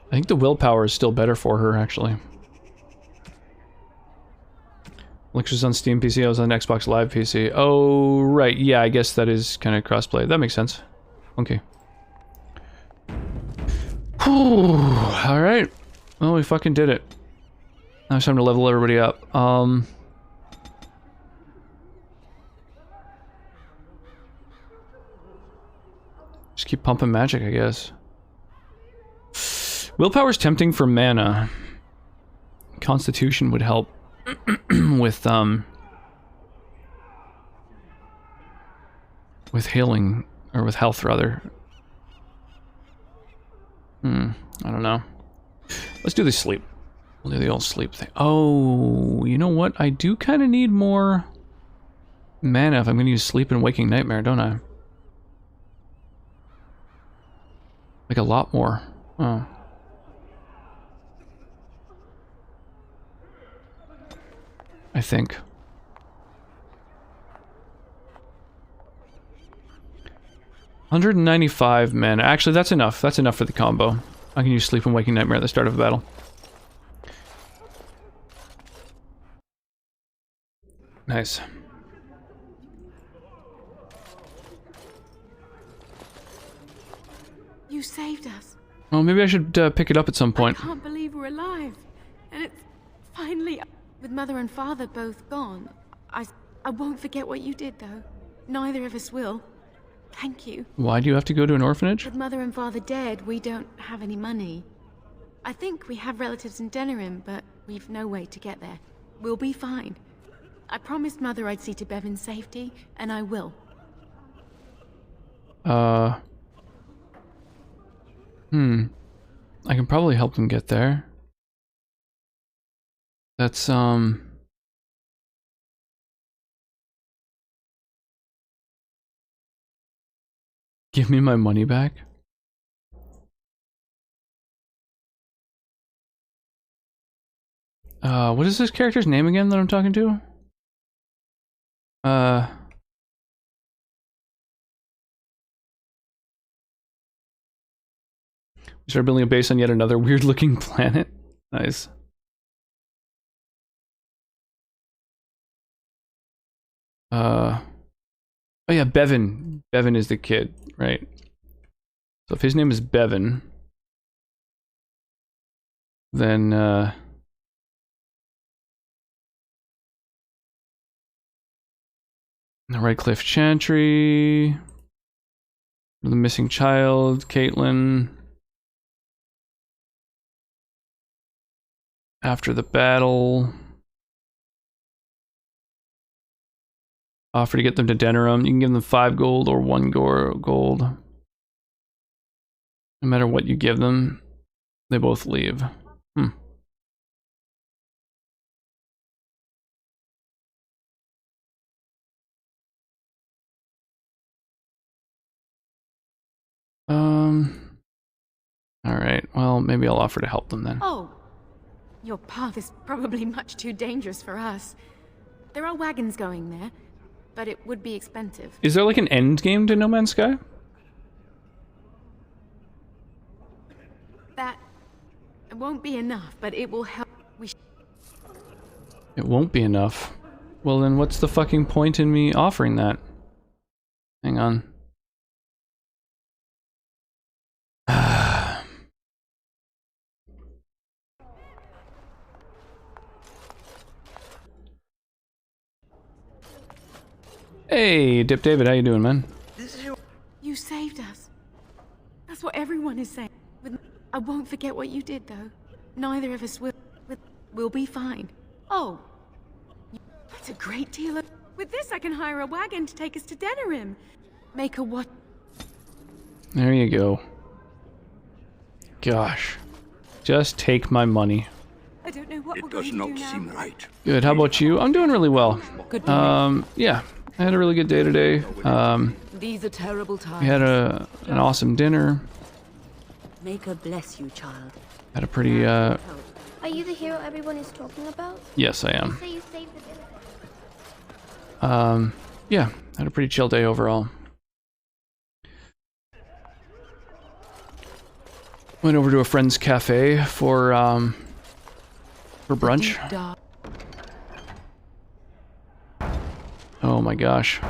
I think the willpower is still better for her, actually. Lecture's on Steam PC, I was on Xbox Live PC. Oh, right. Yeah, I guess that is kind of crossplay. That makes sense. Okay. Alright. Well, we fucking did it. Now it's time to level everybody up. Just keep pumping magic, I guess. Willpower's tempting for mana. Constitution would help with healing, or with health rather. I don't know. Let's do the sleep. We'll do the old sleep thing. Oh, you know what? I do kind of need more mana if I'm going to use Sleep and Waking Nightmare, don't I? Like a lot more. Oh. I think. $195 mana. Actually, that's enough. That's enough for the combo. I can use Sleep and Waking Nightmare at the start of a battle. Nice. You saved us. Well, maybe I should pick it up at some point. I can't believe we're alive. And it's finally... With Mother and Father both gone, I won't forget what you did, though. Neither of us will. Thank you. Why do you have to go to an orphanage? With Mother and Father dead, we don't have any money. I think we have relatives in Denerim, but we've no way to get there. We'll be fine. I promised Mother I'd see to Bevan's safety, and I will. I can probably help him get there. That's, give me my money back? What is this character's name again that I'm talking to? We started building a base on yet another weird-looking planet. Nice. Oh yeah, Bevan. Bevan is the kid, right? So if his name is Bevan, then the Redcliffe Chantry, the missing child, Caitlin. After the battle, offer to get them to Denerim. You can give them 5 gold or 1 gold. No matter what you give them, they both leave. Alright, well, maybe I'll offer to help them then. Oh, your path is probably much too dangerous for us. There are wagons going there, but it would be expensive. Is there like an end game to No Man's Sky? That won't be enough, but it will help. It won't be enough. Well then what's the fucking point in me offering that? Hang on. Hey, Dip David, how you doing, man? You saved us. That's what everyone is saying. I won't forget what you did, though. Neither of us will. We'll be fine. Oh, that's a great deal of... With this, I can hire a wagon to take us to Denerim. Make a what? There you go. Gosh. Just take my money. I don't know what it does not seem right. Good, how about you? I'm doing really well. Good Yeah. I had a really good day today. These are terrible times. We had an awesome dinner. Maker bless you, child. Had a pretty, Are you the hero everyone is talking about? Yes, I am. You say you saved the village. Yeah, had a pretty chill day overall. Went over to a friend's cafe for brunch. Oh my gosh.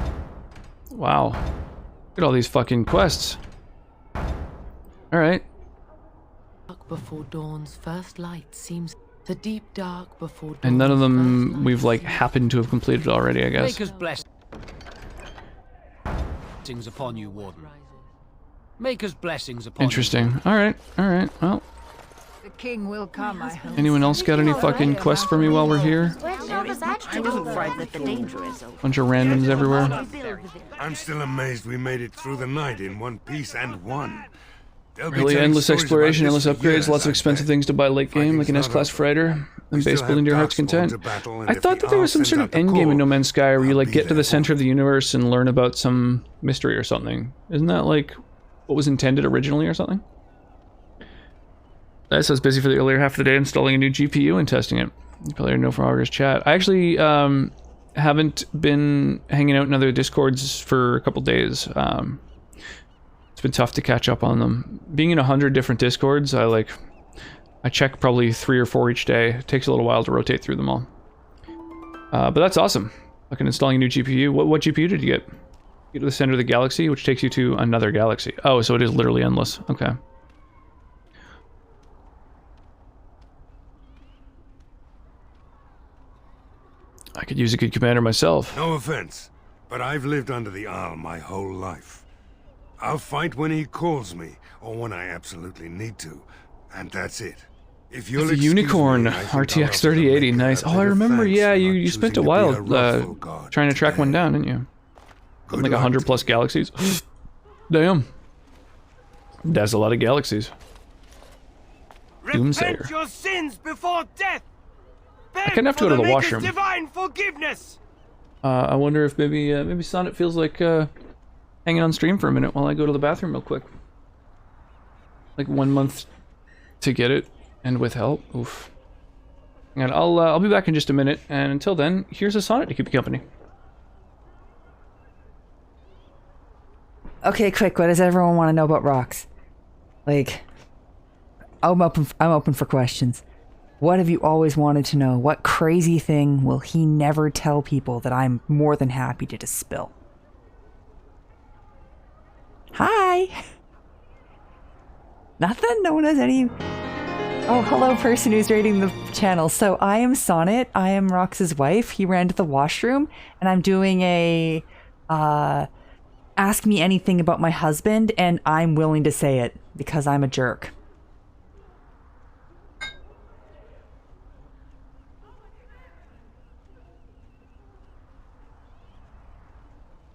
Wow. Look at all these fucking quests. Alright. Dark before dawn's first light seems the deep dark before dawn. And none of them we've like happened to have completed already, I guess. Maker's blessings upon you, Warden. Maker's blessings upon Interesting. Alright, well. The king will come, I hope. Anyone else got any fucking quests for me while we're here? I wasn't frightened that the danger is over. Bunch of randoms everywhere. I'm still amazed we made it through the night in one piece and won. Really endless exploration, endless upgrades, lots of expensive things to buy late game, like an S-Class fighter, and base building to your heart's content. I thought that there was some sort of end game in No Man's Sky where you like get to the center of the universe and learn about some mystery or something. Isn't that like what was intended originally or something? I was busy for the earlier half of the day installing a new GPU and testing it. You probably know from August chat. I actually haven't been hanging out in other Discords for a couple days. It's been tough to catch up on them. Being in 100 different Discords, I check probably 3 or 4 each day. It takes a little while to rotate through them all. But that's awesome. Looking installing a new GPU. What GPU did you get? You get to the center of the galaxy, which takes you to another galaxy. Oh, so it is literally endless. Okay. I could use a good commander myself. No offense, but I've lived under the Arl my whole life. I'll fight when he calls me, or when I absolutely need to, and that's it. If you'll It's a unicorn, RTX 3080, nice. Oh, I remember, yeah, you spent a while trying to track one down, didn't you? Like 100 plus galaxies. Damn. That's a lot of galaxies. Doomsayer. Repent your sins before death. I kind of have to go to the washroom. Divine forgiveness. I wonder if maybe Sonnet feels like hanging on stream for a minute while I go to the bathroom real quick. Like 1 month to get it, and with help. Oof. And I'll be back in just a minute, and until then, here's a Sonnet to keep you company. Okay, quick. What does everyone want to know about rocks? Like, I'm open for questions. What have you always wanted to know? What crazy thing will he never tell people that I'm more than happy to dispel? Hi! Nothing? No one has any... Oh, hello, person who's rating the channel. So I am Sonnet. I am Rox's wife. He ran to the washroom, and I'm doing a ask me anything about my husband, and I'm willing to say it because I'm a jerk.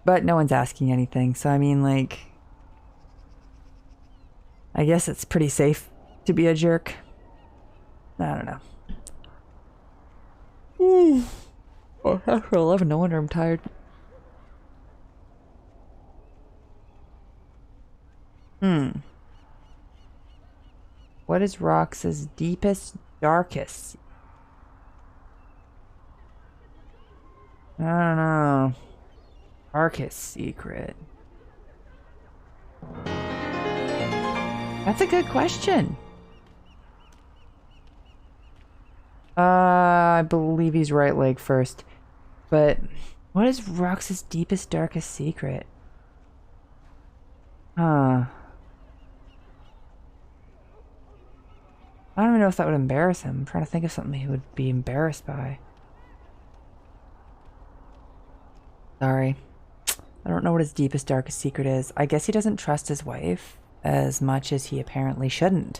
But no one's asking anything, so I mean, like, I guess it's pretty safe to be a jerk. I don't know. Oh, after 11, no wonder I'm tired. What is Rox's deepest, darkest? I don't know. Darkest secret. That's a good question. I believe he's right leg first. But what is Rox's deepest, darkest secret? Huh. I don't even know if that would embarrass him. I'm trying to think of something he would be embarrassed by. Sorry. I don't know what his deepest, darkest secret is. I guess he doesn't trust his wife as much as he apparently shouldn't.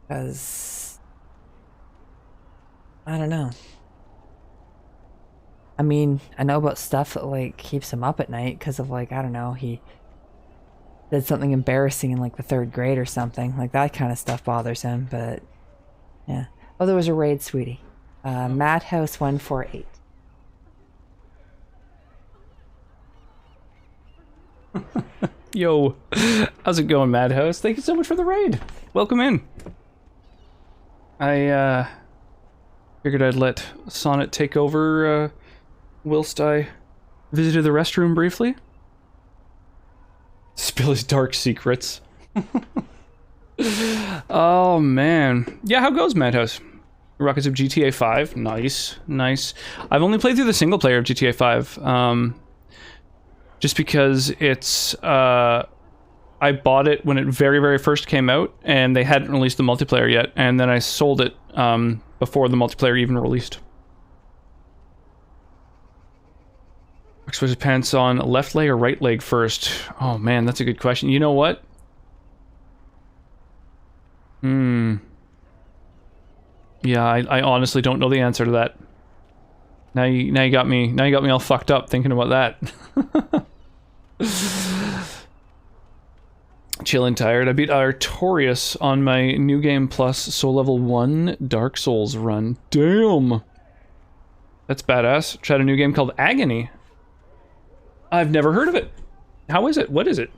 Because... I don't know. I mean, I know about stuff that, like, keeps him up at night because of, like, I don't know, he did something embarrassing in, like, the 3rd grade or something. Like, that kind of stuff bothers him, but... yeah. Oh, there was a raid, sweetie. Madhouse 148. Yo, how's it going, Madhouse? Thank you so much for the raid. Welcome in. I figured I'd let Sonnet take over whilst I visited the restroom briefly. Spill his dark secrets. Oh man, yeah. How goes Madhouse? Rockets of GTA 5. Nice, nice. I've only played through the single player of GTA 5. Just because it's, I bought it when it very, very first came out, and they hadn't released the multiplayer yet, and then I sold it before the multiplayer even released. Switch his pants on left leg or right leg first? Oh man, that's a good question. You know what? Yeah, I honestly don't know the answer to that. Now you got me all fucked up thinking about that. Chillin' tired. I beat Artorias on my New Game Plus Soul Level 1 Dark Souls run. Damn! That's badass. Tried a new game called Agony. I've never heard of it. How is it? What is it?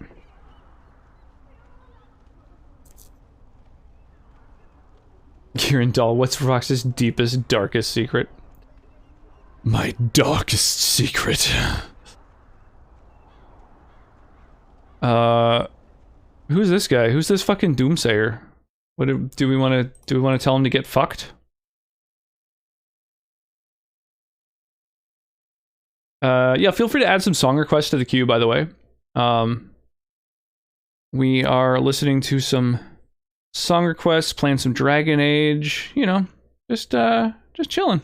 Kieran Dahl, what's Rox's deepest, darkest secret? My darkest secret. Who's this guy? Who's this fucking doomsayer? What do we want to tell him to get fucked? Yeah, feel free to add some song requests to the queue, by the way. We are listening to some song requests, playing some Dragon Age, you know, just chilling.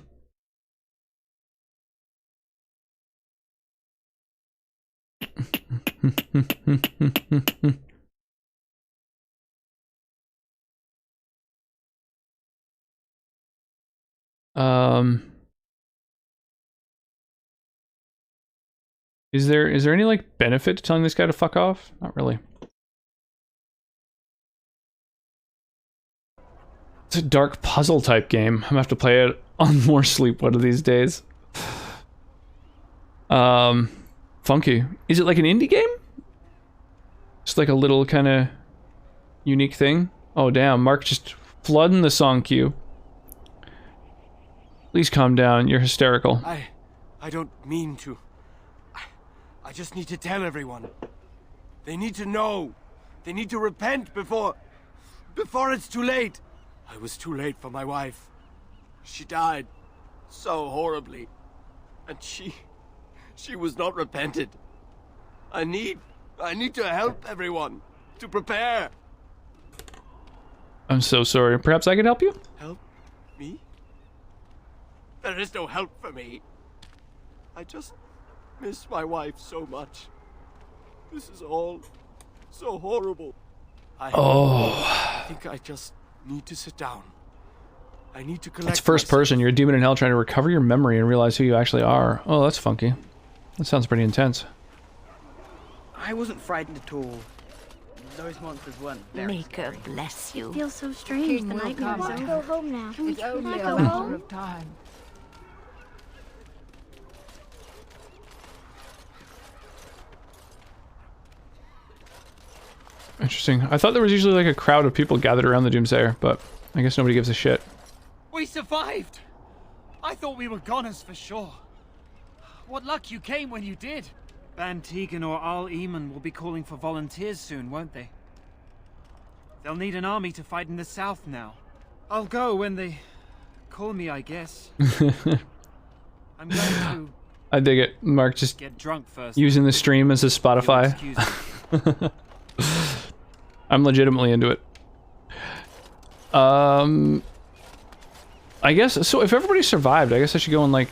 Is there any like benefit to telling this guy to fuck off? Not really. It's a dark puzzle type game. I'm gonna have to play it on more sleep one of these days. Funky. Is it like an indie game? Just like a little kind of unique thing? Oh damn, Mark just flooding the song queue. Please calm down, you're hysterical. I don't mean to. I just need to tell everyone. They need to know. They need to repent before it's too late. I was too late for my wife. She died so horribly. And she was not repentant. I need to help everyone, to prepare. I'm so sorry. Perhaps I could help you? Help me? There is no help for me. I just miss my wife so much. This is all so horrible. I think I just need to sit down. I need to collect. It's first person. You're a demon in hell trying to recover your memory and realize who you actually are. Oh, that's funky. That sounds pretty intense. I wasn't frightened at all. Those monsters weren't very Maker bless you. It feels so strange. King The will nightmare come. was over. Go home now. Can we It's only go a matter home? of time. Interesting. I thought there was usually like a crowd of people gathered around the Doomsayer, but I guess nobody gives a shit. We survived! I thought we were goners for sure. What luck you came when you did. Ban Tegan or Al Eamon will be calling for volunteers soon, won't they? They'll need an army to fight in the south now. I'll go when they call me, I guess. I'm going to I dig it. Mark just get drunk first. using the stream as his Spotify. I'm legitimately into it. I guess, so if everybody survived, I guess I should go and like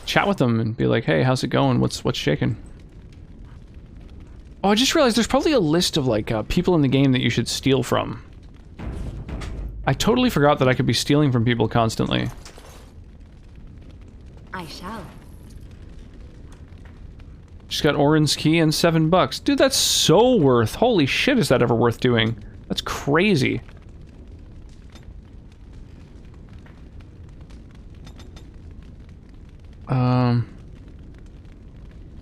chat with them and be like, hey, how's it going? What's shaking? Oh, I just realized there's probably a list of like people in the game that you should steal from. I totally forgot that I could be stealing from people constantly. I shall. Just got Orin's key and $7. Dude, that's so worth. Holy shit, is that ever worth doing? That's crazy.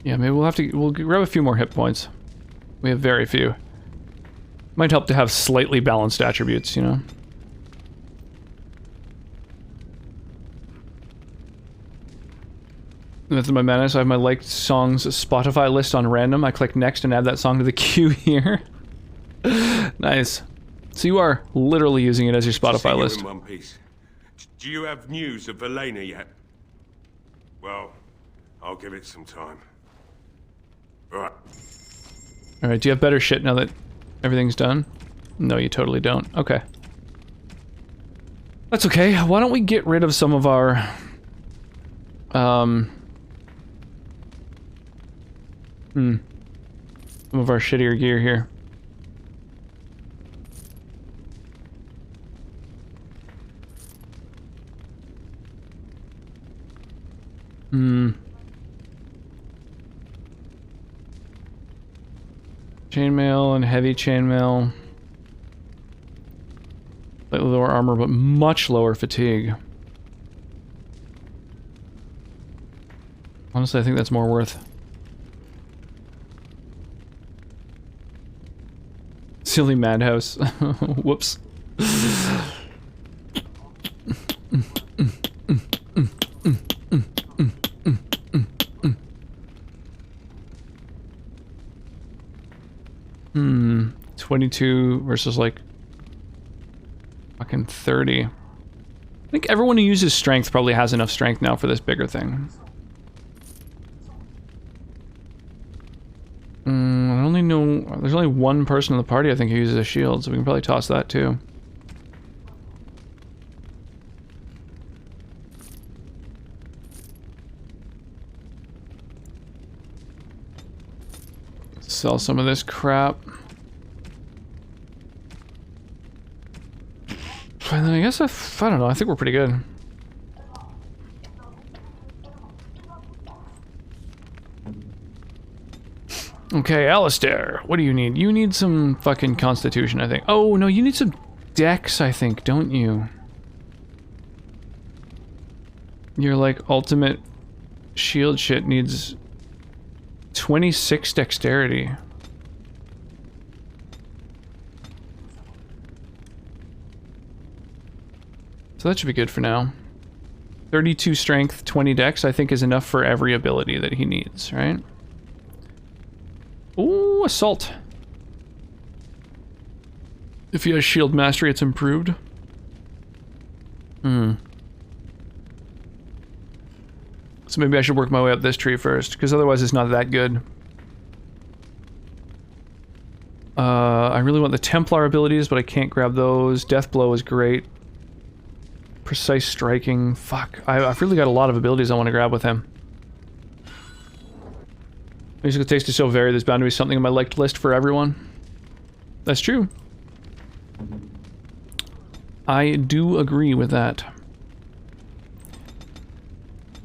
Yeah, maybe we'll grab a few more hit points. We have very few. Might help to have slightly balanced attributes, you know? That's my madness. I have my liked songs Spotify list on random. I click next and add that song to the queue here. Nice. So you are literally using it as your Spotify list. In one piece. Do you have news of Velena yet? Well, I'll give it some time. Right. Alright, do you have better shit now that everything's done? No, you totally don't. Okay. That's okay. Why don't we get rid of some of our... some of our shittier gear here. Chainmail and heavy chainmail. Slightly lower armor, but much lower fatigue. Honestly, I think that's more worth. Silly madhouse. Whoops. Hmm. 22 versus like fucking 30. I think everyone who uses strength probably has enough strength now for this bigger thing. I only know there's only one person in the party I think who uses a shield, so we can probably toss that too. Sell some of this crap. And then I guess I don't know, I think we're pretty good. Okay, Alistair, what do you need? You need some fucking constitution, I think. Oh, no, you need some dex, I think, don't you? Your, like, ultimate shield shit needs 26 dexterity. So that should be good for now. 32 strength, 20 dex, I think is enough for every ability that he needs, right? Ooh, assault. If he has shield mastery, it's improved. Hmm. So maybe I should work my way up this tree first, because otherwise it's not that good. I really want the Templar abilities, but I can't grab those. Death Blow is great. Precise Striking. Fuck. I've really got a lot of abilities I want to grab with him. Musical taste is so varied, there's bound to be something on my liked list for everyone. That's true. I do agree with that.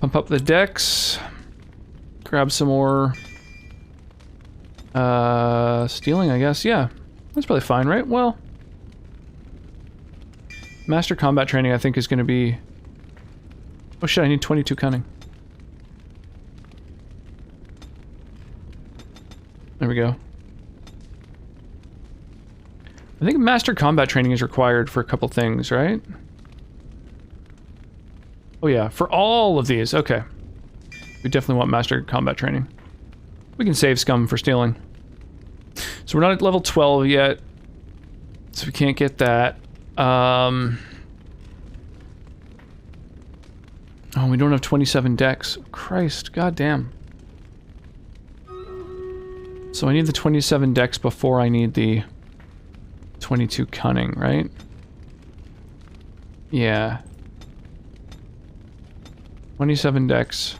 Pump up the dex. Grab some more... stealing, I guess. Yeah. That's probably fine, right? Well... Master Combat Training, I think, is going to be... Oh shit, I need 22 Cunning. There we go. I think Master Combat Training is required for a couple things, right? Oh yeah, for all of these, okay. We definitely want Master Combat Training. We can save Scum for stealing. So we're not at level 12 yet, so we can't get that. Oh, we don't have 27 dex. Christ, goddamn. So I need the 27 dex before I need the 22 Cunning, right? Yeah. 27 dex,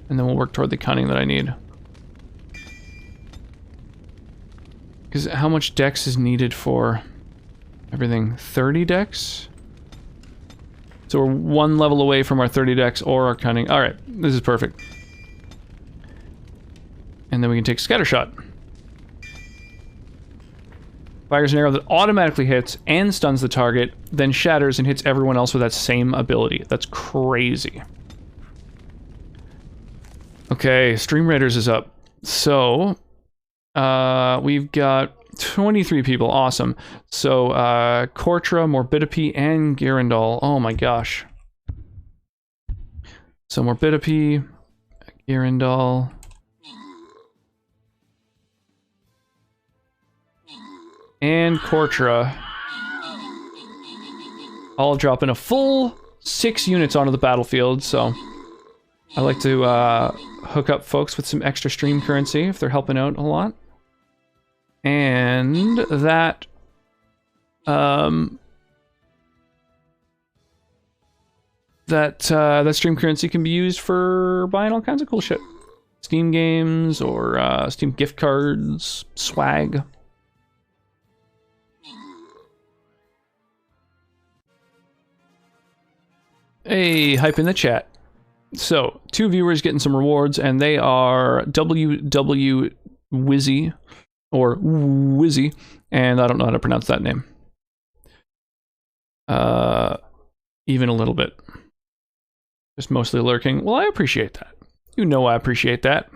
and then we'll work toward the Cunning that I need. Because how much dex is needed for everything? 30 dex? So we're one level away from our 30 dex or our Cunning. Alright, this is perfect. And then we can take Scattershot. Fires an arrow that automatically hits and stuns the target, then shatters and hits everyone else with that same ability. That's crazy. Okay, Stream Raiders is up. So, we've got 23 people. Awesome. So, Kortra, Morbidipi, and Girindol. Oh my gosh. So, Morbidipi, Girindol. And Kortra. All dropping a full 6 units onto the battlefield, so... I like to hook up folks with some extra stream currency if they're helping out a lot. And that... that stream currency can be used for buying all kinds of cool shit. Steam games, or Steam gift cards, swag. Hey, hype in the chat. So, 2 viewers getting some rewards, and they are WW Wizzy, or Wizzy, and I don't know how to pronounce that name. Even a little bit. Just mostly lurking. Well, I appreciate that. You know I appreciate that. At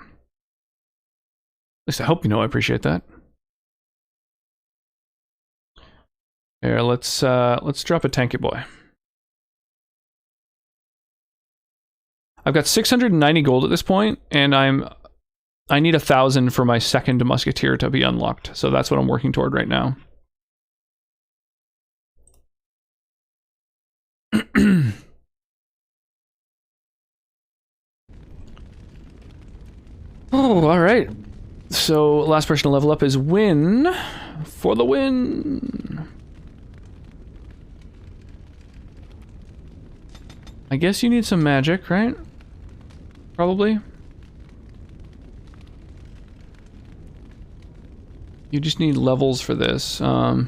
least I hope you know I appreciate that. Here, let's drop a tanky boy. I've got 690 gold at this point, and I need 1,000 for my second musketeer to be unlocked. So that's what I'm working toward right now. Oh, all right. So last person to level up is Win for the win. I guess you need some magic, right? Probably. You just need levels for this. Oh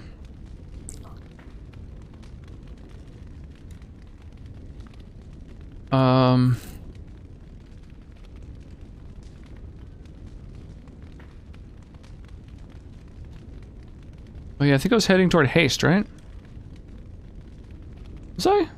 yeah, I think I was heading toward haste, right? Was I?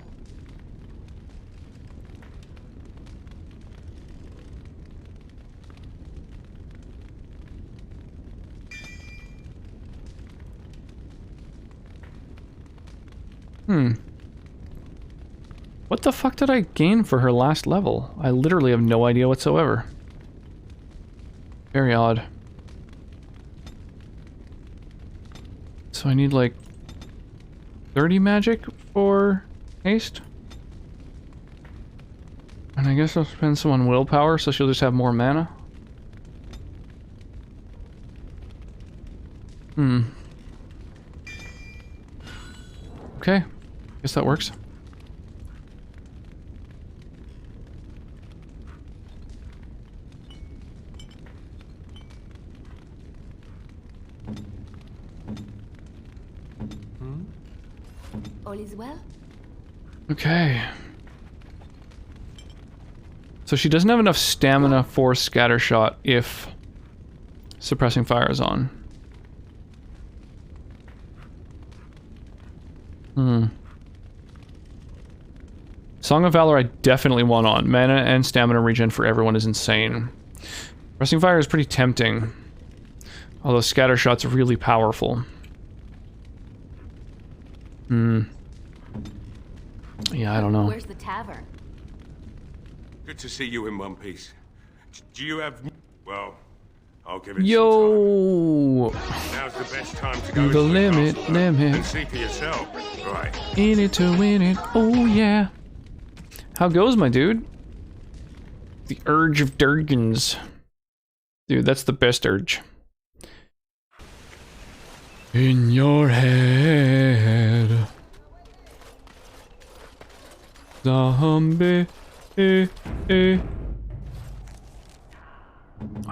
What the fuck did I gain for her last level? I literally have no idea whatsoever. Very odd. So I need like 30 magic for haste. And I guess I'll spend some on willpower, so she'll just have more mana. Okay. Guess that works. All is well? Okay. So she doesn't have enough stamina for scattershot if suppressing fire is on. Song of Valor I definitely want on. Mana and stamina regen for everyone is insane. Suppressing fire is pretty tempting. Although scattershot's really powerful. Yeah, I don't know. Where's the tavern? Good to see you in one piece. Do you have... Well, I'll give it Yo! some time. Now's the best time to go The into limit, castle limit. and see for yourself. Right. In it to win it. Oh, yeah. How goes, my dude? The Urge of Durgans. Dude, that's the best urge. In your head. Zombie. I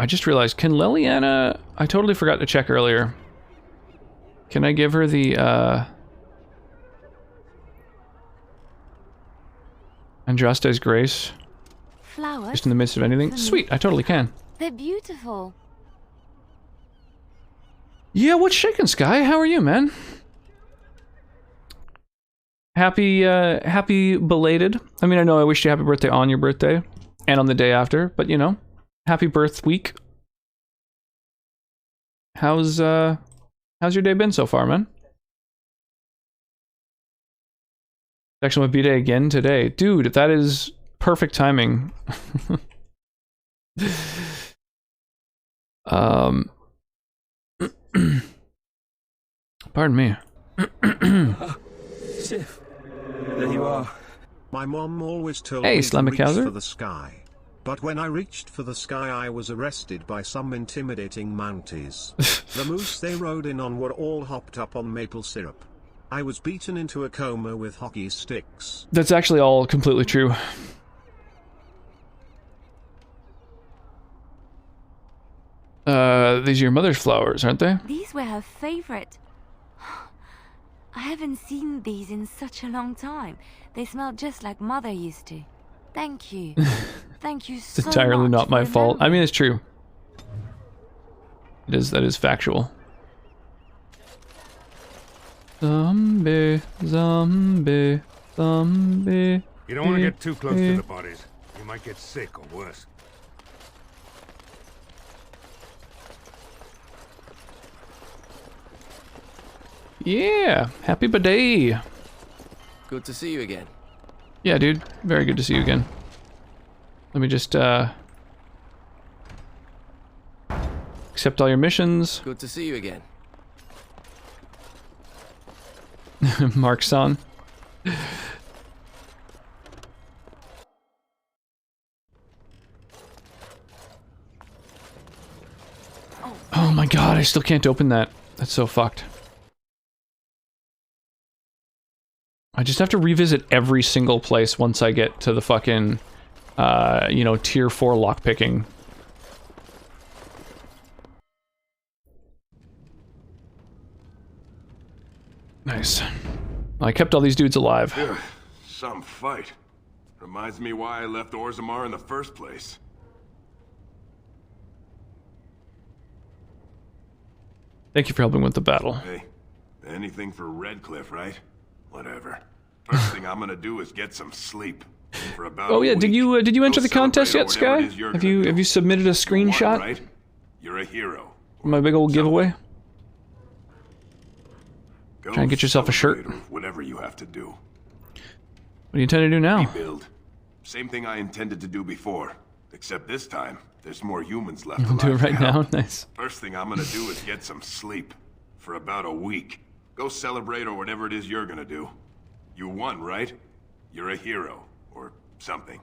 just realized, can Liliana... I totally forgot to check earlier. Can I give her the, Andraste's Grace? Flowers? Just in the midst of anything? Sweet, I totally can. They're beautiful. Yeah, what's shaking, Sky? How are you, man? Happy belated. I mean, I know I wished you happy birthday on your birthday and on the day after, but you know, happy birth week. How's your day been so far, man? Actually, my B-Day again today. Dude, that is perfect timing. Pardon me. Sif, there you are. My mom always told Hey, me to Slammic reach Hauser. for the sky. But when I reached for the sky, I was arrested by some intimidating Mounties. The moose they rode in on were all hopped up on maple syrup. I was beaten into a coma with hockey sticks. That's actually all completely true. These are your mother's flowers, aren't they? These were her favorite. I haven't seen these in such a long time. They smell just like Mother used to. Thank you. Thank you so much. It's entirely not my for fault. I remembering. mean, it's true. That is factual. Zombie, zombie, zombie. You don't want to get too close to the bodies. You might get sick or worse. Yeah, happy birthday. Good to see you again. Yeah, dude, very good to see you again. Let me just accept all your missions. Good to see you again. Mark's son. Oh my god, I still can't open that. That's so fucked. I just have to revisit every single place once I get to the fucking, you know, tier 4 lockpicking. Nice. I kept all these dudes alive. Ugh, some fight. Reminds me why I left Orzammar in the first place. Thank you for helping with the battle. Hey, anything for Redcliffe, right? Whatever. First thing I'm gonna do is get some sleep. For about Oh yeah, a did week. you enter the contest celebrate yet, or whatever Sky? it is you're Have gonna you submitted a Won, screenshot? right? You're a hero. My big old giveaway? Go Try and get yourself a shirt. celebrate or whatever you have to do. What do you intend to do now? Rebuild. Same thing I intended to do before. Except this time, there's more humans left You want to do it alive right to help. now? Nice. First thing I'm gonna do is get some sleep. For about a week. Go celebrate or whatever it is you're gonna do. You won, right? You're a hero. Or something.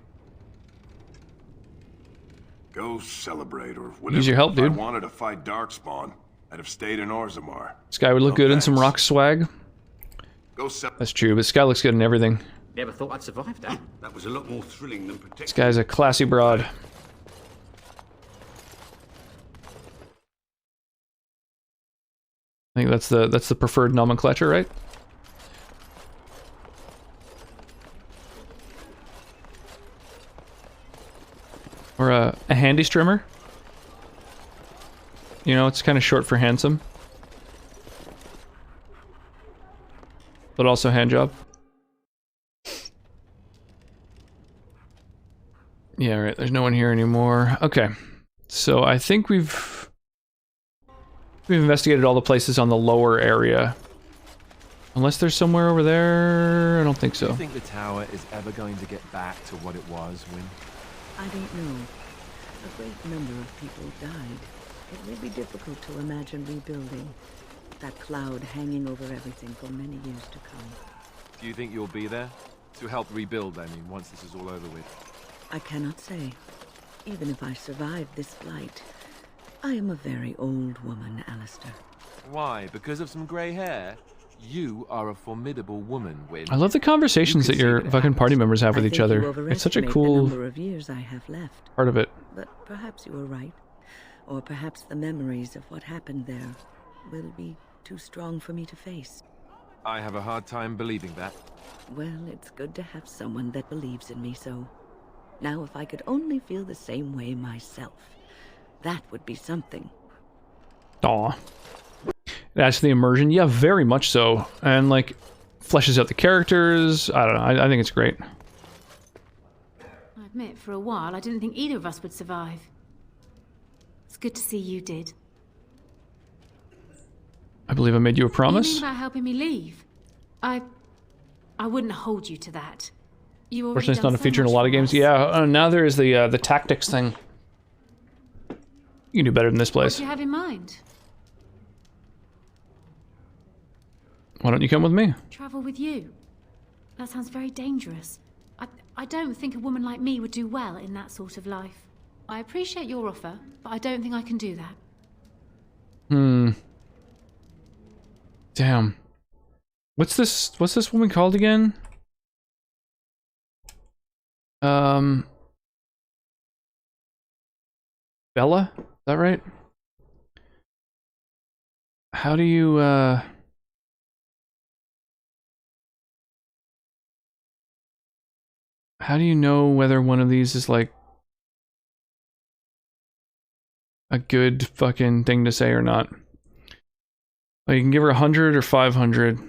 Go celebrate or whatever. Use your help, dude. If I wanted to fight Darkspawn, I'd have stayed in Orzammar. This guy would look good in some rock swag. That's true, but this guy looks good in everything. Never thought I'd survive that. That was a lot more thrilling than protecting. This guy's a classy broad. I think that's the preferred nomenclature, right? Or a handy strimmer. You know, it's kind of short for handsome. But also hand job. Yeah, right, there's no one here anymore. Okay. So I think we've investigated all the places on the lower area. Unless there's somewhere over there, I don't think so. Do you think the tower is ever going to get back to what it was, Wynne? I don't know. A great number of people died. It will be difficult to imagine rebuilding. That cloud hanging over everything for many years to come. Do you think you'll be there? To help rebuild, I mean, once this is all over with? I cannot say. Even if I survive this flight, I am a very old woman, Alistair. Why? Because of some grey hair? You are a formidable woman, Wynne. I love the conversations that your fucking party members have with each other. It's such a cool the number of years I have left. part of it. But perhaps you were right. Or perhaps the memories of what happened there will be too strong for me to face. I have a hard time believing that. Well, it's good to have someone that believes in me, so... Now, if I could only feel the same way myself, that would be something. Aw. It adds to the immersion. Yeah, very much so. And, like, fleshes out the characters. I don't know. I think it's great. I admit, for a while, I didn't think either of us would survive. It's good to see you did. I believe I made you a You promise. mean about helping me leave? I wouldn't hold you to that. You already Fortunately, it's done not a so feature in a much lot for of games. us. Yeah, now there is the tactics thing. You can do better than this What place. do you have in mind? Why don't you come with me? Travel with you? That sounds very dangerous. I don't think a woman like me would do well in that sort of life. I appreciate your offer, but I don't think I can do that. Damn. What's this woman called again? Bella? Is that right? How do you, how do you know whether one of these is, like, a good fucking thing to say or not? Like, you can give her 100 or 500.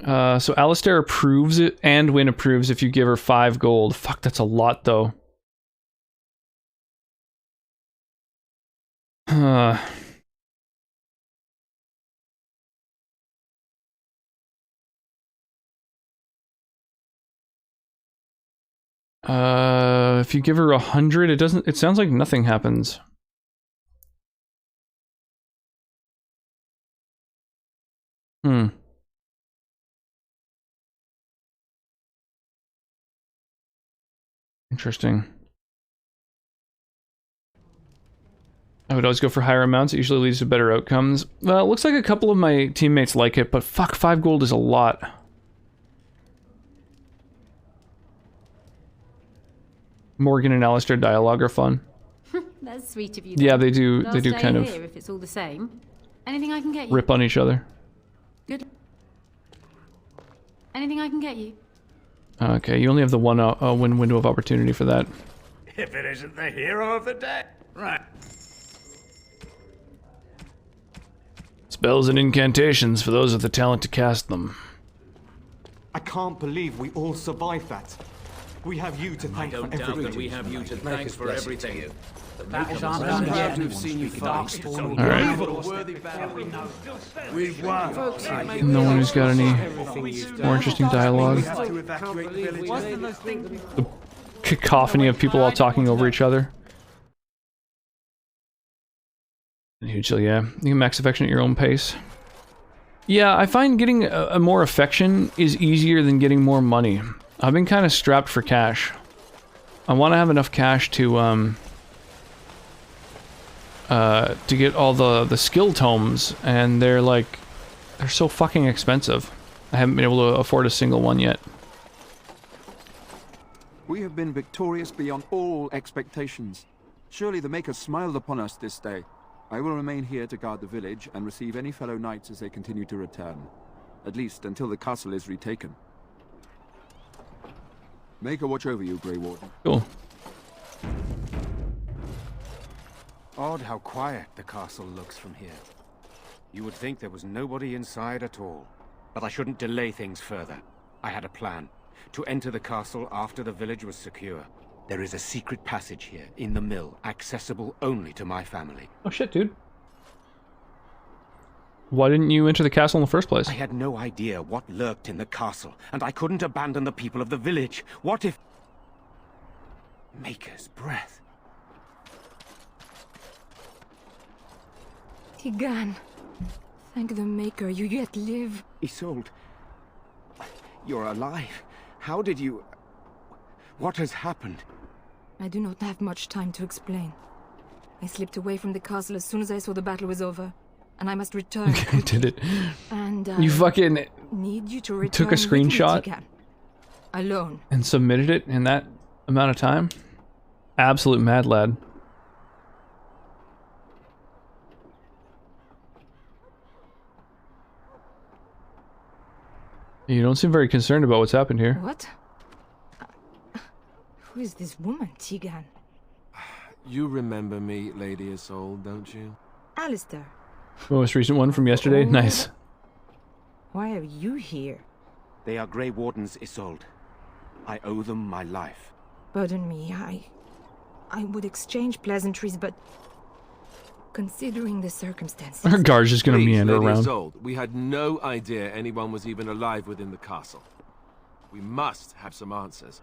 So Alistair approves it, and Wynne approves if you give her 5 gold. Fuck, that's a lot, though. If you give her 100, it sounds like nothing happens. Interesting. I would always go for higher amounts. It usually leads to better outcomes. Well, it looks like a couple of my teammates like it, but fuck, 5 gold is a lot. Morgan and Alistair dialogue are fun. That's sweet of you. Yeah, they do. I'll They do stay kind of here if it's all the same. Anything I can get you? rip on each other. Good. Anything I can get you? Okay, you only have the one window of opportunity for that. If it isn't the hero of the day. Right. Spells and incantations for those with the talent to cast them. I can't believe we all survived that. We have you to thank for everything. that we have you to thank for everything. That is our plan. Glad to have seen you fight. We've won. No one who's got any more interesting dialogue. The cacophony of people all talking over each other. Usually, yeah. You can max affection at your own pace. Yeah, I find getting a more affection is easier than getting more money. I've been kind of strapped for cash. I want to have enough cash to get all the skill tomes, and they're so fucking expensive. I haven't been able to afford a single one yet. We have been victorious beyond all expectations. Surely the Maker smiled upon us this day. I will remain here to guard the village and receive any fellow knights as they continue to return. At least until the castle is retaken. Maker watch over you, Grey Warden. Cool. Odd how quiet the castle looks from here. You would think there was nobody inside at all. But I shouldn't delay things further. I had a plan. To enter the castle after the village was secure. There is a secret passage here, in the mill, accessible only to my family. Oh shit, dude. Why didn't you enter the castle in the first place? I had no idea what lurked in the castle, and I couldn't abandon the people of the village. What if... Maker's breath. Tigan, thank the Maker, you yet live. Isolde, you're alive. How did you... What has happened? I do not have much time to explain. I slipped away from the castle as soon as I saw the battle was over, and I must return. Did it? And you fucking need you to return took a screenshot with me, alone and submitted it in that amount of time? Absolute mad lad. You don't seem very concerned about what's happened here. What? Who is this woman, Tigan? You remember me, Lady Isolde, don't you? Alistair. The most recent one from yesterday? Nice. Why are you here? They are Grey Wardens, Isolde. I owe them my life. Pardon me, I would exchange pleasantries, but... considering the circumstances... Her guard's just gonna meander Lady around. Isolde, we had no idea anyone was even alive within the castle. We must have some answers.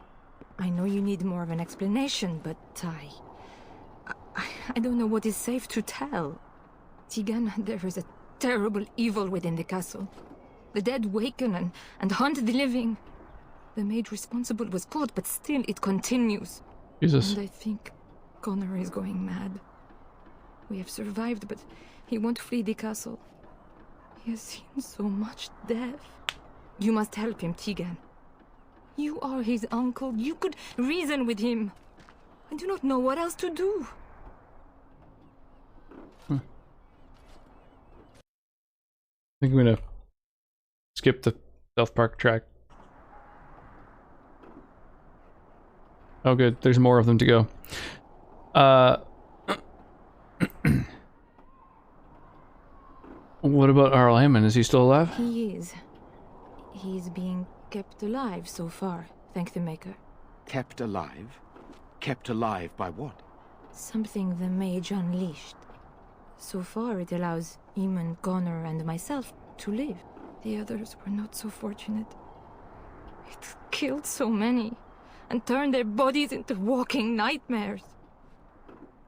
I know you need more of an explanation, but I don't know what is safe to tell. Tigan, there is a terrible evil within the castle. The dead waken and haunt the living. The maid responsible was caught, but still it continues. Jesus. And I think Connor is going mad. We have survived, but he won't flee the castle. He has seen so much death. You must help him, Tigan. You are his uncle. You could reason with him. I do not know what else to do. I think I'm gonna skip the South Park track. Oh good, there's more of them to go. What about Arl Hammond? Is he still alive? He is. He's being kept alive so far, thank the Maker. Kept alive? Kept alive by what? Something the mage unleashed. So far it allows Eamon, Connor and myself to live. The others were not so fortunate. It killed so many, and turned their bodies into walking nightmares.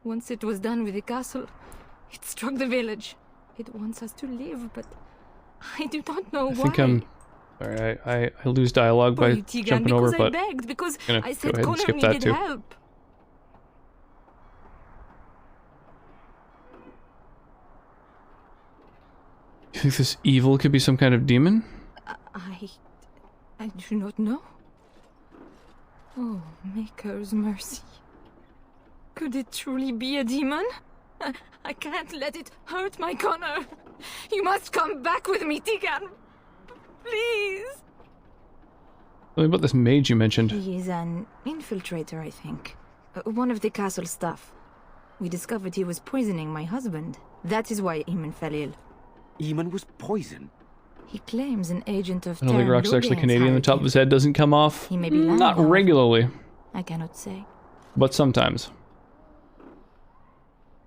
Once it was done with the castle, it struck the village. It wants us to live, but I do not know why. I think I'm... Sorry, I lose dialogue by Tigan, jumping over, but I begged, because I'm gonna I said go ahead and Connor skip that needed too. help. You think this evil could be some kind of demon? I do not know. Oh, Maker's mercy. Could it truly be a demon? I can't let it hurt my Connor. You must come back with me, Tigan. Please. Tell me about this mage you mentioned. He is an infiltrator, I think. One of the castle staff. We discovered he was poisoning my husband. That is why Eamon fell ill. Eamon was poisoned? He claims an agent of I don't think Rock's actually Canadian. The top of his head doesn't come off. He may be Not lying, regularly, I cannot say. but sometimes.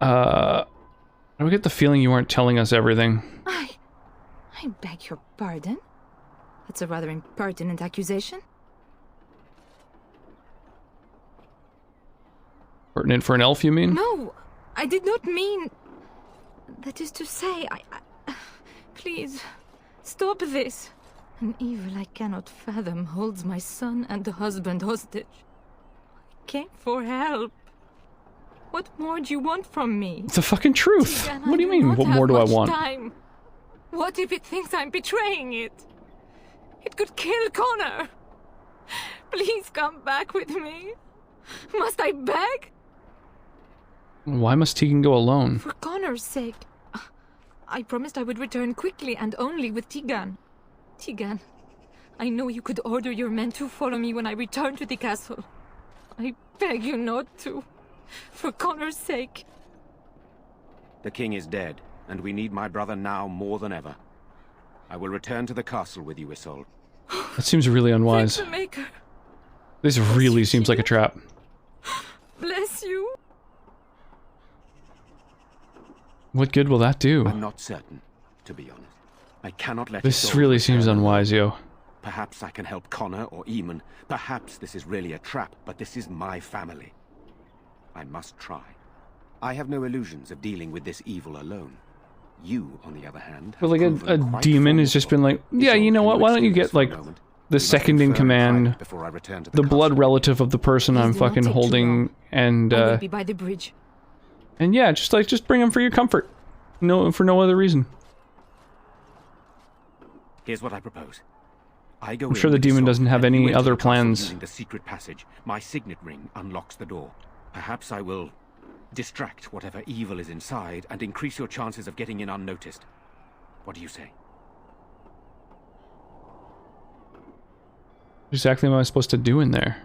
I don't get the feeling you weren't telling us everything. I beg your pardon? That's a rather impertinent accusation. Pertinent for an elf, you mean? No, I did not mean... That is to say, please, stop this. An evil I cannot fathom holds my son and the husband hostage. I came for help. What more do you want from me? It's the fucking truth. Tegan, What do you mean, what more do I want? Time. What if it thinks I'm betraying it? It could kill Connor. Please come back with me. Must I beg? Why must Tegan go alone? For Connor's sake. I promised I would return quickly and only with Tegan. Tegan, I know you could order your men to follow me when I return to the castle. I beg you not to. For Connor's sake. The king is dead, and we need my brother now more than ever. I will return to the castle with you, Isolde. That seems really unwise. Thank the Maker. This really seems like a trap. Bless you. What good will that do? I'm not certain, to be honest. I cannot let This Isolde really seems return. unwise, yo. Perhaps I can help Connor or Eamon. Perhaps this is really a trap, but this is my family. I must try. I have no illusions of dealing with this evil alone. You, on the other hand, But like a demon has just been like, yeah, you know what, why don't you get like the second in command, the blood relative of the person I'm fucking holding, and I will be by the bridge. and yeah, just bring him for your comfort. No, for no other reason. Here's what I propose. I go I'm sure the demon doesn't have any other plans. Using the secret passage, my signet ring unlocks the door. Perhaps I will distract whatever evil is inside and increase your chances of getting in unnoticed. What do you say? Exactly what am I supposed to do in there?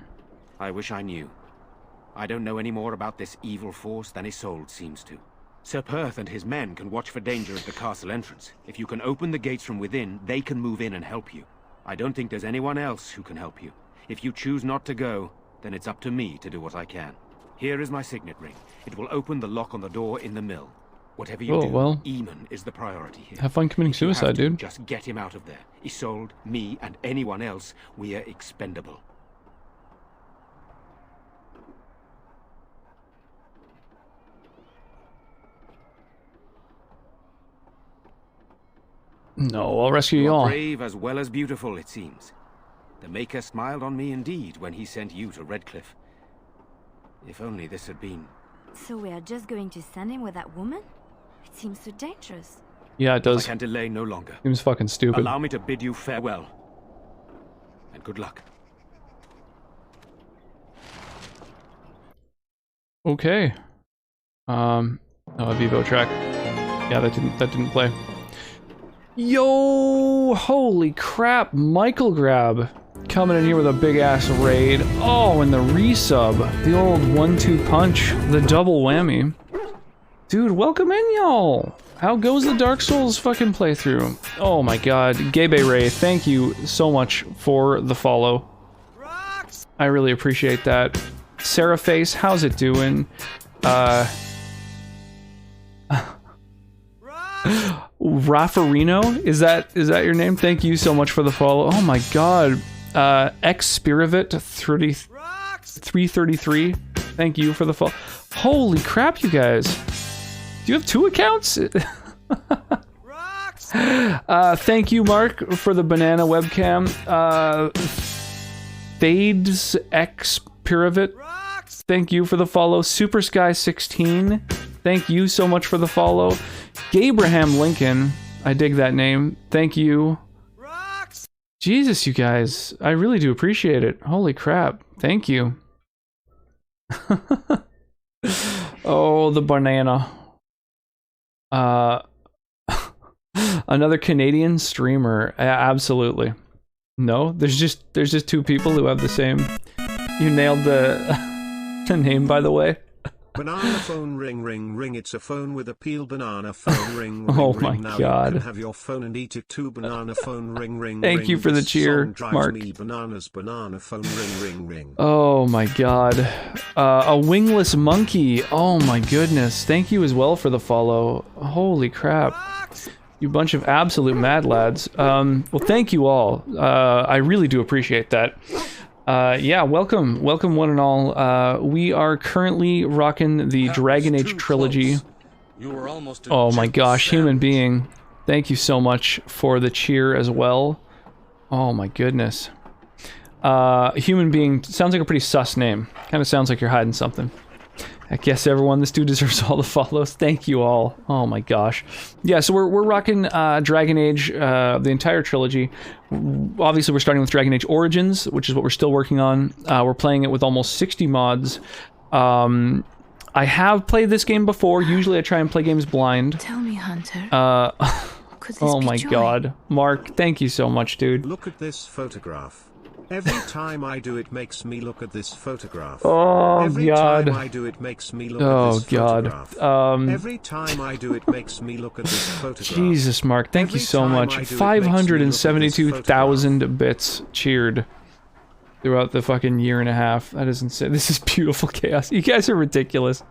I wish I knew. I don't know any more about this evil force than Isolde seems to. Sir Perth and his men can watch for danger at the castle entrance. If you can open the gates from within, they can move in and help you. I don't think there's anyone else who can help you. If you choose not to go, then it's up to me to do what I can. Here is my signet ring. It will open the lock on the door in the mill. Whatever you do, well, Eamon is the priority here. Have fun committing suicide, dude. Just get him out of there. Isolde, me, and anyone else, we are expendable. No, I'll rescue you all. Brave as well as beautiful, it seems. The Maker smiled on me indeed when he sent you to Redcliffe. If only this had been... So we are just going to send him with that woman? It seems so dangerous. Yeah, it does. I can delay no longer. Seems fucking stupid. Allow me to bid you farewell. And good luck. Okay. Oh, a Vivo track. Yeah, that didn't play. Yo, holy crap, Michael Grab coming in here with a big ass raid. Oh, and the resub, the old 1-2 punch, the double whammy. Dude, welcome in, y'all. How goes the Dark Souls fucking playthrough? Oh my god, Gabe Ray, thank you so much for the follow. I really appreciate that. Sarah Face, how's it doing? Raffarino, is that your name? Thank you so much for the follow. Oh my god. Xspiravit 333. Thank you for the follow. Holy crap, you guys. Do you have 2 accounts? Thank you, Mark, for the banana webcam. Fades Xspiravit. Thank you for the follow. Super Sky 16. Thank you so much for the follow. Gabraham Lincoln, I dig that name. Thank you. Jesus, you guys, I really do appreciate it. Holy crap, thank you. Oh, the banana. Another Canadian streamer. Absolutely. No, there's just 2 people who have the same. You nailed the name, by the way. Banana phone ring ring ring. It's a phone with a peel. Banana phone ring ring. Oh ring. my now god. You can have your phone and eat it too. Banana phone ring ring. Thank ring. you for the This cheer, song drives Mark. Me bananas. Banana phone ring ring ring. Oh my god. A wingless monkey. Oh my goodness. Thank you as well for the follow. Holy crap. You bunch of absolute mad lads. Well, thank you all. I really do appreciate that. Yeah, welcome one and all. We are currently rocking the Dragon Age trilogy. You were almost a Oh my gentle gosh, savage. human being. Thank you so much for the cheer as well. Oh my goodness. Human being sounds like a pretty sus name. Kind of sounds like you're hiding something. I guess everyone, this dude deserves all the follows. Thank you all. Oh my gosh. Yeah, so we're rocking Dragon Age, the entire trilogy. Obviously, we're starting with Dragon Age Origins, which is what we're still working on. We're playing it with almost 60 mods. I have played this game before. Usually I try and play games blind. Tell me, Hunter. Could this Oh be my joy? god. Mark, thank you so much, dude. Look at this photograph. Every time I do it makes me look at this photograph. Oh Every god. time I do it makes me look Oh at this god. photograph. Every time I do it makes me look at this photograph. Jesus, Mark, thank you so much. 572,000 bits cheered throughout the fucking year and a half. That is insane. This is beautiful chaos. You guys are ridiculous.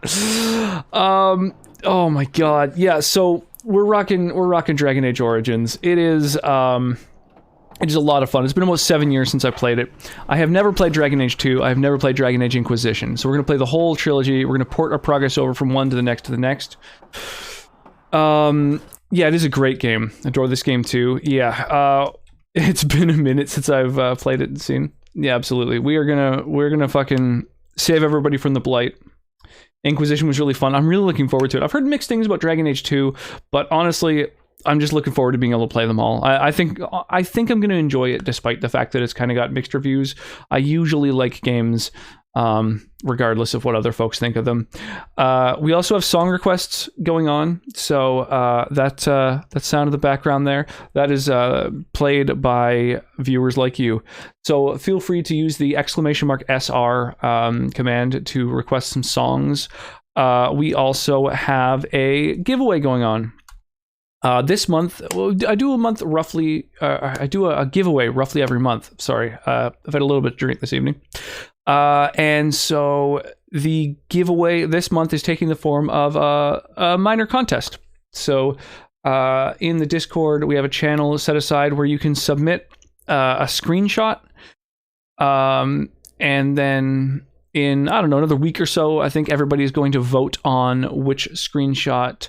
Oh my god. Yeah, so we're rocking Dragon Age Origins. It is a lot of fun. It's been almost 7 years since I played it. I have never played Dragon Age 2. I have never played Dragon Age Inquisition. So we're going to play the whole trilogy. We're going to port our progress over from one to the next to the next. Yeah, it is a great game. I adore this game too. Yeah, it's been a minute since I've played it and seen. Yeah, absolutely. We're gonna fucking save everybody from the Blight. Inquisition was really fun. I'm really looking forward to it. I've heard mixed things about Dragon Age 2, but honestly, I'm just looking forward to being able to play them all. I think I'm going to enjoy it despite the fact that it's kind of got mixed reviews. I usually like games regardless of what other folks think of them. We also have song requests going on, so that sound in the background there, that is played by viewers like you. So feel free to use the !SR command to request some songs. We also have a giveaway going on. This month, I do a month roughly. I do a giveaway roughly every month. Sorry, I've had a little bit to drink this evening, and so the giveaway this month is taking the form of a minor contest. So, in the Discord, we have a channel set aside where you can submit a screenshot, and then in another week or so, I think everybody is going to vote on which screenshot.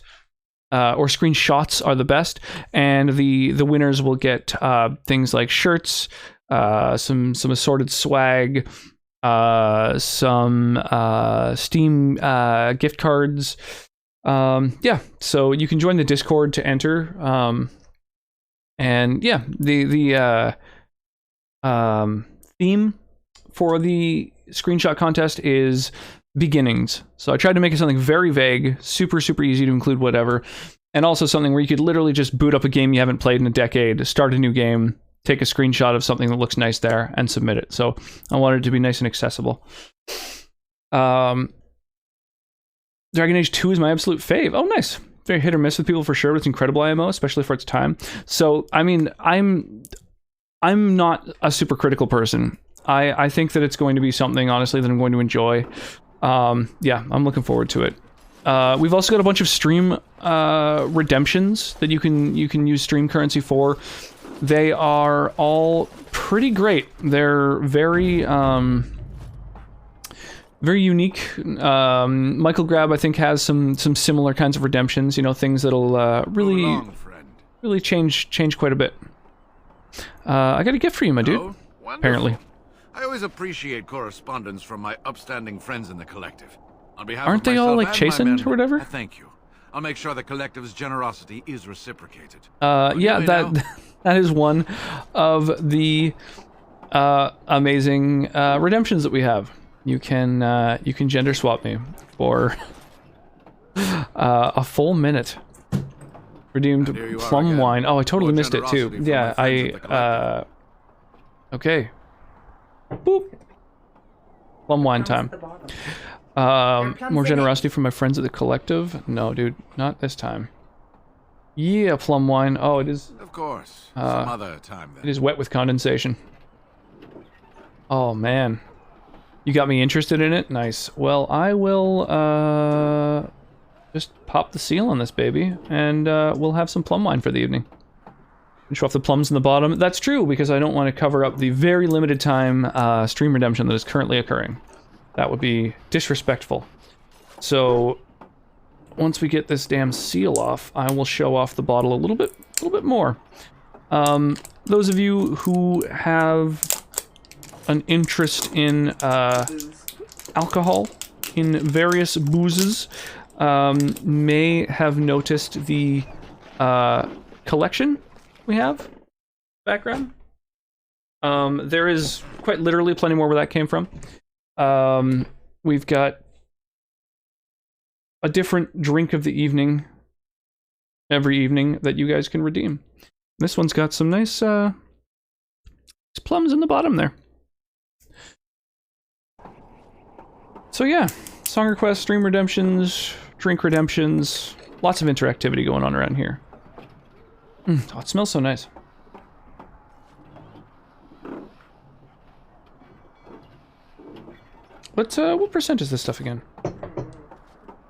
Or screenshots are the best, and the winners will get things like shirts, some assorted swag, some Steam gift cards. Yeah, so you can join the Discord to enter. And yeah, the theme for the screenshot contest is beginnings. So I tried to make it something very vague, super easy to include whatever, and also something where you could literally just boot up a game you haven't played in a decade, start a new game, take a screenshot of something that looks nice there, and submit it. So I wanted it to be nice and accessible. Dragon Age 2 is my absolute fave. Oh, nice. Very hit or miss with people for sure, but it's incredible IMO, especially for its time. So, I mean, I'm not a super critical person. I think that it's going to be something, honestly, that I'm going to enjoy. Yeah, I'm looking forward to it. We've also got a bunch of stream redemptions that you can use stream currency for. They are all pretty great. They're very very unique. Michael Grab, I think, has some similar kinds of redemptions. You know, things that'll really change quite a bit. I got a gift for you, my dude. Apparently. I always appreciate correspondence from my upstanding friends in the collective. On behalf Aren't of they all, myself like, and chastened my men, or whatever? I thank you. I'll make sure the collective's generosity is reciprocated. Yeah, that is one of the amazing redemptions that we have. You can gender swap me for a full minute. Redeemed plum wine. Oh, I totally missed it too. Yeah, okay. Boop. Plum wine time. More generosity from my friends at the collective? No, dude, not this time. Yeah, plum wine. Oh, it is. Of course. Some other time then. It is wet with condensation. Oh man, you got me interested in it. Nice. Well, I will just pop the seal on this baby, and we'll have some plum wine for the evening. Show off the plums in the bottom. That's true, because I don't want to cover up the very limited time stream redemption that is currently occurring. That would be disrespectful. So, once we get this damn seal off, I will show off the bottle a little bit more. Those of you who have an interest in alcohol, in various boozes, may have noticed the collection we have background. There is quite literally plenty more where that came from. We've got a different drink of the evening every evening that you guys can redeem. This one's got some nice plums in the bottom there. So yeah, song requests, stream redemptions, drink redemptions, lots of interactivity going on around here. Oh, it smells so nice. What percent is this stuff again?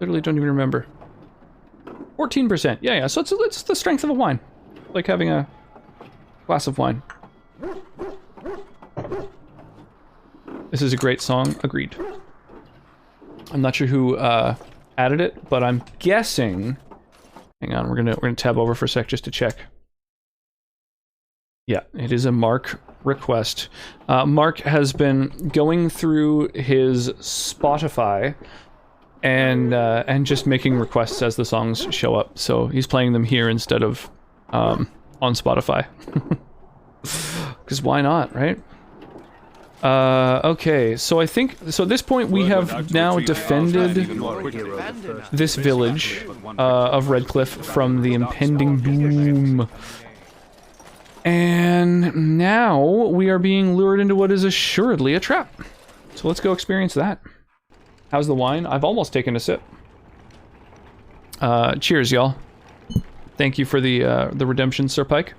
Literally don't even remember. 14%. Yeah. So it's the strength of a wine. Like having a glass of wine. This is a great song. Agreed. I'm not sure who added it, but I'm guessing. Hang on, we're gonna tab over for a sec just to check. Yeah, it is a Mark request. Mark has been going through his Spotify and just making requests as the songs show up. So he's playing them here instead of on Spotify. Because why not, right? Okay, so I think at this point we have now defended this village of Redcliffe from the impending doom. And now we are being lured into what is assuredly a trap. So let's go experience that. How's the wine? I've almost taken a sip. Cheers, y'all. Thank you for the redemption, Sir Pike.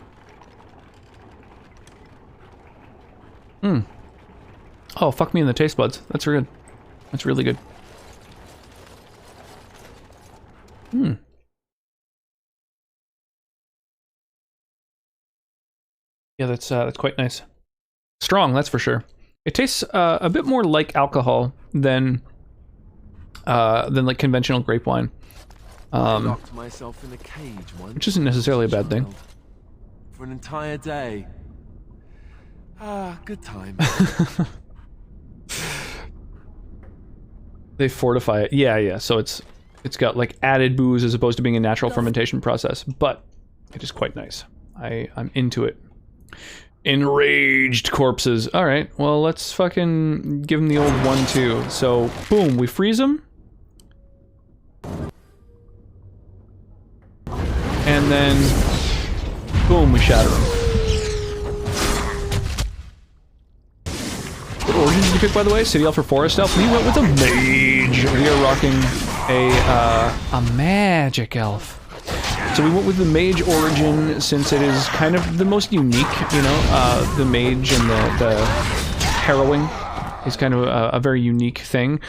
Oh, fuck me in the taste buds. That's good. That's really good. Yeah, that's quite nice. Strong, that's for sure. It tastes a bit more like alcohol than like conventional grape wine. I locked myself in a cage once, which isn't necessarily a bad thing. For an entire day. Good time. They fortify it. Yeah. So it's got like added booze as opposed to being a natural fermentation process, but it is quite nice. I'm into it. Enraged corpses. All right. Well, let's fucking give them the old 1-2. So boom, we freeze them, and then boom, we shatter them. What origin did you pick, by the way? City Elf or Forest Elf? We went with a mage. We are rocking a magic elf. So we went with the mage origin since it is kind of the most unique, you know, the mage and the harrowing is kind of a very unique thing.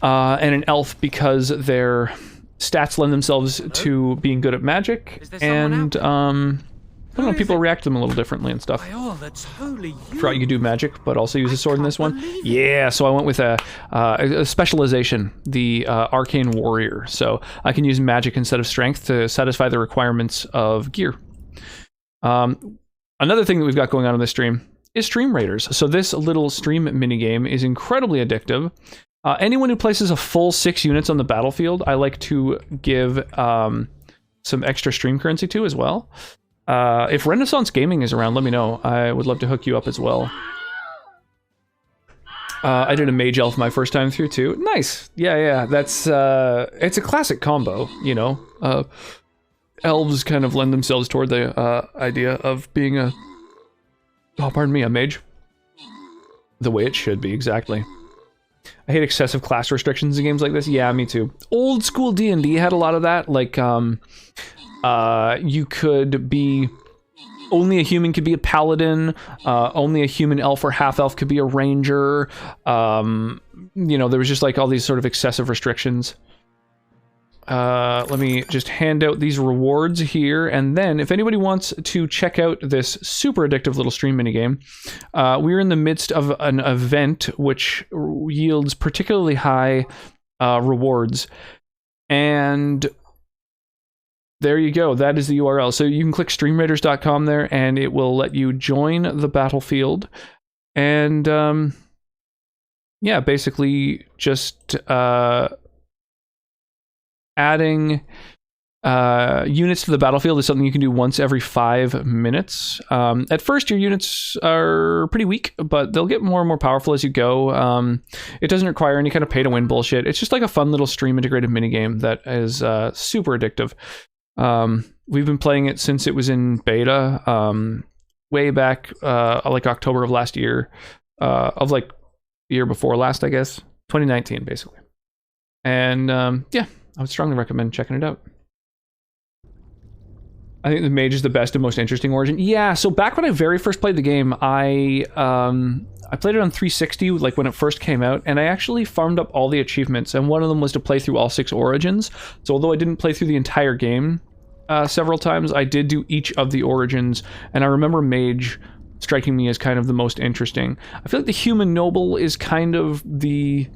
And an elf because their stats lend themselves to being good at magic, and I don't know, people react to them a little differently and stuff. That's wholly you. Forgot you could do magic, but also use a sword in this one. Yeah, so I went with a specialization, the Arcane Warrior. So I can use magic instead of strength to satisfy the requirements of gear. Another thing that we've got going on in this stream is Stream Raiders. So this little stream minigame is incredibly addictive. Anyone who places a full 6 units on the battlefield, I like to give some extra stream currency to as well. If Renaissance Gaming is around, let me know. I would love to hook you up as well. I did a Mage Elf my first time through too. Nice. Yeah. That's it's a classic combo, you know. Elves kind of lend themselves toward the idea of being a mage. The way it should be, exactly. I hate excessive class restrictions in games like this. Yeah, me too. Old school D&D had a lot of that. Like, you could be... Only a human could be a paladin. Only a human elf or half-elf could be a ranger. You know, there was just like all these sort of excessive restrictions. Let me just hand out these rewards here, and then if anybody wants to check out this super addictive little stream minigame, we're in the midst of an event which yields particularly high rewards. And there you go. That is the URL. So you can click streamraiders.com there, and it will let you join the battlefield. And yeah, basically just adding units to the battlefield is something you can do once every 5 minutes. At first, your units are pretty weak, but they'll get more and more powerful as you go. It doesn't require any kind of pay-to-win bullshit. It's just like a fun little stream-integrated minigame that is super addictive. We've been playing it since it was in beta, way back like October of last year, of like the year before last, I guess, 2019, basically. And yeah, I would strongly recommend checking it out. I think the mage is the best and most interesting origin. Yeah, so back when I very first played the game, I played it on 360, like when it first came out, and I actually farmed up all the achievements, and one of them was to play through all 6 origins. So although I didn't play through the entire game several times, I did do each of the origins, and I remember mage striking me as kind of the most interesting. I feel like the human noble is kind of the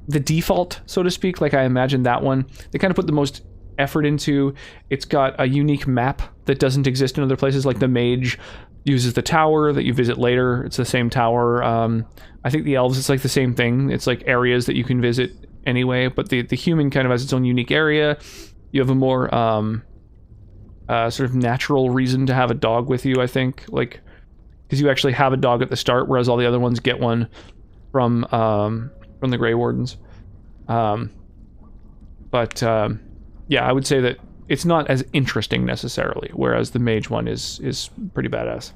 default, so to speak. Like, I imagine that one. They kind of put the most effort into. It's got a unique map that doesn't exist in other places. Like the mage uses the tower that you visit later. It's the same tower. I think the elves, it's like the same thing. It's like areas that you can visit anyway, but the human kind of has its own unique area. You have a more sort of natural reason to have a dog with you, I think, like, because you actually have a dog at the start, whereas all the other ones get one from the Grey Wardens. Yeah, I would say that it's not as interesting necessarily, whereas the mage one is pretty badass.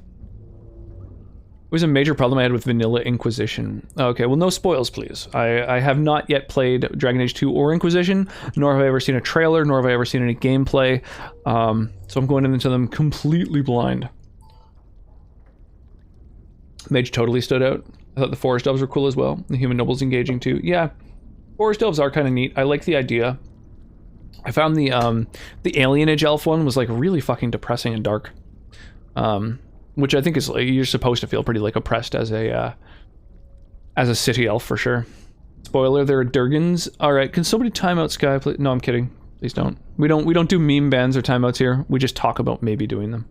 It was a major problem I had with Vanilla Inquisition. Okay, well, no spoils, please. I have not yet played Dragon Age 2 or Inquisition, nor have I ever seen a trailer, nor have I ever seen any gameplay. So I'm going into them completely blind. Mage totally stood out. I thought the Forest Elves were cool as well. The Human Nobles engaging too. Yeah, Forest Elves are kind of neat. I like the idea. I found the Alienage Elf one was like really fucking depressing and dark. Which I think is like, you're supposed to feel pretty like oppressed as a city elf for sure. Spoiler, there are Durgans. Alright, can somebody time out Sky, please? No, I'm kidding. Please don't. We don't do meme bans or timeouts here. We just talk about maybe doing them.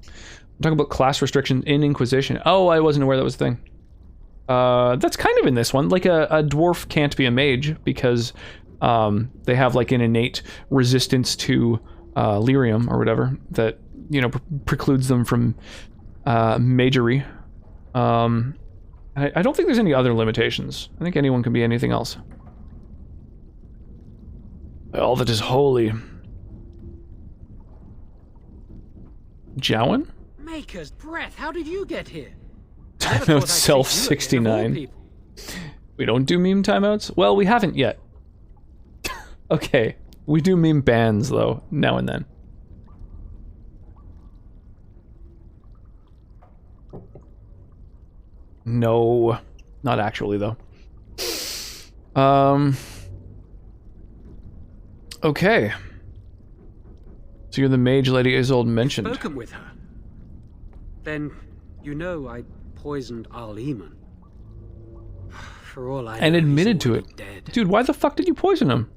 We're talking about class restrictions in Inquisition. Oh, I wasn't aware that was a thing. That's kind of in this one. Like a dwarf can't be a mage because they have like an innate resistance to lyrium or whatever that, you know, precludes them from magery. I don't think there's any other limitations. I think anyone can be anything else. All that is holy. Jowan? Maker's breath, how did you get here? Timeout Self 69. We don't do meme timeouts? Well, we haven't yet. Okay, we do meme bans though, now and then. No, not actually though. Okay. So you're the mage lady Isolde mentioned. Spoken with her. Then you know I poisoned Al Eamon. For all I know, and admitted to it. Dead. Dude, why the fuck did you poison him?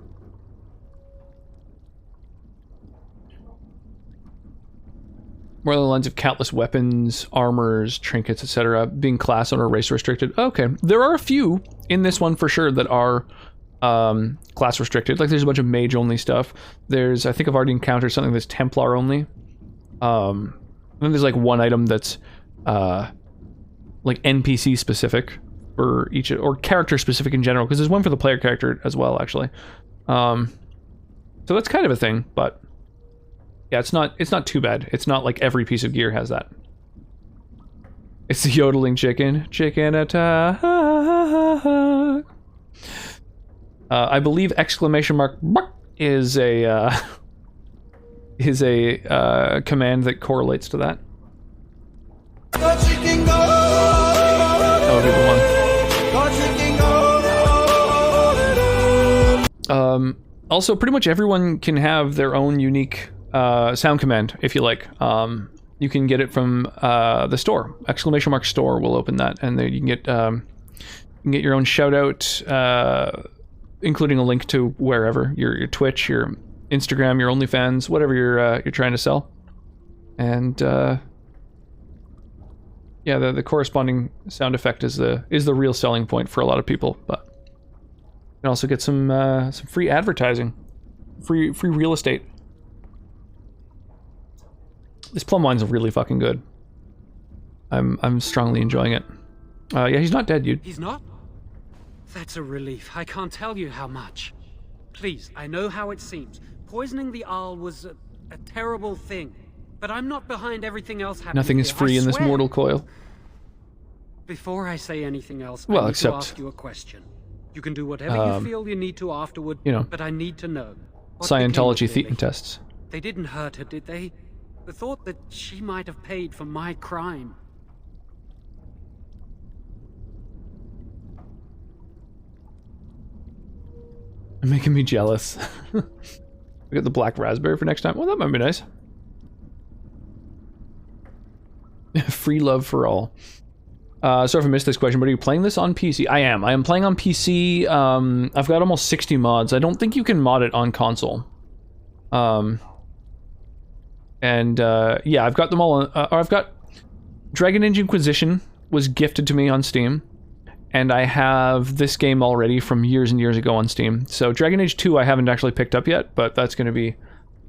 More along the lines of countless weapons, armors, trinkets, etc. being class or race restricted. Okay, there are a few in this one for sure that are class restricted. Like there's a bunch of mage only stuff. There's, I think I've already encountered something that's Templar only. And then there's like one item that's like NPC specific for each, or character specific in general, because there's one for the player character as well actually. So that's kind of a thing, but yeah, it's not too bad. It's not like every piece of gear has that. It's the yodeling chicken. Chicken attack. I believe exclamation mark is a command that correlates to that. That would be the one. Also, pretty much everyone can have their own unique sound command if you like. You can get it from the store. Exclamation mark store will open that, and then you can get your own shout out including a link to wherever, your Twitch, your Instagram, your OnlyFans, whatever you're trying to sell. And yeah, the corresponding sound effect is the real selling point for a lot of people. But you can also get some free advertising, free real estate. This plum wine's really fucking good. I'm strongly enjoying it. Yeah, he's not dead, dude. He's not? That's a relief. I can't tell you how much. Please, I know how it seems. Poisoning the Arl was a terrible thing. But I'm not behind everything else happening. Nothing is here, free I in this swear. mortal coil. Before I say anything else, Well, I need except, to ask you a question. You can do whatever you feel you need to afterward, you know, but I need to know. What Scientology became of Lily? thetan tests. They didn't hurt her, did they? The thought that she might have paid for my crime. You're making me jealous. We got the black raspberry for next time. Well, that might be nice. Free love for all. Sorry if I missed this question, but are you playing this on PC? I am. I am playing on PC. I've got almost 60 mods. I don't think you can mod it on console. Yeah, I've got them all. I've got Dragon Age Inquisition was gifted to me on Steam, and I have this game already from years and years ago on Steam. So Dragon Age 2 I haven't actually picked up yet, but that's going to be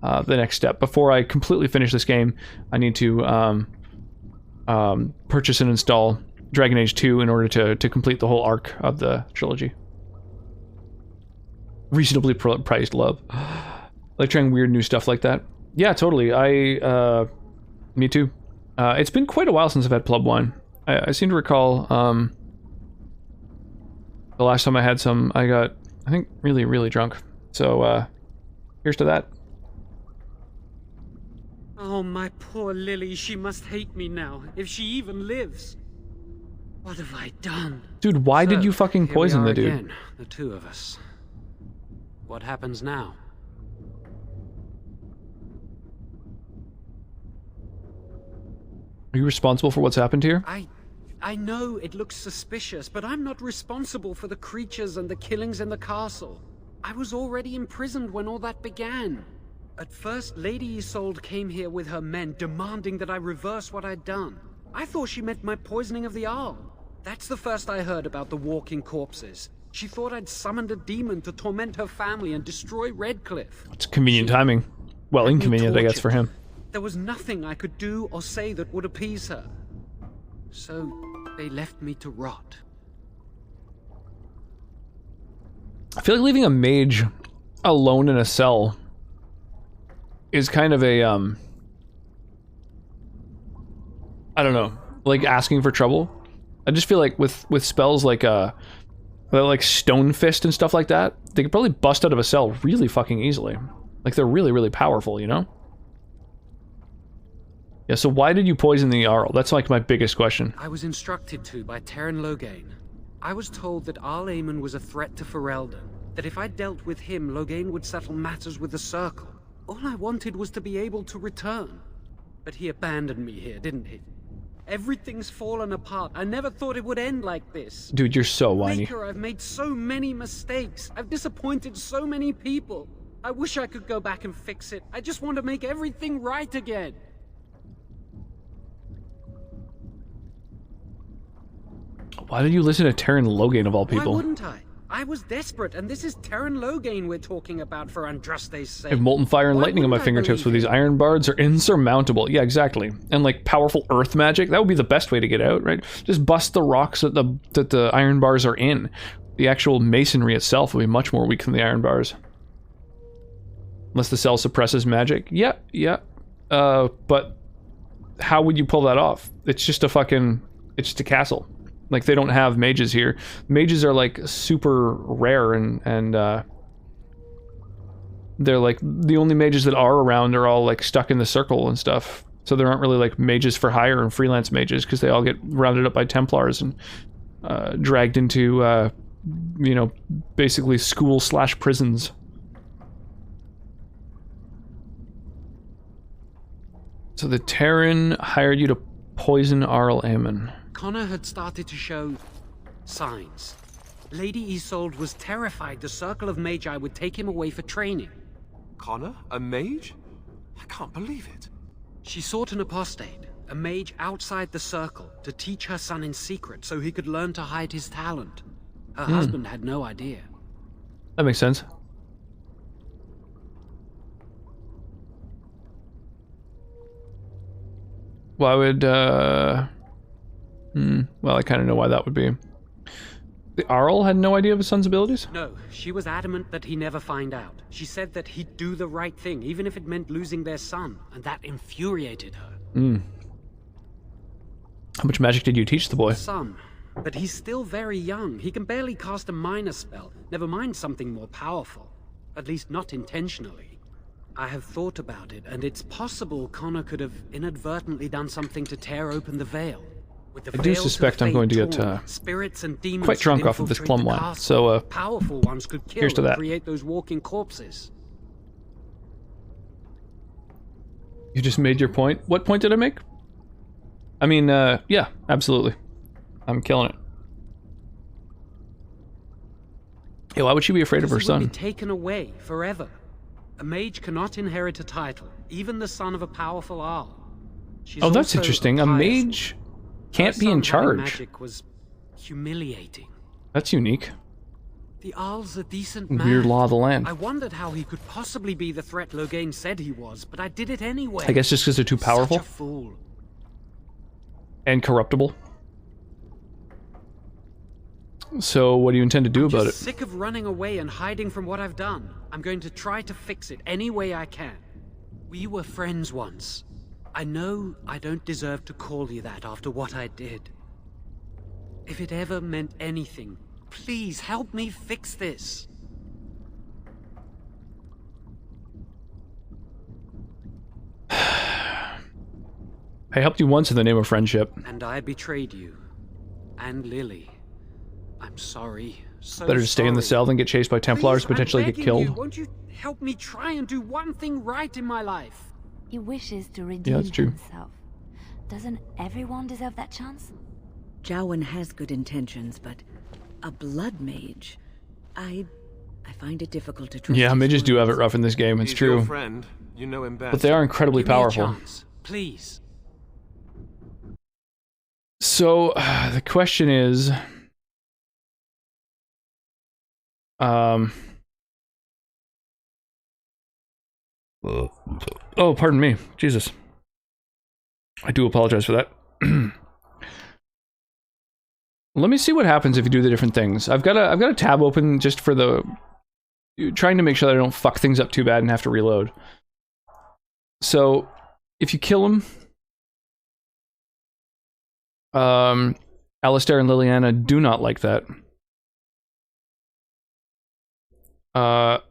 the next step. Before I completely finish this game, I need to purchase and install Dragon Age 2 in order to complete the whole arc of the trilogy. Reasonably priced love. Like trying weird new stuff like that. Yeah, totally. Me too. It's been quite a while since I've had Plub wine. I seem to recall the last time I had some, I got, I think, really, really drunk. So, here's to that. Oh, my poor Lily, she must hate me now, if she even lives. What have I done? Dude, why did you fucking poison the dude? Again, the two of us. What happens now? Are you responsible for what's happened here? I know it looks suspicious, but I'm not responsible for the creatures and the killings in the castle. I was already imprisoned when all that began. At first, Lady Isolde came here with her men, demanding that I reverse what I'd done. I thought she meant my poisoning of the Arl. That's the first I heard about the walking corpses. She thought I'd summoned a demon to torment her family and destroy Redcliffe. It's convenient timing. Well, inconvenient, I guess, for him. There was nothing I could do or say that would appease her. So, they left me to rot. I feel like leaving a mage alone in a cell is kind of a, I don't know, like asking for trouble. I just feel like with spells like Stone Fist and stuff like that, they could probably bust out of a cell really fucking easily. Like, they're really, really powerful, you know? Yeah, so why did you poison the Arl? That's like my biggest question. I was instructed to by Terran Loghain. I was told that Arl Aemon was a threat to Ferelden, that if I dealt with him, Loghain would settle matters with the Circle. All I wanted was to be able to return. But he abandoned me here, didn't he? Everything's fallen apart. I never thought it would end like this. Dude, you're so whiny. Maker, I've made so many mistakes. I've disappointed so many people. I wish I could go back and fix it. I just want to make everything right again. Why did you listen to Terran Loghain of all people? Why wouldn't I? I was desperate, and this is Terran Loghain we're talking about for Andraste's sake. I have molten fire and lightning on my fingertips with these iron bards are insurmountable. Yeah, exactly. And like powerful earth magic, that would be the best way to get out, right? Just bust the rocks that the iron bars are in. The actual masonry itself will be much more weak than the iron bars. Unless the cell suppresses magic. Yeah. But how would you pull that off? It's just a castle. Like, they don't have mages here. Mages are, like, super rare, and they're, like, the only mages that are around are all, like, stuck in the circle and stuff. So there aren't really, like, mages for hire and freelance mages, because they all get rounded up by Templars and dragged into, you know, basically school/prisons. So the Terran hired you to poison Arl Aemon. Connor had started to show signs. Lady Isolde was terrified the Circle of Magi would take him away for training. Connor? A mage? I can't believe it. She sought an apostate, a mage outside the Circle, to teach her son in secret so he could learn to hide his talent. Her husband had no idea. That makes sense. Why would, well, I kind of know why that would be. The Arl had no idea of his son's abilities? No, she was adamant that he never find out. She said that he'd do the right thing, even if it meant losing their son, and that infuriated her. How much magic did you teach the boy? Some, but he's still very young. He can barely cast a minor spell, never mind something more powerful. At least not intentionally. I have thought about it, and it's possible Connor could have inadvertently done something to tear open the veil. I do suspect I'm going to get spirits and demons quite drunk off of this plum wine, so powerful ones could kill here's to that. and create those walking corpses. You just made your point. What point did I make? I mean, yeah, absolutely. I'm killing it. Yeah, why would she be afraid of her Because he would son? be taken away forever. A mage cannot inherit a title, even the son of a powerful Arl. She's Oh, that's also interesting. A mage can't be in charge. Magic was humiliating. That's unique. The Arl's a decent man. Weird law of the land. I wondered how he could possibly be the threat Loghain said he was, but I did it anyway. I guess just because they're too powerful Such a fool. and corruptible. So, what do you intend to do about it? Sick of running away and hiding from what I've done. I'm going to try to fix it any way I can. We were friends once. I know I don't deserve to call you that after what I did. If it ever meant anything, please help me fix this. I helped you once in the name of friendship. And I betrayed you. And Lily. I'm sorry. So Better to stay in the cell than get chased by Templars, Please, potentially I'm get begging killed. You, won't you help me try and do one thing right in my life? He wishes to redeem that's true. himself. Doesn't everyone deserve that chance? Jowen has good intentions, but a blood mage, I find it difficult to trust. Yeah, his mages do have it words. rough in this game, it's He's true. your friend. You know him best. But they are incredibly Give me a powerful. chance, please. So, the question is... Oh, pardon me. Jesus. I do apologize for that. Let me see what happens if you do the different things. I've got a tab open just for the... trying to make sure that I don't fuck things up too bad and have to reload. So, if you kill him... Alistair and Liliana do not like that.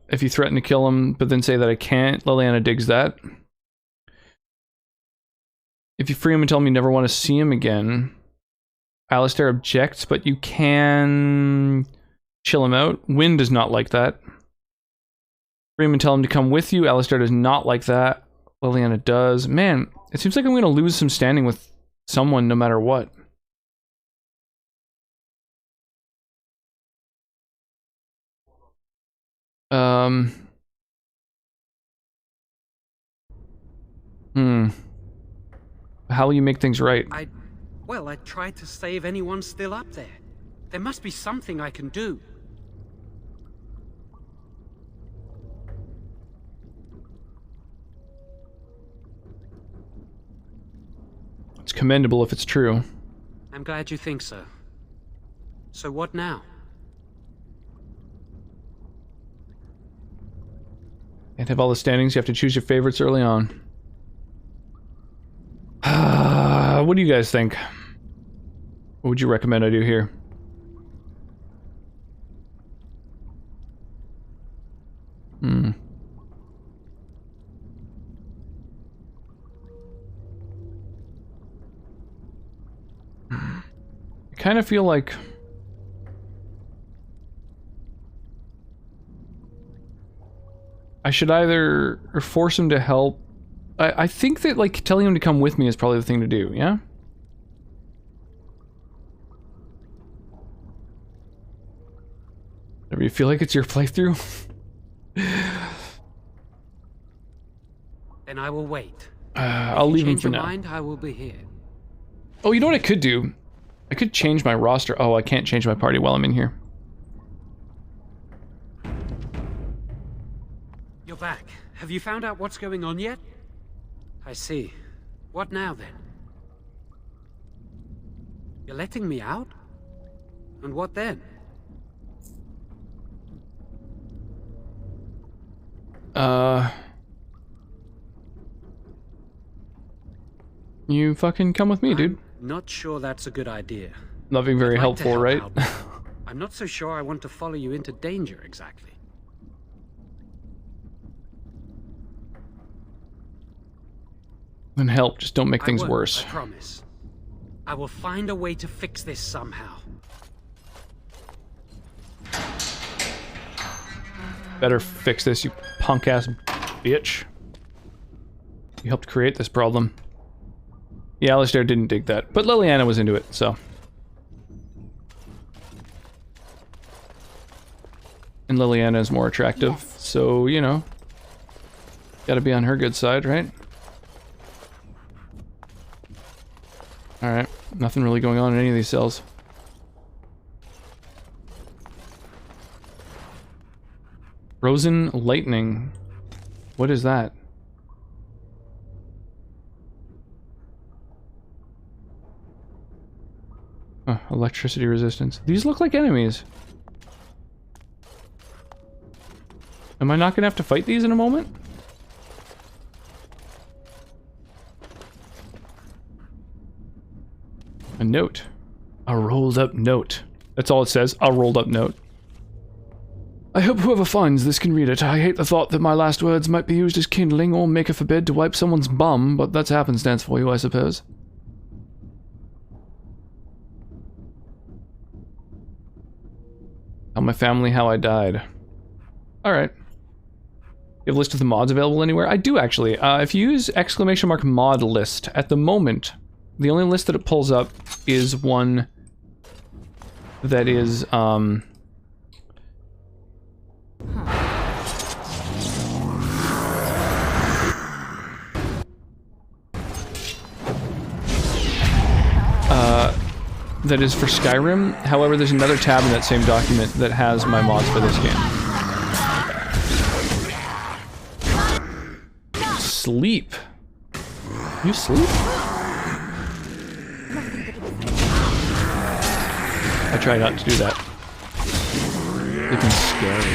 If you threaten to kill him, but then say that I can't, Liliana digs that. If you free him and tell him you never want to see him again, Alistair objects, but you can chill him out. Wynne does not like that. Free him and tell him to come with you. Alistair does not like that. Liliana does. Man, it seems like I'm going to lose some standing with someone no matter what. How will you make things right? Well, I tried to save anyone still up there. There must be something I can do. It's commendable if it's true. I'm glad you think so. So what now? Can't have all the standings, you have to choose your favorites early on. What do you guys think? What would you recommend I do here? I kind of feel like... I should either force him to help. I think that, like, telling him to come with me is probably the thing to do, yeah? Whenever you feel like it's your playthrough. Then I will wait. I'll leave him for now. Mind, I will be here. Oh, you know what I could do? I could change my roster. Oh, I can't change my party while I'm in here. You're back. Have you found out what's going on yet? I see. What now, then? You're letting me out? And what then? You fucking come with me, dude. Not sure that's a good idea. Not being very I'd like to helpful, help right? out, but I'm not so sure I want to follow you into danger exactly. Then help, just don't make things I won't, worse. I promise. I will find a way to fix this somehow. Better fix this, you punk-ass bitch. You helped create this problem. Yeah, Alistair didn't dig that, but Liliana was into it, so. And Liliana is more attractive, so, you know. Gotta be on her good side, right? Alright, nothing really going on in any of these cells. Frozen lightning. What is that? Electricity resistance. These look like enemies. Am I not gonna have to fight these in a moment? A note. A rolled up note. That's all it says. A rolled up note. I hope whoever finds this can read it. I hate the thought that my last words might be used as kindling or maker for bed to wipe someone's bum, but that's happenstance for you, I suppose. Tell my family how I died. Alright. You have a list of the mods available anywhere? I do, actually. If you use ! mod list, at the moment, the only list that it pulls up is one that is, that is for Skyrim. However, there's another tab in that same document that has my mods for this game. Sleep. You sleep? I try not to do that. Sleeping's scary.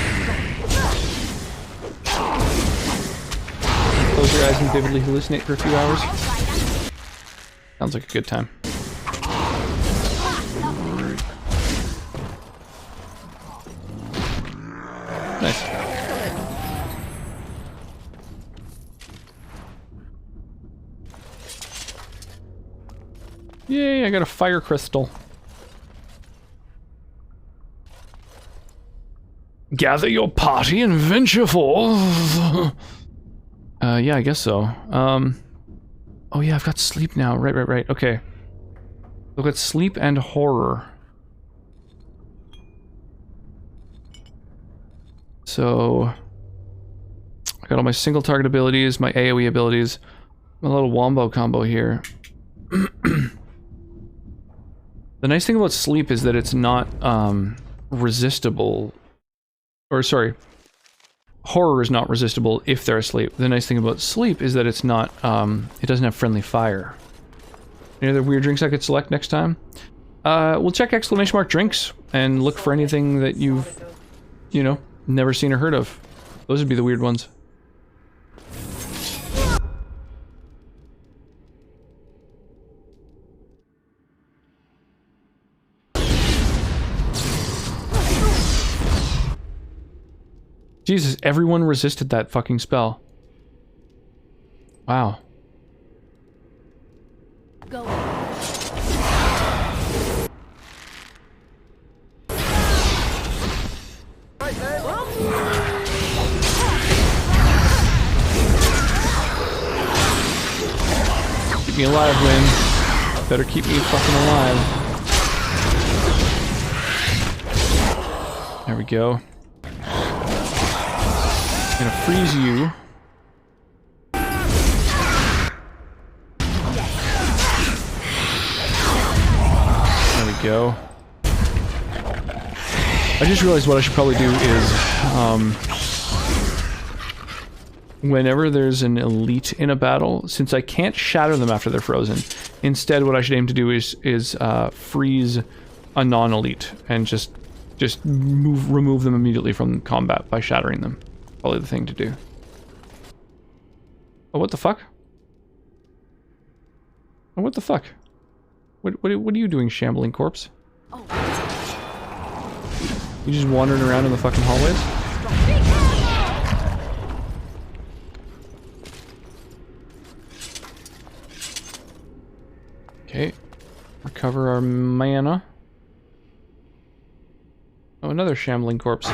Close your eyes and vividly hallucinate for a few hours. Sounds like a good time. Nice. Yay, I got a fire crystal. Gather your party and venture forth. Yeah, I guess so. Oh yeah, I've got sleep now. Right. Okay. Look at sleep and horror. So, I got all my single target abilities, my AoE abilities, my little wombo combo here. The nice thing about sleep is that it's not, resistible. Or, sorry. Horror is not resistible if they're asleep. The nice thing about sleep is that it's not, it doesn't have friendly fire. Any other weird drinks I could select next time? We'll check ! drinks and look for anything that you've, you know, never seen or heard of. Those would be the weird ones. Jesus, everyone resisted that fucking spell. Wow. Go. Keep me alive, Wynn. Better keep me fucking alive. There we go. gonna freeze you. There we go. I just realized what I should probably do is, whenever there's an elite in a battle, since I can't shatter them after they're frozen, instead what I should aim to do is freeze a non-elite and just remove them immediately from combat by shattering them. Probably the thing to do. Oh, what the fuck? Oh, what the fuck? What are you doing, shambling corpse? You just wandering around in the fucking hallways? Okay. Recover our mana. Oh, another shambling corpse.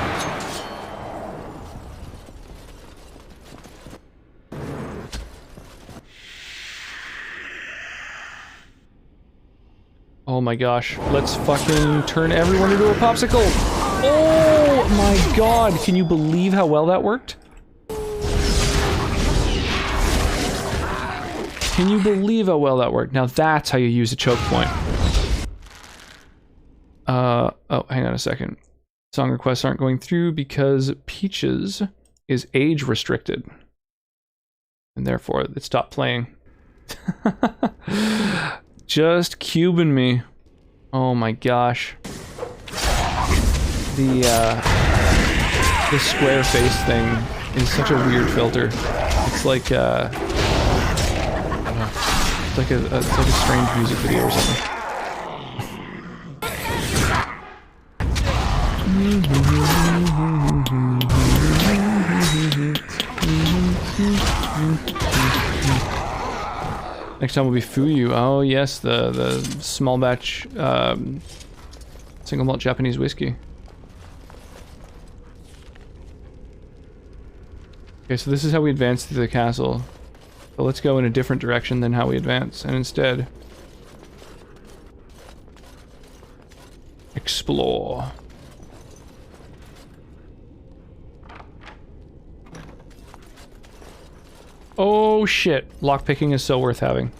Oh my gosh. Let's fucking turn everyone into a popsicle! Oh my god! Can you believe how well that worked? Can you believe how well that worked? Now that's how you use a choke point. Oh, hang on a second. Song requests aren't going through because Peaches is age restricted. And therefore, it stopped playing. Just cubing me. Oh my gosh. The square face thing is such a weird filter. It's like it's like a strange music video or something. Next time will be Fuyu. Oh yes, the small batch single malt Japanese whiskey. Okay, so this is how we advance through the castle. But let's go in a different direction than how we advance, and instead explore. Oh shit, lockpicking is so worth having.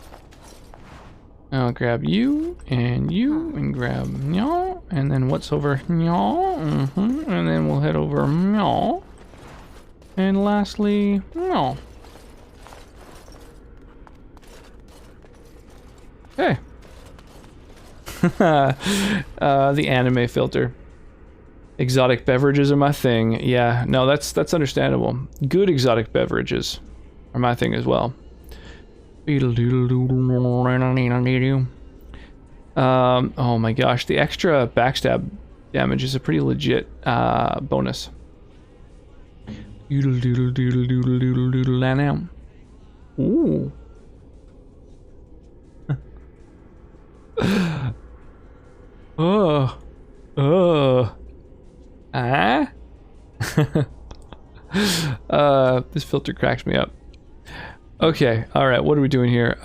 I'll grab you, and grab y'all, and then what's over y'all, and then we'll head over y'all. And lastly, no. Okay. The anime filter. Exotic beverages are my thing. Yeah, no, that's understandable. Good exotic beverages are my thing as well. Oh my gosh, the extra backstab damage is a pretty legit bonus. Ooh. This filter cracks me up. Okay, alright, what are we doing here?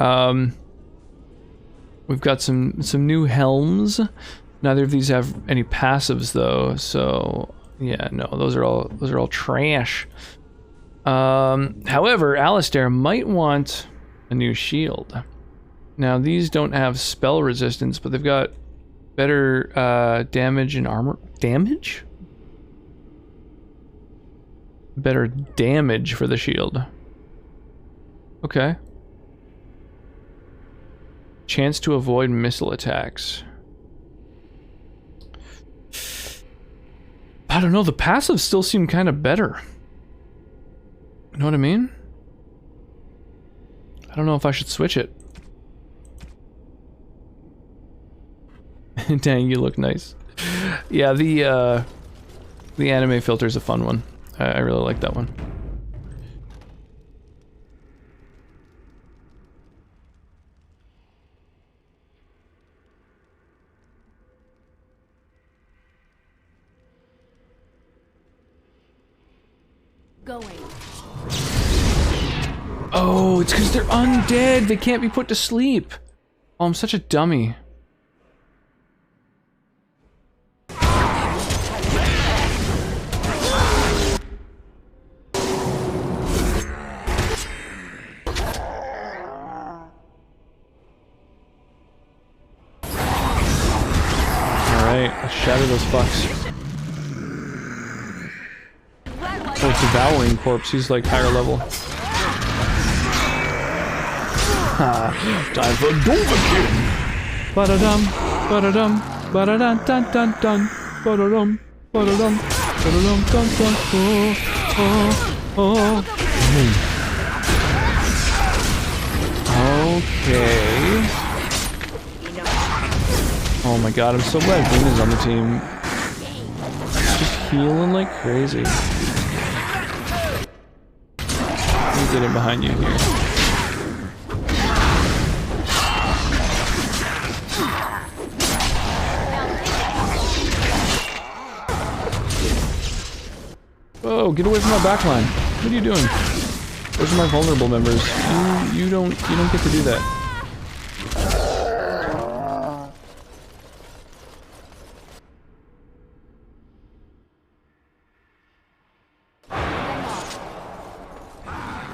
We've got some new helms. Neither of these have any passives though, so yeah, no, those are all trash. However, Alistair might want a new shield. Now these don't have spell resistance, but they've got better damage and armor damage? Better damage for the shield. Okay. Chance to avoid missile attacks. I don't know, the passives still seem kind of better. You know what I mean? I don't know if I should switch it. Dang, you look nice. Yeah, the anime filter is a fun one. I really like that one. Going. Oh, it's because they're undead. They can't be put to sleep. Oh, I'm such a dummy. let's shatter those fucks. Oh, it's devouring corpse. He's like higher level. Time for Dovahkiin! Ba-da-dum, ba-da-dum, ba-da-dun, dun, dun, dun, ba-da-dum, ba-da-dum, ba-da-dum, dun, dun, Okay. Oh my god, I'm so glad Vina's on the team. She's just healing like crazy. Let me get in behind you here. Oh, get away from my backline. What are you doing? Those are my vulnerable members. You don't get to do that.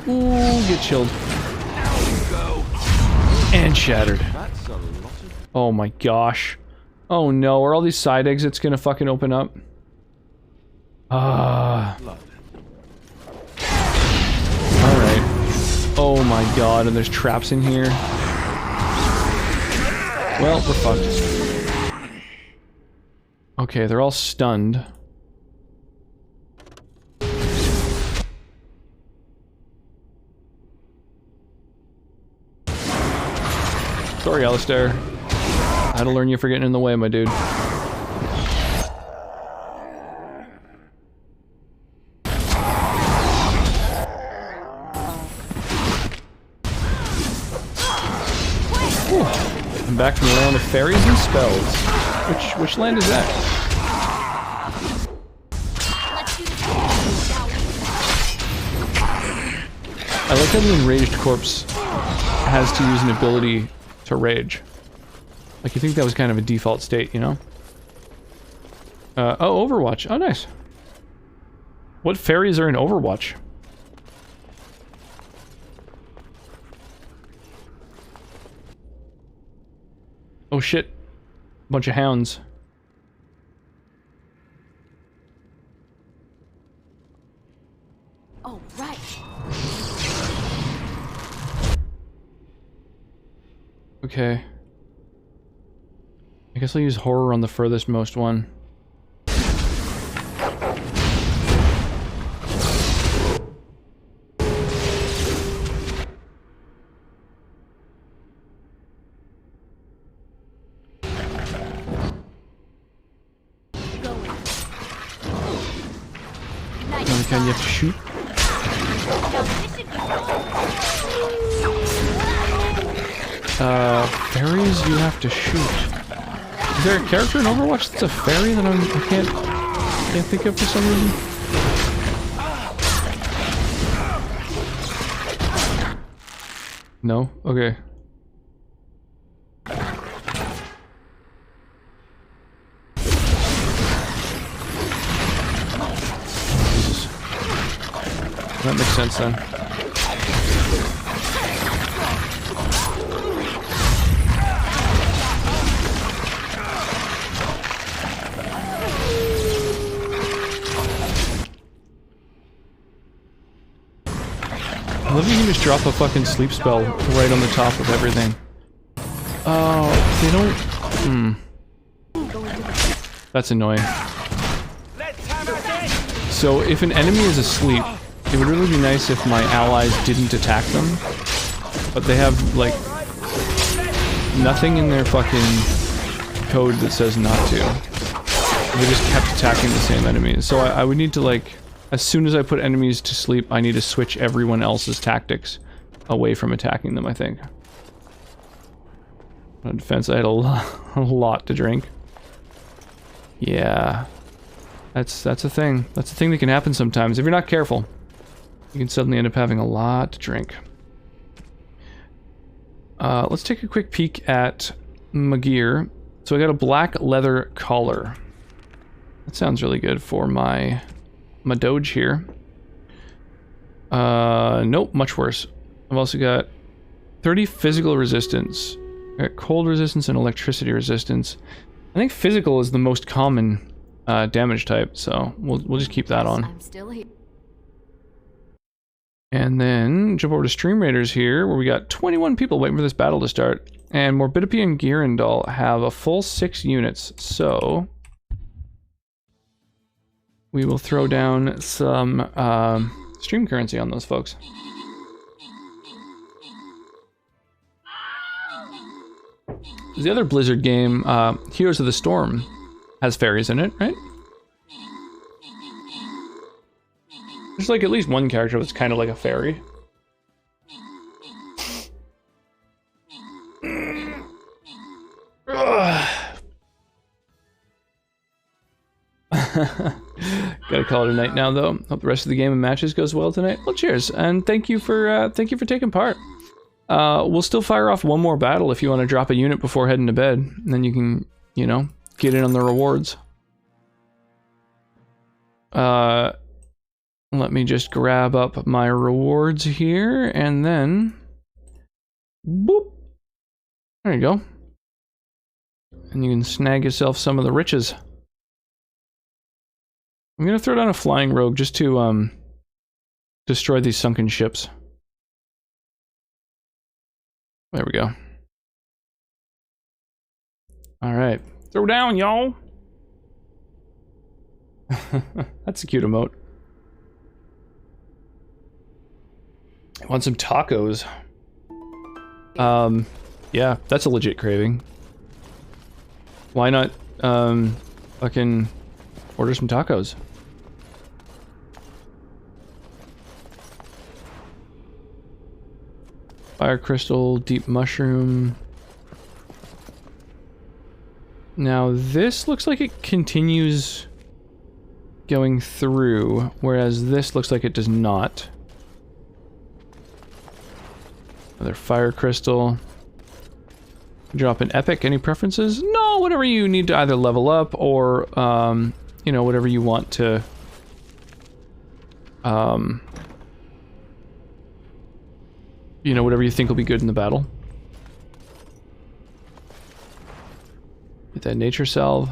Ooh, get chilled. And shattered. Oh my gosh. Oh no, are all these side exits gonna fucking open up? Alright. Oh my god, and there's traps in here. Well, we're fucked. Okay, they're all stunned. Sorry, Alistair. I had to learn you for getting in the way, my dude. I'm back from the land of fairies and spells. Which land is that? I like how the enraged corpse has to use an ability to rage. Like, you think that was kind of a default state, you know? Oh, Overwatch. Oh, nice. What fairies are in Overwatch? Oh shit. Bunch of hounds. Oh, right. Okay. I guess I'll use horror on the furthest most one. Can you have to shoot? Fairies you have to shoot. Is there a character in Overwatch that's a fairy that I can't think of for some reason? No? Okay. That makes sense then. I love you can just drop a fucking sleep spell right on the top of everything. Oh, they don't... That's annoying. So if an enemy is asleep, it would really be nice if my allies didn't attack them, but they have, like, nothing in their fucking code that says not to. They just kept attacking the same enemies. So I would need to, like, as soon as I put enemies to sleep, I need to switch everyone else's tactics away from attacking them, I think. On defense, I had a lot to drink. Yeah. That's a thing. That's a thing that can happen sometimes. If you're not careful, you can suddenly end up having a lot to drink. Let's take a quick peek at my gear. So I got a black leather collar. That sounds really good for my doge here. Nope, much worse. I've also got 30 physical resistance. I got cold resistance and electricity resistance. I think physical is the most common damage type, so we'll just keep that on. I'm still here. And then jump over to Stream Raiders here, where we got 21 people waiting for this battle to start. And Morbidity and Girindal have a full 6 units, so we will throw down some stream currency on those folks. The other Blizzard game, Heroes of the Storm, has fairies in it, right? There's like at least one character that's kind of like a fairy. Gotta call it a night now, though. Hope the rest of the game and matches goes well tonight. Well, cheers, and thank you for taking part. We'll still fire off one more battle if you want to drop a unit before heading to bed, and then you can, you know, get in on the rewards. Let me just grab up my rewards here, and then boop. There you go. And you can snag yourself some of the riches. I'm gonna throw down a flying rogue just to destroy these sunken ships. There we go. Alright. Throw down, y'all! That's a cute emote. I want some tacos. Yeah, that's a legit craving. Why not, fucking order some tacos? Fire crystal, deep mushroom. Now this looks like it continues going through, whereas this looks like it does not. Another fire crystal. Drop an epic. Any preferences? No, whatever you need to either level up or, you know, whatever you want to, you know, whatever you think will be good in the battle. Get that nature salve.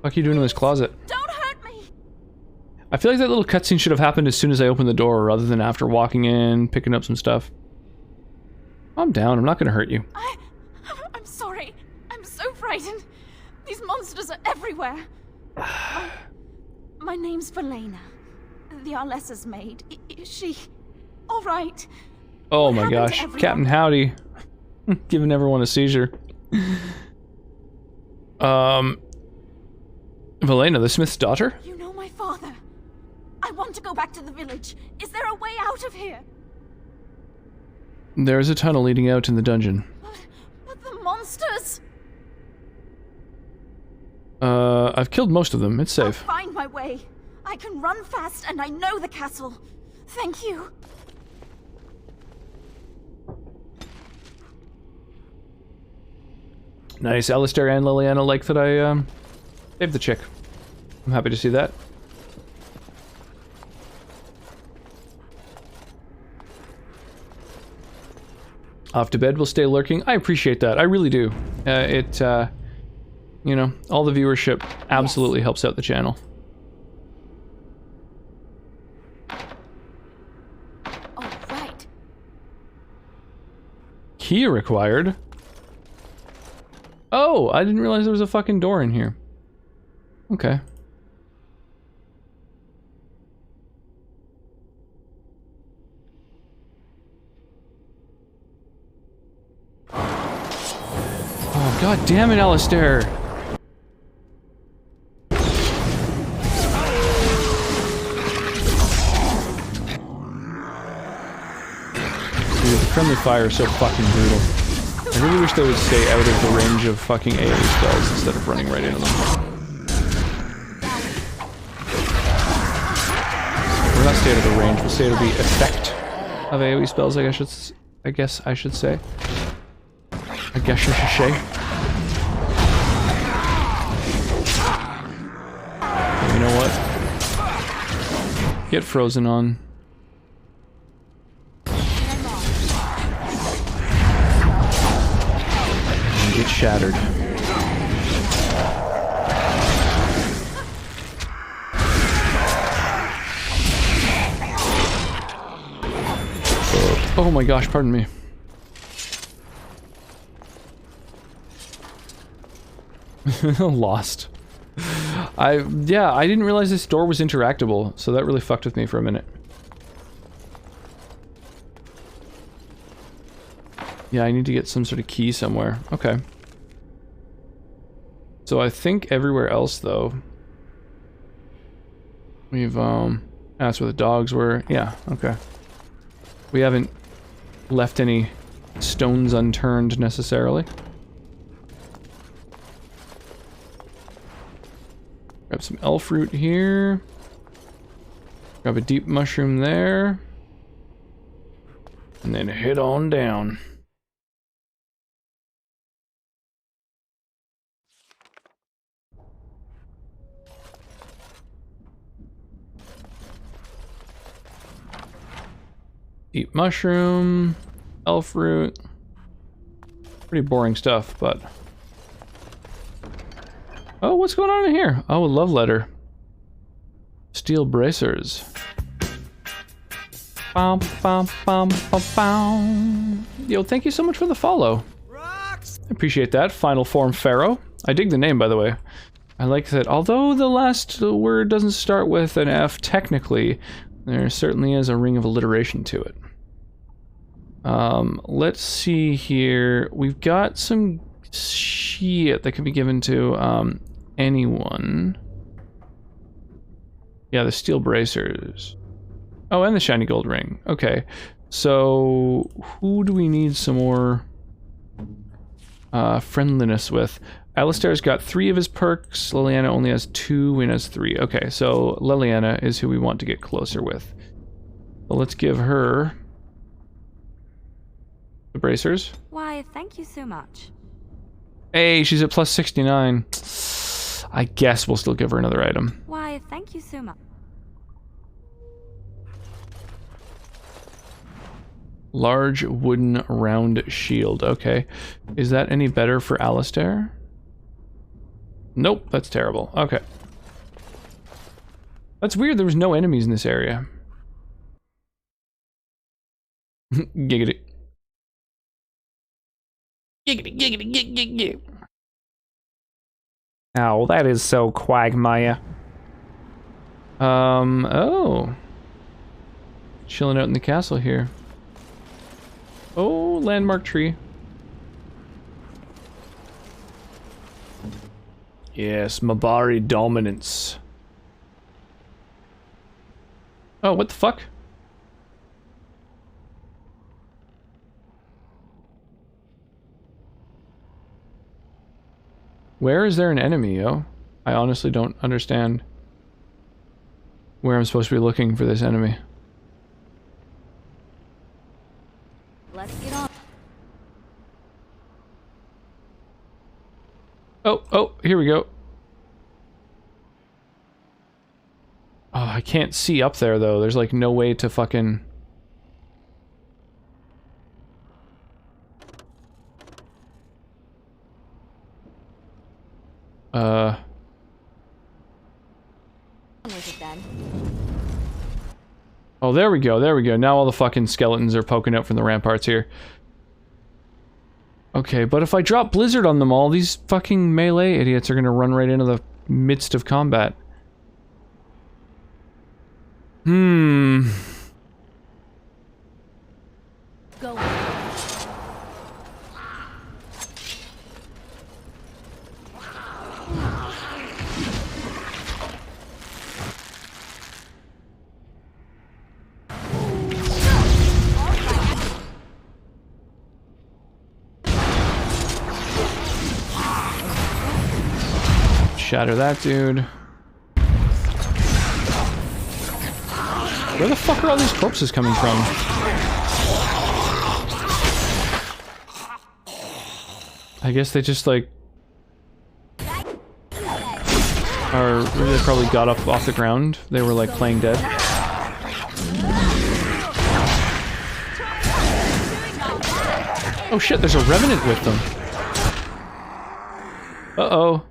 What are you doing in this closet? Don't hurt me! I feel like that little cutscene should have happened as soon as I opened the door, rather than after walking in, picking up some stuff. Calm down, I'm not gonna hurt you. I'm sorry. I'm so frightened. These monsters are everywhere. My name's Valena. The Arlessa's maid. Is she all right? Oh my gosh, Captain Howdy. Giving everyone a seizure. Valena, the Smith's daughter? You know my father. I want to go back to the village. Is there a way out of here? There's a tunnel leading out in the dungeon. But the monsters! I've killed most of them. It's safe. I'll find my way. I can run fast and I know the castle. Thank you. Nice. Alistair and Liliana like that I, saved the chick. I'm happy to see that. Off to bed, we'll stay lurking. I appreciate that. I really do. You know, all the viewership absolutely helps out the channel. All right. Key required. Oh, I didn't realize there was a fucking door in here. Okay. Oh, god damn it, Alistair! Dude, the friendly fire is so fucking brutal. I really wish they would stay out of the range of fucking AoE spells instead of running right into them. Or not stay out of the range, but stay out of the effect of AoE spells, I guess I should say. I guess you should say. You know what? Get frozen on. And get shattered. Oh my gosh, pardon me. Lost. I didn't realize this door was interactable, so that really fucked with me for a minute. Yeah, I need to get some sort of key somewhere. Okay. So I think everywhere else, though, we've, that's where the dogs were. Yeah, okay. We haven't left any stones unturned, necessarily. Grab some elf root here. Grab a deep mushroom there. And then head on down. Deep mushroom, elf root. Pretty boring stuff, but... Oh, what's going on in here? Oh, a love letter. Steel bracers. Bum, bum, bum, bum, bum. Yo, thank you so much for the follow. I appreciate that. Final form Pharaoh. I dig the name, by the way. I like that. Although the last word doesn't start with an F, technically, there certainly is a ring of alliteration to it. Let's see here. We've got some shit that can be given to anyone. Yeah, the steel bracers. Oh, and the shiny gold ring. Okay. So, who do we need some more friendliness with? Alistair's got 3 of his perks. Liliana only has 2. Wynne has 3. Okay, so Liliana is who we want to get closer with. So let's give her the bracers. Why, thank you so much. Hey, she's at plus 69. I guess we'll still give her another item. Why, thank you so much. Large wooden round shield. Okay. Is that any better for Alistair? Nope, that's terrible. Okay. That's weird, there was no enemies in this area. Giggity. Giggity, giggity, giggity, giggity. Ow, that is so quagmire. Oh. Chilling out in the castle here. Oh, landmark tree. Yes, Mabari dominance. Oh, what the fuck? Where is there an enemy, yo? I honestly don't understand where I'm supposed to be looking for this enemy. Let's get on. Oh, here we go. Oh, I can't see up there, though. There's, like, no way to fucking... Oh, there we go, there we go. Now all the fucking skeletons are poking out from the ramparts here. Okay, but if I drop Blizzard on them all, these fucking melee idiots are gonna run right into the midst of combat. Go. Shatter that dude. Where the fuck are all these corpses coming from? I guess they just like... Or they probably got up off the ground. They were like playing dead. Oh shit, there's a revenant with them. Uh-oh.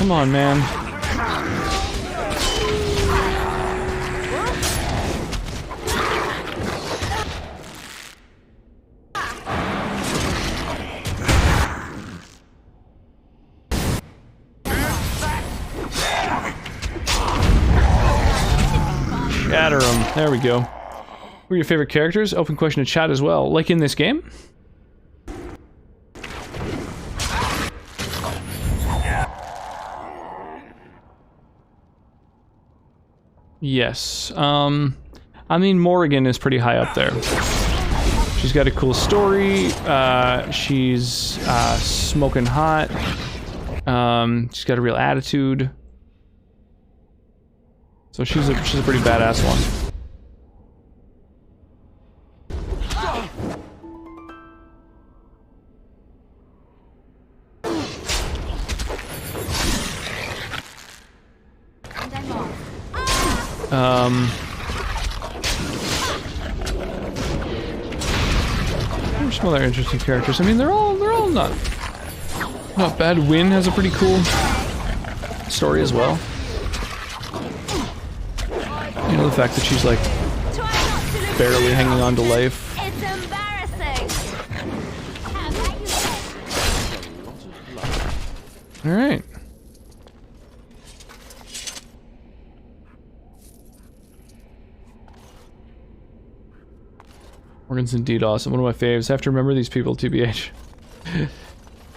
Come on, man. Shatter them. There we go. Who are your favorite characters? Open question in chat as well. Like in this game? Yes. I mean, Morrigan is pretty high up there. She's got a cool story. She's smoking hot. She's got a real attitude. So she's a pretty badass one. There's some other interesting characters. I mean, they're all not bad. Wynn has a pretty cool story as well. You know, the fact that she's like barely hanging on to life. It's embarrassing. All right. Morgan's indeed awesome. One of my faves. I have to remember these people, TBH.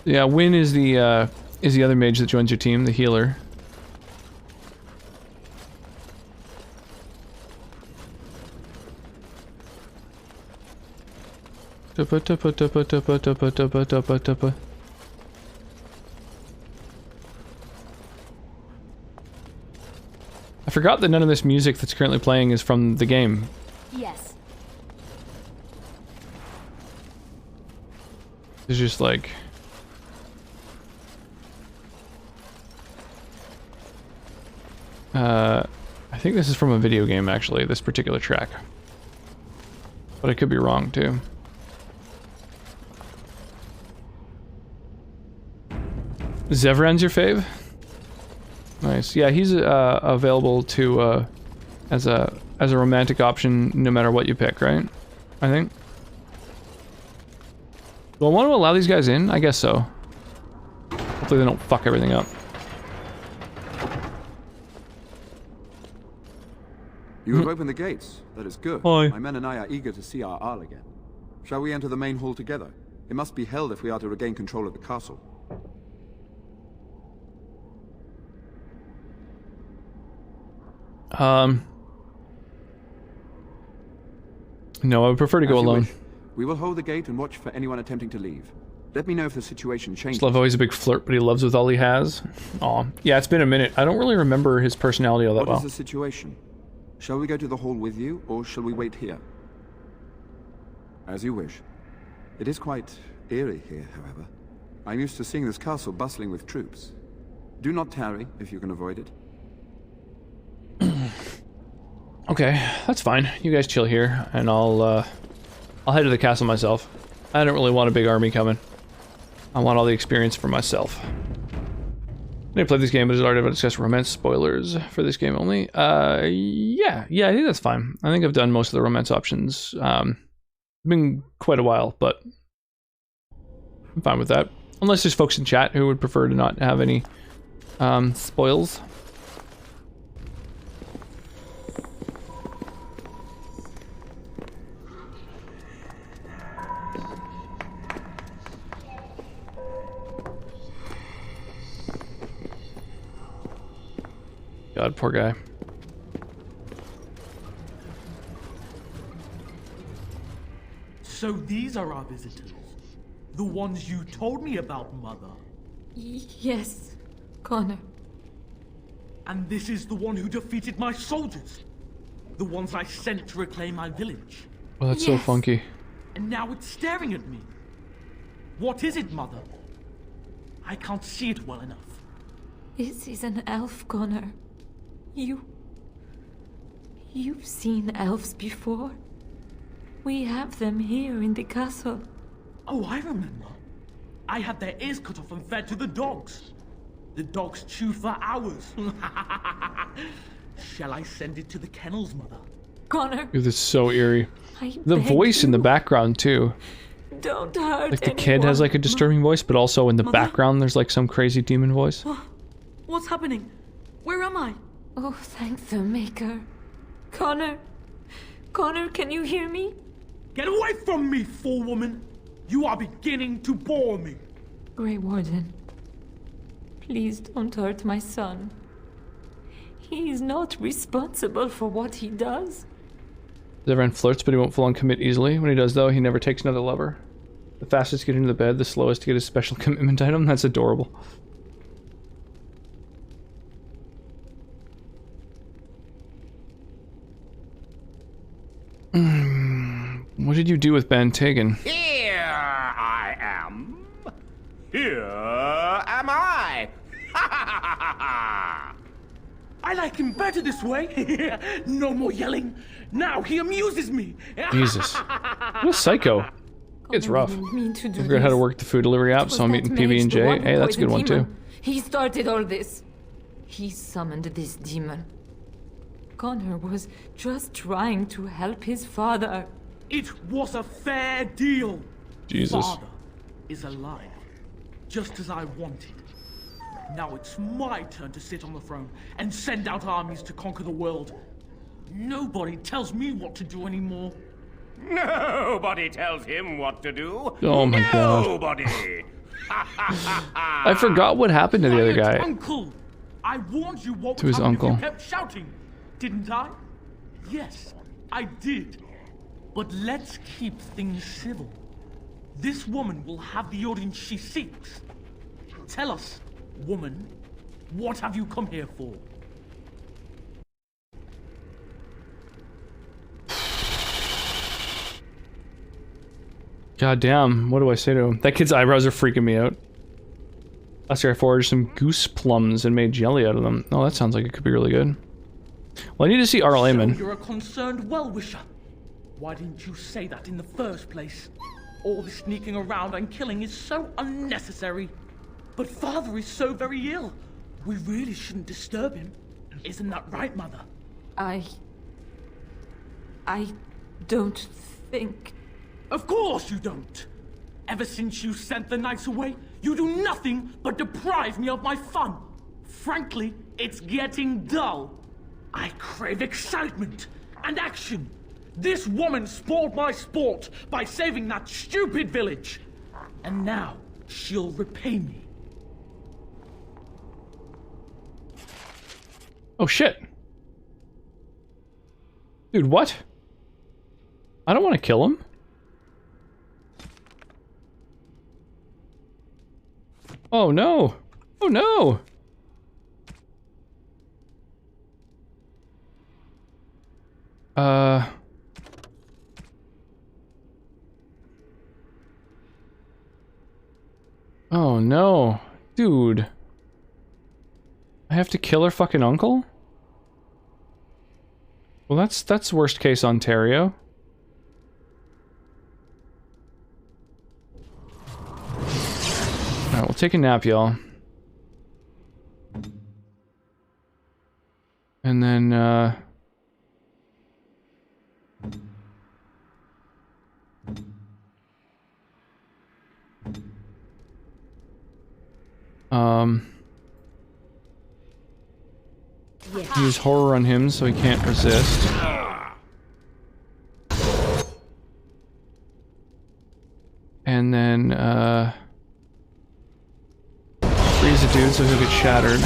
Yeah, Wynn is the other mage that joins your team, the healer. I forgot that none of this music that's currently playing is from the game. Yes. It's just like... I think this is from a video game, actually, this particular track. But I could be wrong, too. Zevran's your fave? Nice. Yeah, he's available to as a romantic option no matter what you pick, right? I think. Do I want to allow these guys in? I guess so. Hopefully they don't fuck everything up. You have opened the gates. That is good. Hi. My men and I are eager to see our Arl again. Shall we enter the main hall together? It must be held if we are to regain control of the castle. No, I would prefer to go alone. We will hold the gate and watch for anyone attempting to leave. Let me know if the situation changes. Slav always a big flirt, but he loves with all he has. Aw. Yeah, it's been a minute. I don't really remember his personality all that well. What is the situation? Shall we go to the hall with you, or shall we wait here? As you wish. It is quite eerie here, however. I'm used to seeing this castle bustling with troops. Do not tarry, if you can avoid it. Okay, that's fine. You guys chill here, and I'll head to the castle myself. I don't really want a big army coming. I want all the experience for myself. I didn't play this game, but it's already about to discuss romance spoilers for this game only. Yeah, I think that's fine. I think I've done most of the romance options. It's been quite a while, but I'm fine with that. Unless there's folks in chat who would prefer to not have any spoils. God, poor guy. So these are our visitors? The ones you told me about, Mother? Yes, Connor. And this is the one who defeated my soldiers? The ones I sent to reclaim my village? Oh, that's so funky. And now it's staring at me. What is it, Mother? I can't see it well enough. This is an elf, Connor. You've seen elves before. We have them here in the castle. Oh, I remember. I had their ears cut off and fed to the dogs. The dogs chewed for hours. Shall I send it to the kennels, Mother? Connor. Dude, this is so eerie. I The beg voice in the background too. Don't hurt Like the kid has like a disturbing voice, but also in the Mother? background there's like some crazy demon voice. What's happening? Where am I? Oh, thank the Maker. Connor. Connor, can you hear me? Get away from me, fool woman! You are beginning to bore me. Grey Warden, please don't hurt my son. He is not responsible for what he does. Zevran flirts, but he won't full-on commit easily. When he does, though, he never takes another lover. The fastest to get into the bed, the slowest to get his special commitment item. That's adorable. What did you do with Ben Tegan? Here I am. Here am I. I like him better this way. No more yelling. Now he amuses me. Jesus. What a psycho. It's rough. I figured out how to work the food delivery app, so I'm eating PB&J. Hey, that's a good one too. He started all this. He summoned this demon. Connor was just trying to help his father. It was a fair deal. Jesus. Father is alive, just as I wanted. Now it's my turn to sit on the throne and send out armies to conquer the world. Nobody tells me what to do anymore. Nobody tells him what to do. Oh my god. Nobody. I forgot what happened to the other guy. Uncle, I warned you what To his would happen if uncle. you kept shouting, didn't I? Yes, I did. But let's keep things civil. This woman will have the audience she seeks. Tell us, woman, what have you come here for? God damn, what do I say to him? That kid's eyebrows are freaking me out. Last year I foraged some goose plums and made jelly out of them. Oh, that sounds like it could be really good. Well, I need to see Arl So Amon. you're a concerned well-wisher. Why didn't you say that in the first place? All the sneaking around and killing is so unnecessary. But Father is so very ill. We really shouldn't disturb him. Isn't that right, Mother? I don't think... Of course you don't! Ever since you sent the knights away, you do nothing but deprive me of my fun. Frankly, it's getting dull. I crave excitement and action. This woman spoiled my sport by saving that stupid village. And now, she'll repay me. Oh shit. Dude, what? I don't want to kill him. Oh no! Oh no! Oh no. Dude. I have to kill her fucking uncle? Well, that's worst case Ontario. Alright, we'll take a nap, y'all. And then, use horror on him so he can't resist. And then, freeze the dude so he'll get shattered.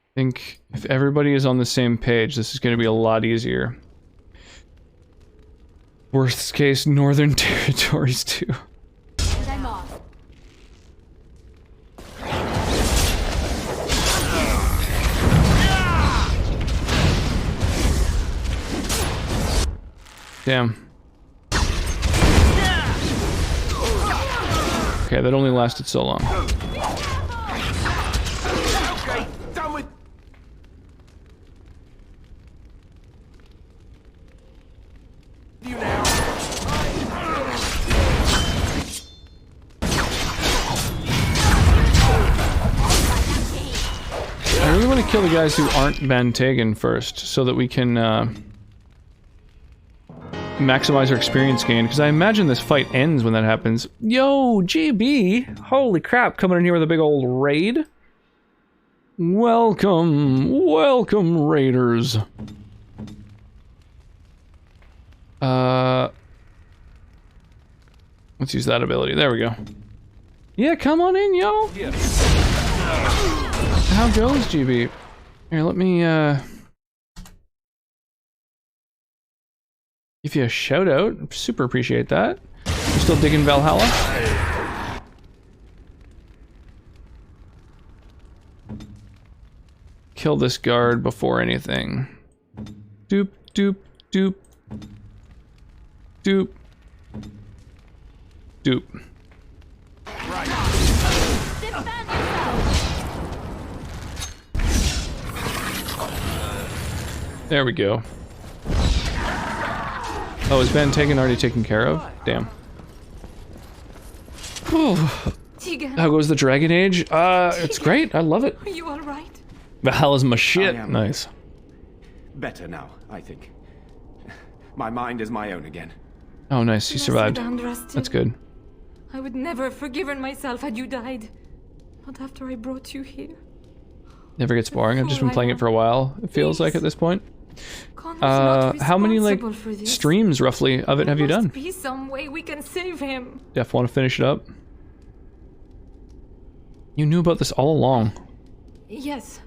I think if everybody is on the same page, this is going to be a lot easier. Worst case, Northern Territories too. I'm off. Damn. Okay, that only lasted so long. gonna kill the guys who aren't Van Tagen first, so that we can maximize our experience gain, because I imagine this fight ends when that happens. Yo, GB! Holy crap, coming in here with a big old raid. Welcome, welcome, raiders. Let's use that ability. There we go. Yeah, come on in, yo! How goes, GB? Here, let me, give you a shout out. Super appreciate that. You still digging Valhalla? Kill this guard before anything. Doop, doop, doop. Doop. Doop. There we go. Oh, is Van Tagen already taken care of? Damn. How goes the Dragon Age? It's great. I love it. Are you alright? Valhalla's my shit. Nice. Better now, I think. My mind is my own again. Oh, nice. You survived. Rusty. That's good. I would never have forgiven myself had you died. Not after I brought you here. Never gets boring. I've just been playing it for a while, it feels like at this point. Connor's how many, like, responsible for this. streams, roughly, of it have you done? There must be some way we can save him. Def, want to finish it up? You knew about this all along. Yes.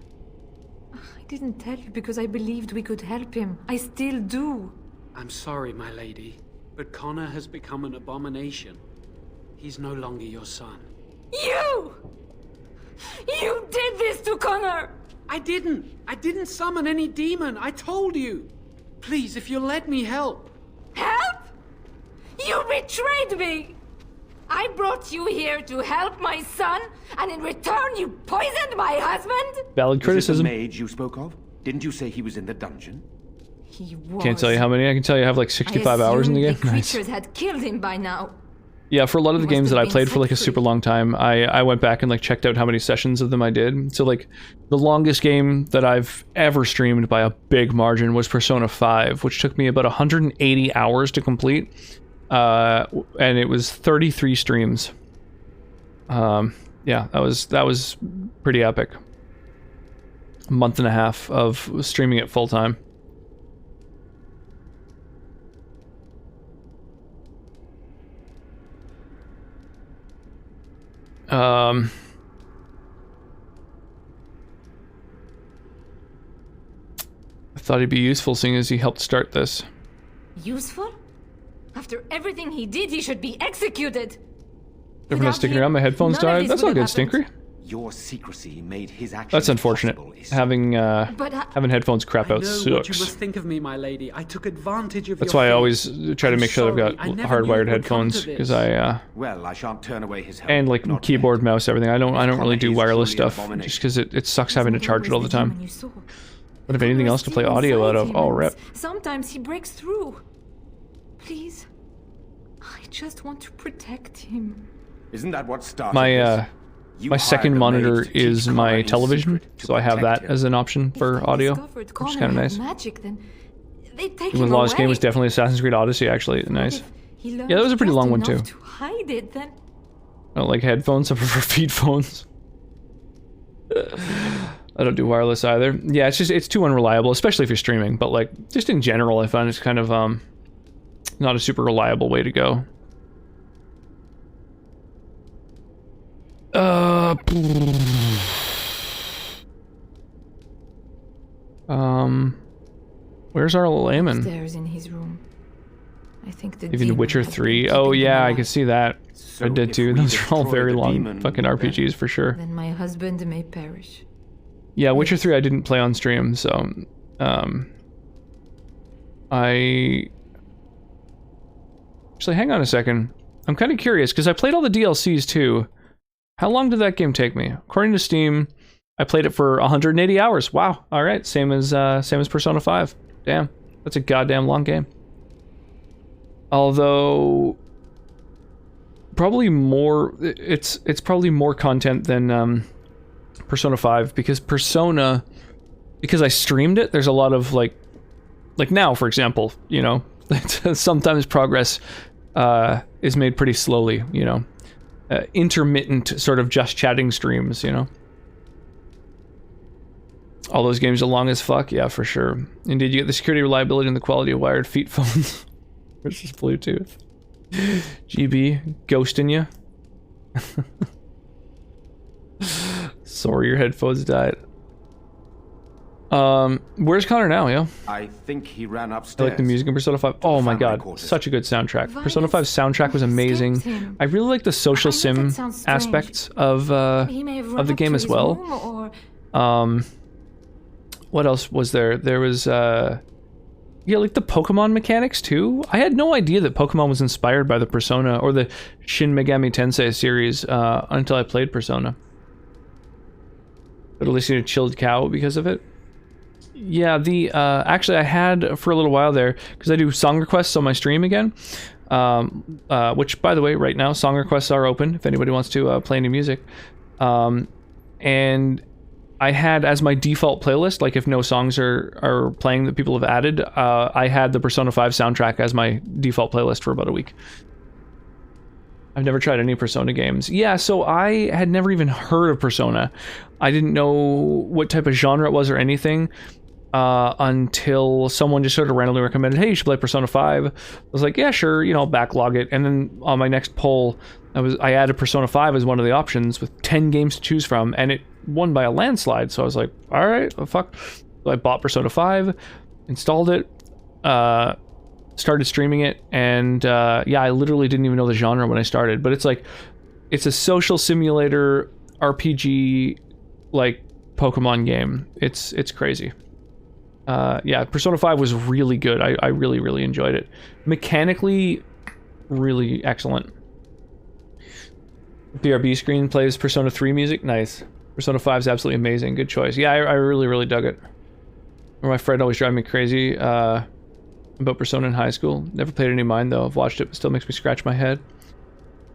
I didn't tell you because I believed we could help him. I still do. I'm sorry, my lady, but Connor has become an abomination. He's no longer your son. You! You did this to Connor! I didn't summon any demon. I told you. Please, if you'll let me help. Help? You betrayed me! I brought you here to help my son, and in return you poisoned my husband? Valid criticism. Was it the mage you spoke of? Didn't you say he was in the dungeon? He was. Can't tell you how many. I can tell you I have like 65 hours in the game. The Nice. creatures had killed him by now. Yeah, for a lot of the games that I played for like a super long time, I went back and like checked out how many sessions of them I did. So like the longest game that I've ever streamed by a big margin was Persona 5, which took me about 180 hours to complete. And it was 33 streams. Yeah, that was pretty epic. A month and a half of streaming it full time. I thought he'd be useful seeing as he helped start this. Useful? After everything he did, he should be executed. Never mind sticking around, my headphones died. That's all good, Stinkery. Your secrecy made his action. That's unfortunate. Having having headphones crap out I know what you sucks. must think of me, my lady. I took advantage of That's your why I faith. always try to make sure that I've sorry, I got never knew hardwired it would come headphones to this. because I Well, I shan't turn away his help. and like keyboard, mouse, everything. I don't really do is wireless truly an stuff abomination. just because it sucks having to charge it all the time. But if anything else to play audio out of, oh rip. Sometimes he breaks through. Please. I just want to protect him. Isn't that what started My this? my second monitor is my television, so I have that as an option for audio, which is kind of nice. Magic, then they take Even him longest game away. was definitely Assassin's Creed Odyssey, actually. Nice. He Yeah, that was a pretty long one too. learned just enough to hide it, then I don't like headphones, I prefer feed phones. I don't do wireless either. Yeah, it's too unreliable, especially if you're streaming, but like just in general I find it's kind of not a super reliable way to go. Where's our layman? upstairs in his room. I think the Even demon Witcher has been 3. keeping Oh him yeah, I alive. can see that. I did too. Those are all very long fucking RPGs for sure. Then my husband may perish. Yeah, Witcher 3 I didn't play on stream, so actually hang on a second. I'm kind of curious because I played all the DLCs too. How long did that game take me? According to Steam, I played it for 180 hours. Wow. All right, same as Persona 5. Damn. That's a goddamn long game. Although probably more it's probably more content than Persona 5 because because I streamed it, there's a lot of like now, for example, you know, sometimes progress is made pretty slowly, you know. Intermittent sort of just chatting streams, you know. All those games are long as fuck, yeah, for sure. Indeed, you get the security, reliability, and the quality of wired feet phones versus Bluetooth. GB, ghosting you. Sorry, your headphones died. Where's Connor now, yo? I think he ran I upstairs. like the music in Persona 5. Oh my god, such a good soundtrack. Persona 5's soundtrack was amazing. I really like the social sim aspects of the game as well. What else was there? There was yeah, like the Pokemon mechanics too. I had no idea that Pokemon was inspired by the Persona or the Shin Megami Tensei series until I played Persona. But at least you need a chilled cow because of it. Yeah, the actually I had for a little while there because I do song requests on my stream again. Which, by the way, right now song requests are open if anybody wants to play any music. And I had as my default playlist, like if no songs are playing that people have added, I had the Persona 5 soundtrack as my default playlist for about a week. I've never tried any Persona games. Yeah, so I had never even heard of Persona. I didn't know what type of genre it was or anything until someone just sort of randomly recommended, hey, you should play Persona 5. I was like, yeah, sure, you know, backlog it. And then on my next poll, I added Persona 5 as one of the options with 10 games to choose from, and it won by a landslide. So I was like, all right, well, fuck. So I bought Persona 5, installed it, started streaming it, and yeah, I literally didn't even know the genre when I started, but it's like, it's a social simulator RPG like Pokemon game. It's crazy. Yeah, Persona 5 was really good. I really enjoyed it. Mechanically, really excellent. BRB screen plays Persona 3 music. Nice. Persona 5 is absolutely amazing. Good choice. Yeah, I really dug it. My friend always driving me crazy about Persona in high school. Never played any of mine though. I've watched it, but still makes me scratch my head.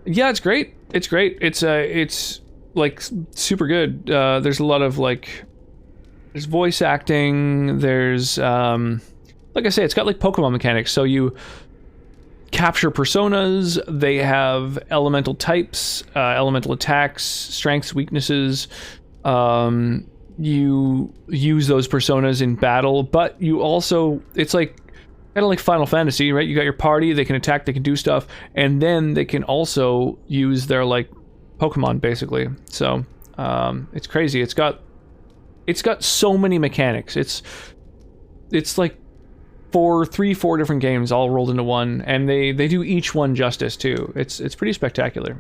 Yeah, it's great. It's great. It's like super good. There's a lot of like, there's voice acting. There's like I say, it's got like Pokemon mechanics. So you capture personas. They have elemental types, elemental attacks, strengths, weaknesses. You use those personas in battle, but you also, it's like kind of like Final Fantasy, right? You got your party, they can attack, they can do stuff, and then they can also use their like Pokemon basically. So it's crazy. It's got so many mechanics. It's like 4 different games all rolled into one, and they do each one justice too. It's pretty spectacular.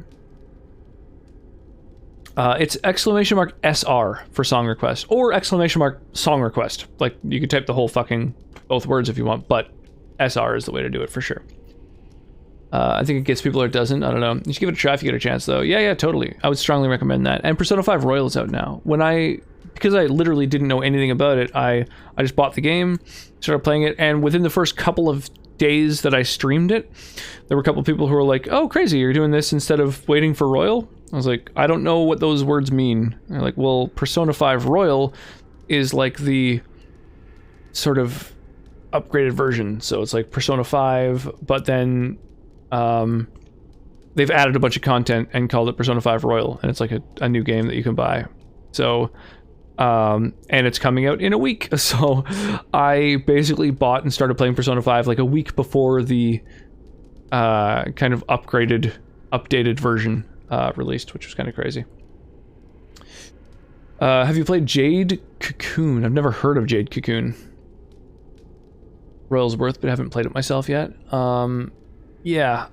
It's !SR for song request, or !song request. Like, you could type the whole fucking both words if you want, but SR is the way to do it for sure. I think it gets people or it doesn't. I don't know. You should give it a try if you get a chance though. Yeah, totally. I would strongly recommend that. And Persona 5 Royal is out now. Because I literally didn't know anything about it, I just bought the game, started playing it, and within the first couple of days that I streamed it, there were a couple of people who were like, oh, crazy, you're doing this instead of waiting for Royal? I was like, I don't know what those words mean. And they're like, well, Persona 5 Royal is like the sort of upgraded version. So it's like Persona 5, but then they've added a bunch of content and called it Persona 5 Royal, and it's like a new game that you can buy. So and it's coming out in a week, so I basically bought and started playing Persona 5 like a week before the kind of updated version released, which was kind of crazy. Have you played Jade Cocoon? I've never heard of Jade Cocoon. Royal's worth, but haven't played it myself yet. Yeah,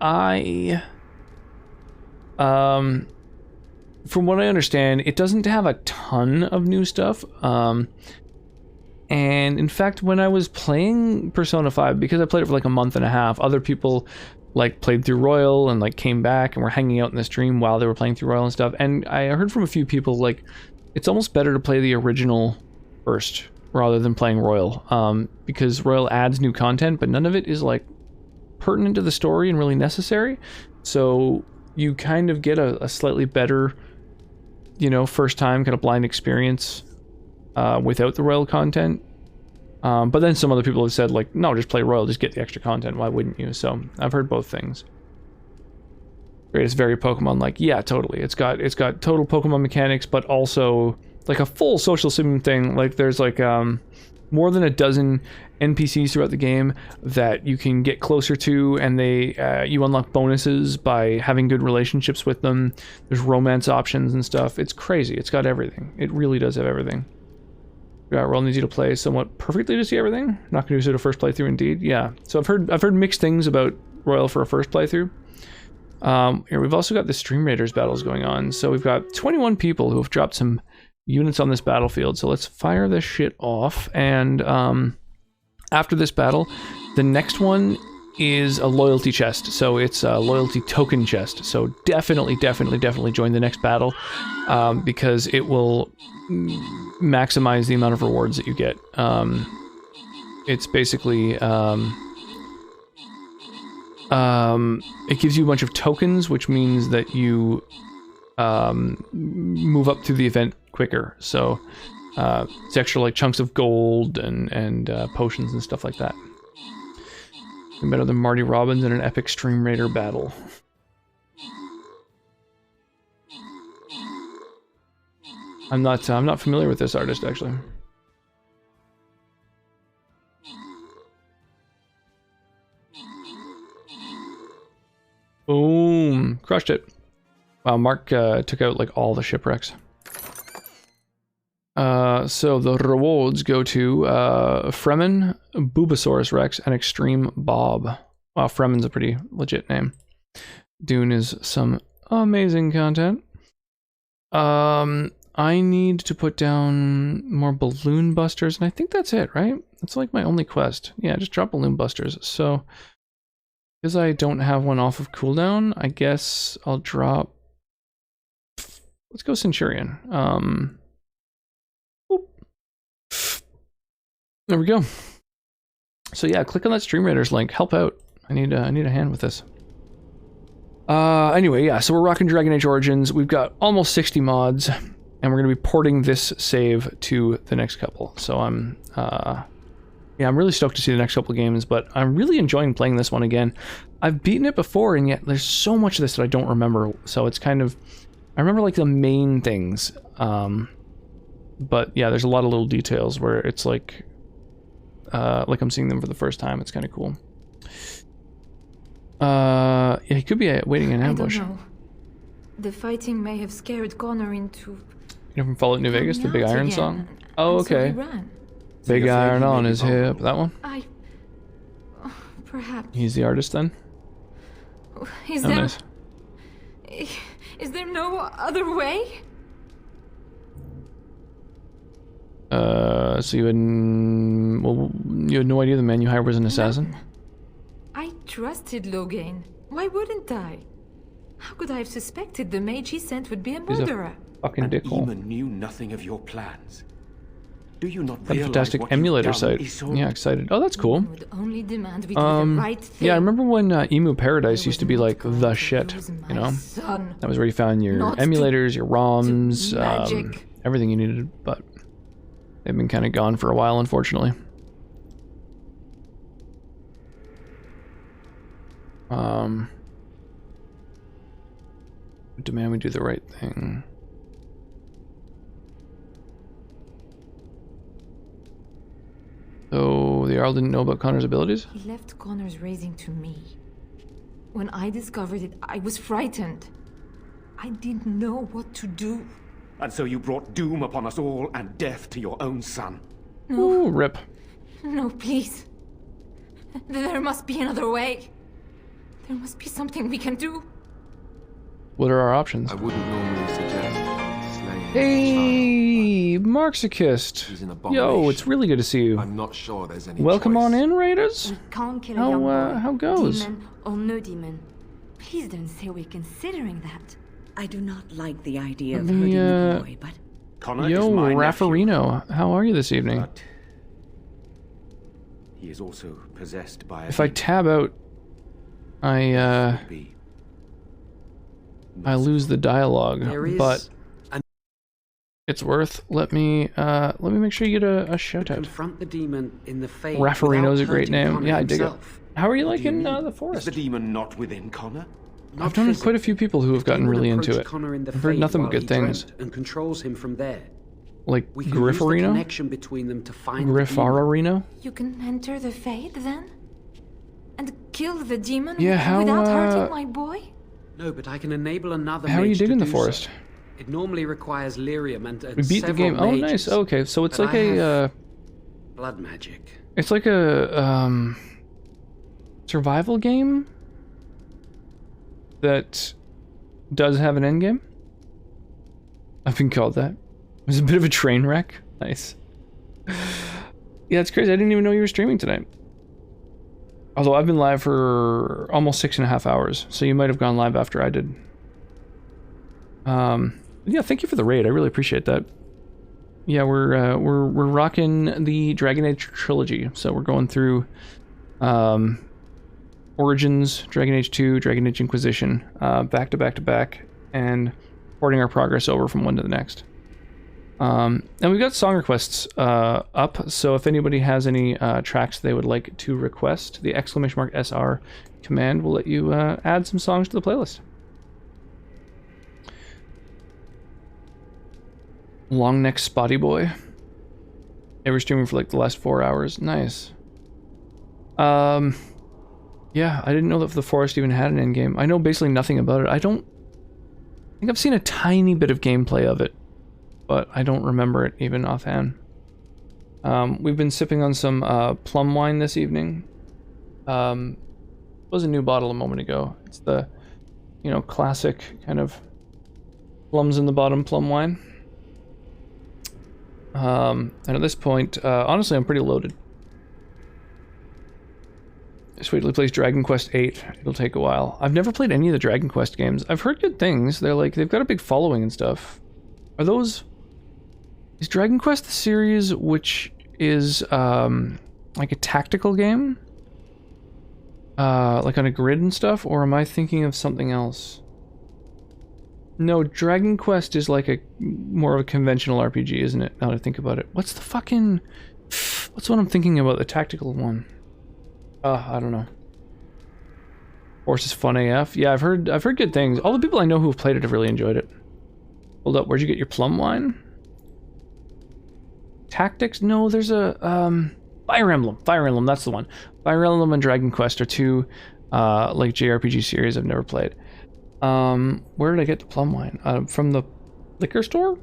from what I understand, it doesn't have a ton of new stuff. And in fact, when I was playing Persona 5, because I played it for like a month and a half, other people like played through Royal and like came back and were hanging out in the stream while they were playing through Royal and stuff. And I heard from a few people like it's almost better to play the original first rather than playing Royal, because Royal adds new content, but none of it is like pertinent to the story and really necessary. So you kind of get a slightly better you know, first time kind of blind experience without the Royal content. But then some other people have said, like, no, just play Royal, just get the extra content. Why wouldn't you? So I've heard both things. Greatest very Pokemon, like, yeah, totally. It's got total Pokemon mechanics, but also like a full social sim thing. Like there's like more than a dozen NPCs throughout the game that you can get closer to, and they you unlock bonuses by having good relationships with them. There's romance options and stuff. It's crazy. It's got everything. It really does have everything. Royal needs you to play somewhat perfectly to see everything. Not going to do so to first playthrough, indeed. Yeah. So I've heard mixed things about Royal for a first playthrough. Here we've also got the Stream Raiders battles going on. So we've got 21 people who have dropped some units on this battlefield. So let's fire this shit off. And after this battle, the next one is a loyalty chest. So it's a loyalty token chest. So definitely join the next battle because it will maximize the amount of rewards that you get. It's basically it gives you a bunch of tokens, which means that you move up through the event quicker. So it's extra like chunks of gold and potions and stuff like that. Better than Marty Robbins in an epic Stream Raider battle. I'm not familiar with this artist actually. Boom! Crushed it. Wow, Mark took out like all the shipwrecks. So the rewards go to Fremen, Bulbasaurus Rex, and Extreme Bob. Wow, Fremen's a pretty legit name. Dune is some amazing content. I need to put down more balloon busters, and I think that's it, right? That's like my only quest. Yeah, just drop balloon busters. So, because I don't have one off of cooldown, I guess I'll drop... Let's go Centurion. There we go. So yeah, click on that Stream Raiders link. Help out. I need a hand with this. Anyway, yeah, so we're rocking Dragon Age Origins. We've got almost 60 mods, and we're going to be porting this save to the next couple. So I'm really stoked to see the next couple of games, but I'm really enjoying playing this one again. I've beaten it before, and yet there's so much of this that I don't remember. So it's kind of, I remember like the main things, but yeah, there's a lot of little details where it's like I'm seeing them for the first time. It's kind of cool. Yeah, he could be waiting in ambush. I don't know. The fighting may have scared Connor into... You know from Fallout New Vegas, the Big Iron again. song? Oh, And so he okay. ran. Big Iron on his hip. That one? Perhaps. He's the artist then? Is Oh, there... nice. Is there no other way? So you had... Well, you had no idea the man you hired was an assassin? I trusted Logain. Why wouldn't I? How could I have suspected the mage he sent would be a He's a murderer? fucking dickhole. Eamon knew nothing of your plans. Do you not Got a realize fantastic what emulator you've done, site. Isolde? Yeah, excited. Oh, that's cool. Would only demand we do the right thing. Yeah, I remember when Emu Paradise used to be like the shit, you know? son. That was where you found your Not emulators, your ROMs, magic. everything you needed, but they've been kind of gone for a while, unfortunately. Demand we do the right thing. So the Jarl didn't know about Connor's abilities? He left Connor's raising to me. When I discovered it, I was frightened. I didn't know what to do. And so you brought doom upon us all and death to your own son. Ooh, rip. No, please. There must be another way. There must be something we can do. What are our options? I wouldn't normally suggest slaying Hey, Marxicist. Yo, it's really good to see you. I'm not sure there's any Welcome on in, Raiders. We can't kill a young boy. How goes? Demon or no demon. Please don't say we're considering that. I do not like the idea of The, hurting the boy, but... Connor Yo, is my Raffarino, how are you this evening? But he is also possessed by a If I tab out, I lose the dialogue, There is but it's worth. Let me make sure you get a shout out. Confront the demon in the Fade. Raffarino's a great without hurting name. Connor Yeah, I dig it. himself. How are you What do liking mean? the Is forest? the demon not within Connor? I've known quite a few people who have gotten really into it. Connor in the I've heard Fade nothing but while good he things. dreamt and controls him from there. Like We can use the Griffarino? connection between them to find the demon. Griffarino? You can enter the Fade then? And kill the demon Yeah, how, without hurting my boy? No, but I can enable another How are you mage to digging the do forest? So. It normally requires lyrium and We beat the several game. Oh, mages, nice. Okay, so it's but like I a have blood magic. it's like a survival game that does have an end game. I've been called that. It was a bit of a train wreck. Nice. Yeah, it's crazy. I didn't even know you were streaming tonight. Although I've been live for almost 6.5 hours, so you might have gone live after I did. Yeah, thank you for the raid. I really appreciate that. Yeah, we're rocking the Dragon Age trilogy. So we're going through Origins, Dragon Age 2, Dragon Age Inquisition, back to back to back, and porting our progress over from one to the next. And we've got song requests up, so if anybody has any tracks they would like to request, the !SR command will let you add some songs to the playlist. Long neck spotty boy. They were streaming for like the last 4 hours. Nice. Yeah, I didn't know that the forest even had an end game. I know basically nothing about it. I think I've seen a tiny bit of gameplay of it, but I don't remember it even offhand. We've been sipping on some plum wine this evening. It was a new bottle a moment ago. It's the, classic kind of plums in the bottom plum wine. And at this point, honestly, I'm pretty loaded. Sweetly plays Dragon Quest VIII. It'll take a while. I've never played any of the Dragon Quest games. I've heard good things. They've got a big following and stuff. Is Dragon Quest the series which is like a tactical game? Like on a grid and stuff? Or am I thinking of something else? No, Dragon Quest is like more of a conventional RPG, isn't it? Now that I think about it. What's what I'm thinking about, the tactical one? I don't know. Force is fun AF. Yeah, I've heard good things. All the people I know who have played it have really enjoyed it. Hold up, where'd you get your plum wine? Tactics? No, there's a Fire Emblem. Fire Emblem, that's the one. Fire Emblem and Dragon Quest are two like JRPG series I've never played. Where did I get the plum wine? From the liquor store?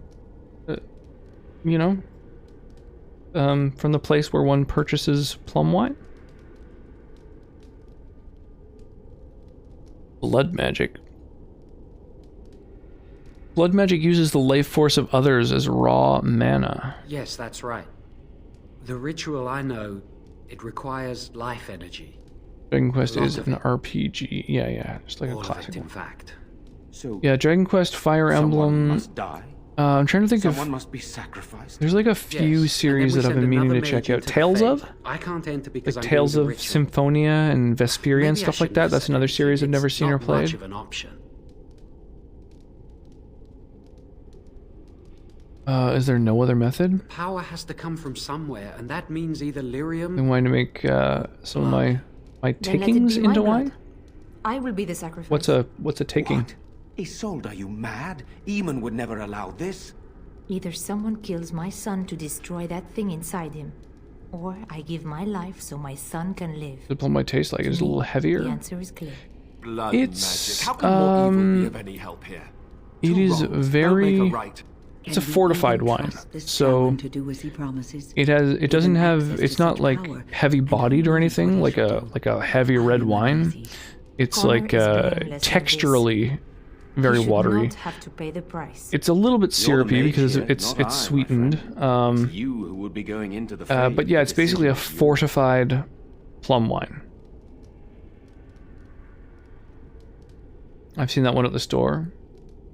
From the place where one purchases plum wine? Blood magic. Blood magic uses the life force of others as raw mana. Yes, that's right. The ritual I know, it requires life energy. Dragon Quest is an RPG. Yeah, just like a classic in one. fact. So Yeah, Dragon Quest, Fire Emblem. must die. I'm trying to think Someone must be sacrificed. There's like a few series that I've been meaning to check out. Tales of? I can't enter because Like I'm Tales doing of the ritual. Symphonia and Vesperia and Maybe I stuff like shouldn't that. have That's said another anything. series I've never It's seen or not much played. of an option. Is there no other method? Power has to come from somewhere, and that means either lyrium. I'm going to make some of my Then let it takings be my into blood. wine? I will be the sacrifice. What's a taking? What? Isolde, are you mad? Eamon would never allow this. Either someone kills my son to destroy that thing inside him, or I give my life so my son can live. The plum might taste like it's a little heavier. The answer is clear. Blood It's, magic. How can more evil be of any help here? It Two is wrongs don't very. make a right. It's a fortified wine, so to do as he promises. it doesn't have. It's not like power heavy bodied or anything like a heavy red wine. It's Connor like is blameless in this. texturally very He should watery. not have to pay the price. It's a little bit You're the syrupy mage because here, it's not I, my sweetened. It's you who would be going into the fray But yeah, with it's the basically a decision of fortified plum wine. I've seen that one at the store.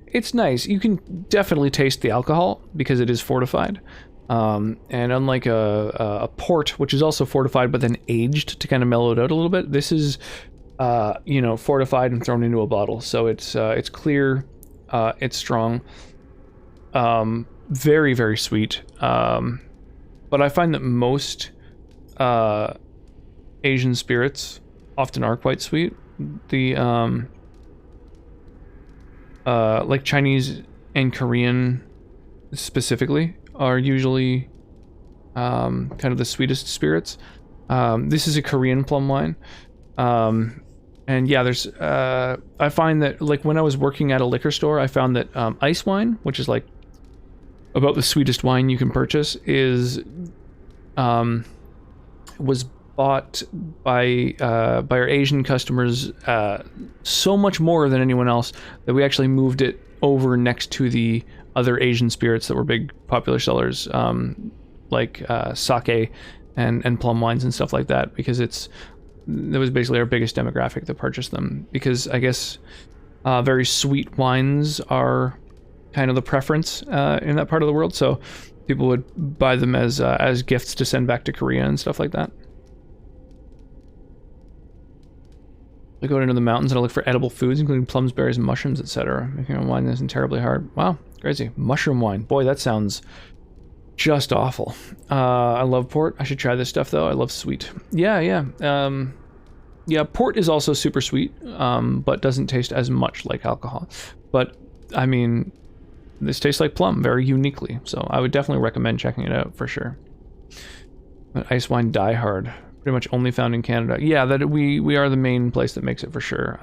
It's nice. You can definitely taste the alcohol because it is fortified. And unlike a port, which is also fortified but then aged to kind of mellow it out a little bit, this is fortified and thrown into a bottle. So it's clear, it's strong. very, very sweet. But I find that most Asian spirits often are quite sweet. The like Chinese and Korean specifically are usually kind of the sweetest spirits. This is a Korean plum wine. And yeah, there's I find that like when I was working at a liquor store, I found that ice wine, which is like about the sweetest wine you can purchase, is was bought by our Asian customers so much more than anyone else that we actually moved it over next to the other Asian spirits that were big popular sellers, like sake and plum wines and stuff like that, because that was basically our biggest demographic that purchased them, because I guess very sweet wines are kind of the preference in that part of the world, so people would buy them as gifts to send back to Korea and stuff like that. I go into the mountains and I look for edible foods, including plums, berries, and mushrooms, etc. Making a wine isn't terribly hard. Wow, crazy. Mushroom wine. Boy, that sounds just awful. I love port. I should try this stuff, though. I love sweet. Yeah. Yeah, port is also super sweet, but doesn't taste as much like alcohol. But, I mean, this tastes like plum very uniquely, so I would definitely recommend checking it out for sure. But ice wine Die Hard. Pretty much only found in Canada. Yeah, that we are the main place that makes it for sure.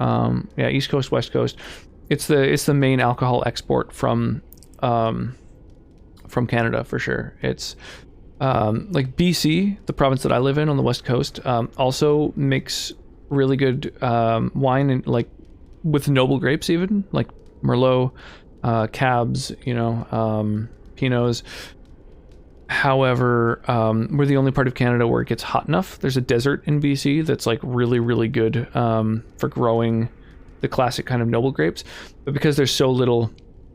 Yeah, East Coast, West Coast. It's the main alcohol export from Canada for sure. It's like BC, the province that I live in on the West Coast, also makes really good wine, and like with noble grapes, even like Merlot, Cabs, Pinots. However, we're the only part of Canada where it gets hot enough. There's a desert in BC that's like really, really good for growing the classic kind of noble grapes. But because there's so little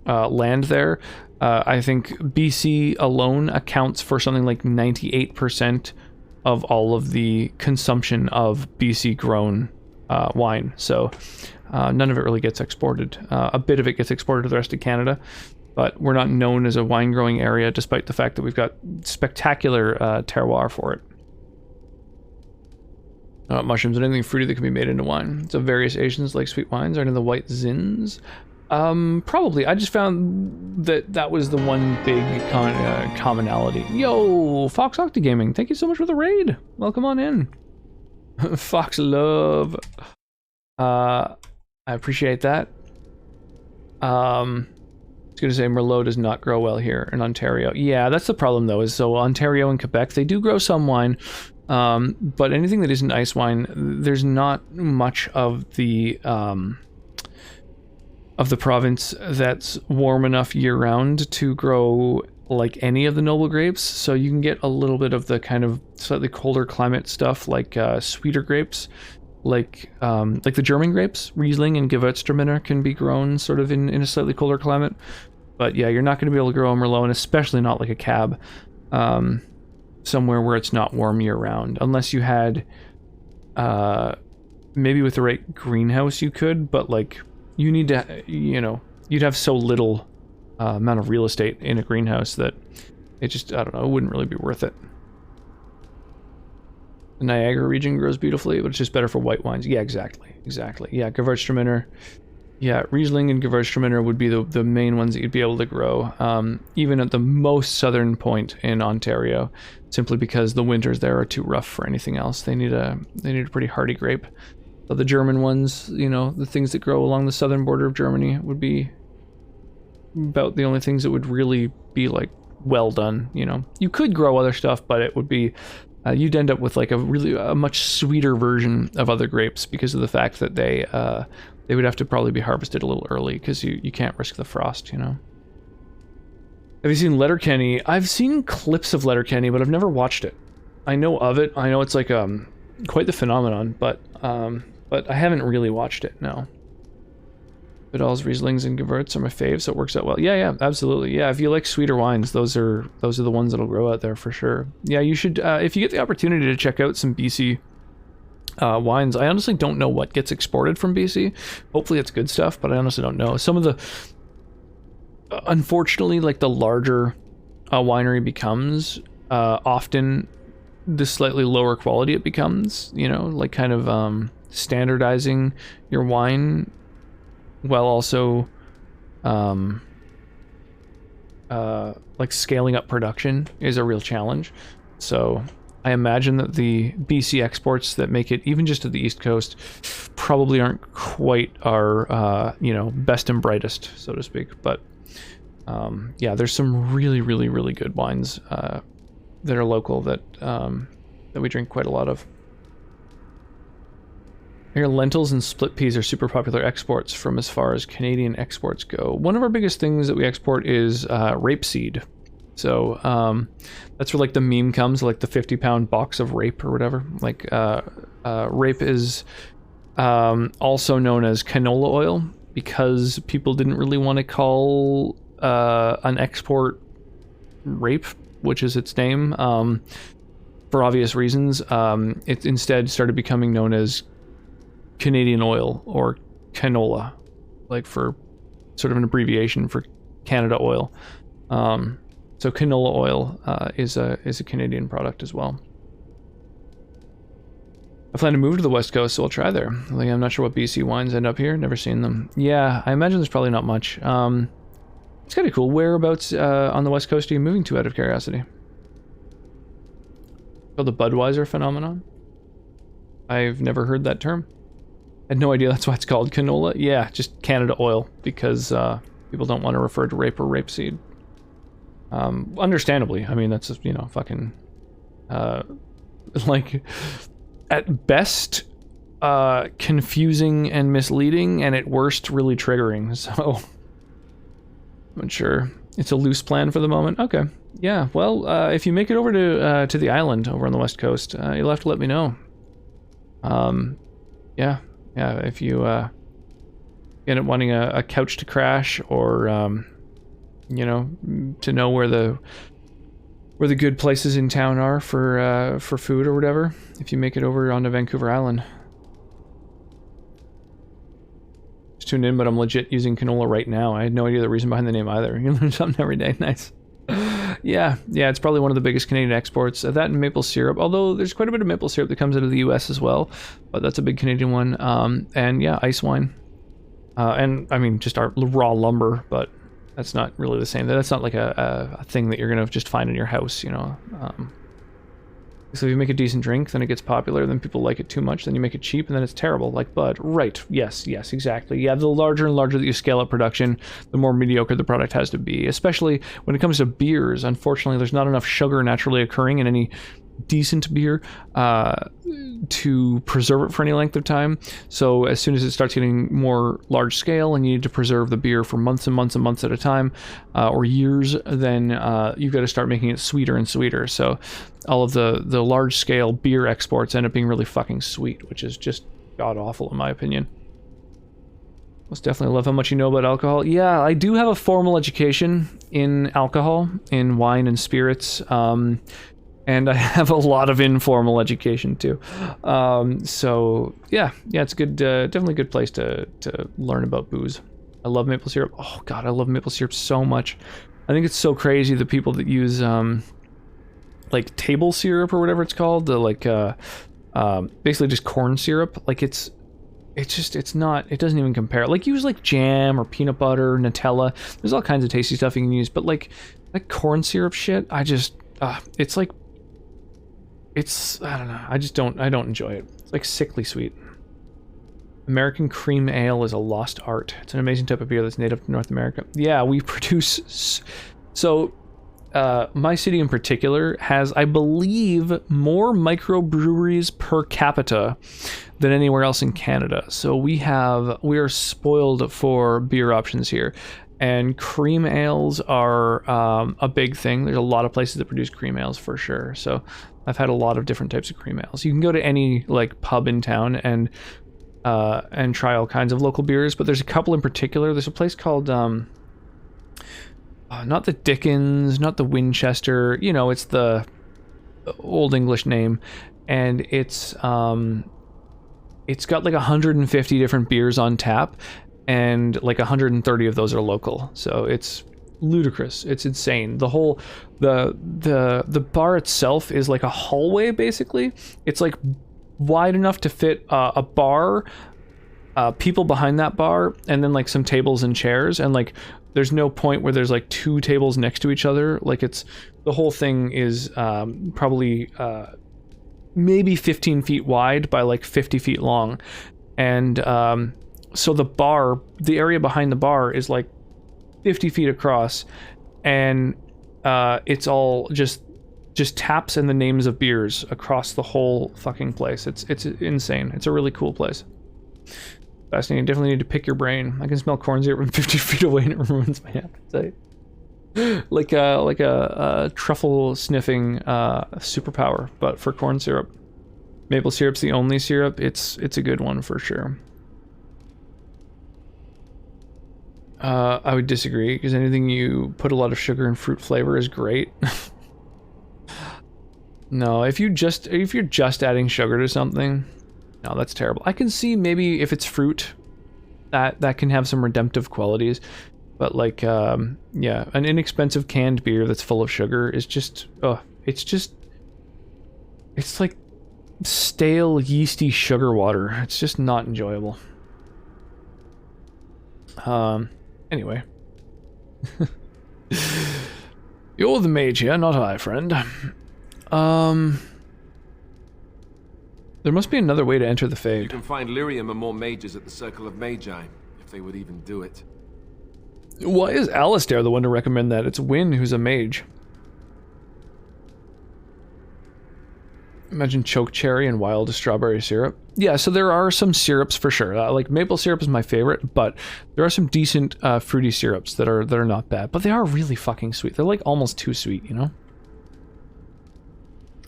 land there, I think BC alone accounts for something like 98% of all of the consumption of BC grown wine. So none of it really gets exported. A bit of it gets exported to the rest of Canada, but we're not known as a wine growing area, despite the fact that we've got spectacular terroir for it. Mushrooms and anything fruity that can be made into wine. So various Asians like sweet wines. Are into the white zins? Probably. I just found that was the one big commonality. Yo, Fox Octagaming, thank you so much for the raid. Welcome on in. Fox love. I appreciate that. I was going to say Merlot does not grow well here in Ontario. Yeah, that's the problem though, is so Ontario and Quebec, they do grow some wine, but anything that isn't ice wine, there's not much of the province that's warm enough year-round to grow like any of the noble grapes, so you can get a little bit of the kind of slightly colder climate stuff, like sweeter grapes, like the German grapes, Riesling and Gewürztraminer can be grown sort of in a slightly colder climate. But yeah, you're not going to be able to grow a Merlot, and especially not like a Cab, somewhere where it's not warm year-round. Unless you had, maybe with the right greenhouse you could, but like, you need to, you'd have so little amount of real estate in a greenhouse that it just, I don't know, it wouldn't really be worth it. The Niagara region grows beautifully, but it's just better for white wines. Yeah, exactly. Yeah, Gewürztraminer. Yeah, Riesling and Gewürztraminer would be the main ones that you'd be able to grow, even at the most southern point in Ontario, simply because the winters there are too rough for anything else. They need a pretty hardy grape. So the German ones, the things that grow along the southern border of Germany would be about the only things that would really be like well done. You could grow other stuff, but it would be you'd end up with like a much sweeter version of other grapes because of the fact that they would have to probably be harvested a little early because you can't risk the frost, Have you seen Letterkenny? I've seen clips of Letterkenny, but I've never watched it. I know of it. I know it's like quite the phenomenon, but I haven't really watched it, no. Vidal's Rieslings and Gewürz are my fave, so it works out well. Yeah, absolutely. Yeah, if you like sweeter wines, those are the ones that'll grow out there for sure. Yeah, you should, if you get the opportunity to check out some BC wines. I honestly don't know what gets exported from BC. Hopefully it's good stuff, but I honestly don't know. Some of unfortunately, like the larger a winery becomes, often the slightly lower quality it becomes, you know, like kind of standardizing your wine while also like scaling up production is a real challenge. So I imagine that the BC exports that make it even just to the East Coast probably aren't quite our, you know, best and brightest, so to speak. But yeah, there's some really, really, really good wines that are local that that we drink quite a lot of. Here, lentils and split peas are super popular exports from as far as Canadian exports go. One of our biggest things that we export is rapeseed. So that's where like the meme comes, like the 50-pound box of rape or whatever. Like rape is also known as canola oil because people didn't really want to call an export rape, which is its name, for obvious reasons. It instead started becoming known as Canadian oil or canola, like for sort of an abbreviation for Canada oil. So canola oil is a Canadian product as well. I plan to move to the West Coast, so I'll try there. Like, I'm not sure what BC wines end up here. Never seen them. Yeah, I imagine there's probably not much. It's kind of cool. Whereabouts on the West Coast are you moving to, out of curiosity? Oh, the Budweiser phenomenon? I've never heard that term. I had no idea that's why it's called canola. Yeah, just Canada oil, because people don't want to refer to rape or rapeseed. Understandably. I mean, that's just, you know, fucking... like, at best, confusing and misleading, and at worst, really triggering, so... I'm not sure. It's a loose plan for the moment. Okay. Yeah, well, if you make it over to the island over on the West Coast, you'll have to let me know. Yeah, if you end up wanting a couch to crash, or you know, to know where the good places in town are for food or whatever, if you make it over onto Vancouver Island. Just tuned in, but I'm legit using canola right now. I had no idea the reason behind the name either. You learn something every day. Nice. Yeah, it's probably one of the biggest Canadian exports. That and maple syrup, although there's quite a bit of maple syrup that comes out of the US as well, but that's a big Canadian one. And yeah, ice wine. And I mean, just our raw lumber, but that's not really the same. That's not like a thing that you're gonna just find in your house, you know. So if you make a decent drink, then it gets popular, then people like it too much, then you make it cheap, and then it's terrible, like Bud. Right, yes, exactly. Yeah, the larger and larger that you scale up production, the more mediocre the product has to be, especially when it comes to beers. Unfortunately, there's not enough sugar naturally occurring in any decent beer to preserve it for any length of time. So as soon as it starts getting more large scale and you need to preserve the beer for months and months and months at a time, or years, then you've got to start making it sweeter and sweeter. So all of the large scale beer exports end up being really fucking sweet, which is just god awful in my opinion. Most definitely love how much you know about alcohol. Yeah, I do have a formal education in alcohol, in wine and spirits. And I have a lot of informal education too. So yeah, it's good. Definitely a good place to learn about booze. I love maple syrup. Oh god, I love maple syrup so much. I think it's so crazy the people that use like table syrup or whatever it's called, the like basically just corn syrup. Like it doesn't even compare. Like use like jam or peanut butter, Nutella. There's all kinds of tasty stuff you can use, but like corn syrup shit, I don't know. I don't enjoy it. It's like sickly sweet. American cream ale is a lost art. It's an amazing type of beer that's native to North America. Yeah, we produce... So, my city in particular has, I believe, more microbreweries per capita than anywhere else in Canada. So we are spoiled for beer options here. And cream ales are a big thing. There's a lot of places that produce cream ales for sure. So I've had a lot of different types of cream ales. You can go to any like pub in town and try all kinds of local beers, but there's a couple in particular. There's a place called not the Dickens, not the Winchester. You know, it's the Old English name, and it's got like 150 different beers on tap, and like 130 of those are local. So it's ludicrous. It's insane. The whole the bar itself is like a hallway basically. It's like wide enough to fit a bar, people behind that bar, and then like some tables and chairs, and like there's no point where there's like 2 tables next to each other. Like it's the whole thing is probably maybe 15 feet wide by like 50 feet long, and so the area behind the bar is like 50 feet across, and it's all just taps and the names of beers across the whole fucking place. It's insane. It's a really cool place. Fascinating. Definitely need to pick your brain. I can smell corn syrup from 50 feet away and it ruins my appetite. like a truffle sniffing superpower, but for corn syrup. Maple syrup's the only syrup. It's a good one for sure. I would disagree, because anything you put a lot of sugar and fruit flavor is great. No, if you're just adding sugar to something, no, that's terrible. I can see maybe if it's fruit, that can have some redemptive qualities, but like yeah, an inexpensive canned beer that's full of sugar is just it's like stale yeasty sugar water. It's just not enjoyable. Anyway. You're the mage here, not I, friend. There must be another way to enter the Fade. You can find lyrium and more mages at the Circle of Magi, if they would even do it. Why is Alistair the one to recommend that? It's Wynne who's a mage. Imagine choke cherry and wild strawberry syrup. Yeah, so there are some syrups for sure. Like maple syrup is my favorite, but there are some decent fruity syrups that are not bad. But they are really fucking sweet. They're like almost too sweet, you know?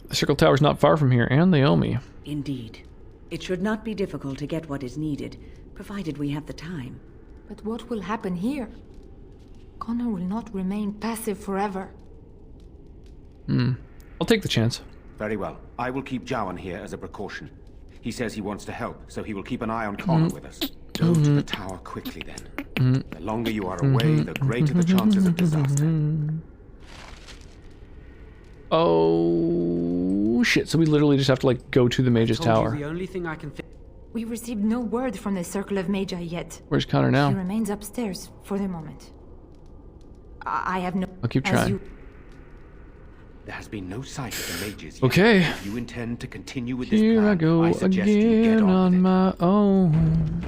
The Circle Tower's not far from here, and they owe me. Indeed. It should not be difficult to get what is needed, provided we have the time. But what will happen here? Connor will not remain passive forever. I'll take the chance. Very well. I will keep Jowan here as a precaution. He says he wants to help, so he will keep an eye on Connor with us. Go to the tower quickly, then. The longer you are away, the greater the chances of disaster. Oh shit! So we literally just have to like go to the mage's tower. The only thing I can think. We received no word from the Circle of Magi yet. Where's Connor now? He remains upstairs for the moment. I have no. I'll keep trying. There has been no sight of the mages yet. Okay. If you intend to continue with this Here plan, I go I suggest you get again on on my own.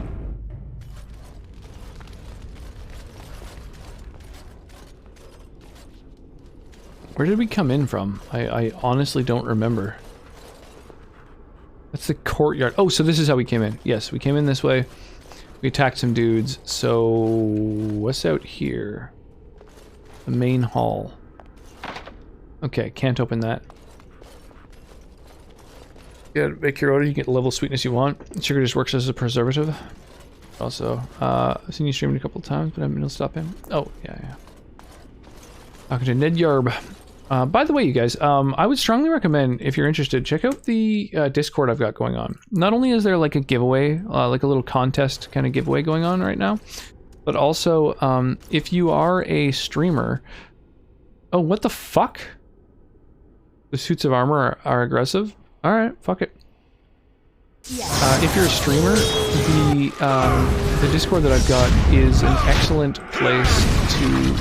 Where did we come in from? I honestly don't remember. That's the courtyard. Oh, so this is how we came in. Yes, we came in this way. We attacked some dudes. So what's out here? The main hall. Okay, can't open that. Yeah, make your order. You get the level of sweetness you want. Sugar just works as a preservative. Also, I've seen you streaming a couple of times, but I haven't been able to stop him. Oh, yeah. Talking to Ned Yarb. By the way, you guys, I would strongly recommend, if you're interested, check out the Discord I've got going on. Not only is there like a giveaway, like a little contest kind of giveaway going on right now, but also, if you are a streamer... Oh, what the fuck? The suits of armor are aggressive? Alright, fuck it. If you're a streamer, the Discord that I've got is an excellent place to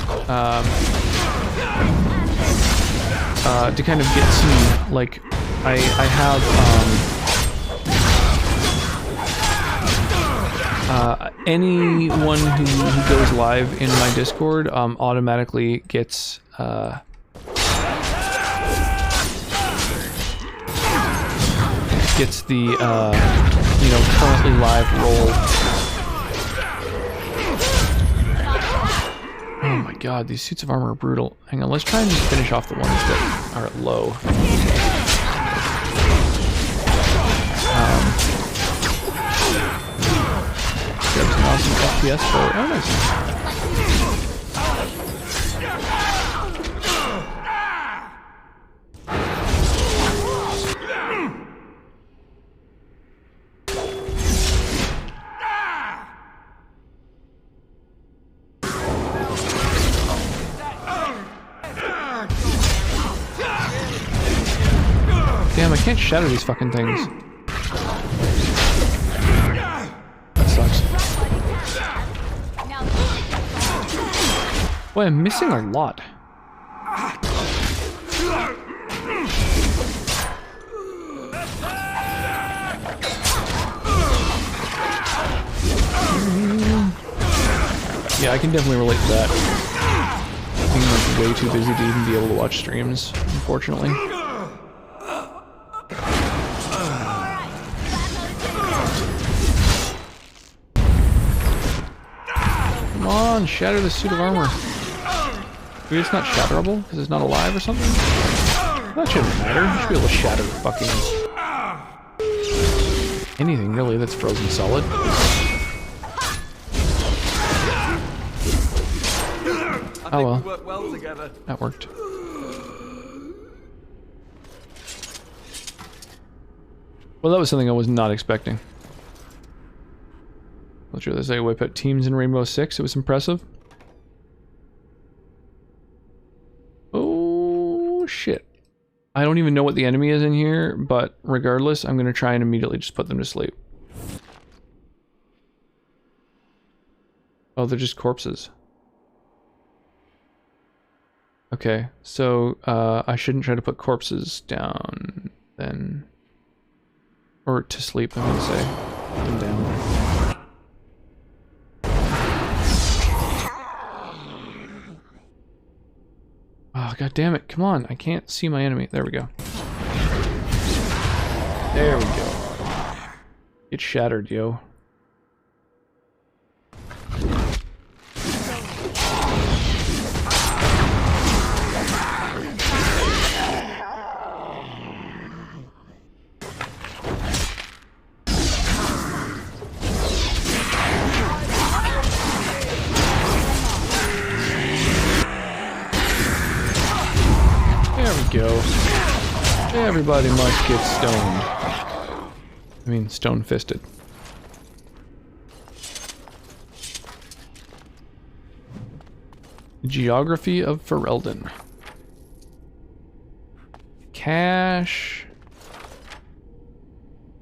kind of get some, like, I have, anyone who goes live in my Discord, automatically gets, the, you know, currently live role. Oh my god, these suits of armor are brutal. Hang on, let's try and just finish off the ones that are at low. Grab some awesome FPS for... Oh, nice. Damn, I can't shatter these fucking things. That sucks. Boy, I'm missing a lot. Yeah, I can definitely relate to that. Being like way too busy to even be able to watch streams, unfortunately. Come on, shatter the suit of armor. Maybe it's not shatterable because it's not alive or something? That shouldn't matter. You should be able to shatter fucking anything really that's frozen solid. Oh well. We work well together. That worked. Well, that was something I was not expecting. Let's sure they say wipe out teams in Rainbow Six. It was impressive. Oh shit. I don't even know what the enemy is in here, but regardless, I'm gonna try and immediately just put them to sleep. Oh, they're just corpses. Okay, so I shouldn't try to put corpses down then. Or to sleep, I'm gonna say. Put them down. Oh, god damn it, come on, I can't see my enemy. There we go. There we go. Get shattered, yo. Go. Everybody must get stoned. I mean, stone-fisted. Geography of Ferelden. Cash.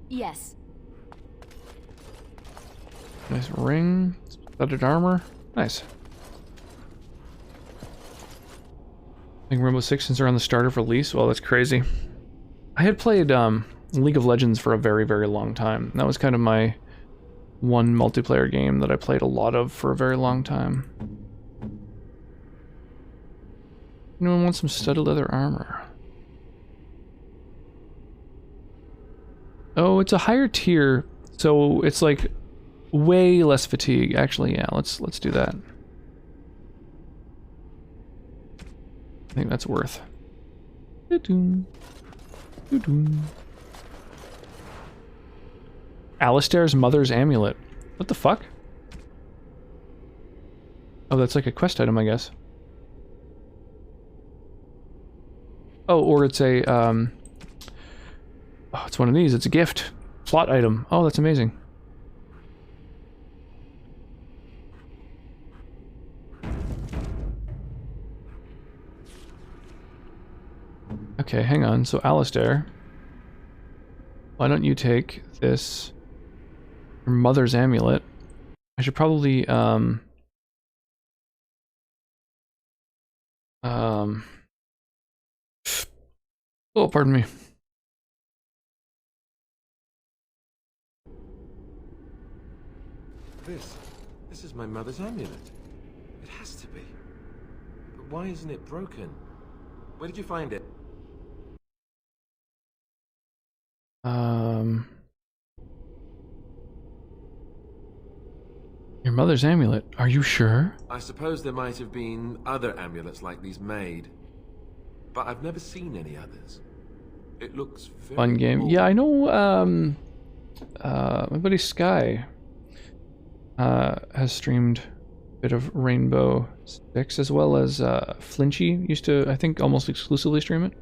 Yes. Nice ring. Studded armor. Nice. I think Rainbow Six since they're on the starter for release. Well, that's crazy. I had played League of Legends for a very, very long time. That was kind of my one multiplayer game that I played a lot of for a very long time. Anyone want some studded leather armor? Oh, it's a higher tier, so it's like way less fatigue. Actually, yeah, let's do that. I think that's worth. Alistair's mother's amulet. What the fuck? Oh, that's like a quest item, I guess. Oh, or it's a, oh, it's one of these. It's a gift. Plot item. Oh, that's amazing. Okay, hang on. So, Alistair, why don't you take this, your mother's amulet? I should probably, oh, pardon me. This is my mother's amulet. It has to be. But why isn't it broken? Where did you find it? Your mother's amulet. Are you sure? I suppose there might have been other amulets like these made, but I've never seen any others. It looks very fun game. old. Yeah, I know. My buddy Sky has streamed a bit of Rainbow Six, as well as Flinchy used to, I think, almost exclusively stream it.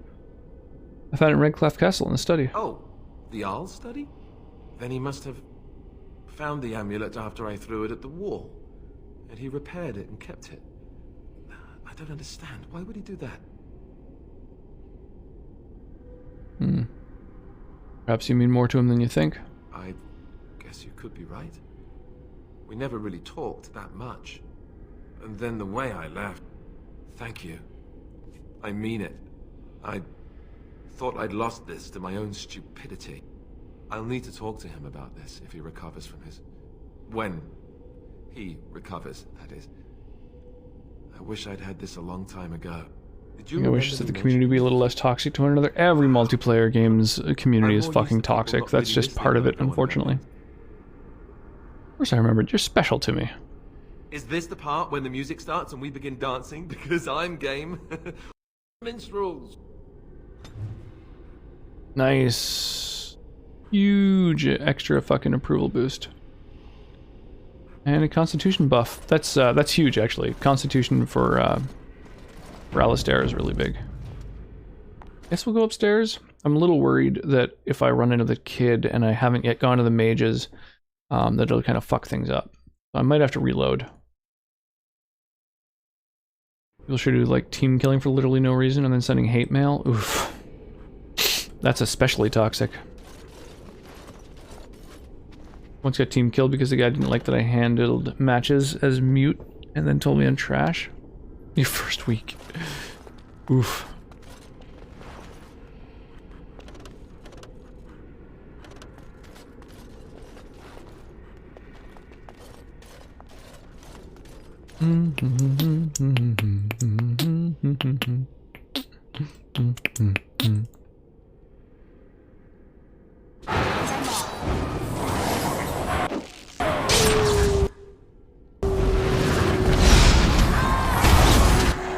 I found it in Redcliffe Castle in the study. Oh, the Arl study? Then he must have found the amulet after I threw it at the wall, and he repaired it and kept it. I don't understand. Why would he do that? Perhaps you mean more to him than you think. I guess you could be right. We never really talked that much. And then the way I left... Thank you. I mean it. I thought I'd lost this to my own stupidity. I'll need to talk to him about this if he recovers from his... When he recovers, that is. I wish I'd had this a long time ago. Did you I wish that the community would be a little less toxic to one another. Every multiplayer game's community is fucking toxic. That's just part of it, unfortunately. Of course I remember. You're special to me. Is this the part when the music starts and we begin dancing? Because I'm game. Minstrels. Nice. Huge extra fucking approval boost. And a constitution buff. That's huge, actually. Constitution for Alistair is really big. Guess we'll go upstairs. I'm a little worried that if I run into the kid and I haven't yet gone to the mages, that it'll kind of fuck things up. So I might have to reload. People should do like team killing for literally no reason and then sending hate mail. Oof. That's especially toxic. Once got team killed because the guy didn't like that I handled matches as mute and then told me I'm trash. Your first week. Oof.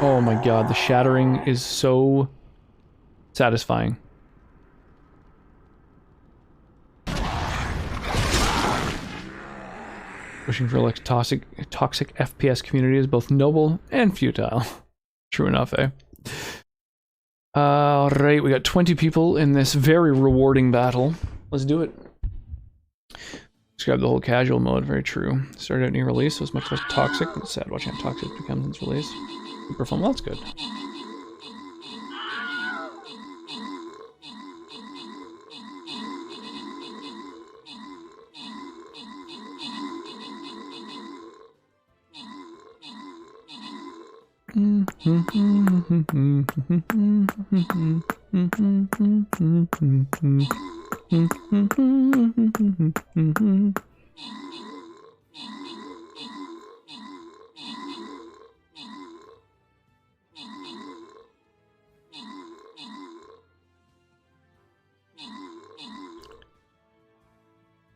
Oh my god, the shattering is so satisfying. Pushing for like toxic FPS community is both noble and futile. True enough, eh? Alright, we got 20 people in this very rewarding battle. Let's do it. Describe the whole casual mode, very true. Started out new release, was much less toxic. It's sad watching how toxic it becomes since release. Super fun, well, that's good.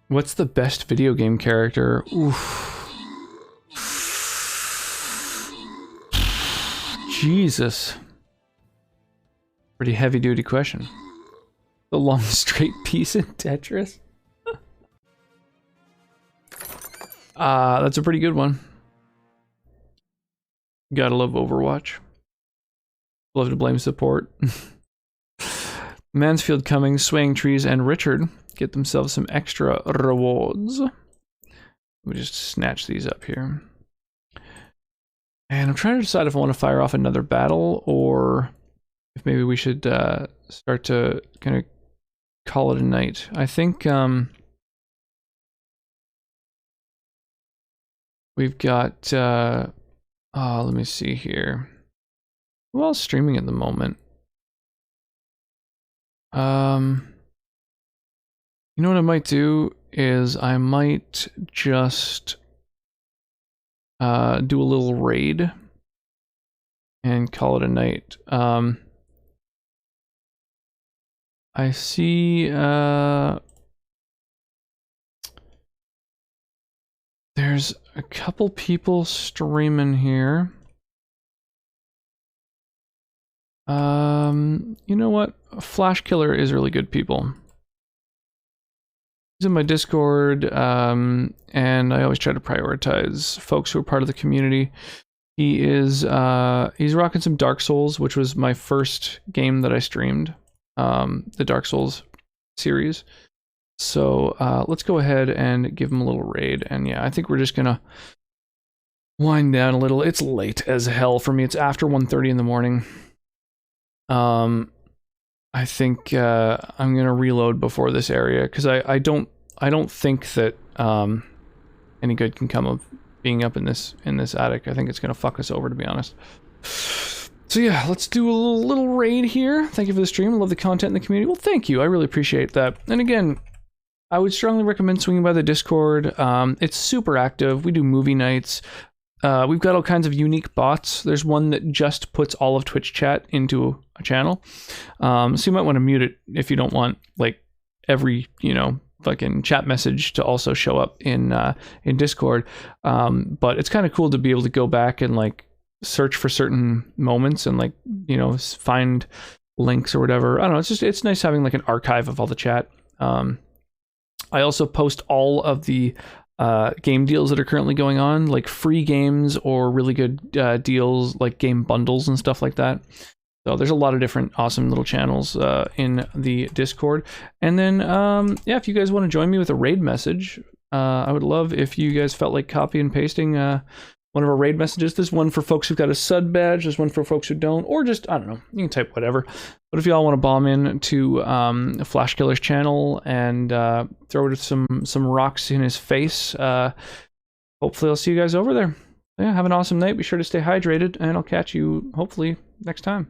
What's the best video game character? Oof. Jesus. Pretty heavy-duty question. The long straight piece in Tetris? That's a pretty good one. Gotta love Overwatch. Love to blame support. Mansfield Cummings, Swaying Trees, and Richard get themselves some extra rewards. We just snatch these up here. And I'm trying to decide if I want to fire off another battle or if maybe we should start to kind of call it a night. I think we've got let me see here. Who else streaming at the moment? You know what I might do is I might just do a little raid and call it a night. I see there's a couple people streaming here. You know what? Flash Killer is really good people. He's in my Discord, and I always try to prioritize folks who are part of the community. He is, he's rocking some Dark Souls, which was my first game that I streamed, the Dark Souls series. So, let's go ahead and give him a little raid, and yeah, I think we're just gonna wind down a little. It's late as hell for me. It's after 1:30 in the morning. I think I'm gonna reload before this area because I don't think that any good can come of being up in this attic. I think it's gonna fuck us over, to be honest. So yeah, let's do a little raid here. Thank you for the stream. I love the content in the community. Well, thank you. I really appreciate that. And again, I would strongly recommend swinging by the Discord. It's super active. We do movie nights. We've got all kinds of unique bots. There's one that just puts all of Twitch chat into a channel. So you might want to mute it if you don't want like every, fucking chat message to also show up in Discord. But it's kind of cool to be able to go back and like search for certain moments and like, find links or whatever. I don't know. It's nice having like an archive of all the chat. I also post all of the game deals that are currently going on, like free games or really good deals, like game bundles and stuff like that. So there's a lot of different awesome little channels in the Discord. And then, yeah, if you guys want to join me with a raid message, I would love if you guys felt like copy and pasting one of our raid messages. There's one for folks who've got a sub badge. There's one for folks who don't, or just, I don't know, you can type whatever. But if y'all want to bomb in to Flash Killer's channel and throw some rocks in his face, hopefully I'll see you guys over there. Yeah, have an awesome night. Be sure to stay hydrated, and I'll catch you hopefully next time.